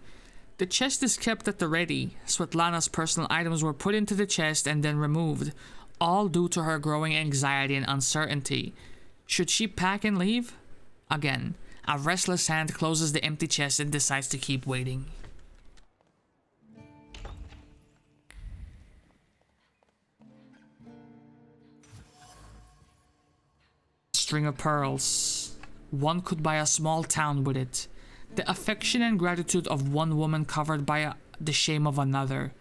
The chest is kept at the ready. Svetlana's personal items were put into the chest and then removed, all due to her growing anxiety and uncertainty. Should she pack and leave? Again, a restless hand closes the empty chest and decides to keep waiting. String of pearls. One could buy a small town with it. The affection and gratitude of one woman covered by the shame of another.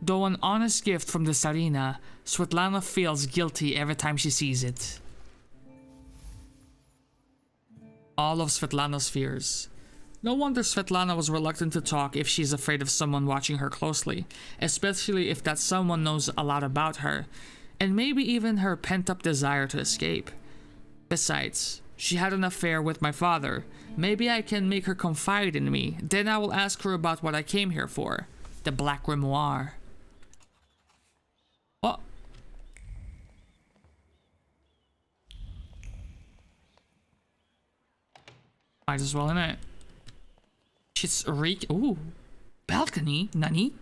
Though an honest gift from the Tsarina, Svetlana feels guilty every time she sees it. All of Svetlana's fears. No wonder Svetlana was reluctant to talk if she's afraid of someone watching her closely, especially if that someone knows a lot about her, and maybe even her pent-up desire to escape. Besides, she had an affair with my father. Maybe I can make her confide in me, then I will ask her about what I came here for. The Black Grimoire. Oh. Might as well, innit? She's ooh. Balcony? Nani?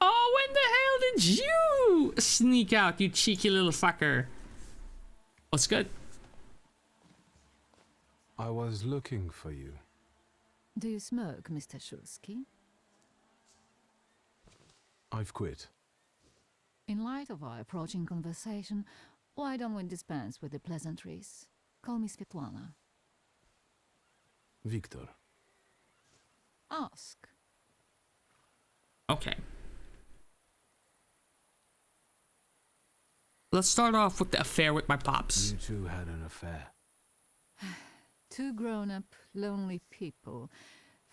Oh, when the hell did you sneak out, you cheeky little fucker? What's good? I was looking for you. Do you smoke, Mr. Shulsky? I've quit. In light of our approaching conversation, why don't we dispense with the pleasantries? Call me Svetlana. Victor. Ask. Okay. Let's start off with the affair with my pops. You two had an affair. Two grown-up, lonely people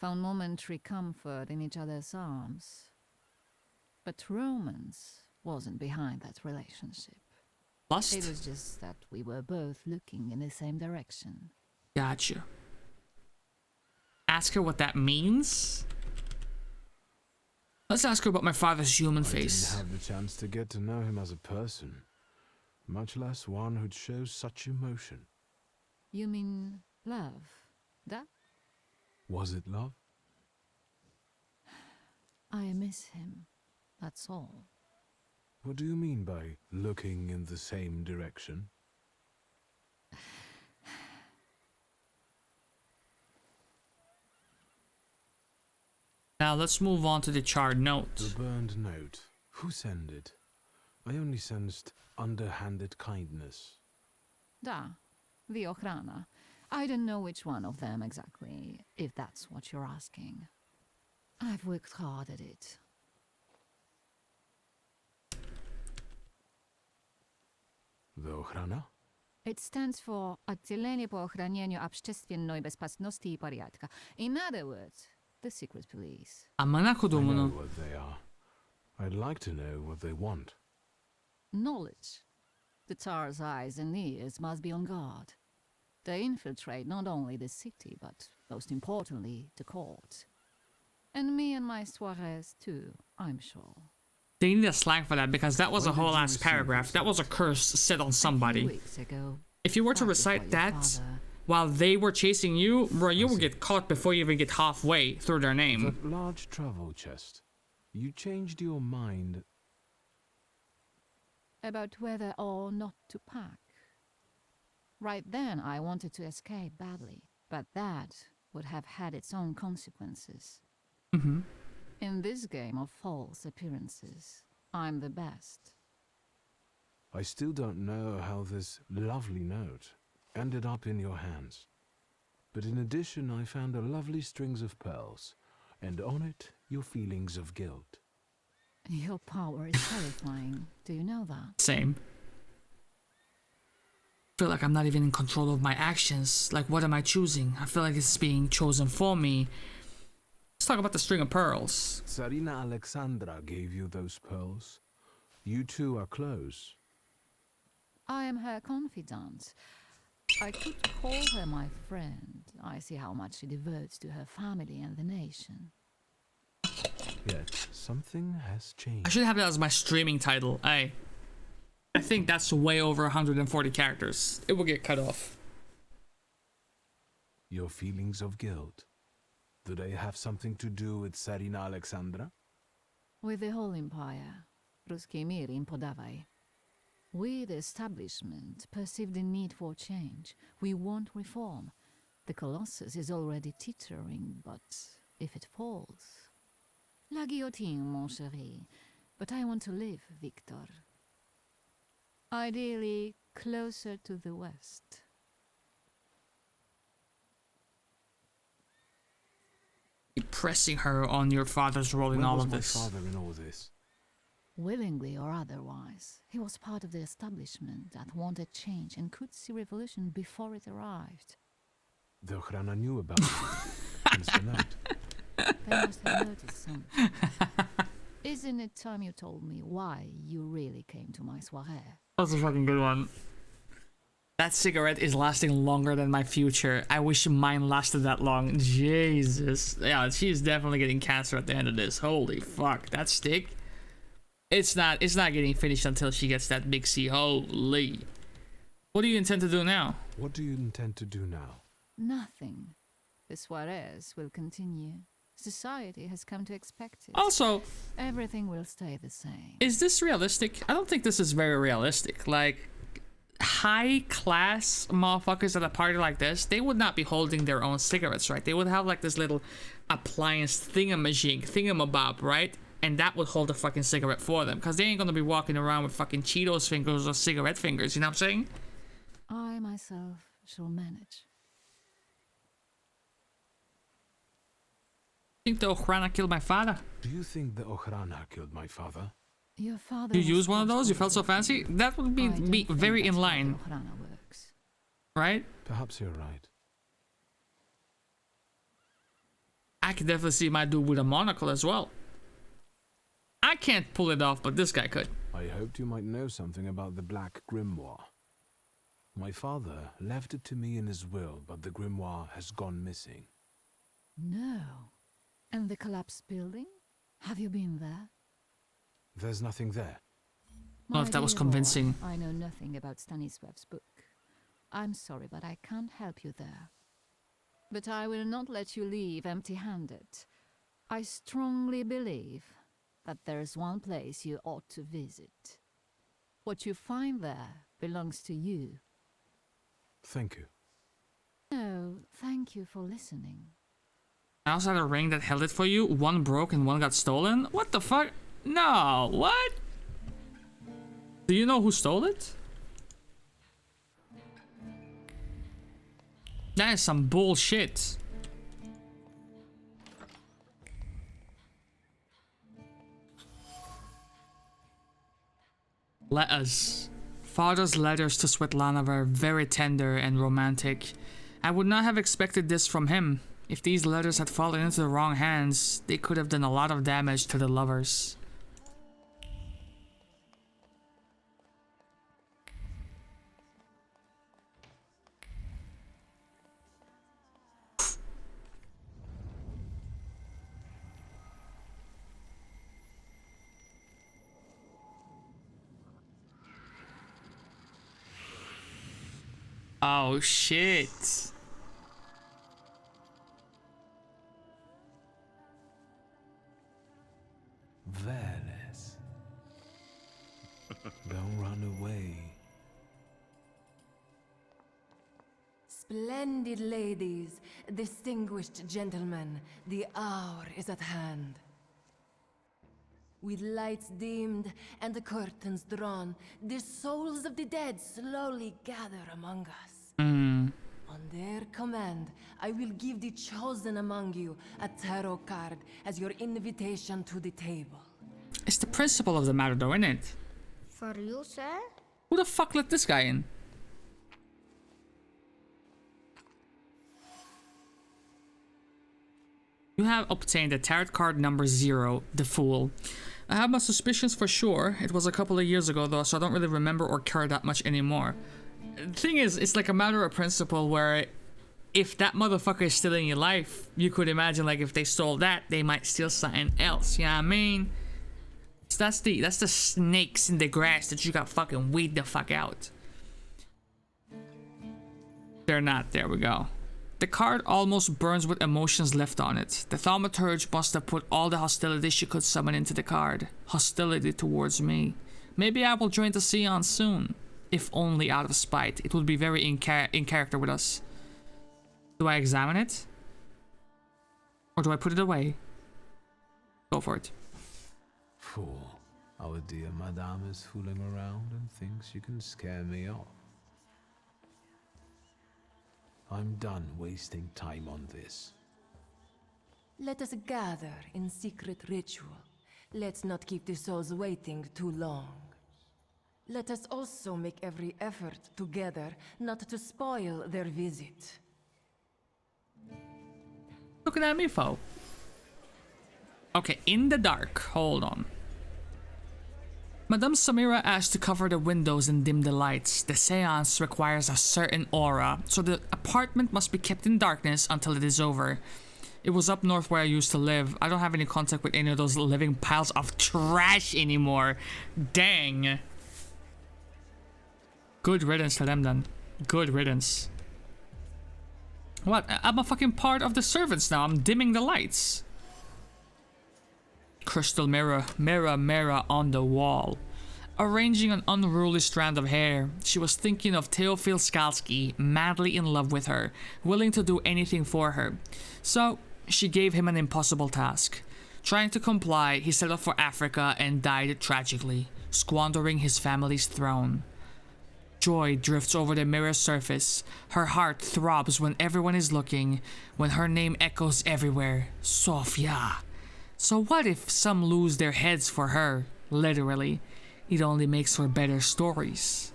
found momentary comfort in each other's arms. But romance wasn't behind that relationship. Lust? It was just that we were both looking in the same direction. Gotcha. Ask her what that means? Let's ask her about my father's human face. I didn't have the chance to get to know him as a person, much less one who'd show such emotion. You mean love? That? Was it love? I miss him. That's all. What do you mean by looking in the same direction? Now let's move on to the charred note. The burned note. Who sent it? I only sensed underhanded kindness. Da, the Ochrana. I don't know which one of them exactly, if that's what you're asking. I've worked hard at it. The Ochrana? It stands for Отделение по охранению общественной безопасности и порядка. In other words, the secret police. I know what they are. I'd like to know what they want. Knowledge. The Tsar's eyes and ears must be on guard. They infiltrate not only the city, but most importantly, the court. And me and my soirees too, I'm sure. They need a slang for that because that was a whole ass paragraph. That was a curse set on somebody. Weeks ago, if you were to recite that while they were chasing you, bro, you will get caught before you even get halfway through their name. That large travel chest. You changed your mind. About whether or not to pack. Right then, I wanted to escape badly, but that would have had its own consequences. Mm-hmm. In this game of false appearances, I'm the best. I still don't know how this lovely note ended up in your hands. But in addition, I found a lovely strings of pearls, and on it, your feelings of guilt. Your power is terrifying. Do you know that? Same. I feel like I'm not even in control of my actions. Like, what am I choosing? I feel like it's being chosen for me. Let's talk about the string of pearls. Tsarina Alexandra gave you those pearls. You two are close. I am her confidant. I could call her my friend. I see how much she devotes to her family and the nation. Yet, something has changed. I should have that as my streaming title. I think that's way over 140 characters. It will get cut off. Your feelings of guilt. Do they have something to do with Tsarina Alexandra? With the whole empire, Ruski mir im podawaj. We, the establishment, perceive the need for change. We want reform. The Colossus is already teetering, but if it falls... La guillotine, mon chéri. But I want to live, Victor. Ideally, closer to the west. Pressing her on your father's role in all of this. Where was my father in all this? Willingly or otherwise, he was part of the establishment that wanted change and could see revolution before it arrived. The Ochrana knew about it. Since the night. They must have noticed something. Isn't it time you told me why you really came to my soirée? That's a fucking good one. That cigarette is lasting longer than my future. I wish mine lasted that long. Jesus. Yeah, she's definitely getting cancer at the end of this. Holy fuck. That stick? It's not getting finished until she gets that big C. Holy. What do you intend to do now? What do you intend to do now? Nothing. The soirées will continue. Society has come to expect it. Also, everything will stay the same. Is this realistic? I don't think this is very realistic. Like, high class motherfuckers at a party like this, they would not be holding their own cigarettes, right? They would have like this little appliance thingamabob, right? And that would hold a fucking cigarette for them, because they ain't gonna be walking around with fucking Cheetos fingers or cigarette fingers, you know what I'm saying? I myself shall manage. I think the Ochrana killed my father. Do you think the Ochrana killed my father? Your father. You used one of those? You felt so fancy? That would be very in line. Right? Perhaps you're right. I can definitely see my dude with a monocle as well. I can't pull it off, but this guy could. I hoped you might know something about the Black Grimoire. My father left it to me in his will, but the grimoire has gone missing. No. And the collapsed building? Have you been there? There's nothing there. I don't know if that was convincing. I know nothing about Stanisław's book. I'm sorry, but I can't help you there. But I will not let you leave empty-handed. I strongly believe that there's one place you ought to visit. What you find there belongs to you. Thank you. No, thank you for listening. I also had a ring that held it for you. One broke and one got stolen. What the fuck? No, what? Do you know who stole it? That is some bullshit. Letters. Father's letters to Svetlana were very tender and romantic. I would not have expected this from him. If these letters had fallen into the wrong hands, they could have done a lot of damage to the lovers. Oh shit. Veles. Don't run away. Splendid ladies, distinguished gentlemen, the hour is at hand. With lights dimmed and the curtains drawn, the souls of the dead slowly gather among us. On their command, I will give the chosen among you a tarot card as your invitation to the table. It's the principle of the matter, though, isn't it? For you, sir? Who the fuck let this guy in? You have obtained a tarot card number 0, the Fool. I have my suspicions for sure. It was a couple of years ago though, so I don't really remember or care that much anymore. The thing is, it's like a matter of principle where if that motherfucker is still in your life, you could imagine like if they stole that, they might steal something else. You know what I mean? So that's the snakes in the grass that you got fucking weed the fuck out. They're not. There we go. The card almost burns with emotions left on it. The Thaumaturge must have put all the hostility she could summon into the card. Hostility towards me. Maybe I will join the Sion soon. If only out of spite. It would be very in character with us. Do I examine it? Or do I put it away? Go for it. Fool. Our dear madame is fooling around and thinks you can scare me off. I'm done wasting time on this. Let us gather in secret ritual. Let's not keep the souls waiting too long. Let us also make every effort together not to spoil their visit. Looking at me, foe. Okay, in the dark. Hold on. Madame Samira asked to cover the windows and dim the lights. The seance requires a certain aura, so the apartment must be kept in darkness until it is over. It was up north where I used to live. I don't have any contact with any of those living piles of trash anymore. Dang. Good riddance to them then. Good riddance. What? I'm a fucking part of the servants now. I'm dimming the lights. Crystal mirror, mirror, mirror on the wall. Arranging an unruly strand of hair, she was thinking of Teofil Skalski, madly in love with her, willing to do anything for her. So, she gave him an impossible task. Trying to comply, he set off for Africa and died tragically, squandering his family's throne. Joy drifts over the mirror's surface. Her heart throbs when everyone is looking, when her name echoes everywhere. Sofia. So what if some lose their heads for her? Literally. It only makes for better stories.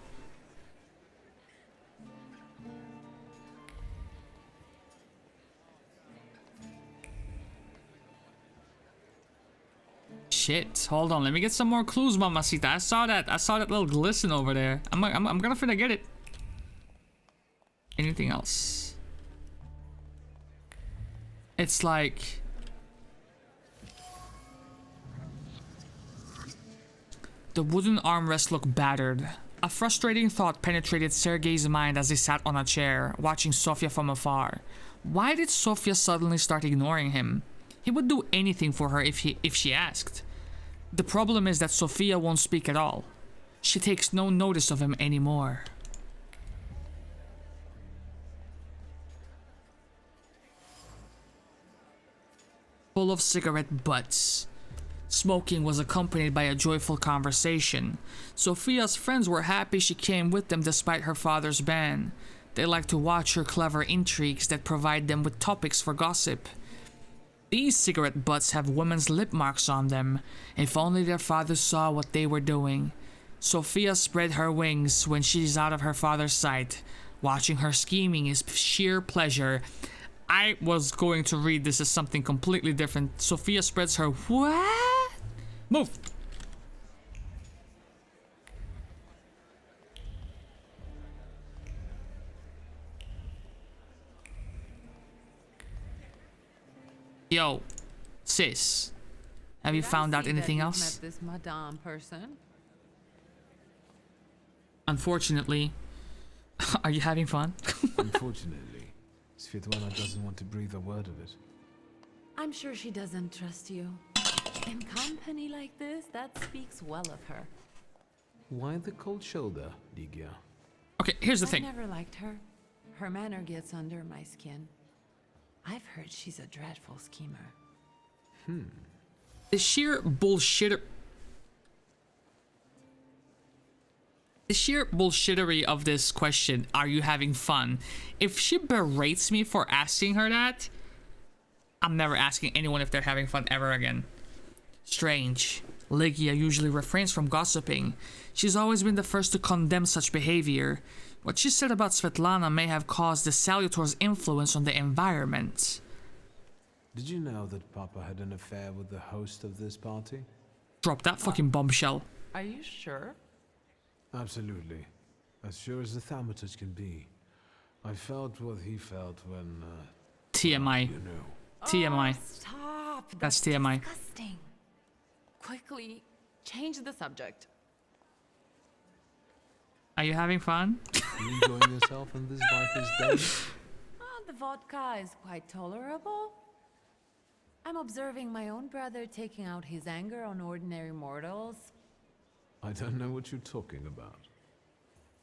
Shit, hold on, let me get some more clues, Mamacita. I saw that little glisten over there. I'm gonna finna get it. Anything else? It's like... The wooden armrests look battered. A frustrating thought penetrated Sergei's mind as he sat on a chair, watching Sofia from afar. Why did Sofia suddenly start ignoring him? He would do anything for her if she asked. The problem is that Sofia won't speak at all. She takes no notice of him anymore. Full of cigarette butts. Smoking was accompanied by a joyful conversation. Sofia's friends were happy she came with them despite her father's ban. They liked to watch her clever intrigues that provide them with topics for gossip. These cigarette butts have women's lip marks on them. If only their fathers saw what they were doing. Sofia spread her wings when she's out of her father's sight. Watching her scheming is sheer pleasure. I was going to read this as something completely different. Sofia spreads her... What? Move! Yo, sis, have you found out anything else? Met this Madame person. Unfortunately, are you having fun? Unfortunately, Svetlana doesn't want to breathe a word of it. I'm sure she doesn't trust you. In company like this, that speaks well of her. Why the cold shoulder, Ligia? Okay, here's the thing. I never liked her. Her manner gets under my skin. I've heard she's a dreadful schemer. The sheer bullshittery of this question, are you having fun? If she berates me for asking her that, I'm never asking anyone if they're having fun ever again. Strange. Ligia usually refrains from gossiping. She's always been the first to condemn such behavior. What she said about Svetlana may have caused the Salutor's influence on the environment. Did you know that Papa had an affair with the host of this party? Drop that fucking bombshell. Are you sure? Absolutely. As sure as the Thaumaturge can be. I felt what he felt when, TMI. you know. TMI. Stop. That's TMI. Disgusting. Quickly, change the subject. Are you having fun? You enjoying yourself on this Viper's day? The vodka is quite tolerable. I'm observing my own brother taking out his anger on ordinary mortals. I don't know what you're talking about.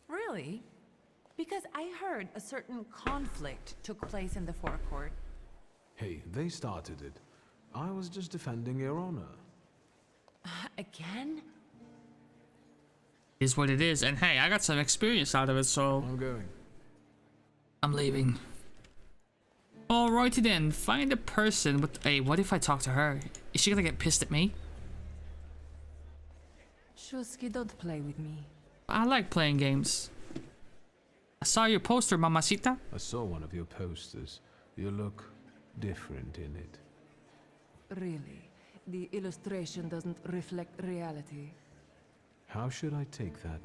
Really? Because I heard a certain conflict took place in the forecourt. Hey, they started it. I was just defending your honor. Again? Is what it is, and hey, I got some experience out of it, so I'm going. I'm leaving. Alrighty then, find a person with a. What if I talk to her? Is she gonna get pissed at me? Shusky, don't play with me. I like playing games. I saw your poster, mamacita. I saw one of your posters. You look different in it. Really? The illustration doesn't reflect reality. How should I take that?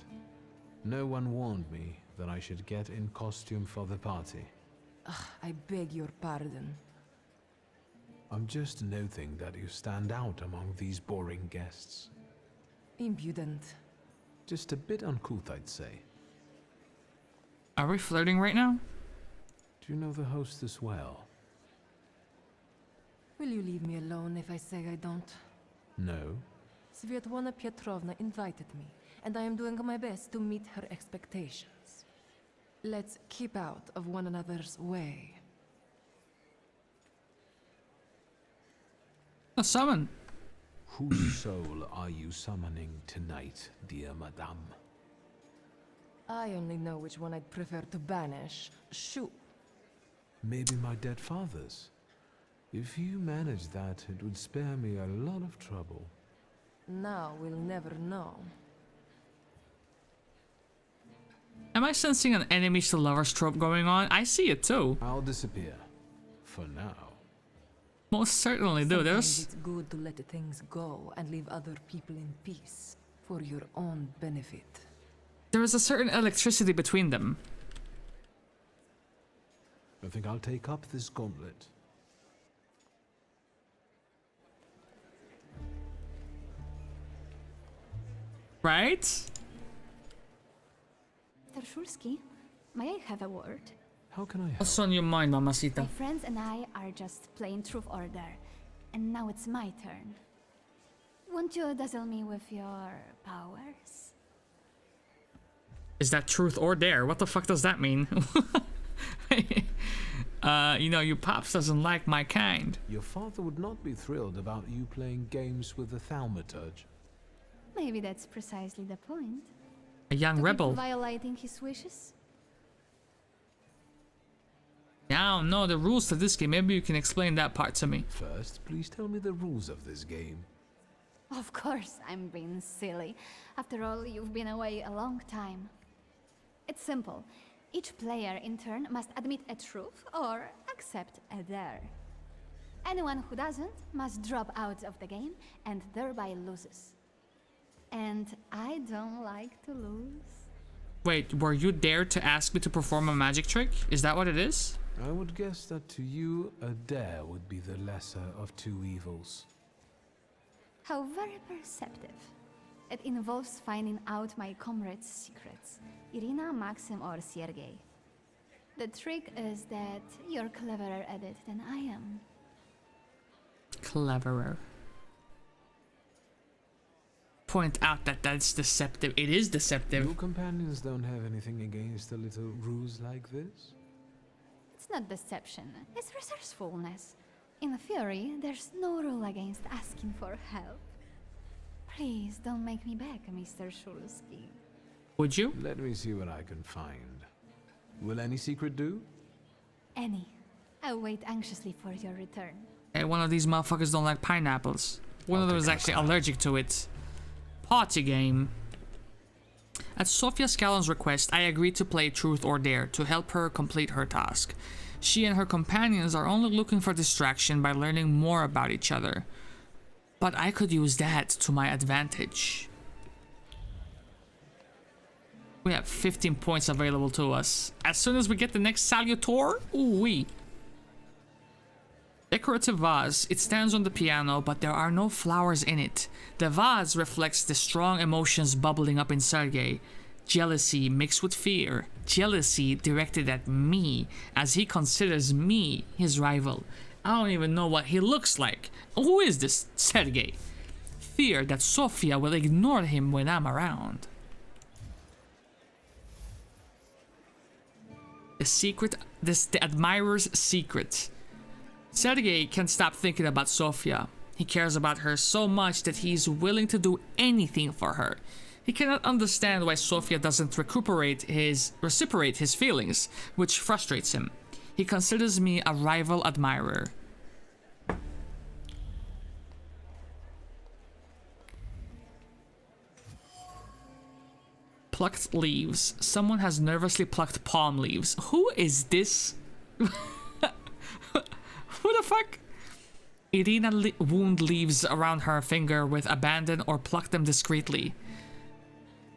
No one warned me that I should get in costume for the party. I beg your pardon. I'm just noting that you stand out among these boring guests. Impudent. Just a bit uncouth, I'd say. Are we flirting right now? Do you know the hostess well? Will you leave me alone if I say I don't? No. Svetlana Petrovna invited me, and I am doing my best to meet her expectations. Let's keep out of one another's way. A summon. Whose soul are you summoning tonight, dear madame? I only know which one I'd prefer to banish. Shoot. Maybe my dead father's. If you manage that, it would spare me a lot of trouble. Now we'll never know. Am I sensing an enemies to lovers trope going on? I see it too. I'll disappear. For now. Most certainly do. Sometimes it's good to let things go and leave other people in peace. For your own benefit. There is a certain electricity between them. I think I'll take up this gauntlet. Right? Tarshulski, may I have a word? How can I help? What's on your mind, mamacita? My friends and I are just playing Truth or Dare, and now it's my turn. Won't you dazzle me with your powers? Is that truth or dare? What the fuck does that mean? You know, you pops doesn't like my kind. Your father would not be thrilled about you playing games with the Thaumaturge. Maybe that's precisely the point. A young To keep rebel. violating his wishes? Yeah, I don't know the rules to this game. Maybe you can explain that part to me. First, please tell me the rules of this game. Of course, I'm being silly. After all, you've been away a long time. It's simple. Each player in turn must admit a truth or accept a dare. Anyone who doesn't must drop out of the game and thereby loses. And I don't like to lose. Wait, were you dared to ask me to perform a magic trick? Is that what it is? I would guess that to you, a dare would be the lesser of two evils. How very perceptive. It involves finding out my comrades' secrets. Irina, Maxim, or Sergei. The trick is that you're cleverer at it than I am. Cleverer. Point out that that's deceptive. It is deceptive. Your companions don't have anything against a little ruse like this? not deception, it's resourcefulness. In Fury, there's no rule against asking for help. Please don't make me beg, Mr. Shulsky. Would you? Let me see what I can find. Will any secret do? Any. I'll wait anxiously for your return. Hey, one of these motherfuckers don't like pineapples. One of them is actually allergic to it. Party game. At Sofia Scallon's request, I agreed to play Truth or Dare to help her complete her task. She and her companions are only looking for distraction by learning more about each other. But I could use that to my advantage. We have 15 points available to us. As soon as we get the next Salutor, ooh-wee. Decorative vase. It stands on the piano, but there are no flowers in it. The vase reflects the strong emotions bubbling up in Sergei. Jealousy mixed with fear. Jealousy directed at me, as he considers me his rival. I don't even know what he looks like. Who is this Sergei? Fear that Sofia will ignore him when I'm around. The admirer's secret. Sergei can't stop thinking about Sofia. He cares about her so much that he's willing to do anything for her. He cannot understand why Sofia doesn't reciprocate his feelings, which frustrates him. He considers me a rival admirer. Plucked leaves. Someone has nervously plucked palm leaves. Who is this? Who the fuck? Irina wound leaves around her finger with abandon or pluck them discreetly.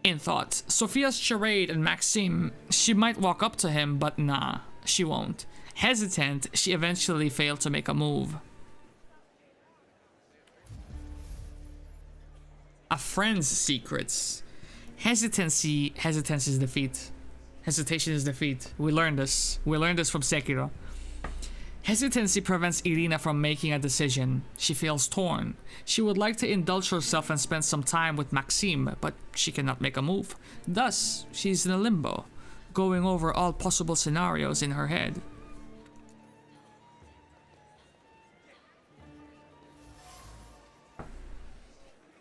In thought, Sofia's charade and Maxime, she might walk up to him, but nah, she won't. Hesitant, she eventually failed to make a move. A friend's secrets. Hesitance is defeat. Hesitation is defeat. We learned this. We learned this from Sekiro. Hesitancy prevents Irina from making a decision. She feels torn. She would like to indulge herself and spend some time with Maxime, but she cannot make a move. Thus, she's in a limbo, going over all possible scenarios in her head.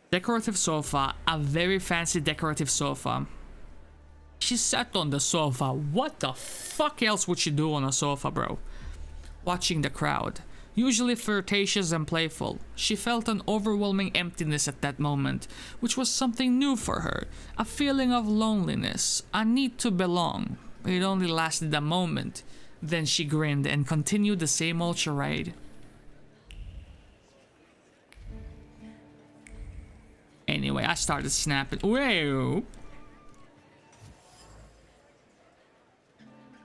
Decorative sofa, a very fancy decorative sofa. She sat on the sofa. What the fuck else would she do on a sofa, bro? Watching the crowd, usually flirtatious and playful, she felt an overwhelming emptiness at that moment, which was something new for her, a feeling of loneliness, a need to belong. It only lasted a moment, then she grinned and continued the same old charade. Anyway, I started snapping. Whoa!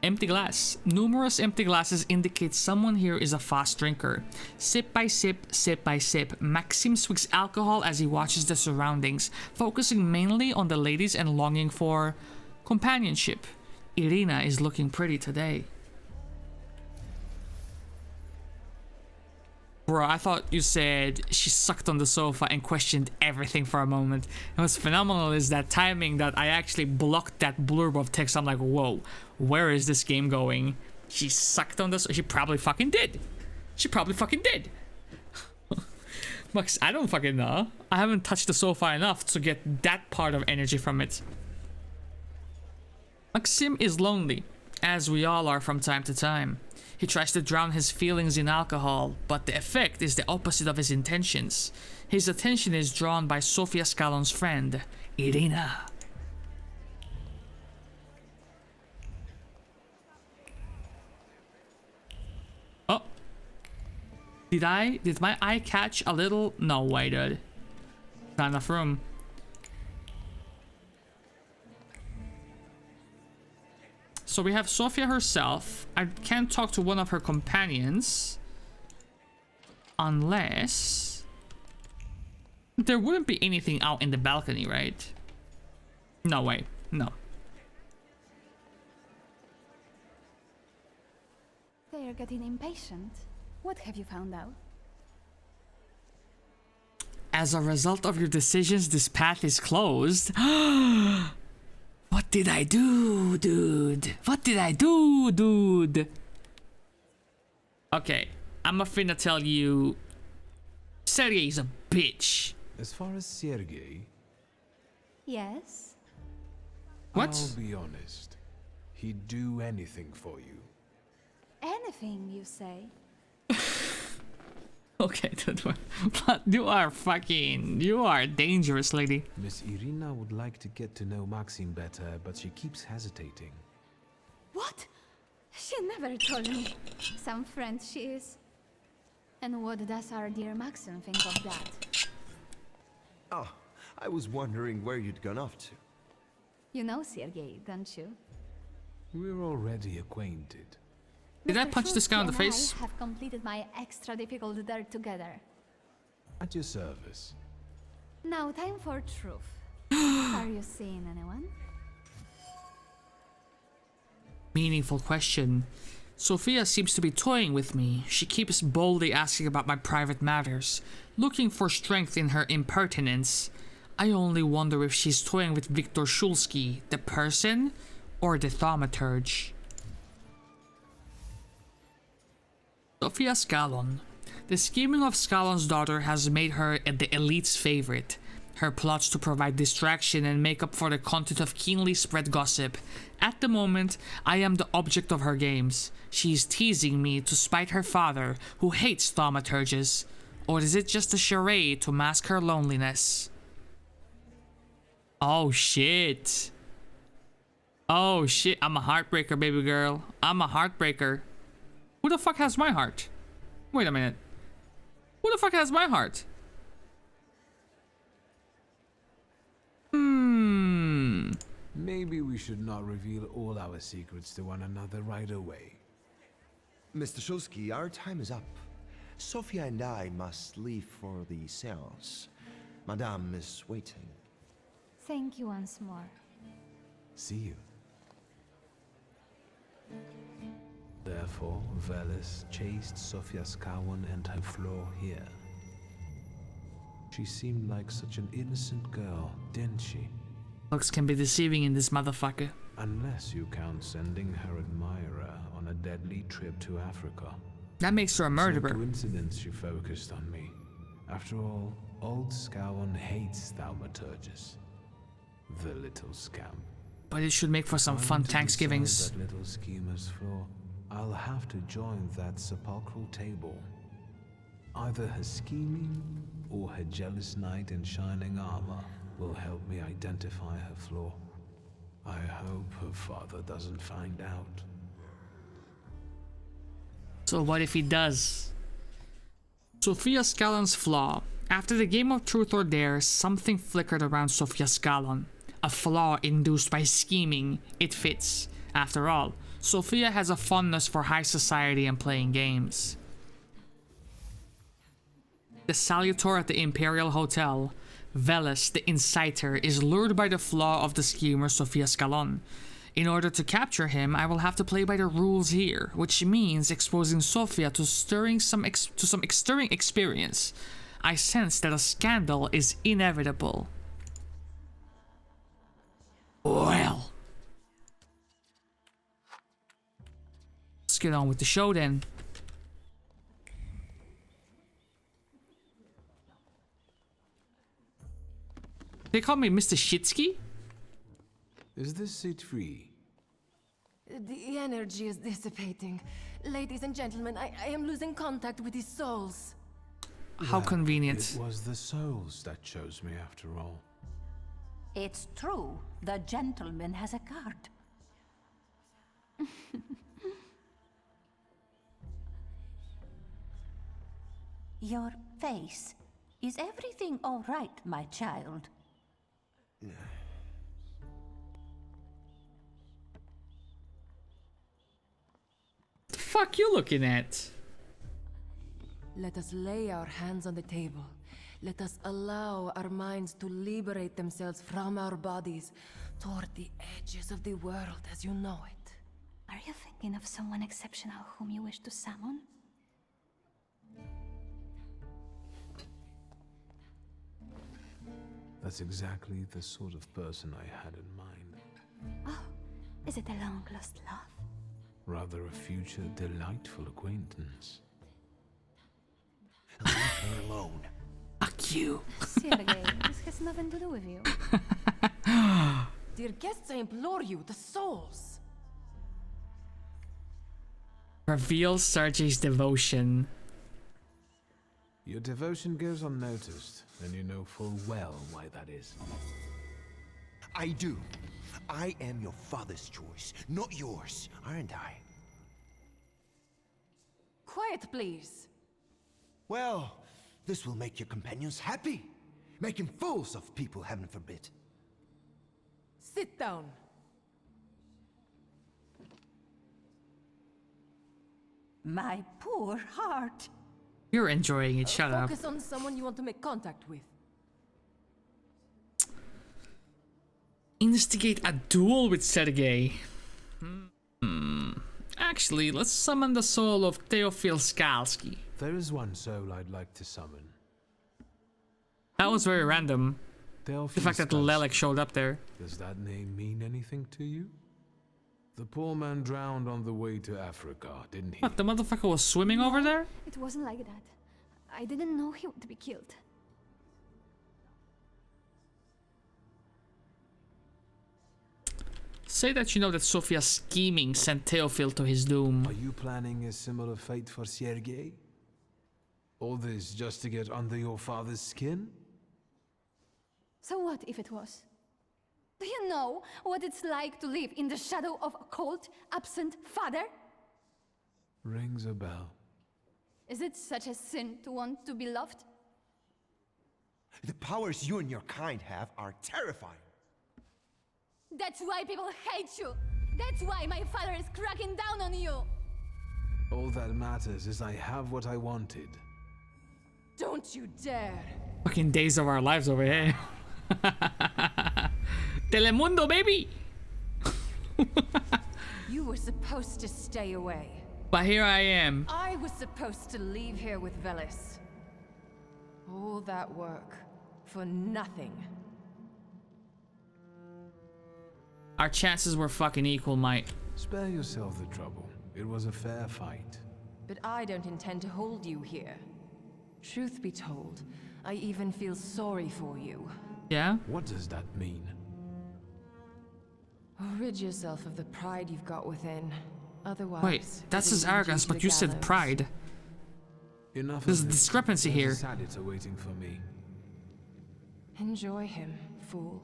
Empty glass. Numerous empty glasses indicate someone here is a fast drinker. Sip by sip, sip by sip, Maxime swigs alcohol as he watches the surroundings, focusing mainly on the ladies and longing for companionship. Irina is looking pretty today. Bro, I thought you said she sucked on the sofa and questioned everything for a moment. And what's phenomenal is that timing that I actually blocked that blurb of text. I'm like, whoa, where is this game going? She sucked on the sofa. She probably fucking did. She probably fucking did. Max, I don't fucking know. I haven't touched the sofa enough to get that part of energy from it. Maxime is lonely, as we all are from time to time. He tries to drown his feelings in alcohol, but the effect is the opposite of his intentions. His attention is drawn by Sofia Scallon's friend, Irina. Oh. Did my eye catch a little? No way, dude. Not enough room. So we have Sofia herself. I can't talk to one of her companions. Unless... there wouldn't be anything out in the balcony, right? No way. No. They are getting impatient. What have you found out? As a result of your decisions, this path is closed. What did I do, dude? What did I do, dude? Okay, I'm finna tell you, Sergei's a bitch. As far as Sergei, Yes? What? I'll be honest. He'd do anything for you. Anything, you say? Okay, but you are dangerous, lady. Miss Irina would like to get to know Maxim better, but she keeps hesitating. What? She never told me. Some friend she is. And what does our dear Maxim think of that? Oh, I was wondering where you'd gone off to. You know Sergei, don't you? We're already acquainted. Did I punch this guy in the face? I have completed my extra difficult dirt together. At your service. Now time for truth. Are you seeing anyone? Meaningful question. Sophia seems to be toying with me. She keeps boldly asking about my private matters, looking for strength in her impertinence. I only wonder if she's toying with Viktor Shulsky, the person, or the Thaumaturge. Sophia Scalon. The scheming of Scalon's daughter has made her the elite's favorite. Her plots to provide distraction and make up for the content of keenly spread gossip. At the moment, I am the object of her games. She is teasing me to spite her father, who hates thaumaturges. Or is it just a charade to mask her loneliness? Oh shit. Oh shit, I'm a heartbreaker, baby girl. I'm a heartbreaker. Who the fuck has my heart? Wait a minute. Who the fuck has my heart? Maybe we should not reveal all our secrets to one another right away. Mr. Shulsky, our time is up. Sophia and I must leave for the seance. Madame is waiting. Thank you once more. See you. Therefore, Velis chased Sofia Skawan and her floor here. She seemed like such an innocent girl, didn't she? Looks can be deceiving in this motherfucker. Unless you count sending her admirer on a deadly trip to Africa. That makes her a murderer. It's no coincidence she focused on me. After all, old Skawan hates Thaumaturges. The little scamp. But it should make for some fun Thanksgivings. That little schemer's floor, I'll have to join that sepulchral table. Either her scheming or her jealous knight in shining armor will help me identify her flaw. I hope her father doesn't find out. So what if he does? Sophia Scalon's flaw. After the game of Truth or Dare, something flickered around Sophia Scalon. A flaw induced by scheming. It fits. After all, Sophia has a fondness for high society and playing games. The salutor at the Imperial Hotel. Velis, the inciter, is lured by the flaw of the schemer Sophia Scalon. In order to capture him, I will have to play by the rules here, which means exposing Sophia to stirring experience. I sense that a scandal is inevitable. Well, let's get on with the show then. They call me Mr. Shitsky? Is this seat free? The energy is dissipating. Ladies and gentlemen, I am losing contact with his souls. How convenient. It was the souls that chose me after all. It's true. The gentleman has a card. Your face. Is everything all right, my child? The fuck you looking at? Let us lay our hands on the table. Let us allow our minds to liberate themselves from our bodies toward the edges of the world as you know it. Are you thinking of someone exceptional whom you wish to summon? That's exactly the sort of person I had in mind. Oh, is it a long-lost love? Rather a future delightful acquaintance. Leave her alone. Fuck you. Sergei, this has nothing to do with you. Dear guests, I implore you, the souls. Reveal Sergei's devotion. Your devotion goes unnoticed, and you know full well why that is. I do. I am your father's choice, not yours, aren't I? Quiet, please. Well, this will make your companions happy. Making fools of people, heaven forbid. Sit down. My poor heart. You're enjoying it, shut up. Focus on someone you want to make contact with. Instigate a duel with Sergei. Actually, let's summon the soul of Teofil Skalski. There is one soul I'd like to summon. That was very random. Teofil The fact that Skalski. Lelek showed up there. Does that name mean anything to you? The poor man drowned on the way to Africa, didn't he? What, the motherfucker was swimming over there? It wasn't like that. I didn't know he would be killed. Say that you know that Sofia's scheming sent Teofil to his doom. Are you planning a similar fate for Sergei? All this just to get under your father's skin? So what if it was? Do you know what it's like to live in the shadow of a cold, absent father? Rings a bell. Is it such a sin to want to be loved? The powers you and your kind have are terrifying. That's why people hate you! That's why my father is cracking down on you! All that matters is I have what I wanted. Don't you dare! Fucking days of our lives over here. Telemundo, baby! You were supposed to stay away. But here I am. I was supposed to leave here with Velis. All that work for nothing. Our chances were fucking equal, mate. Spare yourself the trouble. It was a fair fight. But I don't intend to hold you here. Truth be told, I even feel sorry for you. Yeah? What does that mean? Rid yourself of the pride you've got within. Otherwise, Wait, that's his it'll lead arrogance, to the but you said gallows. pride. Enough There's of a this. discrepancy There's here. a Sadita waiting for me. Enjoy him, fool.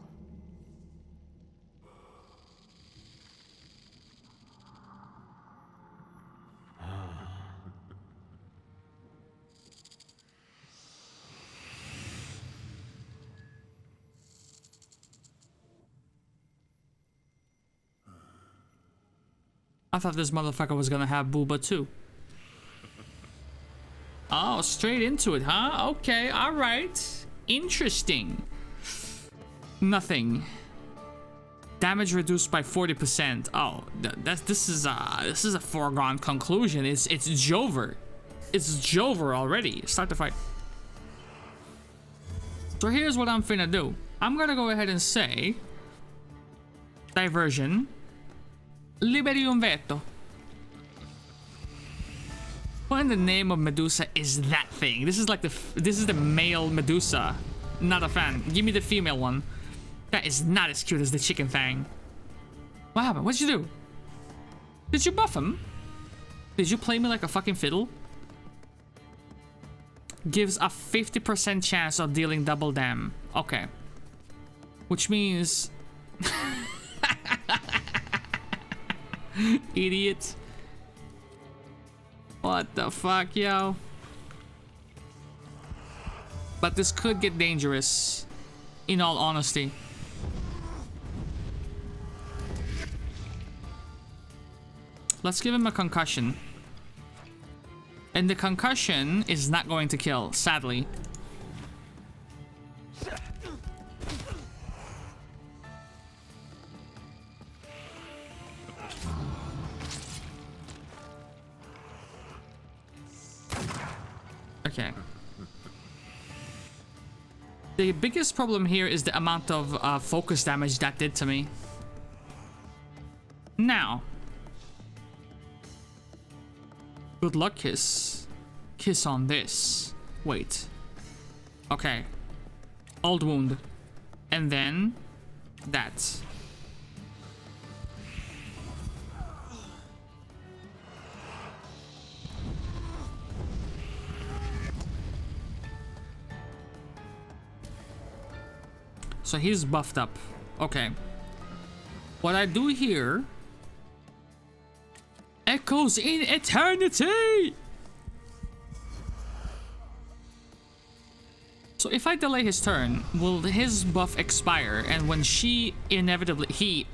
I thought this motherfucker was gonna have booba too. Oh, straight into it, huh? Okay, alright. Interesting. Nothing. Damage reduced by 40%. Oh, this is a foregone conclusion. It's Jover. It's Jover already. Start the fight. So here's what I'm finna do. I'm gonna go ahead and say diversion. Liberium veto. What in the name of Medusa is that thing? This is like this is the male Medusa. Not a fan. Give me the female one. That is not as cute as the chicken thing. What happened? What'd you do? Did you buff him? Did you play me like a fucking fiddle? Gives a 50% chance of dealing double dam. Okay. Which means... Idiot. What the fuck, yo? But this could get dangerous, in all honesty. Let's give him a concussion. And the concussion is not going to kill, sadly. Okay. The biggest problem here is the amount of focus damage that did to me. Now, Good luck, Kiss. Kiss on this. Wait. Okay. Old wound. And then that. So he's buffed up. Okay. What I do here echoes in eternity. So if I delay his turn, will his buff expire? And when he inevitably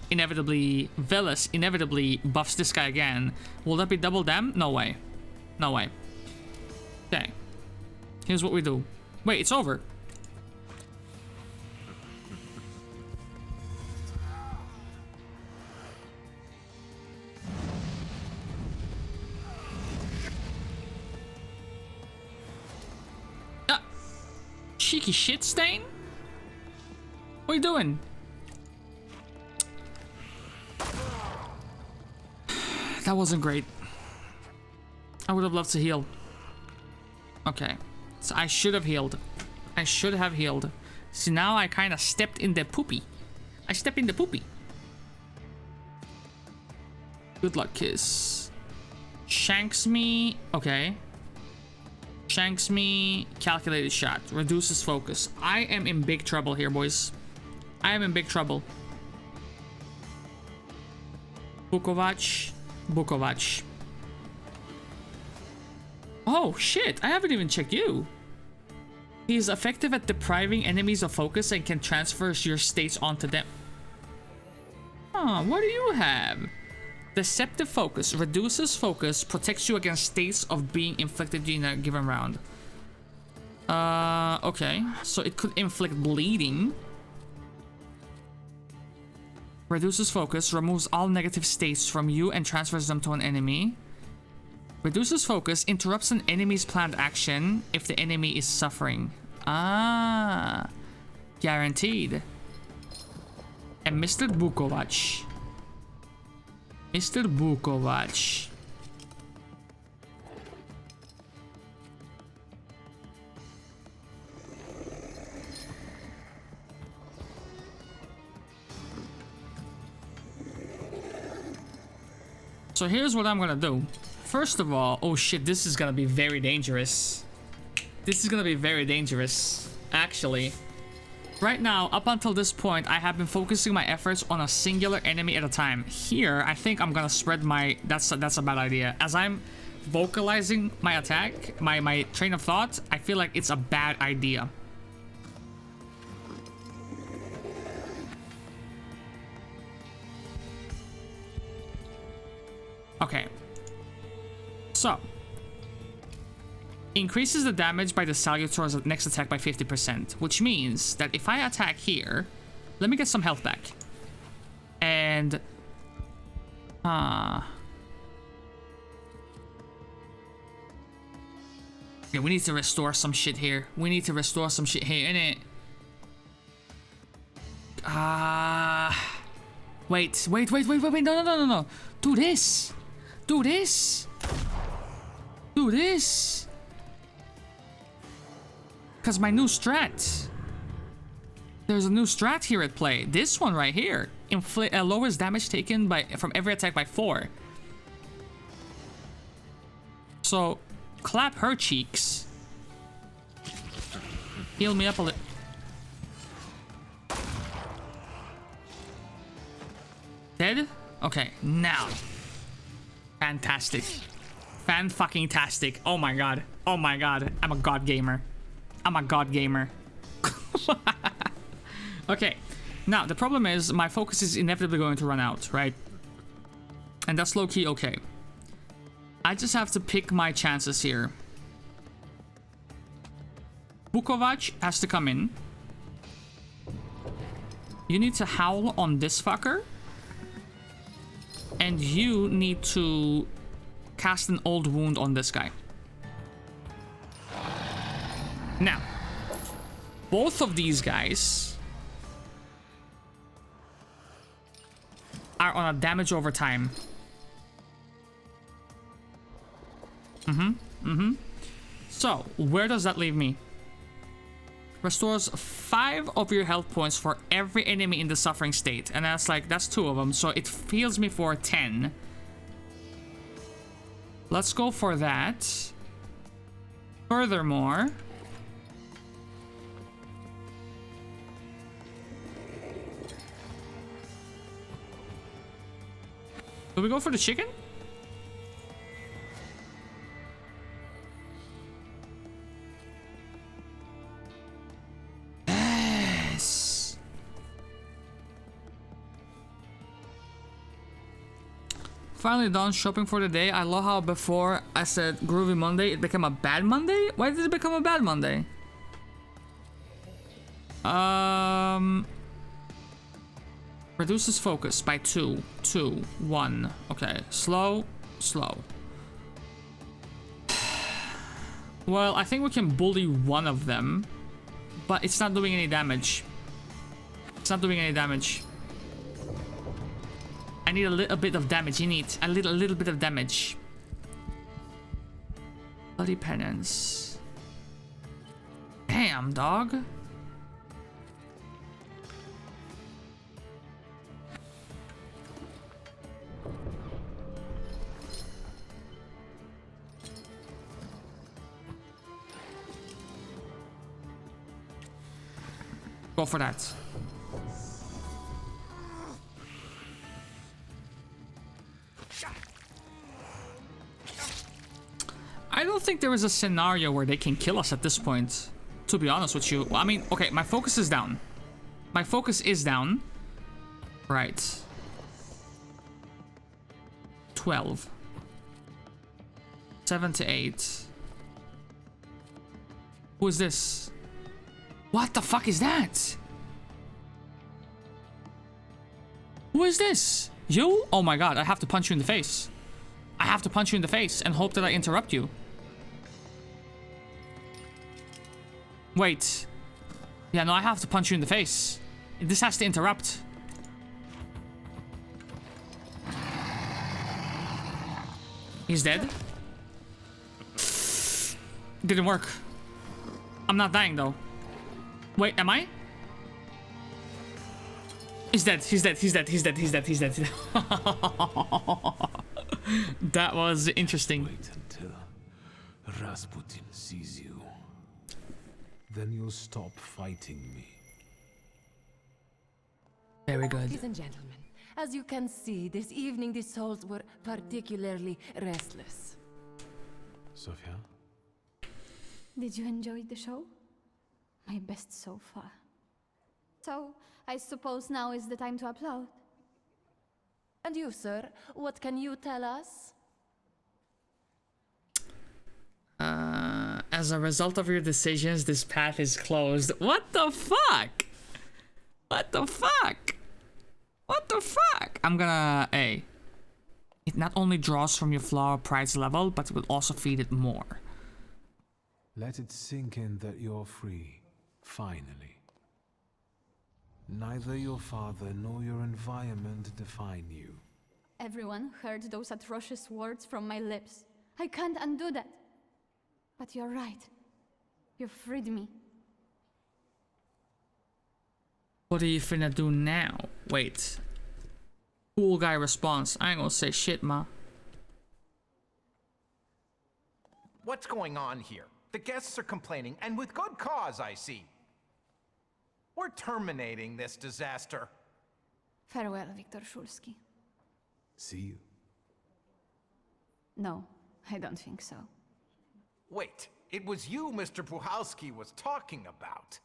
Velas inevitably buffs this guy again, will that be double dam? No way. No way. Okay. Here's what we do. Wait, it's over. Cheeky shit stain? What are you doing? That wasn't great. I would have loved to heal. Okay. So I should have healed. I should have healed. See, now I kind of stepped in the poopy. I stepped in the poopy. Good luck, Kiss. Shanks me. Okay. Shanks me. Calculated shot. Reduces focus. I am in big trouble here, boys. I am in big trouble. Bukovac. Bukovac. Oh, shit. I haven't even checked you. He is effective at depriving enemies of focus and can transfer your states onto them. Huh, what do you have? Deceptive focus. Reduces focus. Protects you against states of being inflicted in a given round. Okay. So it could inflict bleeding. Reduces focus. Removes all negative states from you and transfers them to an enemy. Reduces focus. Interrupts an enemy's planned action if the enemy is suffering. Ah. Guaranteed. And Mr. Bukovac. Mr. Bukovac. So here's what I'm gonna do. First of all, oh shit, this is gonna be very dangerous. This is gonna be very dangerous, actually. Right now, up until this point, I have been focusing my efforts on a singular enemy at a time. Here, I think I'm gonna spread my... That's a bad idea. As I'm vocalizing my attack, my train of thought, I feel like it's a bad idea. Okay. So. Increases the damage by the Salutor's next attack by 50%, which means that if I attack here, let me get some health back. And yeah, we need to restore some shit here. We need to restore some shit here, innit? Wait, no. Do this. Do this. Do this. Because my new strat. There's a new strat here at play. This one right here. Lowers damage taken from every attack by 4. So, clap her cheeks. Heal me up a little. Dead? Okay, now. Fantastic. Fan-fucking-tastic. Oh my god. Oh my god. I'm a god gamer. I'm a god gamer. Okay. Now, the problem is my focus is inevitably going to run out, right? And that's low-key okay. I just have to pick my chances here. Bukovac has to come in. You need to howl on this fucker. And you need to cast an old wound on this guy. Now, both of these guys are on a damage over time. So, where does that leave me? Restores 5 of your health points for every enemy in the suffering state. And that's 2 of them. So it heals me for 10. Let's go for that. Furthermore... do we go for the chicken? Yes. Finally done shopping for the day. I love how before I said Groovy Monday, it became a bad Monday? Why did it become a bad Monday? Reduces focus by 2, 1. Okay, slow. Well, I think we can bully one of them, but it's not doing any damage. I need a little bit of damage. You need a little bit of damage. Bloody penance. Damn, dog. Go for that. I don't think there is a scenario where they can kill us at this point, to be honest with you. I mean, okay, my focus is down. Right. 12. 7 to 8. Who is this? What the fuck is that? Who is this? You? Oh my god, I have to punch you in the face. I have to punch you in the face and hope that I interrupt you. Wait. Yeah, no, I have to punch you in the face. This has to interrupt. He's dead. Didn't work. I'm not dying though. Wait, am I? He's dead. That was interesting. Wait until Rasputin sees you. Then you'll stop fighting me. Very good. Ladies and gentlemen, as you can see, this evening the souls were particularly restless. Sophia? Did you enjoy the show? My best so far. So, I suppose now is the time to upload. And you, sir, what can you tell us? As a result of your decisions, this path is closed. What the fuck? I'm gonna... It not only draws from your flower prize level, but it will also feed it more. Let it sink in that you're free. Finally. Neither your father nor your environment define you. Everyone heard those atrocious words from my lips. I can't undo that. But you're right. You freed me. What are you finna do now? Wait. Cool guy response. I ain't gonna say shit, ma. What's going on here? The guests are complaining, and with good cause, I see. We're terminating this disaster. Farewell, Viktor Szulski. See you. No, I don't think so. Wait, it was you Mr. Puhalski was talking about.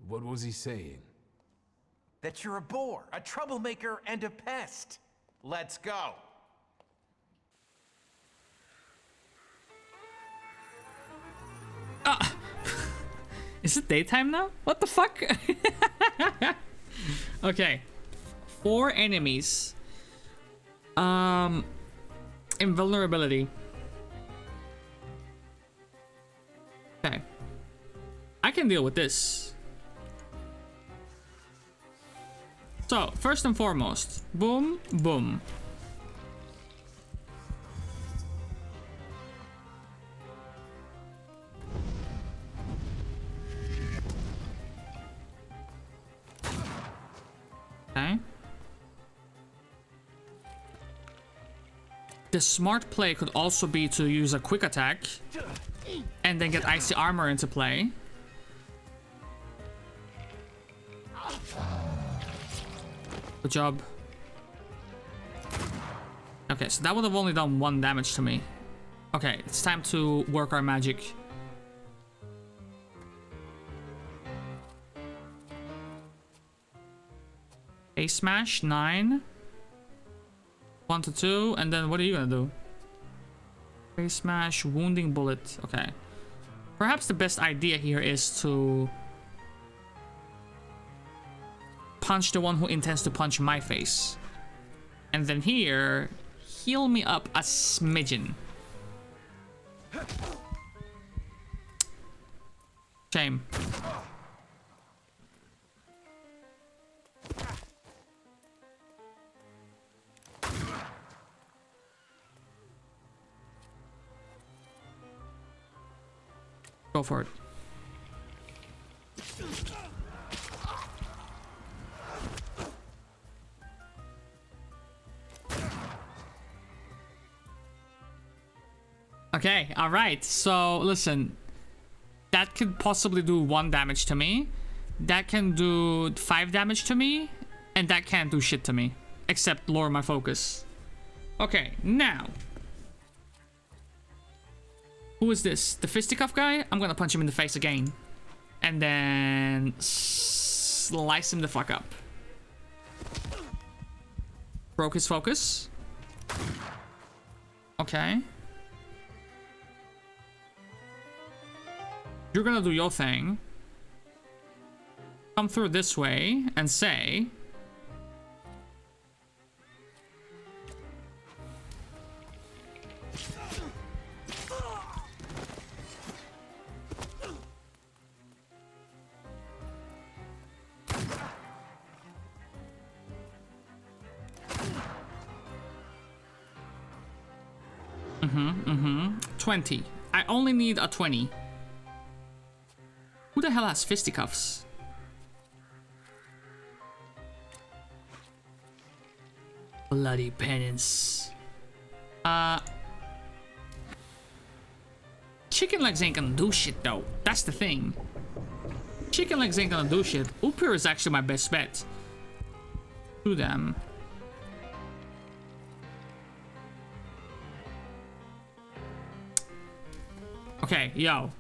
What was he saying? That you're a bore, a troublemaker, and a pest. Let's go. Is it daytime now? What the fuck? Okay. 4 enemies. Invulnerability. Okay. I can deal with this. So, first and foremost, boom, boom. Okay. The smart play could also be to use a quick attack and then get icy armor into play. Good job. Okay, so that would have only done 1 damage to me. Okay, it's time to work our magic. A smash, 9. 1 to 2, and then what are you gonna do? A smash, wounding bullet. Okay. Perhaps the best idea here is to punch the one who intends to punch my face. And then here, heal me up a smidgen. Shame. Go for it. Okay, alright. So, listen. That could possibly do 1 damage to me. That can do 5 damage to me. And that can't do shit to me. Except lower my focus. Okay, now. Who is this? The fisticuff guy? I'm gonna punch him in the face again. And then slice him the fuck up. Broke his focus. Okay. You're gonna do your thing. Come through this way and say... Mm-hmm. 20. I only need a 20. Who the hell has fisticuffs? Bloody penance. Chicken legs ain't gonna do shit though. That's the thing. Chicken legs ain't gonna do shit. Upir is actually my best bet. Do them. Okay, yo.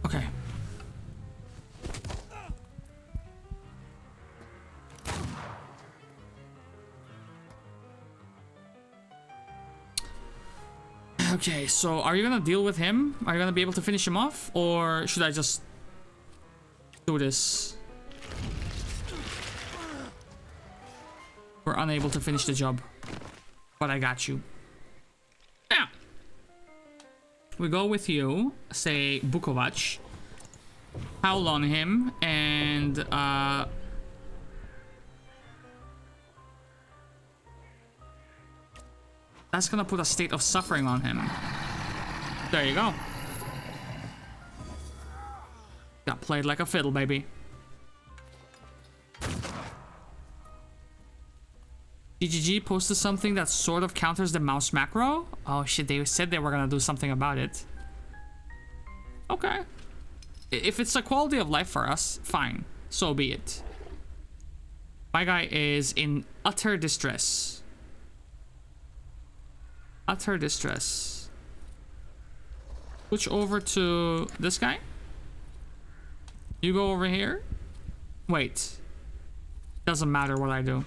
Okay. Okay, so are you gonna deal with him? Are you gonna be able to finish him off? Or should I just do this? We're unable to finish the job. But I got you. Now. We go with you. Say Bukovac. Howl on him. And that's gonna put a state of suffering on him. There you go. Got played like a fiddle, baby. GGG posted something that sort of counters the mouse macro. Oh shit, they said they were gonna do something about it. Okay. If it's a quality of life for us, fine. So be it. My guy is in utter distress. Utter distress. Switch over to this guy. You go over here. Wait. Doesn't matter what I do.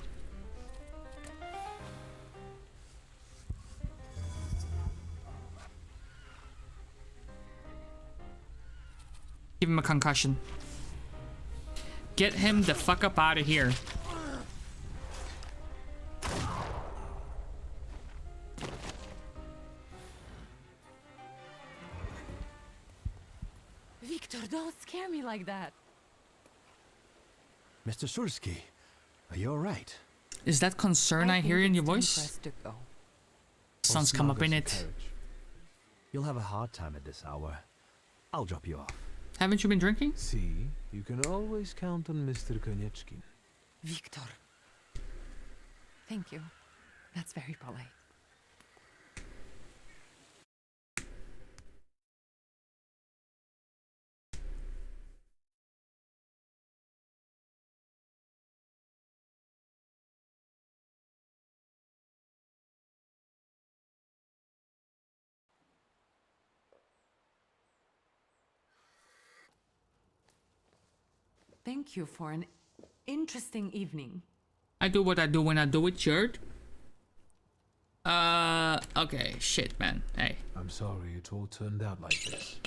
Give him a concussion. Get him the fuck up out of here. Victor, don't scare me like that. Mr. Sursky, are you alright? Is that concern I hear in your voice? Sun's come up in it. You'll have a hard time at this hour. I'll drop you off. Haven't you been drinking? See, you can always count on Mr. Konechkin. Victor. Thank you. That's very polite. Thank you for an interesting evening. I do what I do when I do it, Jared. Okay, shit, man. Hey. I'm sorry it all turned out like this.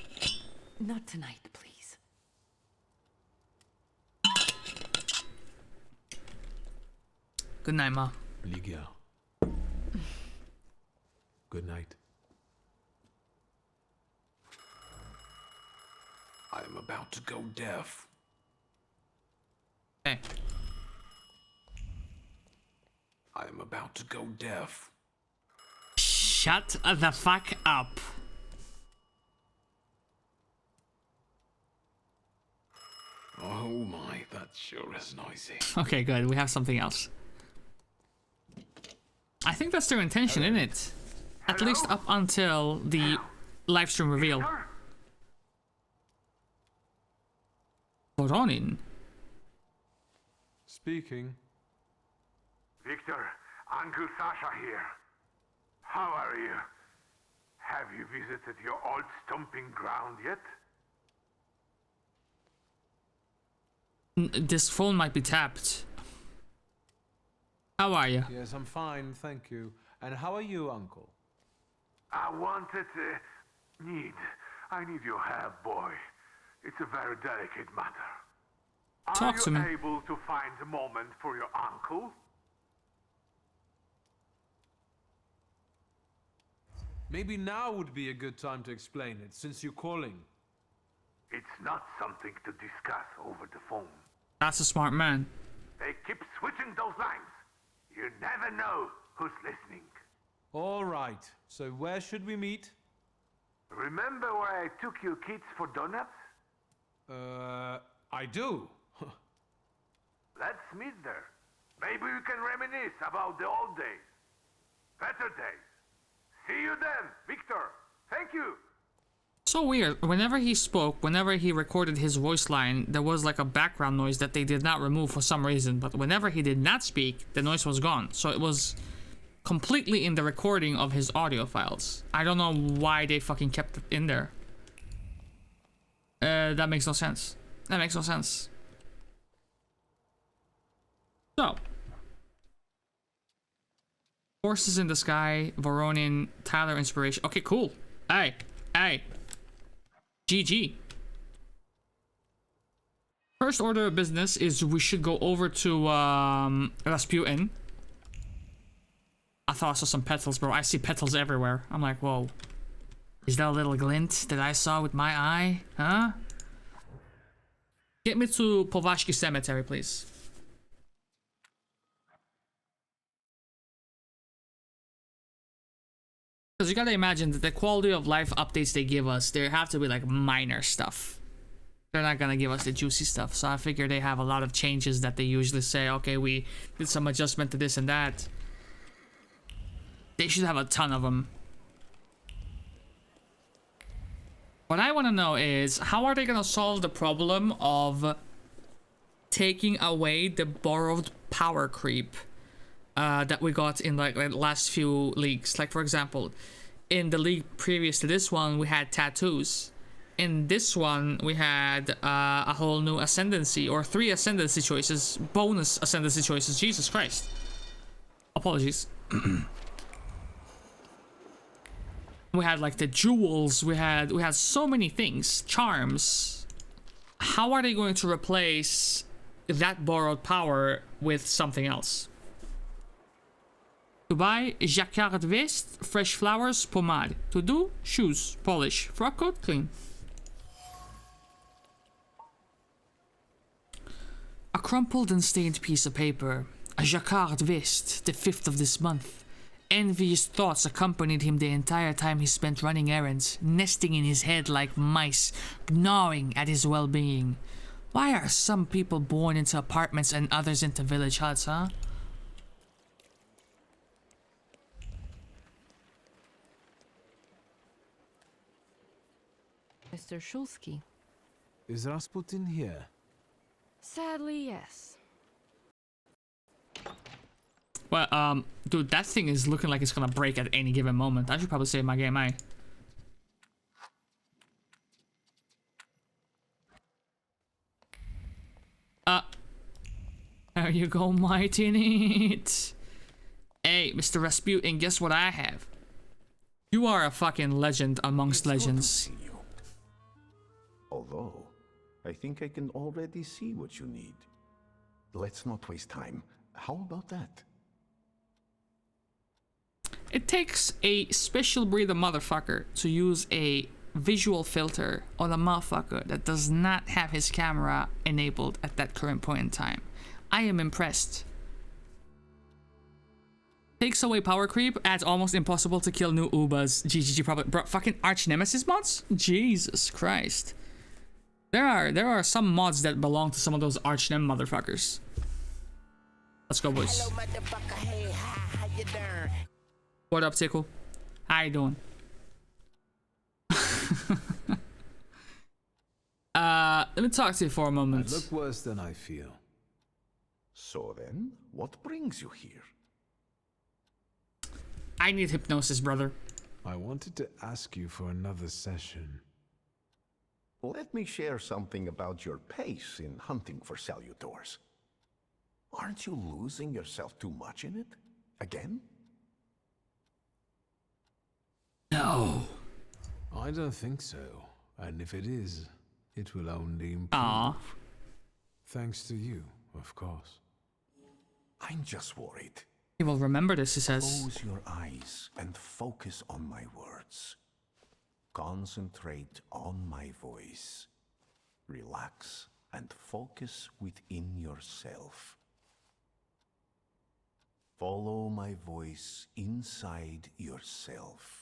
Not tonight, please. Good night, Ma. Ligia. Good night. I am about to go deaf. Okay. I am about to go deaf. Shut the fuck up. Oh my, that sure is noisy. Okay, good. We have something else. I think that's their intention, isn't it? At least up until the live stream reveal. Voronin. Speaking. Victor, Uncle Sasha here. How are you? Have you visited your old stomping ground yet? This phone might be tapped. How are you? Yes, I'm fine, thank you. And how are you, Uncle? I wanted I need your help, boy. It's a very delicate matter. Talk to me. Are you able to find a moment for your uncle? Maybe now would be a good time to explain it, since you're calling. It's not something to discuss over the phone. That's a smart man. They keep switching those lines. You never know who's listening. All right, so where should we meet? Remember where I took you kids for donuts? I do. Let's meet there. Maybe we can reminisce about the old days. Better days. See you then, Victor. Thank you. So weird. Whenever he spoke, whenever he recorded his voice line, there was like a background noise that they did not remove for some reason. But whenever he did not speak, the noise was gone. So it was completely in the recording of his audio files. I don't know why they fucking kept it in there. That makes no sense. That makes no sense. So. Horses in the Sky, Voronin, Tyler Inspiration. Okay, cool. Hey. GG. First order of business is we should go over to Rasputin. I thought I saw some petals, bro. I see petals everywhere. I'm like, whoa. Is that a little glint that I saw with my eye? Huh? Get me to Povashki Cemetery, please. Because you gotta imagine that the quality of life updates they give us, there have to be like minor stuff. They're not gonna give us the juicy stuff. So I figure they have a lot of changes that they usually say, okay, we did some adjustment to this and that. They should have a ton of them. What I want to know is, how are they gonna solve the problem of taking away the borrowed power creep that we got in like the last few leagues? Like, for example, in the league previous to this one, we had tattoos. In this one, we had a whole new ascendancy, or 3 ascendancy choices, bonus ascendancy choices. Jesus Christ. Apologies. We had like the jewels, we had so many things, charms. How are they going to replace that borrowed power with something else? To buy, jacquard vest, fresh flowers, pomade. To do, shoes, polish, frock coat, clean. A crumpled and stained piece of paper. A jacquard vest, the 5th of this month. Envious thoughts accompanied him the entire time he spent running errands, nesting in his head like mice, gnawing at his well-being. Why are some people born into apartments and others into village huts, huh? Mr. Shulsky. Is Rasputin here? Sadly, yes. Well, dude, that thing is looking like it's gonna break at any given moment. I should probably save my game, There you go, mighty neat. Hey, Mr. Rasputin, guess what I have? You are a fucking legend amongst legends. Although, I think I can already see what you need. Let's not waste time. How about that? It takes a special breed of motherfucker to use a visual filter on a motherfucker that does not have his camera enabled at that current point in time. I am impressed. Takes away power creep, adds almost impossible to kill new Ubas. GGG probably. Bro, fucking arch nemesis mods? Jesus Christ. There are some mods that belong to some of those arch nem motherfuckers. Let's go, boys. Hello, motherfucker. Hey, hi, how you doing? What up, Tickle? How you doing? Let me talk to you for a moment. I look worse than I feel. So then, what brings you here? I need hypnosis, brother. I wanted to ask you for another session. Let me share something about your pace in hunting for salutors. Aren't you losing yourself too much in it? Again? No. I don't think so. And if it is, it will only improve. Aww. Thanks to you, of course. I'm just worried. He will remember this, he says. Close your eyes and focus on my words. Concentrate on my voice. Relax and focus within yourself. Follow my voice inside yourself.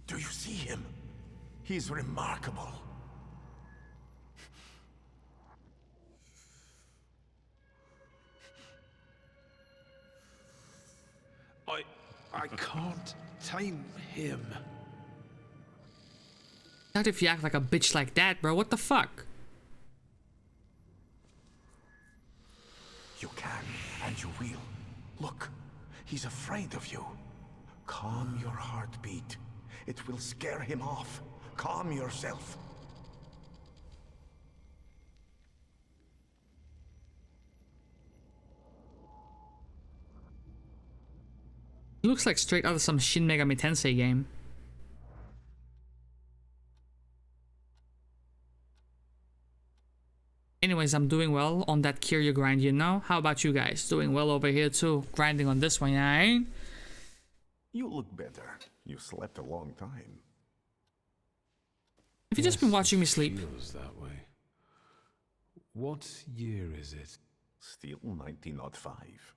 Do you see him? He's remarkable. I can't tame him. Not if you act like a bitch like that, bro. What the fuck? You can, and you will. Look, he's afraid of you. Calm your heartbeat. It will scare him off. Calm yourself. He looks like straight out of some Shin Megami Tensei game. Anyways, I'm doing well on that Kiryu grind, you know? How about you guys? Doing well over here too. Grinding on this one, yeah, ain't? You look better. You slept a long time. Have you just been watching me sleep? Feels that way. What year is it? Still 1905.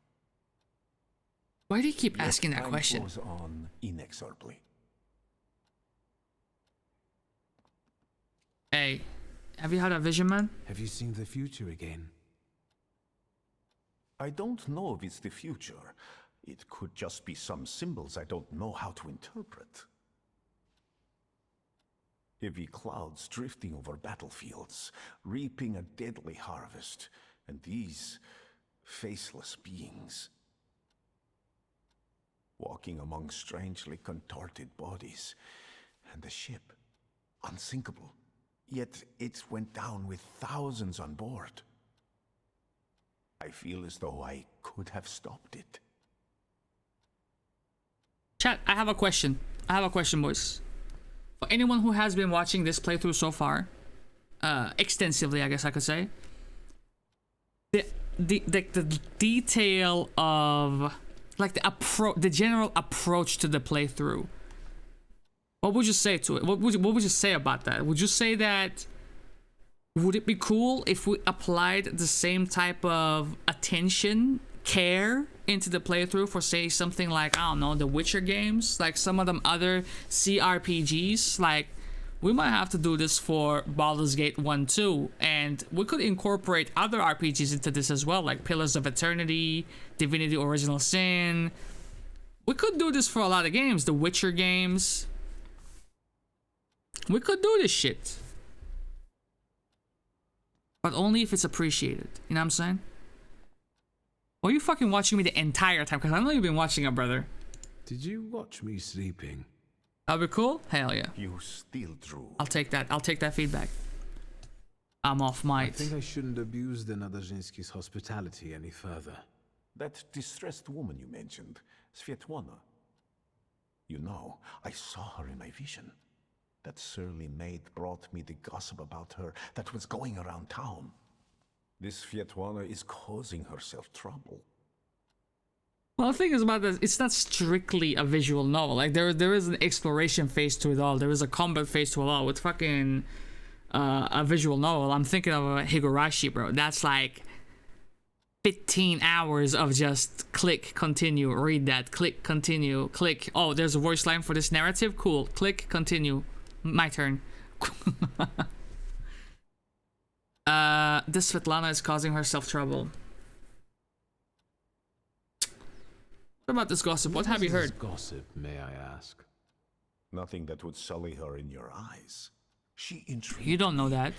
Why do you keep asking that question? Time goes on inexorably. Hey, have you had a vision, man? Have you seen the future again? I don't know if it's the future. It could just be some symbols I don't know how to interpret. Heavy clouds drifting over battlefields, reaping a deadly harvest, and these faceless beings walking among strangely contorted bodies, and the ship, unsinkable, yet it went down with thousands on board. I feel as though I could have stopped it. Chat, I have a question. Boys. For anyone who has been watching this playthrough so far, extensively, I guess I could say, the detail of like the general approach to the playthrough. What would you say to it? What would you say about that? Would you say that would it be cool if we applied the same type of attention, care into the playthrough for, say, something like, I don't know, the Witcher games, like some of them other CRPGs? Like, we might have to do this for Baldur's Gate 1 too, and we could incorporate other RPGs into this as well, like Pillars of Eternity, Divinity Original Sin. We could do this for a lot of games, the Witcher games. We could do this shit. But only if it's appreciated, you know what I'm saying? Or are you fucking watching me the entire time? Because I know you've been watching it, brother. Did you watch me sleeping? That'll be cool? Hell yeah. You still drew. I'll take that. I'll take that feedback. I'm off might. I think I shouldn't abuse the Nadezhinsky's hospitality any further. That distressed woman you mentioned, Svetlana. You know, I saw her in my vision. That surly maid brought me the gossip about her that was going around town. This Svetlana is causing herself trouble. Well, the thing is about this, it's not strictly a visual novel. Like, there is an exploration phase to it all. There is a combat phase to it all. With fucking a visual novel, I'm thinking of Higurashi, bro. That's like 15 hours of just click, continue, read that, click, continue, click. Oh, there's a voice line for this narrative? Cool. Click, continue. My turn. This Svetlana is causing herself trouble. What about this gossip? What have you heard? Gossip, may I ask? Nothing that would sully her in your eyes. She intrigued You don't know me. that.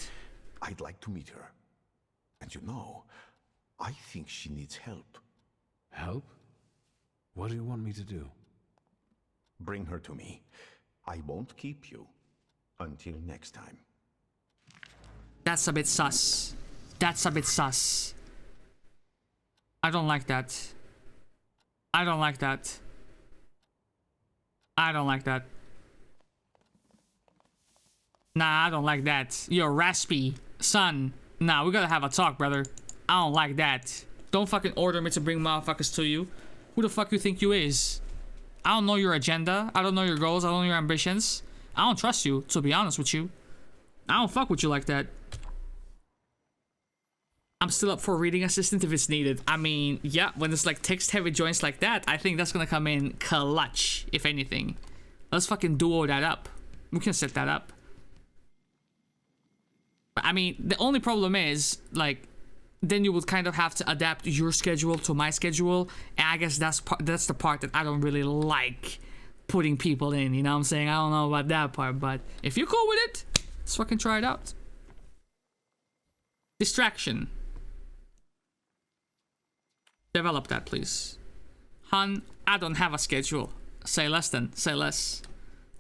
I'd like to meet her. And you know, I think she needs help. Help? What do you want me to do? Bring her to me. I won't keep you. Until next time. That's a bit sus. That's a bit sus. I don't like that. I don't like that. I don't like that. Nah, I don't like that. You're raspy. Son. Nah, we gotta have a talk, brother. I don't like that. Don't fucking order me to bring motherfuckers to you. Who the fuck you think you is? I don't know your agenda. I don't know your goals. I don't know your ambitions. I don't trust you, to be honest with you. I don't fuck with you like that. I'm still up for reading assistant if it's needed. I mean, yeah, when it's like text-heavy joints like that, I think that's gonna come in clutch, if anything. Let's fucking duo that up. We can set that up. But I mean, the only problem is, like, then you would kind of have to adapt your schedule to my schedule. And I guess that's the part that I don't really like putting people in, you know what I'm saying? I don't know about that part, but if you're cool with it, let's fucking try it out. Distraction. Develop that, please. Hun, I don't have a schedule. Say less then, say less.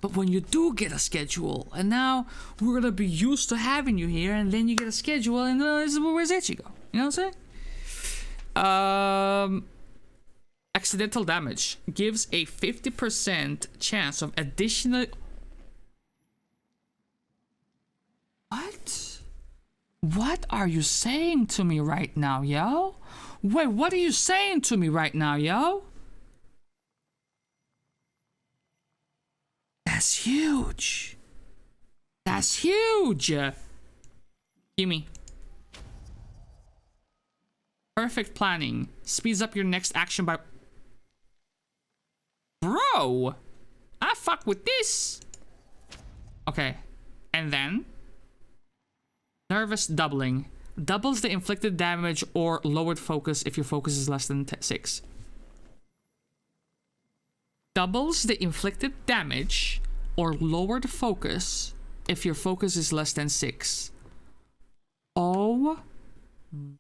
But when you do get a schedule, and now we're gonna be used to having you here, and then you get a schedule, and where's Ichigo? You know what I'm saying? Accidental damage gives a 50% chance of additional... What? What are you saying to me right now, yo? Wait, what are you saying to me right now, yo? That's huge. That's huge. Gimme. Perfect planning. Speeds up your next action by... Bro! I fuck with this. Okay. And then... Nervous doubling. Doubles the inflicted damage or lowered focus if your focus is less than 6. Doubles the inflicted damage or lowered focus if your focus is less than 6. Oh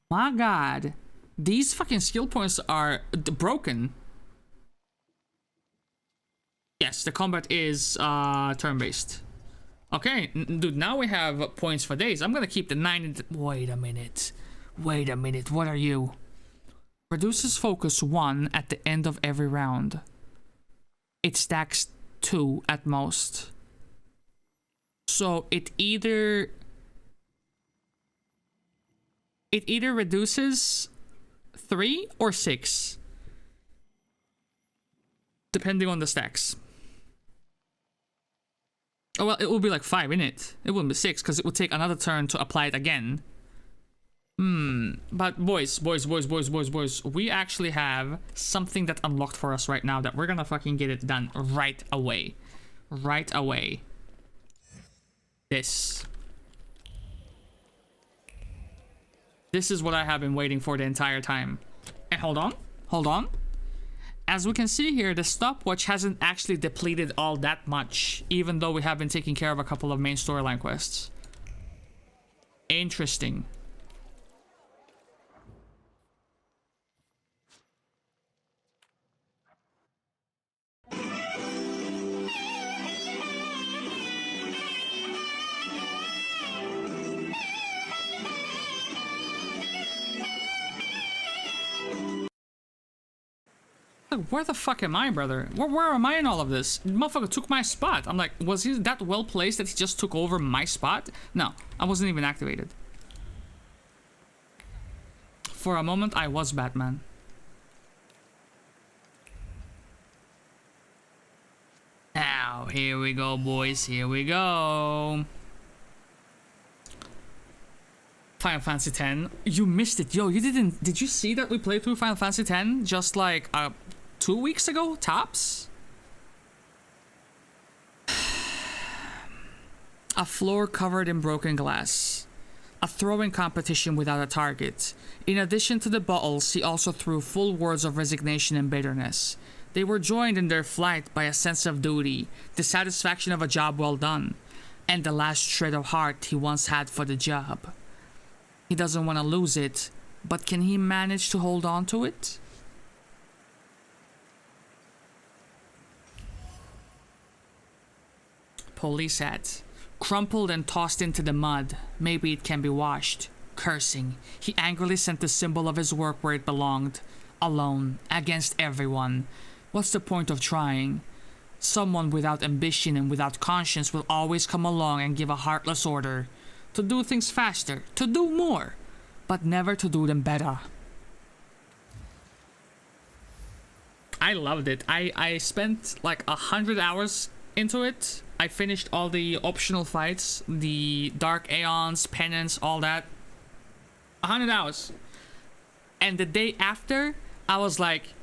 my god. These fucking skill points are broken. Yes, the combat is turn-based. Okay, dude, now we have points for days. I'm gonna keep the 9 Wait a minute. Wait a minute, what are you? Reduces focus 1 at the end of every round. It stacks 2 at most. So it either reduces 3 or 6. Depending on the stacks. Oh, well, it will be like 5 in it. It wouldn't be 6 because it would take another turn to apply it again. But boys, we actually have something that unlocked for us right now that we're gonna fucking get it done right away. Right away. This is what I have been waiting for the entire time. And hold on. As we can see here, the stopwatch hasn't actually depleted all that much, even though we have been taking care of a couple of main storyline quests. Interesting. Like, where the fuck am I, brother? Where am I in all of this? The motherfucker took my spot. I'm like, was he that well placed that he just took over my spot? No, I wasn't even activated. For a moment, I was Batman. Now, here we go, boys. Here we go. Final Fantasy X. You missed it. Yo, you didn't... Did you see that we played through Final Fantasy X just like 2 weeks ago? Tops? A floor covered in broken glass. A throwing competition without a target. In addition to the bottles, he also threw full words of resignation and bitterness. They were joined in their flight by a sense of duty, the satisfaction of a job well done, and the last shred of heart he once had for the job. He doesn't want to lose it, but can he manage to hold on to it? Police hat. Crumpled and tossed into the mud. Maybe it can be washed. Cursing, he angrily sent the symbol of his work where it belonged. Alone, against everyone. What's the point of trying? Someone without ambition and without conscience will always come along and give a heartless order. To do things faster, to do more, but never to do them better. I loved it. I spent like 100 hours into it. I finished all the optional fights, the Dark Aeons, Penance, all that. 100 hours. And the day after, I was like,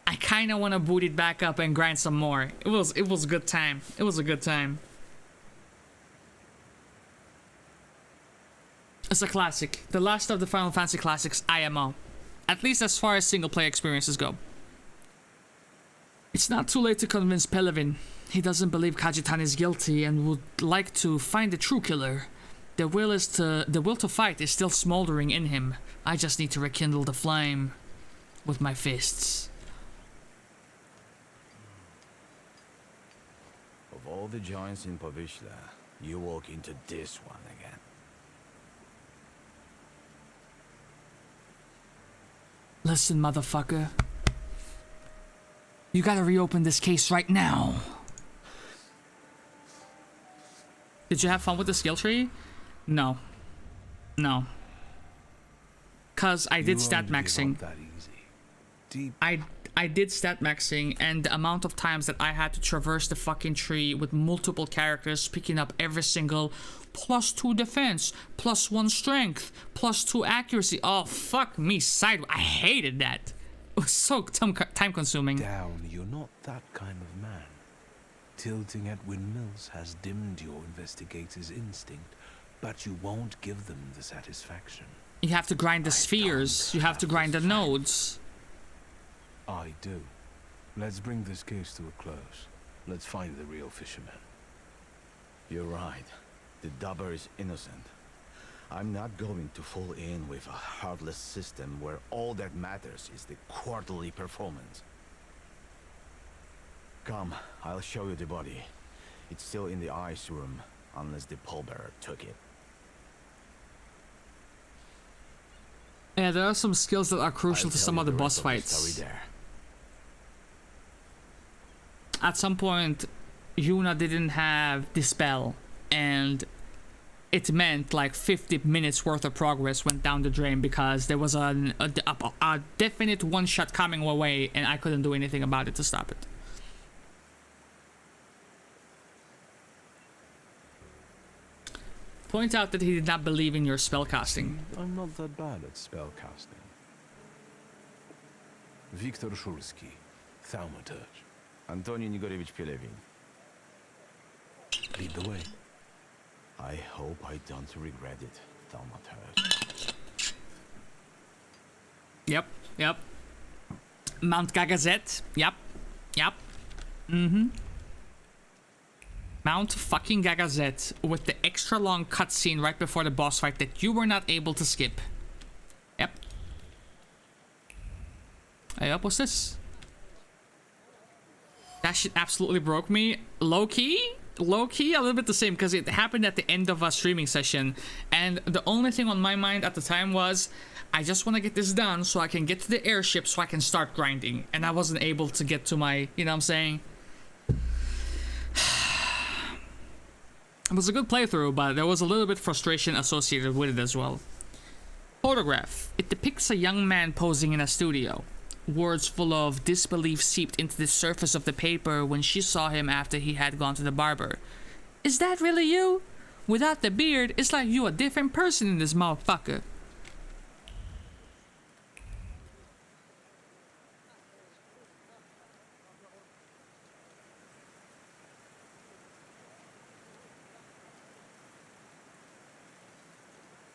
I kind of want to boot it back up and grind some more. It was a good time. It was a good time. It's a classic. The last of the Final Fantasy classics, IMO. At least as far as single player experiences go. It's not too late to convince Pelevin. He doesn't believe Kajitan is guilty and would like to find the true killer. The will to fight is still smoldering in him. I just need to rekindle the flame with my fists. Of all the giants in Povishla, you walk into this one again. Listen, motherfucker. You gotta reopen this case right now. Did you have fun with the skill tree? No. No. Cause I did stat maxing. I did stat maxing, and the amount of times that I had to traverse the fucking tree with multiple characters picking up every single +2 defense, +1 strength, +2 accuracy. Oh, fuck me sideways. I hated that. It was so time consuming. Down, you're not that kind of man. Tilting at windmills has dimmed your investigator's instinct, but you won't give them the satisfaction. You have to grind the spheres. You have to grind the nodes. I do. Let's bring this case to a close. Let's find the real fisherman. You're right. The Dubber is innocent. I'm not going to fall in with a heartless system where all that matters is the quarterly performance. Come, I'll show you the body. It's still in the ice room, unless the pallbearer took it. Yeah, there are some skills that are crucial to some of the boss fights. At some point, Yuna didn't have Dispel, and it meant like 50 minutes worth of progress went down the drain because there was a definite one-shot coming away, and I couldn't do anything about it to stop it. Point out that he did not believe in your spellcasting. I'm not that bad at spellcasting. Viktor Szulski, Thaumaturge. Antoni Nigorevich Pelevin. Lead the way. I hope I don't regret it, Thaumaturge. Yep, yep. Mount Gagazet. Yep, yep. Mm-hmm. Mount fucking Gagazet with the extra long cutscene right before the boss fight that you were not able to skip. Yep. Hey, up, what's this? That shit absolutely broke me. Low-key, a little bit the same because it happened at the end of a streaming session. And the only thing on my mind at the time was, I just want to get this done so I can get to the airship so I can start grinding. And I wasn't able to get to my, you know what I'm saying? It was a good playthrough, but there was a little bit of frustration associated with it as well. Photograph. It depicts a young man posing in a studio. Words full of disbelief seeped into the surface of the paper when she saw him after he had gone to the barber. Is that really you? Without the beard, it's like you a different person in this motherfucker.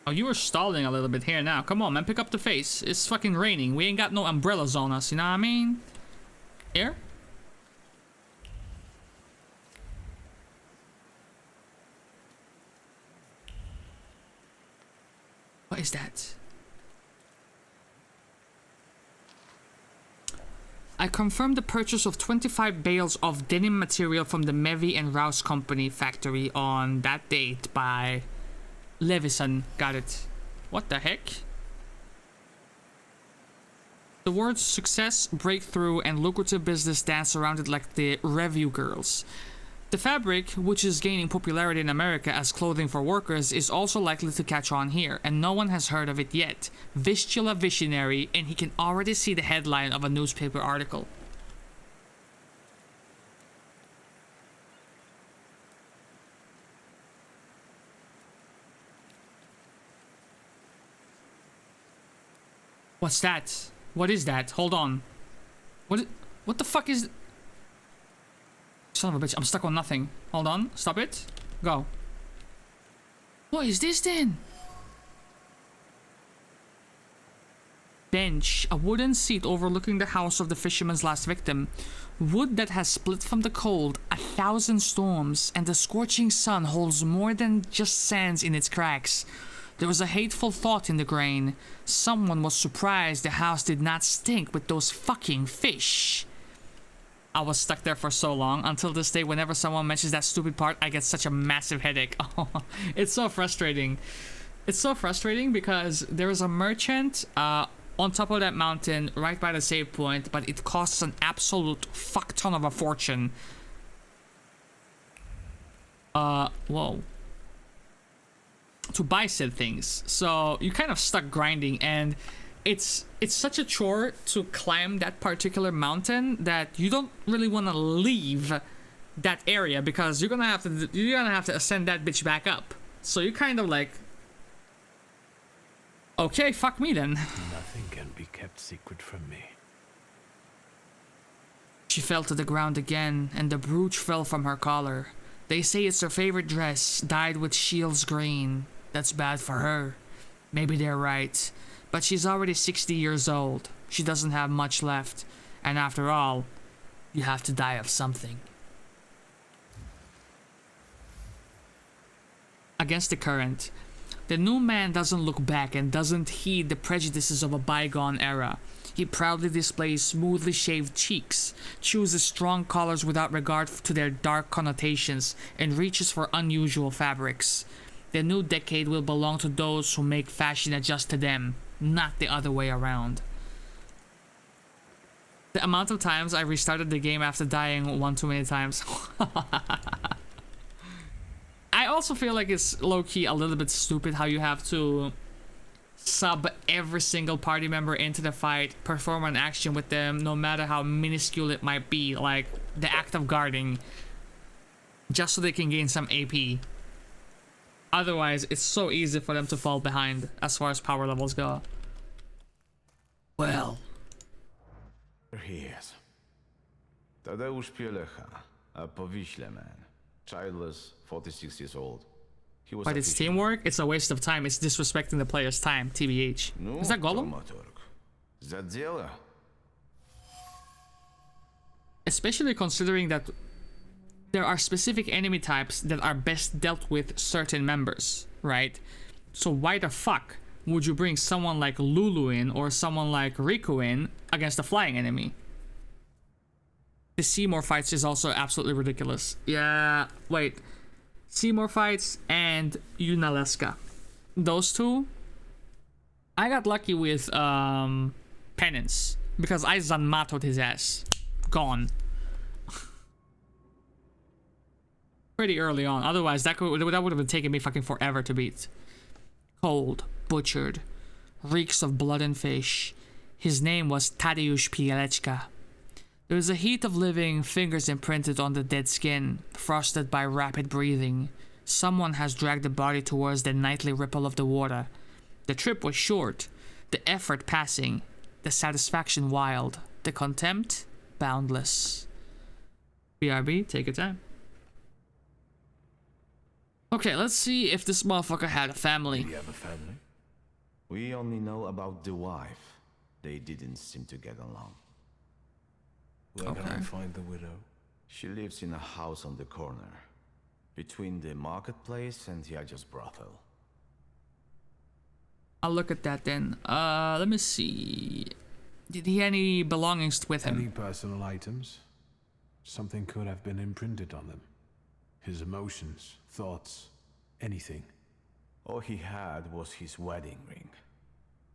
Oh, you were stalling a little bit here now. Come on, man, pick up the face. It's fucking raining. We ain't got no umbrellas on us, you know what I mean? Here? What is that? I confirmed the purchase of 25 bales of denim material from the Mevi and Rouse Company factory on that date by Levison. Got it. What the heck? The words success, breakthrough, and lucrative business dance around it like the review girls. The fabric, which is gaining popularity in America as clothing for workers, is also likely to catch on here, and no one has heard of it yet. Vistula visionary, and he can already see the headline of a newspaper article. What's that? What is that? Hold on. What the fuck is... Son of a bitch, I'm stuck on nothing. Hold on, stop it. Go. What is this then? Bench, a wooden seat overlooking the house of the fisherman's last victim. Wood that has split from the cold, 1,000 storms, and the scorching sun holds more than just sands in its cracks. There was a hateful thought in the grain. Someone was surprised the house did not stink with those fucking fish. I was stuck there for so long. Until this day, whenever someone mentions that stupid part, I get such a massive headache. Oh, it's so frustrating. It's so frustrating because there is a merchant on top of that mountain right by the save point, but it costs an absolute fuck ton of a fortune. Whoa. To buy said things. So you're kind of stuck grinding, and it's such a chore to climb that particular mountain that you don't really want to leave that area because you're gonna have to ascend that bitch back up. So you're kind of like, okay, fuck me then. Nothing can be kept secret from me. She fell to the ground again, and the brooch fell from her collar. They say it's her favorite dress, dyed with Shields green. That's bad for her. Maybe they're right. But she's already 60 years old. She doesn't have much left. And after all, you have to die of something. Against the current, the new man doesn't look back and doesn't heed the prejudices of a bygone era. He proudly displays smoothly shaved cheeks, chooses strong colors without regard to their dark connotations, and reaches for unusual fabrics. The new decade will belong to those who make fashion adjust to them, not the other way around. The amount of times I restarted the game after dying one too many times. I also feel like it's low-key a little bit stupid how you have to sub every single party member into the fight, perform an action with them, no matter how minuscule it might be, like the act of guarding, just so they can gain some AP. Otherwise, it's so easy for them to fall behind as far as power levels go. Well. Here he is. Tadeusz Pielecha, a Powiśle man. Childless, 46 years old. He was But it's teamwork? It's a waste of time. It's disrespecting the player's time, TBH. No, Is that Gollum? Thaumaturge. За дело. Especially considering that there are specific enemy types that are best dealt with certain members, right? So why the fuck would you bring someone like Lulu in or someone like Riku in against a flying enemy? The Seymour fights is also absolutely ridiculous. Yeah, wait. Seymour fights and Yunalesca. Those two, I got lucky with Penance because I Zanmatoed his ass. Gone. Pretty early on. Otherwise, that would have been taking me fucking forever to beat. Cold, butchered, reeks of blood and fish. His name was Tadeusz Pieleczka. There was a heat of living, fingers imprinted on the dead skin, frosted by rapid breathing. Someone has dragged the body towards the nightly ripple of the water. The trip was short, the effort passing, the satisfaction wild, the contempt boundless. BRB, take your time. Okay, let's see if this motherfucker had a family. Did he have a family? We only know about the wife. They didn't seem to get along. Where can I find the widow? She lives in a house on the corner, between the marketplace and Yaja's brothel. I'll look at that then. Let me see. Did he have any belongings with him? Any personal items? Something could have been imprinted on them. His emotions, thoughts, anything. All he had was his wedding ring.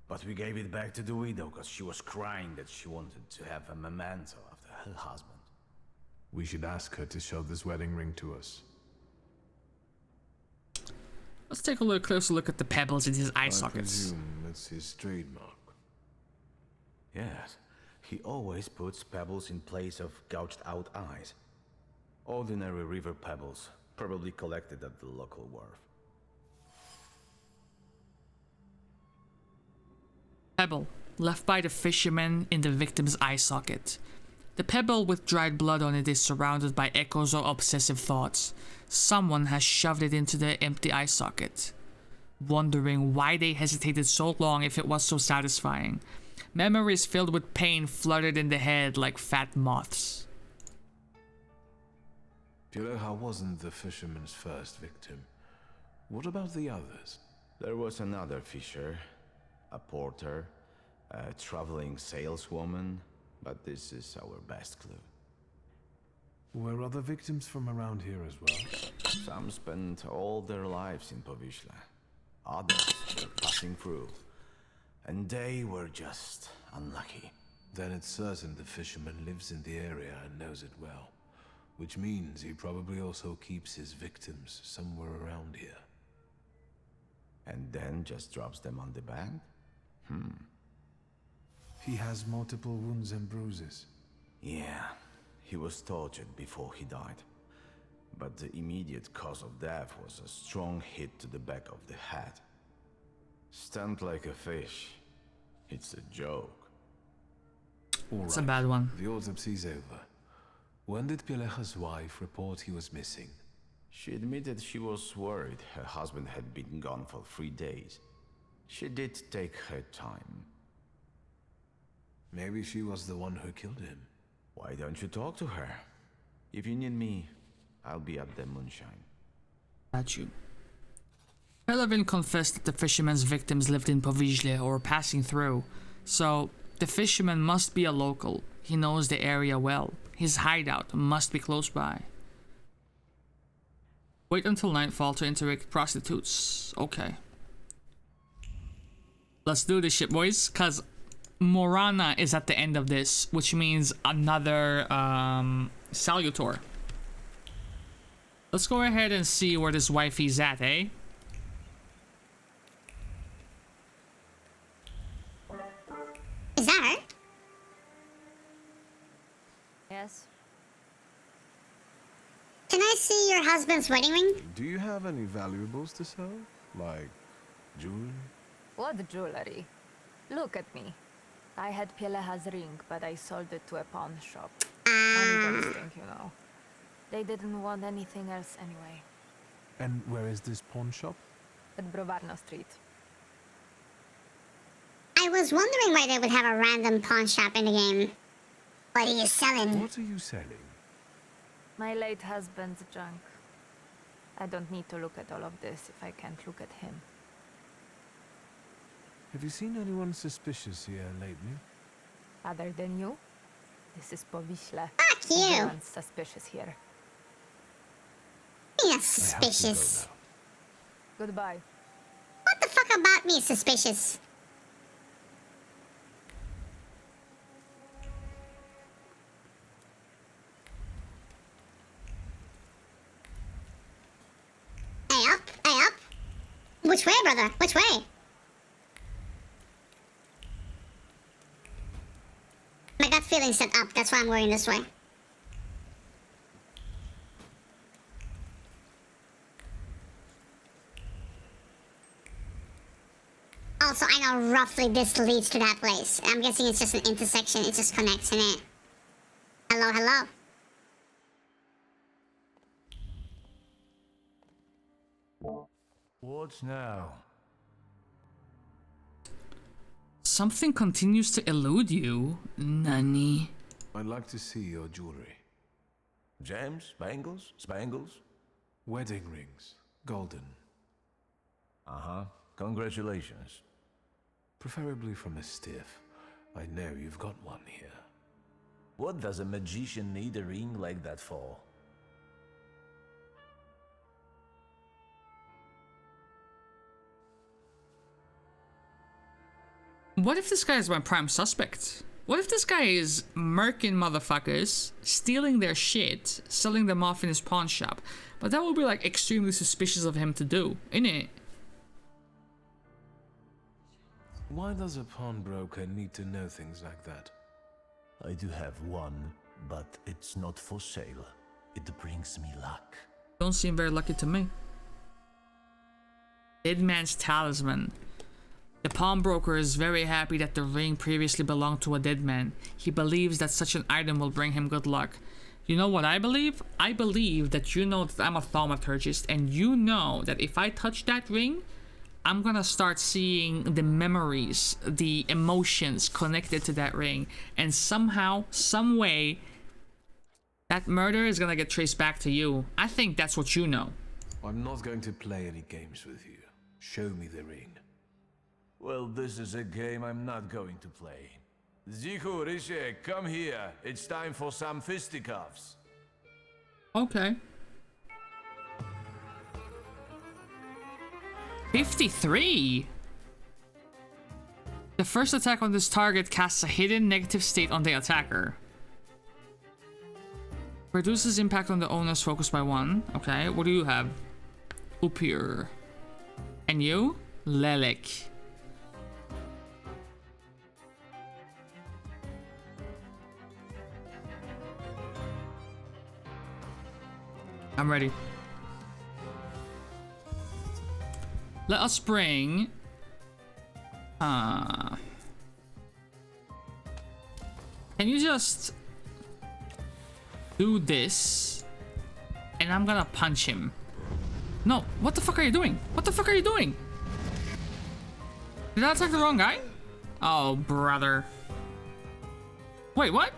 But we gave it back to the widow because she was crying that she wanted to have a memento after her husband. We should ask her to show this wedding ring to us. Let's take a little closer look at the pebbles in his eye I sockets. presume it's his trademark. Yes, he always puts pebbles in place of gouged out eyes. Ordinary river pebbles, probably collected at the local wharf. Pebble, left by the fisherman in the victim's eye socket. The pebble with dried blood on it is surrounded by echoes of obsessive thoughts. Someone has shoved it into the empty eye socket, wondering why they hesitated so long if it was so satisfying. Memories filled with pain fluttered in the head like fat moths. Pielecha wasn't the fisherman's first victim. What about the others? There was another fisher, a porter, a traveling saleswoman, but this is our best clue. Were other victims from around here as well? Some spent all their lives in Powiśle. Others were passing through. And they were just unlucky. Then it's certain the fisherman lives in the area and knows it well. Which means he probably also keeps his victims somewhere around here. And then just drops them on the bank? He has multiple wounds and bruises. Yeah, he was tortured before he died. But the immediate cause of death was a strong hit to the back of the head. Stunned like a fish. It's a joke. It's a bad one. The autopsy's over. When did Pielecha's wife report he was missing? She admitted she was worried her husband had been gone for 3 days. She did take her time. Maybe she was the one who killed him. Why don't you talk to her? If you need me, I'll be at the moonshine. Got you. Pelevin confessed that the fisherman's victims lived in Powiśle or were passing through, so the fisherman must be a local. He knows the area well. His hideout must be close by. Wait until nightfall to interact prostitutes. Okay. Let's do this shit, boys, because Morana is at the end of this, which means another Salutor. Let's go ahead and see where this wifey's at, eh? Is that her? Yes. Can I I see your husband's wedding ring? Do you have any valuables to sell? Like jewelry? What jewelry? Look at me. I had Pieleha's ring, but I sold it to a pawn shop. Money don't stink, you know. They didn't want anything else anyway. And where is this pawn shop? At Brovarno Street. I was wondering why they would have a random pawn shop in the game. What are you selling? What are you selling? My late husband's junk. I don't need to look at all of this if I can't look at him. Have you seen anyone suspicious here lately? Other than you? This is Powiśle. Fuck you! Everyone's suspicious here. You're suspicious. Goodbye. What the fuck about me is suspicious? Hey up, hey up. Which way, brother? Which way? My gut feeling said up, that's why I'm going this way. Also, I know roughly this leads to that place. I'm guessing it's just an intersection, it just connects in it. Hello, hello. What now? Something continues to elude you, Nani. I'd like to see your jewelry. Gems? Bangles? Spangles? Wedding rings. Golden. Uh-huh. Congratulations. Preferably from a stiff. I know you've got one here. What does a magician need a ring like that for? What if this guy is my prime suspect? What if this guy is murking motherfuckers, stealing their shit, selling them off in his pawn shop? But that would be like extremely suspicious of him to do, innit? Why does a pawnbroker need to know things like that? I do have one, but it's not for sale. It brings me luck. Don't seem very lucky to me. Dead man's talisman. The pawnbroker is very happy that the ring previously belonged to a dead man. He believes that such an item will bring him good luck. You know what I believe? I believe that you know that I'm a thaumaturgist, and you know that if I touch that ring, I'm gonna start seeing the memories, the emotions connected to that ring, and somehow, some way, that murder is gonna get traced back to you. I think that's what you know. I'm not going to play any games with you. Show me the ring. Well, this is a game I'm not going to play. Zichu, Rishek, come here. It's time for some fisticuffs. Okay. 53? The first attack on this target casts a hidden negative state on the attacker. Reduces impact on the owner's focus by 1. Okay, what do you have? Upir. And you? Lelik. I'm ready. Let us bring... Can you just... do this? And I'm gonna punch him. No, what the fuck are you doing? What the fuck are you doing? Did I attack the wrong guy? Oh, brother. Wait, what?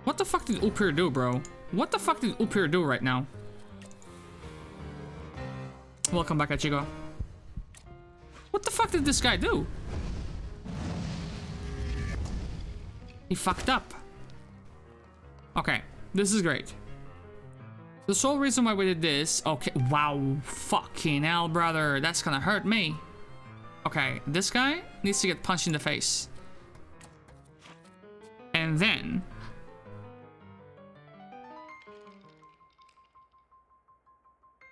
What the fuck did Upir do, bro? What the fuck did Upir do right now? Welcome back, Ichigo. What the fuck did this guy do? He fucked up. Okay, this is great. The sole reason why we did this... Okay, wow, fucking hell, brother. That's gonna hurt me. Okay, this guy needs to get punched in the face. And then...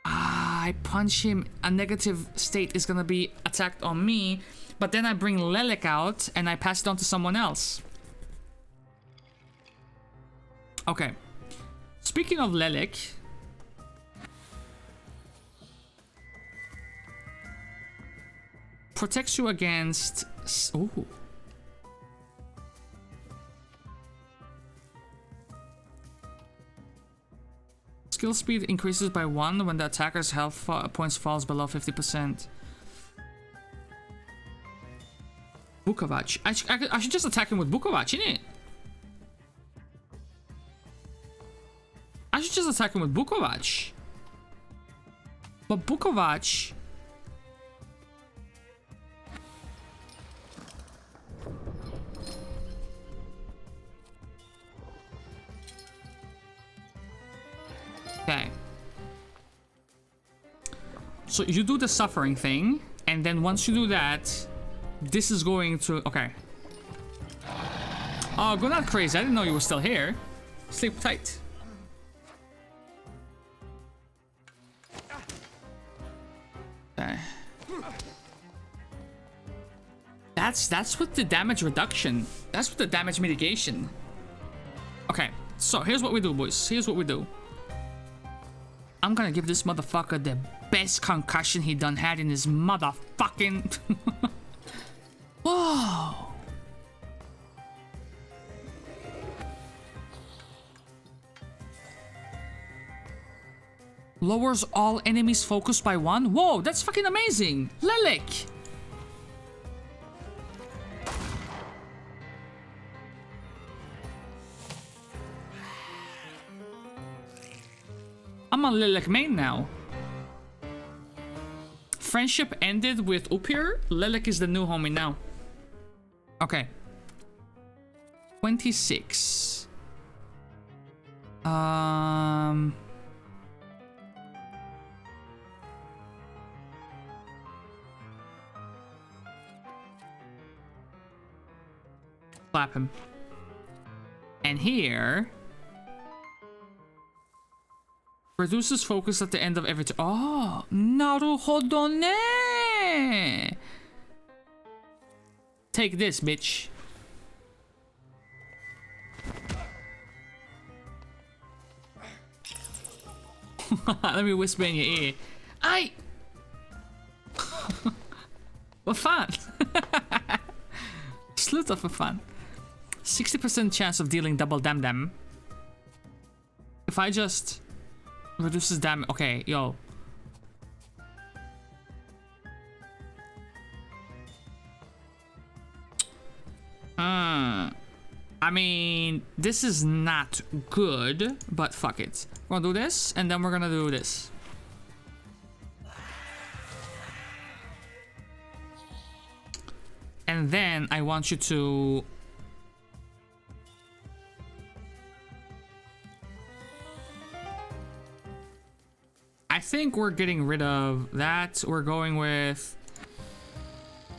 I punch him, a negative state is gonna be attacked on me, but then I bring Lelik out and I pass it on to someone else. Okay. Speaking of Lelik. Protects you against... Ooh. Skill speed increases by 1 when the attacker's health points falls below 50%. Bukovac. I should just attack him with Bukovac, innit? I should just attack him with Bukovac. But Bukovac... Okay. So you do the suffering thing, and then once you do that, this is going to... Okay. Oh, go not crazy. I didn't know you were still here. Sleep tight. Okay. That's with the damage reduction. That's with the damage mitigation. Okay. So here's what we do, boys. Here's what we do. I'm gonna give this motherfucker the best concussion he done had in his motherfucking... Whoa! Lowers all enemies' focus by 1? Whoa, that's fucking amazing! Lelik! I'm on Lilac main now. Friendship ended with Upir. Lilac is the new homie now. Okay. 26. Slap him. And here... Reduces focus at the end of every turn. Oh, naruhodo ne. Take this, bitch. Let me whisper in your ear. I. What fun? Sluta for fun. 60% chance of dealing double dam. If I just... Reduces damage. Okay, yo. I mean, this is not good, but fuck it. We're gonna do this, and then we're gonna do this. And then I want you to... I think we're getting rid of that. We're going with...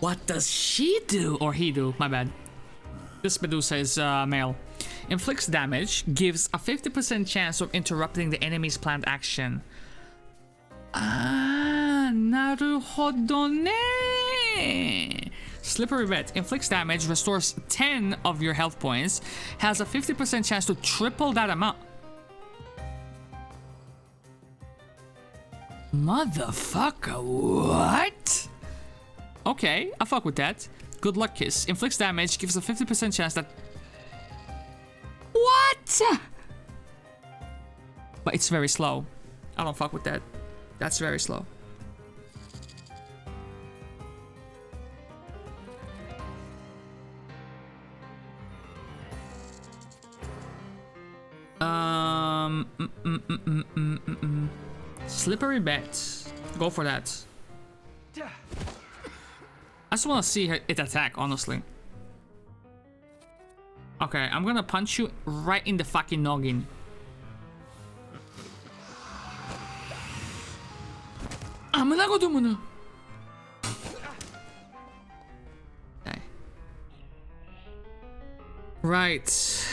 What does she do? Or he do, my bad. This Medusa is male. Inflicts damage, gives a 50% chance of interrupting the enemy's planned action. Ah, naruhodo ne. Slippery Bet. Inflicts damage, restores 10 of your health points, has a 50% chance to triple that amount. Motherfucker, what? Okay, I fuck with that. Good luck kiss. Inflicts damage, gives a 50% chance that... What? But it's very slow. I don't fuck with that. That's very slow. Slippery Bet. Go for that. I just want to see it attack, honestly. Okay, I'm gonna punch you right in the fucking noggin. I'm gonna go do Okay. Right.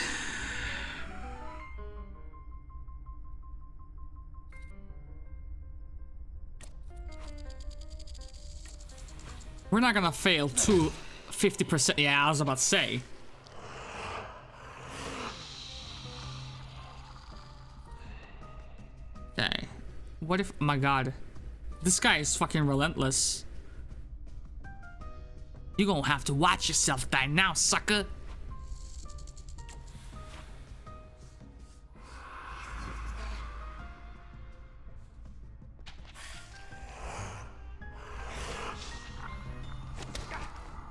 We're not gonna fail to 50%. Yeah, I was about to say. What if... My god. This guy is fucking relentless. You gonna have to watch yourself die now, sucker.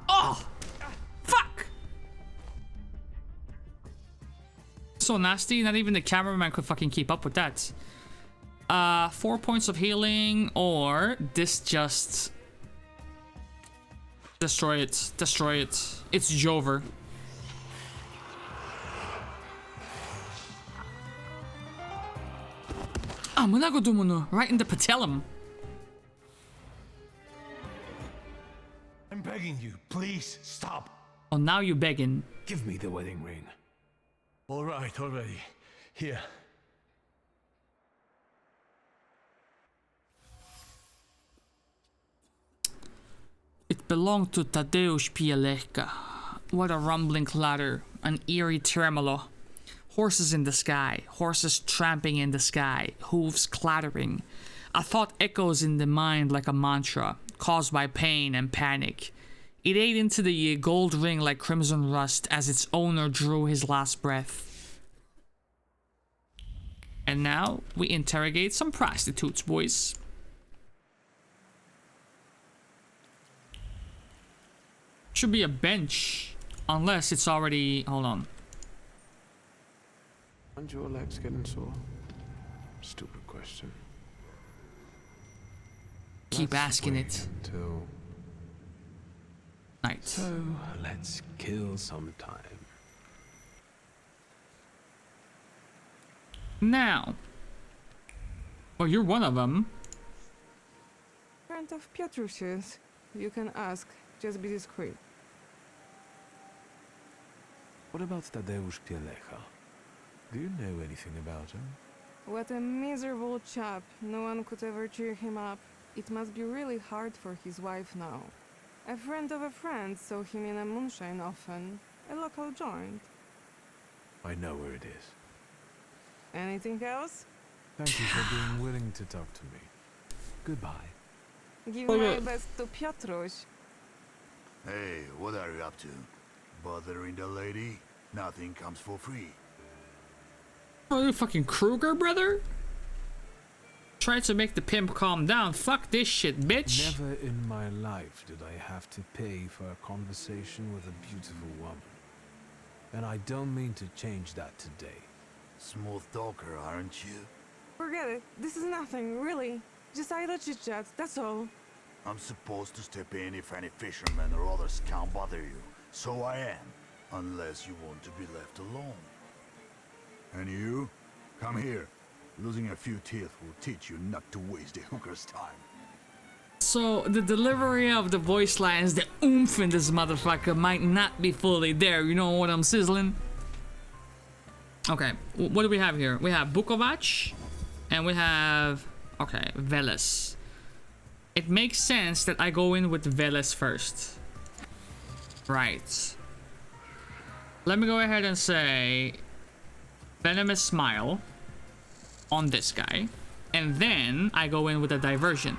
Oh! Fuck! So nasty, not even the cameraman could fucking keep up with that. 4 points of healing, or this just... Destroy it. Destroy it. It's Jover. Right in the patellum. I'm begging you, please stop. Oh, now you're begging. Give me the wedding ring. All right, already. Here. It belonged to Thaumaturge Pieleka. What a rumbling clatter, an eerie tremolo. Horses in the sky, horses tramping in the sky, hooves clattering. A thought echoes in the mind like a mantra, caused by pain and panic. It ate into the gold ring like crimson rust as its owner drew his last breath. And now, we interrogate some prostitutes, boys. Should be a bench, unless it's already... Hold on. Aren't your legs getting sore? Stupid question. Keep asking it. Until... Night. So, let's kill some time. Now. Well, you're one of them. Friend of Piotrusius. You can ask. Just be discreet. What about Thaumaturge Pieleka? Do you know anything about him? What a miserable chap. No one could ever cheer him up. It must be really hard for his wife now. A friend of a friend saw him in a moonshine often. A local joint. I know where it is. Anything else? Thank you for being willing to talk to me. Goodbye. Give my best to Piotruś. Hey, what are you up to? Bothering the lady? Nothing comes for free. Oh, you fucking Kruger, brother? Try to make the pimp calm down. Fuck this shit, bitch. Never in my life did I have to pay for a conversation with a beautiful woman. And I don't mean to change that today. Smooth talker, aren't you? Forget it. This is nothing, really. Just idle chit-chat, that's all. I'm supposed to step in if any fishermen or others can't bother you. So I am. Unless you want to be left alone. And you? Come here. Losing a few teeth will teach you not to waste a hooker's time. So, the delivery of the voice lines, the oomph in this motherfucker might not be fully there. You know what I'm sizzling? Okay, what do we have here? We have Bukovac, and we have... Okay, Veles. It makes sense that I go in with Veles first. Right. Let me go ahead and say... Venomous Smile on this guy. And then I go in with a Diversion.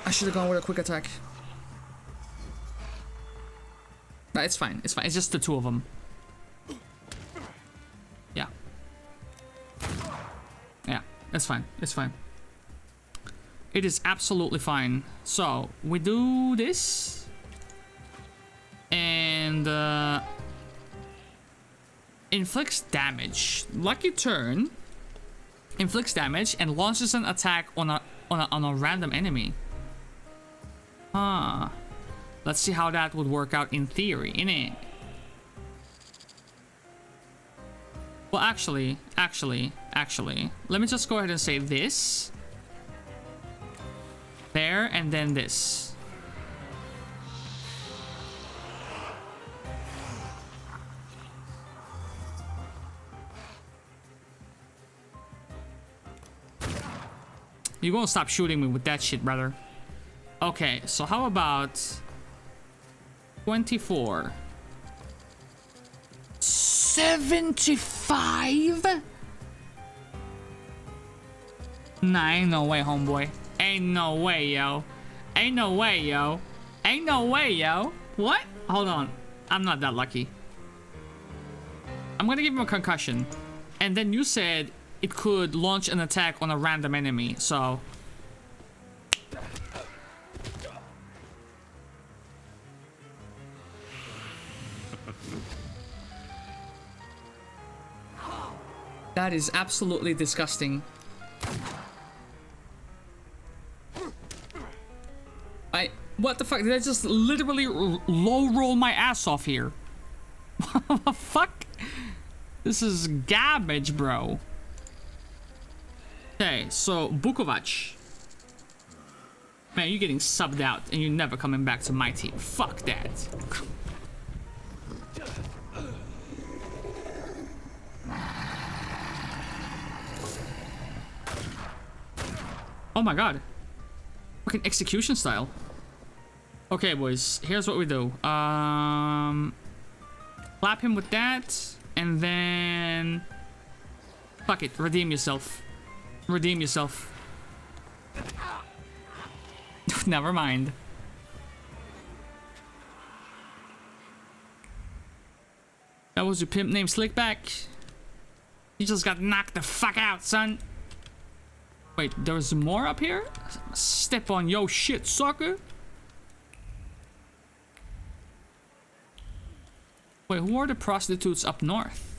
I should have gone with a quick attack. But it's fine. It's fine. It's just the two of them. Yeah. Yeah. It's fine. It's fine. It is absolutely fine. So, we do this. And, inflicts damage. Lucky turn. Inflicts damage and launches an attack on a random enemy. Huh. Let's see how that would work out in theory, innit? Well, actually, let me just go ahead and say this. There, and then this. You won't stop shooting me with that shit, brother. Okay, so how about 24? 75? Nah, ain't no way, homeboy. Ain't no way, yo. Ain't no way, yo. Ain't no way, yo. What? Hold on. I'm not that lucky. I'm gonna give him a concussion. And then you said it could launch an attack on a random enemy, so... That is absolutely disgusting. What the fuck? Did I just literally low roll my ass off here? What the fuck? This is garbage, bro. Okay, so Bukovac. Man, you're getting subbed out and you're never coming back to my team. Fuck that. Oh my god. Fucking execution style. Okay, boys. Here's what we do. Clap him with that. And then... Fuck it. Redeem yourself. Redeem yourself. Never mind. That was your pimp named Slickback. You just got knocked the fuck out, son. Wait, there's more up here? Step on yo shit, sucker. Wait, who are the prostitutes up north?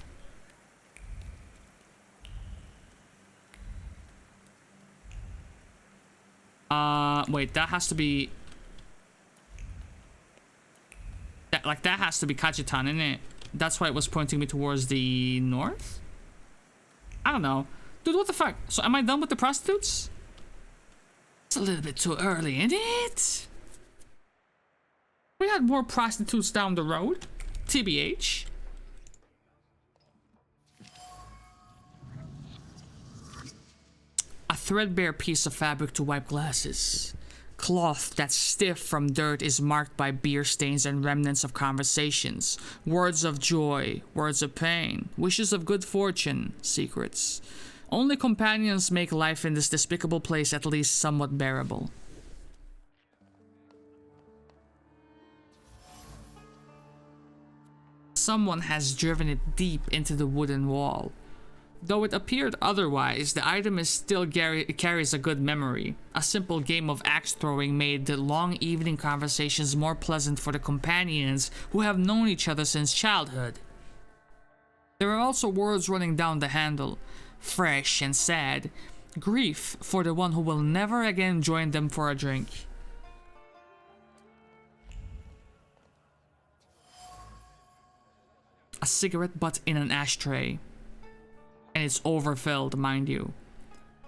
Wait, that has to be... That has to be Kajitan, isn't it? That's why it was pointing me towards the north? I don't know. Dude, what the fuck? So am I done with the prostitutes? It's a little bit too early, isn't it? We had more prostitutes down the road. TBH. A threadbare piece of fabric to wipe glasses. Cloth that's stiff from dirt is marked by beer stains and remnants of conversations. Words of joy, words of pain, wishes of good fortune, secrets. Only companions make life in this despicable place at least somewhat bearable. Someone has driven it deep into the wooden wall. Though it appeared otherwise, the item is still carries a good memory. A simple game of axe throwing made the long evening conversations more pleasant for the companions who have known each other since childhood. There are also words running down the handle, fresh and sad. Grief for the one who will never again join them for a drink. A cigarette butt in an ashtray. And it's overfilled, mind you.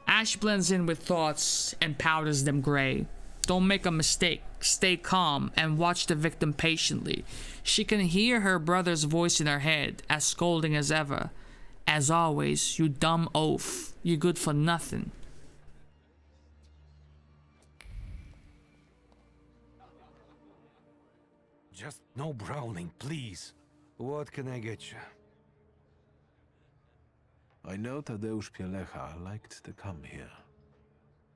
Ash blends in with thoughts and powders them gray. Don't make a mistake. Stay calm and watch the victim patiently. She can hear her brother's voice in her head, as scolding as ever. As always, you dumb oaf. You good for nothing. Just no brawling, please. What can I get you? I know Tadeusz Pielecha liked to come here.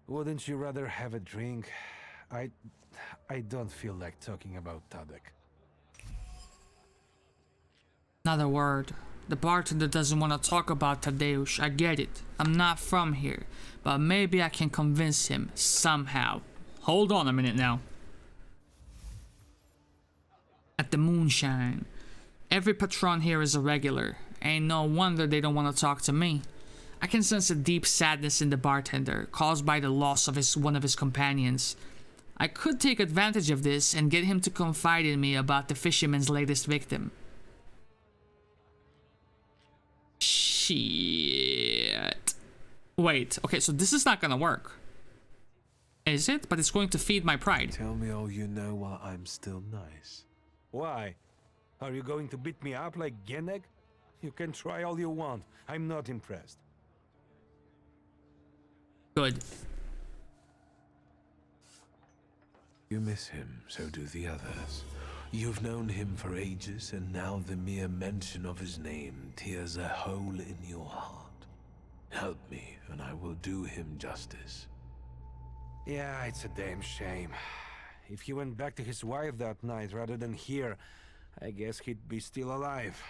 Wouldn't you rather have a drink? I don't feel like talking about Tadek. Not a word. The bartender doesn't want to talk about Tadeusz. I get it. I'm not from here. But maybe I can convince him somehow. Hold on a minute now. At the Moonshine. Every patron here is a regular. Ain't no wonder they don't want to talk to me. I can sense a deep sadness in the bartender, caused by the loss of one of his companions. I could take advantage of this and get him to confide in me about the fisherman's latest victim. Shit. Wait, okay, so this is not gonna work. Is it? But it's going to feed my pride. Tell me all you know while I'm still nice. Why? Are you going to beat me up like Genek? You can try all you want. I'm not impressed. Good. You miss him, so do the others. You've known him for ages, and now the mere mention of his name tears a hole in your heart. Help me, and I will do him justice. Yeah, it's a damn shame. If he went back to his wife that night rather than here, I guess he'd be still alive.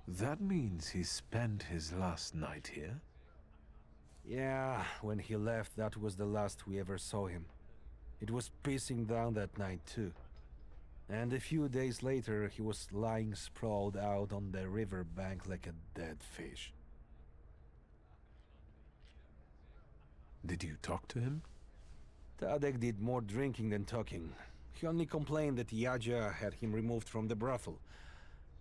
That means he spent his last night here? Yeah, when he left, that was the last we ever saw him. It was pissing down that night too. And a few days later, he was lying sprawled out on the river bank like a dead fish. Did you talk to him? Tadek did more drinking than talking. He only complained that Yaja had him removed from the brothel.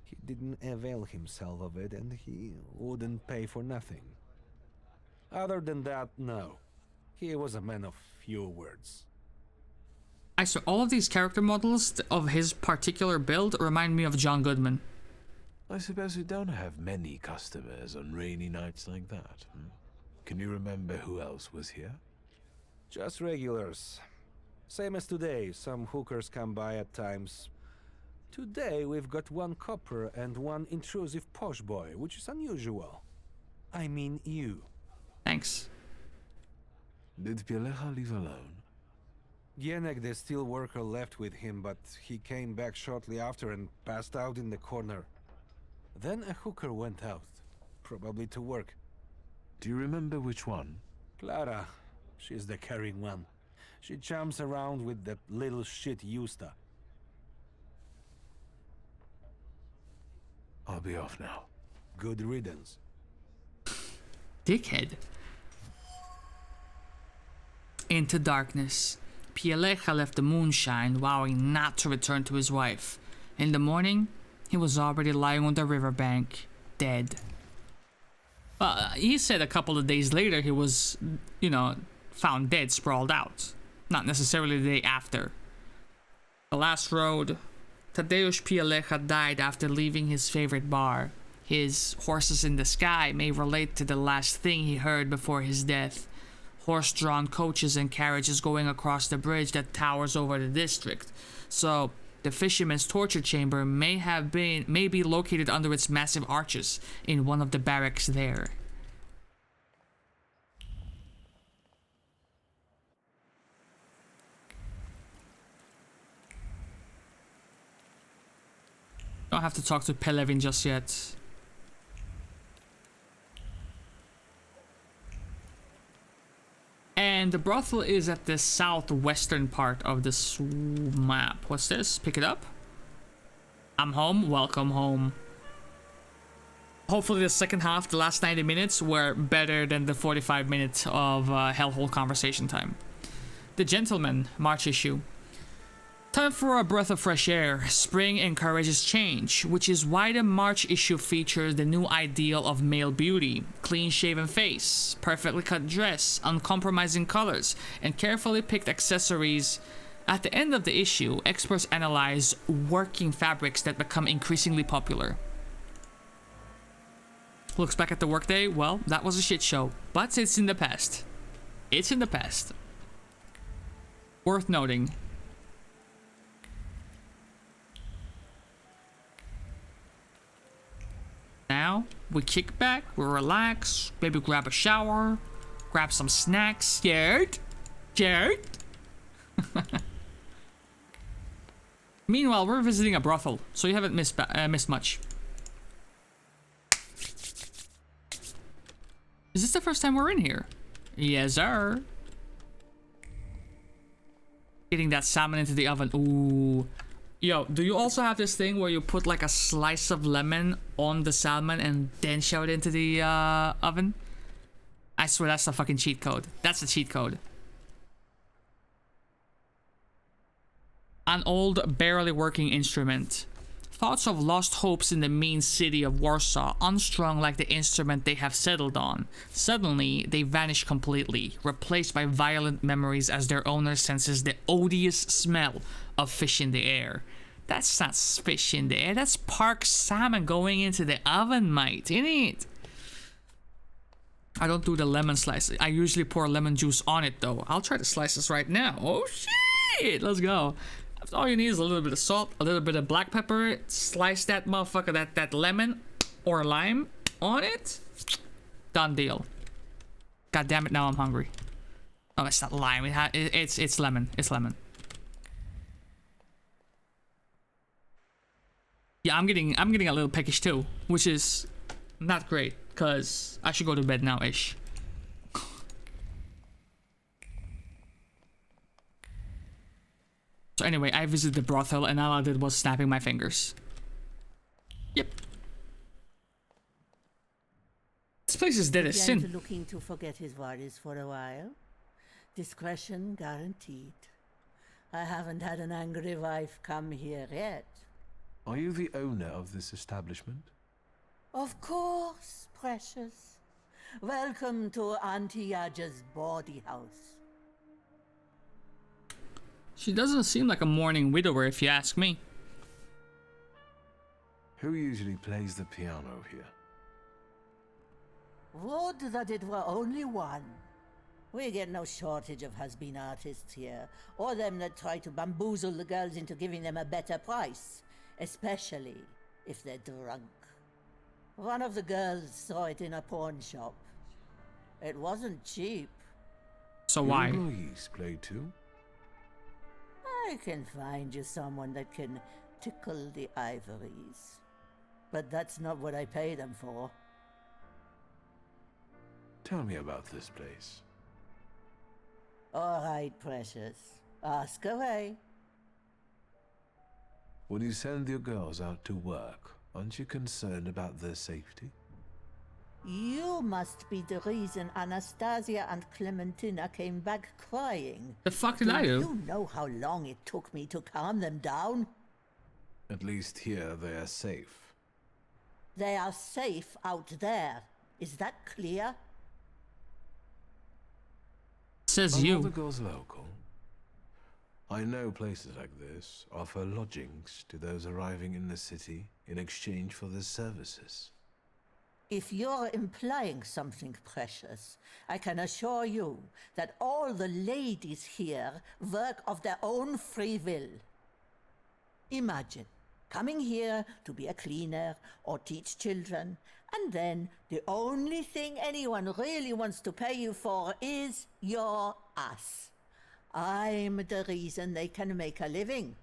He didn't avail himself of it, and he wouldn't pay for nothing. Other than that, no. He was a man of few words. I swear, all of these character models of his particular build remind me of John Goodman. I suppose we don't have many customers on rainy nights like that. Can you remember who else was here? Just regulars. Same as today, some hookers come by at times. Today we've got one copper and one intrusive posh boy, which is unusual. I mean you. Thanks. Did Pielecha leave alone? Gienek, the steel worker, left with him, but he came back shortly after and passed out in the corner. Then a hooker went out, probably to work. Do you remember which one? Clara. She's the carrying one. She chums around with that little shit Yusta. I'll be off now. Good riddance. Dickhead. Into darkness. Pielecha left the moonshine, vowing not to return to his wife. In the morning, he was already lying on the riverbank, dead. He said a couple of days later he was, found dead, sprawled out. Not necessarily the day after. The last road. Tadeusz Pielecha died after leaving his favorite bar. His Horses in the Sky may relate to the last thing he heard before his death. Horse-drawn coaches and carriages going across the bridge that towers over the district. So, the fisherman's torture chamber may be located under its massive arches in one of the barracks there. Don't have to talk to Pelevin just yet. And the brothel is at the southwestern part of this map. What's this? Pick it up. I'm home. Welcome home. Hopefully the second half, the last 90 minutes, were better than the 45 minutes of Hellhole conversation time. The Gentleman, March issue. Time for a breath of fresh air. Spring encourages change, which is why the March issue features the new ideal of male beauty. Clean-shaven face, perfectly cut dress, uncompromising colors, and carefully picked accessories. At the end of the issue, experts analyze working fabrics that become increasingly popular. Looks back at the workday, well, that was a shit show, but it's in the past. It's in the past. Worth noting. Now, we kick back, we relax, maybe grab a shower, grab some snacks. Jared? Meanwhile, we're visiting a brothel, so you haven't missed much. Is this the first time we're in here? Yes, sir. Getting that salmon into the oven. Ooh. Yo, do you also have this thing where you put like a slice of lemon on the salmon and then shove it into the oven? I swear that's the fucking cheat code. That's the cheat code. An old, barely working instrument. Thoughts of lost hopes in the mean city of Warsaw, unstrung like the instrument they have settled on. Suddenly, they vanish completely, replaced by violent memories as their owner senses the odious smell of fish in the air. That's not fish in the air, that's parked salmon going into the oven, mate, innit? I don't do the lemon slice. I usually pour lemon juice on it, though. I'll try to slice this right now. Oh, shit! Let's go. All you need is a little bit of salt, a little bit of black pepper. Slice that motherfucker, that lemon or lime on it. Done deal. God damn it, now I'm hungry. Oh, it's not lime. It's lemon. It's lemon. Yeah, I'm getting a little peckish too, which is not great, cause I should go to bed now-ish. So anyway, I visited the brothel and all I did was snapping my fingers. Yep. This place is dead as sin. Looking to forget his worries for a while. Discretion guaranteed. I haven't had an angry wife come here yet. Are you the owner of this establishment? Of course, precious. Welcome to Auntie Yaja's bawdy house. She doesn't seem like a mourning widower if you ask me. Who usually plays the piano here? Would that it were only one. We get no shortage of has-been artists here, or them that try to bamboozle the girls into giving them a better price, especially if they're drunk. One of the girls saw it in a pawn shop. It wasn't cheap. So why? Employees play too? I can find you someone that can tickle the ivories. But that's not what I pay them for. Tell me about this place. All right, precious. Ask away. When you send your girls out to work, aren't you concerned about their safety? You must be the reason Anastasia and Clementina came back crying. The fuck did I do? You know how long it took me to calm them down? At least here they are safe. They are safe out there. Is that clear? Says Are you. all the girls local? I know places like this offer lodgings to those arriving in the city in exchange for their services. If you're implying something precious, I can assure you that all the ladies here work of their own free will. Imagine coming here to be a cleaner or teach children, and then the only thing anyone really wants to pay you for is your ass. I'm the reason they can make a living.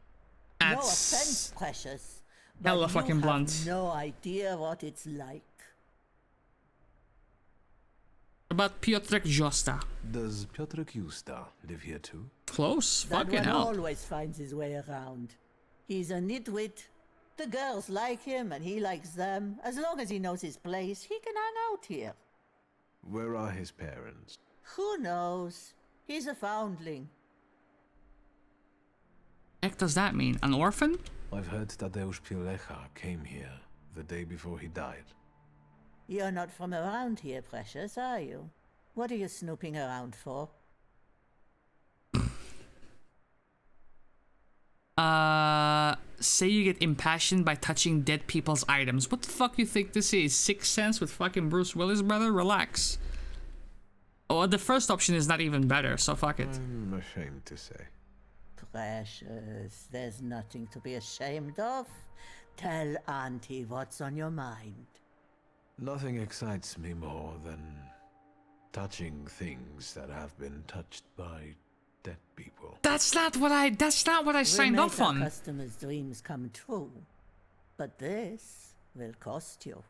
No That's offense, precious, but hella you fucking have blunt. no idea what it's like. About Piotrek Josta. Does Piotrek Justa live here too? Close? That Fucking one hell. always finds his way around. He's a nitwit. The girls like him and he likes them. As long as he knows his place, he can hang out here. Where are his parents? Who knows? He's a foundling. Heck does that mean? An orphan? I've heard Tadeusz Pilecha came here the day before he died. You're not from around here, precious, are you? What are you snooping around for? Say you get impassioned by touching dead people's items. What the fuck you think this is? Sixth Sense with fucking Bruce Willis, brother? Relax. Oh, the first option is not even better, so fuck it. I'm ashamed to say. Precious, there's nothing to be ashamed of. Tell Auntie what's on your mind. Nothing excites me more than touching things that have been touched by dead people. That's not what I signed off on. We make our customers' dreams come true. But this will cost you.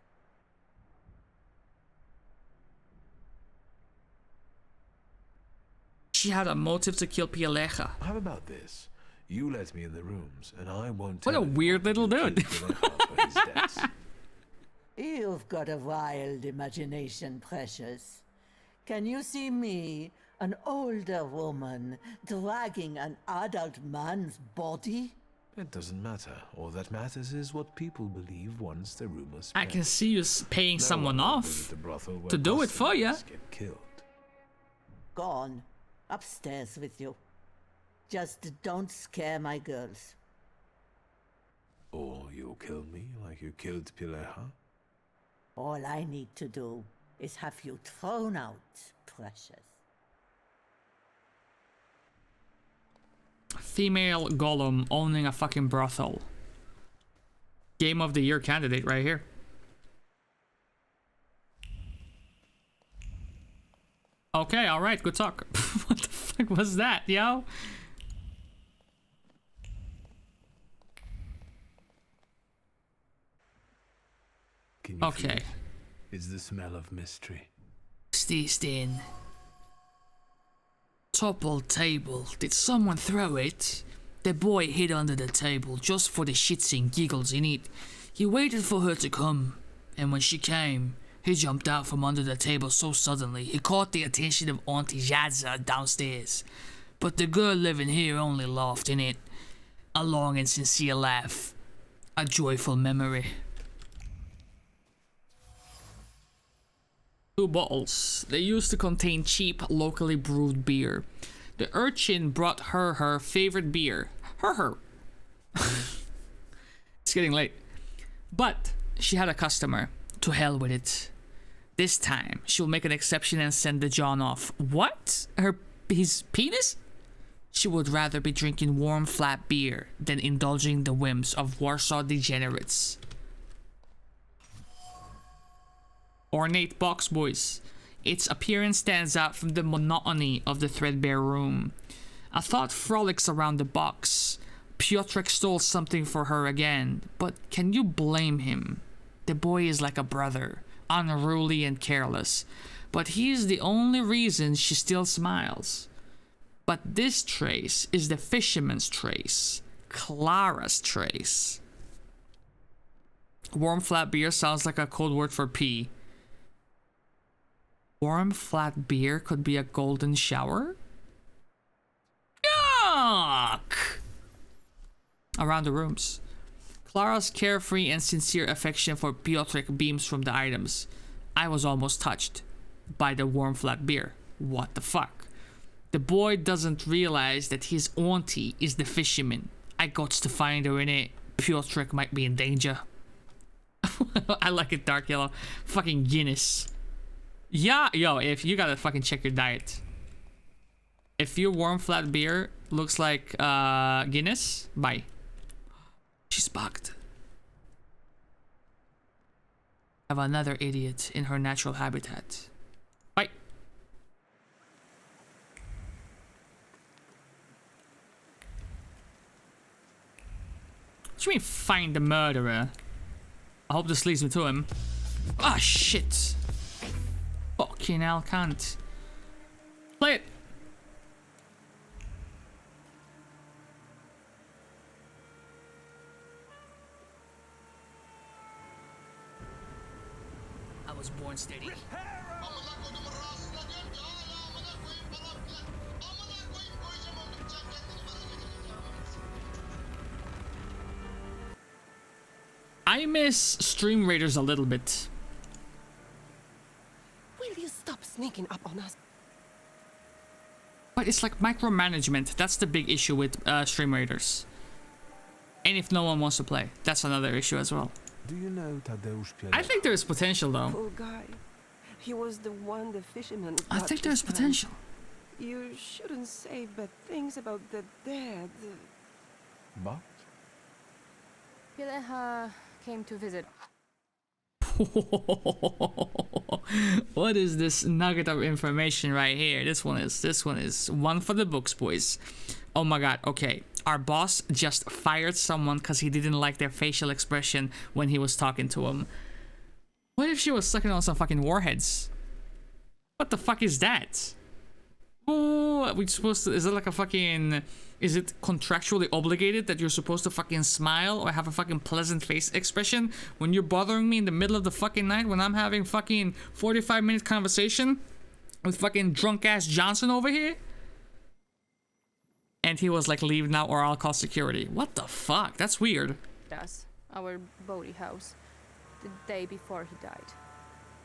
She had a motive to kill Pialeja. How about this? You let me in the rooms, and I won't What tell a weird little dude. Pilecha for his debts. You've got a wild imagination, precious. Can you see me, an older woman, dragging an adult man's body? It doesn't matter. All that matters is what people believe once the rumors I spread. can see you paying someone off to do it for you. Get killed. Go on, upstairs with you. Just don't scare my girls. Or you'll kill me like you killed Pilecha? All I need to do is have you thrown out, precious. Female golem owning a fucking brothel. Game of the year candidate right here. Okay, alright, good talk. What the fuck was that, yo? Can you Okay. feel it? It's the smell of mystery. Steen. Toppled table. Did someone throw it? The boy hid under the table just for the shits and giggles in it. He waited for her to come, and when she came, he jumped out from under the table so suddenly he caught the attention of Auntie Jadza downstairs. But the girl living here only laughed in it. A long and sincere laugh. A joyful memory. 2 bottles. They used to contain cheap, locally brewed beer. The urchin brought her favorite beer. Her. It's getting late. But she had a customer. To hell with it. This time, she'll make an exception and send the John off. What? His penis? She would rather be drinking warm, flat beer than indulging the whims of Warsaw degenerates. Ornate box, boys. Its appearance stands out from the monotony of the threadbare room. A thought frolics around the box. Piotrek stole something for her again, but can you blame him? The boy is like a brother, unruly and careless, but he is the only reason she still smiles. But this trace is the fisherman's trace, Clara's trace. Warm flat beer sounds like a code word for pee. Warm flat beer could be a golden shower? Yuck! Around the rooms. Clara's carefree and sincere affection for Piotrek beams from the items. I was almost touched by the warm flat beer. What the fuck? The boy doesn't realize that his auntie is the fisherman. I got to find her in it. Piotrek might be in danger. I like it dark yellow. Fucking Guinness. Yeah, yo, if you gotta fucking check your diet. If your warm flat beer looks like Guinness, bye. She's bugged. Have another idiot in her natural habitat. Bye. What do you mean find the murderer? I hope this leads me to him. Ah, shit. Fucking hell, can't. Play it. I was born steady. I miss Stream Raiders a little bit. Will you stop sneaking up on us? But it's like micromanagement. That's the big issue with Stream Raiders. And if no one wants to play, that's another issue as well. Do you know Tadeusz Pielek? I think there's potential though. Poor guy. He was the one the fisherman I think there's potential. You shouldn't say bad things about the dead. But? Pileha came to visit. What is this nugget of information right here? This one is one for the books, boys. Oh my god, okay. Our boss just fired someone because he didn't like their facial expression when he was talking to him. What if she was sucking on some fucking warheads? What the fuck is that? Oh, are we supposed to, is it like a fucking, is it contractually obligated that you're supposed to fucking smile or have a fucking pleasant face expression when you're bothering me in the middle of the fucking night when I'm having fucking 45-minute conversation with fucking drunk ass Johnson over here? And he was like, leave now or I'll call security. What the fuck? That's weird. Us, our Bodhi house, the day before he died.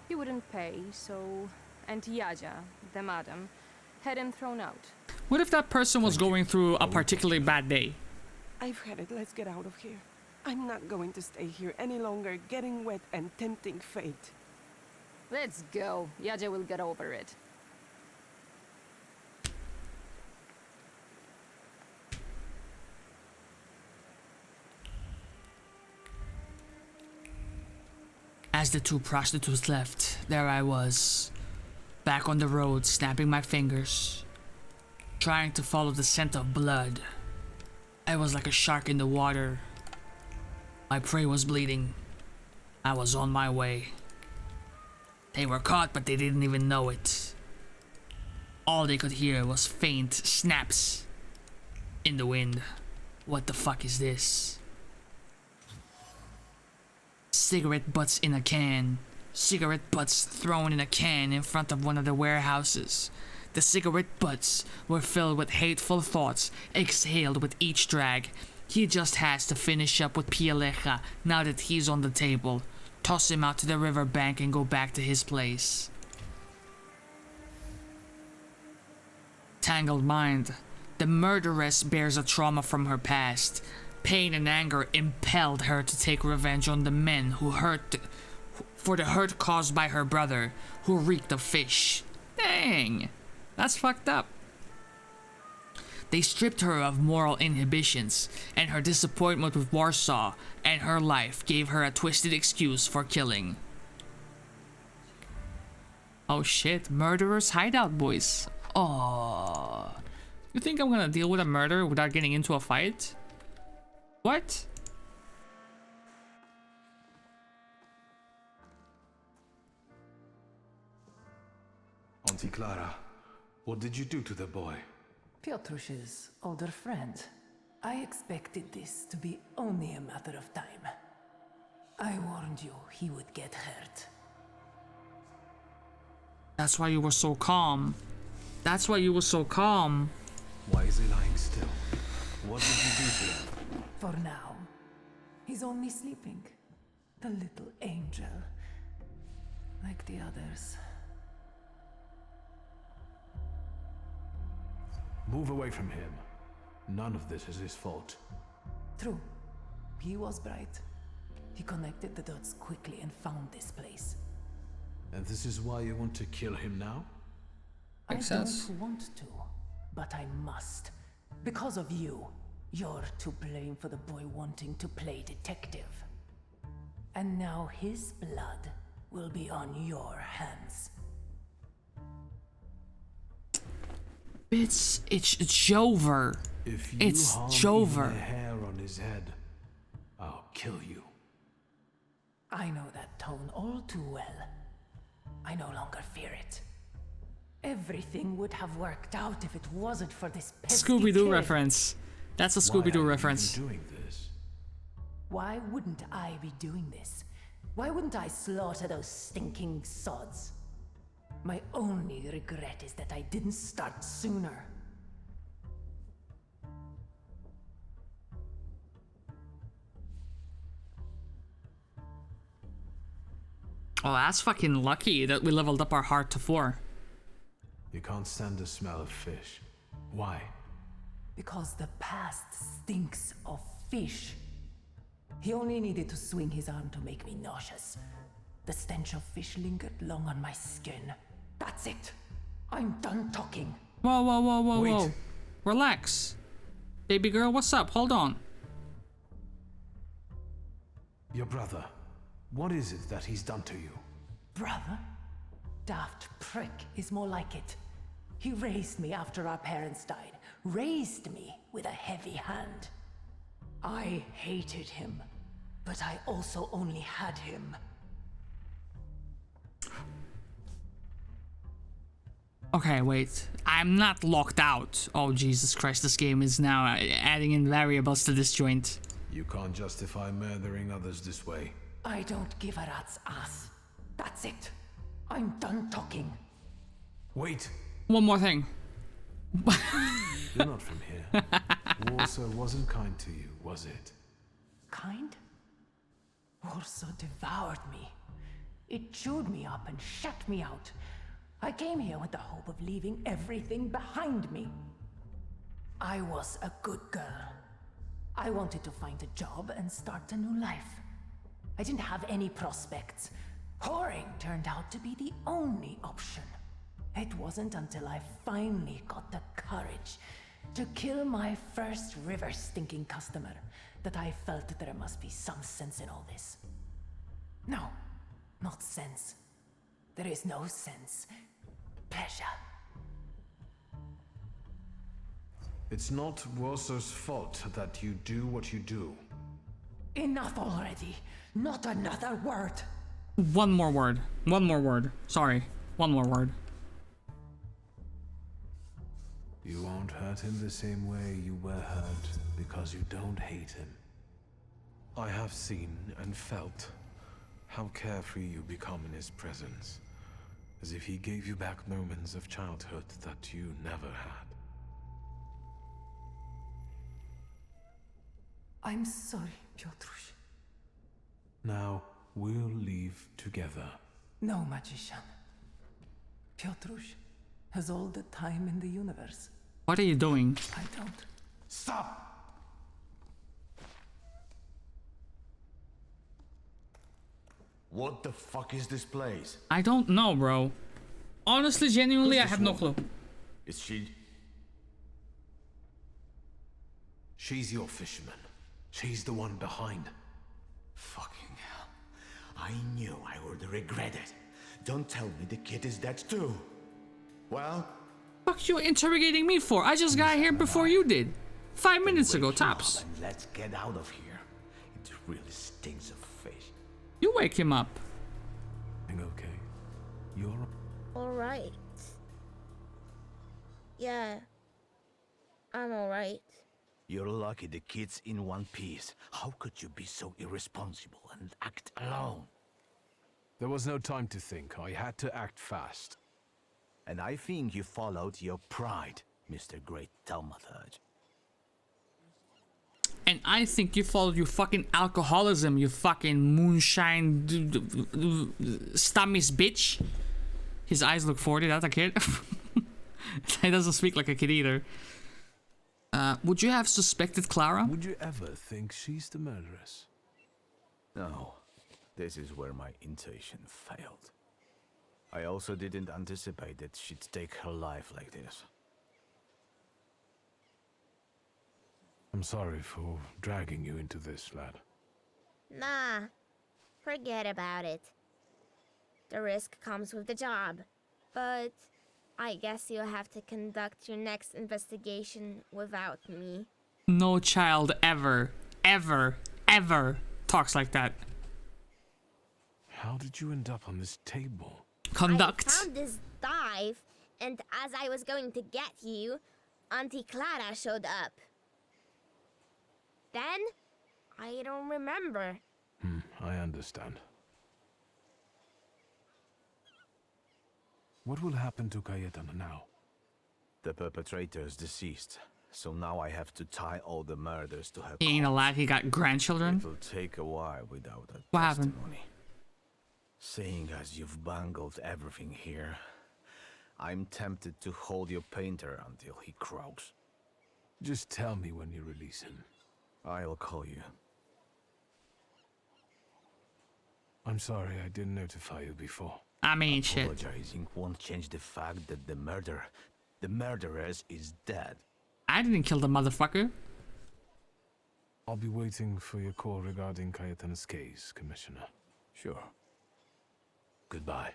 He wouldn't pay, so Auntie Yaja, the madam, had him thrown out. What if that person was going through a particularly bad day? I've had it. Let's get out of here. I'm not going to stay here any longer, getting wet and tempting fate. Let's go. Yaja will get over it. As the two prostitutes left, there I was, Back on the road, snapping my fingers, trying to follow the scent of blood. I was like a shark in the water. My prey was bleeding. I was on my way. They were caught, but they didn't even know it. All they could hear was faint snaps in the wind. What the fuck is this? Cigarette butts in a can. Cigarette butts thrown in a can in front of one of the warehouses. The cigarette butts were filled with hateful thoughts, exhaled with each drag. He just has to finish up with Pialeja now that he's on the table. Toss him out to the riverbank and go back to his place. Tangled mind. The murderess bears a trauma from her past. Pain and anger impelled her to take revenge on the men who for the hurt caused by her brother, who reeked of fish. Dang, that's fucked up. They stripped her of moral inhibitions, and her disappointment with Warsaw and her life gave her a twisted excuse for killing. Oh shit, murderer's hideout, boys. Oh. You think I'm gonna deal with a murder without getting into a fight? What? Auntie Clara, what did you do to the boy? Piotr's older friend. I expected this to be only a matter of time. I warned you he would get hurt. That's why you were so calm. That's why you were so calm. Why is he lying still? What did you do to him? For now, he's only sleeping. The little angel. Like the others. Move away from him. None of this is his fault. True. He was bright. He connected the dots quickly and found this place. And this is why you want to kill him now? I don't want to, but I must. Because of you. You're to blame for the boy wanting to play detective. And now his blood will be on your hands. It's Jover. If you it's harm Jover. even the hair on his head, I'll kill you. I know that tone all too well. I no longer fear it. Everything would have worked out if it wasn't for this pesky Scooby-Doo kid. reference. That's a Scooby-Doo reference. Doing this? Why wouldn't I be doing this? Why wouldn't I slaughter those stinking sods? My only regret is that I didn't start sooner. Oh, that's fucking lucky that we leveled up our heart to 4. You can't stand the smell of fish. Why? Because the past stinks of fish. He only needed to swing his arm to make me nauseous. The stench of fish lingered long on my skin. That's it. I'm done talking. Whoa, whoa, whoa, whoa, whoa. Relax. Baby girl, what's up? Hold on. Your brother. What is it that he's done to you? Brother? Daft prick is more like it. He raised me after our parents died. Raised me with a heavy hand. I hated him, but I also only had him. Okay, wait. I'm not locked out. Oh, Jesus Christ, this game is now adding in variables to this joint. You can't justify murdering others this way. I don't give a rat's ass. That's it. I'm done talking. Wait. One more thing. You're not from here. Warsaw wasn't kind to you, was it? Kind? Warsaw devoured me. It chewed me up and shut me out. I came here with the hope of leaving everything behind me. I was a good girl. I wanted to find a job and start a new life. I didn't have any prospects. Whoring turned out to be the only option. It wasn't until I finally got the courage to kill my first river-stinking customer that I felt that there must be some sense in all this. No, not sense. There is no sense. pleasure. It's not Warsa's fault that you do what you do. Enough already. Not another word. One more word. One more word. Sorry. One more word. You won't hurt him the same way you were hurt because you don't hate him. I have seen and felt how carefree you become in his presence, as if he gave you back moments of childhood that you never had. I'm sorry, Piotruś. Now, we'll leave together. No, magician. Piotruś has all the time in the universe. What are you doing? I don't. Stop! What the fuck is this place? I don't know, bro. Honestly, genuinely, I have no clue. Is she... She's your fisherman. She's the one behind. Fucking hell. I knew I would regret it. Don't tell me the kid is dead too. Well... Fuck you interrogating me for? I just got here before you did. 5 minutes ago, tops. And let's get out of here. It really stinks of fish. You wake him up. Okay. You're... Alright. Yeah. I'm alright. You're lucky the kid's in one piece. How could you be so irresponsible and act alone? There was no time to think. I had to act fast. And I think you followed your pride, Mr. Great Thaumaturge. And I think you followed your fucking alcoholism, you fucking moonshine stummies bitch. His eyes look 40, that's a kid. He doesn't speak like a kid either. Would you have suspected Clara? Would you ever think she's the murderess? No. This is where my intuition failed. I also didn't anticipate that she'd take her life like this. I'm sorry for dragging you into this, lad. Nah. Forget about it. The risk comes with the job. But I guess you'll have to conduct your next investigation without me. No child ever talks like that. How did you end up on this table? Conduct. I found this dive, and as I was going to get you, Auntie Clara showed up. Then, I don't remember. I understand. What will happen to Cayetana now? The perpetrator is deceased, so now I have to tie all the murders to her. He ain't alive, he got grandchildren. It'll take a while without a What happened? testimony. Seeing as you've bungled everything here, I'm tempted to hold your painter until he croaks. Just tell me when you release him. I'll call you. I'm sorry I didn't notify you before. I mean, shit. Apologizing won't change the fact that the murderess is dead. I didn't kill the motherfucker. I'll be waiting for your call regarding Cayetana's case, Commissioner. Sure. Goodbye.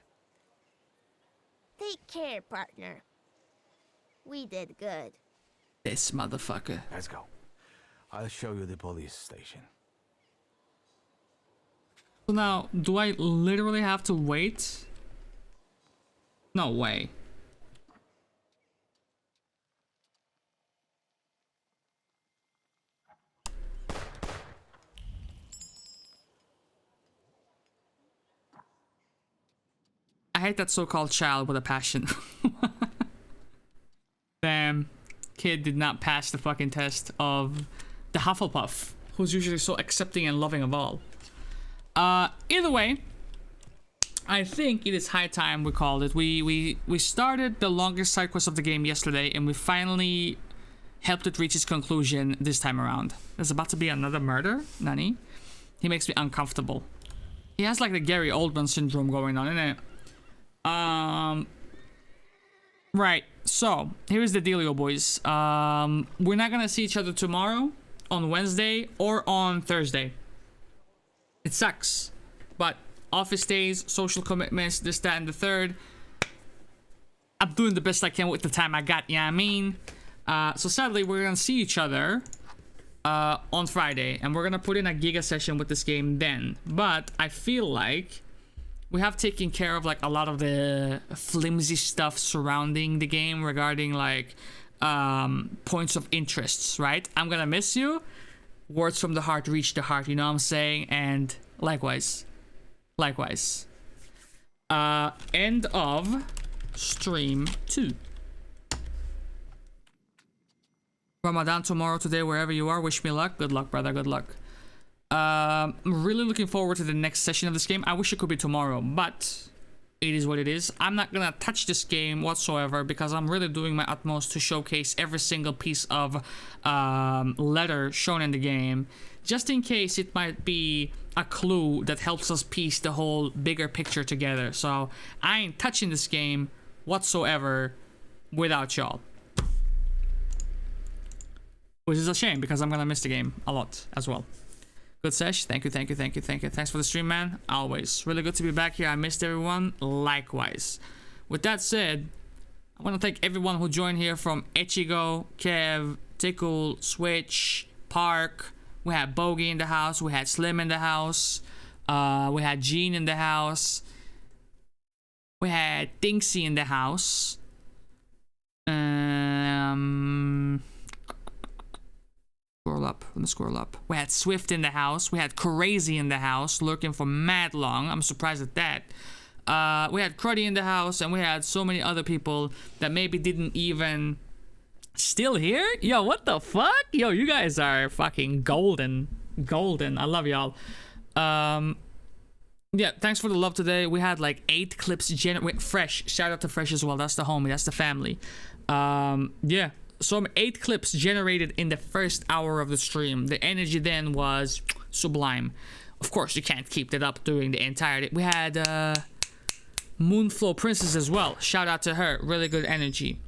Take care, partner. We did good. This motherfucker. Let's go. I'll show you the police station. So now, do I literally have to wait? No way. I hate that so-called child with a passion. Damn. Kid did not pass the fucking test of the Hufflepuff, who's usually so accepting and loving of all. Either way, I think it is high time we called it. We started the longest side quest of the game yesterday, and we finally helped it reach its conclusion this time around. There's about to be another murder, Nani. He makes me uncomfortable. He has like the Gary Oldman syndrome going on, isn't it? Right, so here's the dealio, boys. We're not gonna see each other tomorrow, on Wednesday, or on Thursday. It sucks, but office days, social commitments, this, that, and the third. I'm doing the best I can with the time I got, you know what I mean? So sadly, we're gonna see each other on Friday, and we're gonna put in a Giga session with this game then. But I feel like we have taken care of like a lot of the flimsy stuff surrounding the game regarding like points of interests, right? I'm gonna miss you. Words from the heart reach the heart, you know what I'm saying? And likewise. End of stream 2. Ramadan tomorrow, today, wherever you are. Wish me luck. Good luck, brother. Good luck. I'm really looking forward to the next session of this game. I wish it could be tomorrow, but it is what it is. I'm not gonna touch this game whatsoever because I'm really doing my utmost to showcase every single piece of letter shown in the game, just in case it might be a clue that helps us piece the whole bigger picture together. So I ain't touching this game whatsoever without y'all. Which is a shame because I'm gonna miss the game a lot as well. Good sesh. Thank you. Thanks for the stream, man. Always. Really good to be back here. I missed everyone. Likewise. With that said, I want to thank everyone who joined here from Echigo, Kev, Tickle, Switch, Park. We had Bogey in the house. We had Slim in the house. We had Gene in the house. We had Dinksy in the house. Scroll up. We had Swift in the house. We had Crazy in the house, lurking for mad long. I'm surprised at that. We had Cruddy in the house, and we had so many other people that maybe didn't even still here. Yo, what the fuck? Yo, you guys are fucking golden. I love y'all. Yeah, thanks for the love today. We had like 8 clips Fresh. Shout out to Fresh as well. That's the homie. That's the family. Yeah. So 8 clips generated in the first hour of the stream. The energy then was sublime. Of course, you can't keep that up during the entirety. We had Moonflow Princess as well. Shout out to her. Really good energy.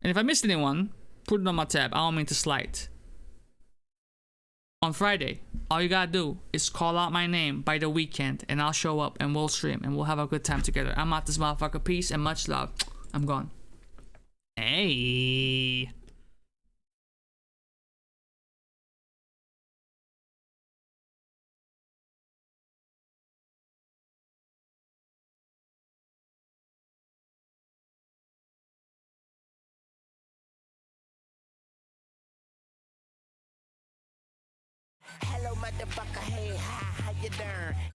And if I missed anyone, put it on my tab. I don't mean to slight. On Friday, all you gotta do is call out my name by the weekend, and I'll show up and we'll stream and we'll have a good time together. I'm out this motherfucker. Peace and much love. I'm gone. Hey. Hello, motherfucker. Hey, hi, how you doing?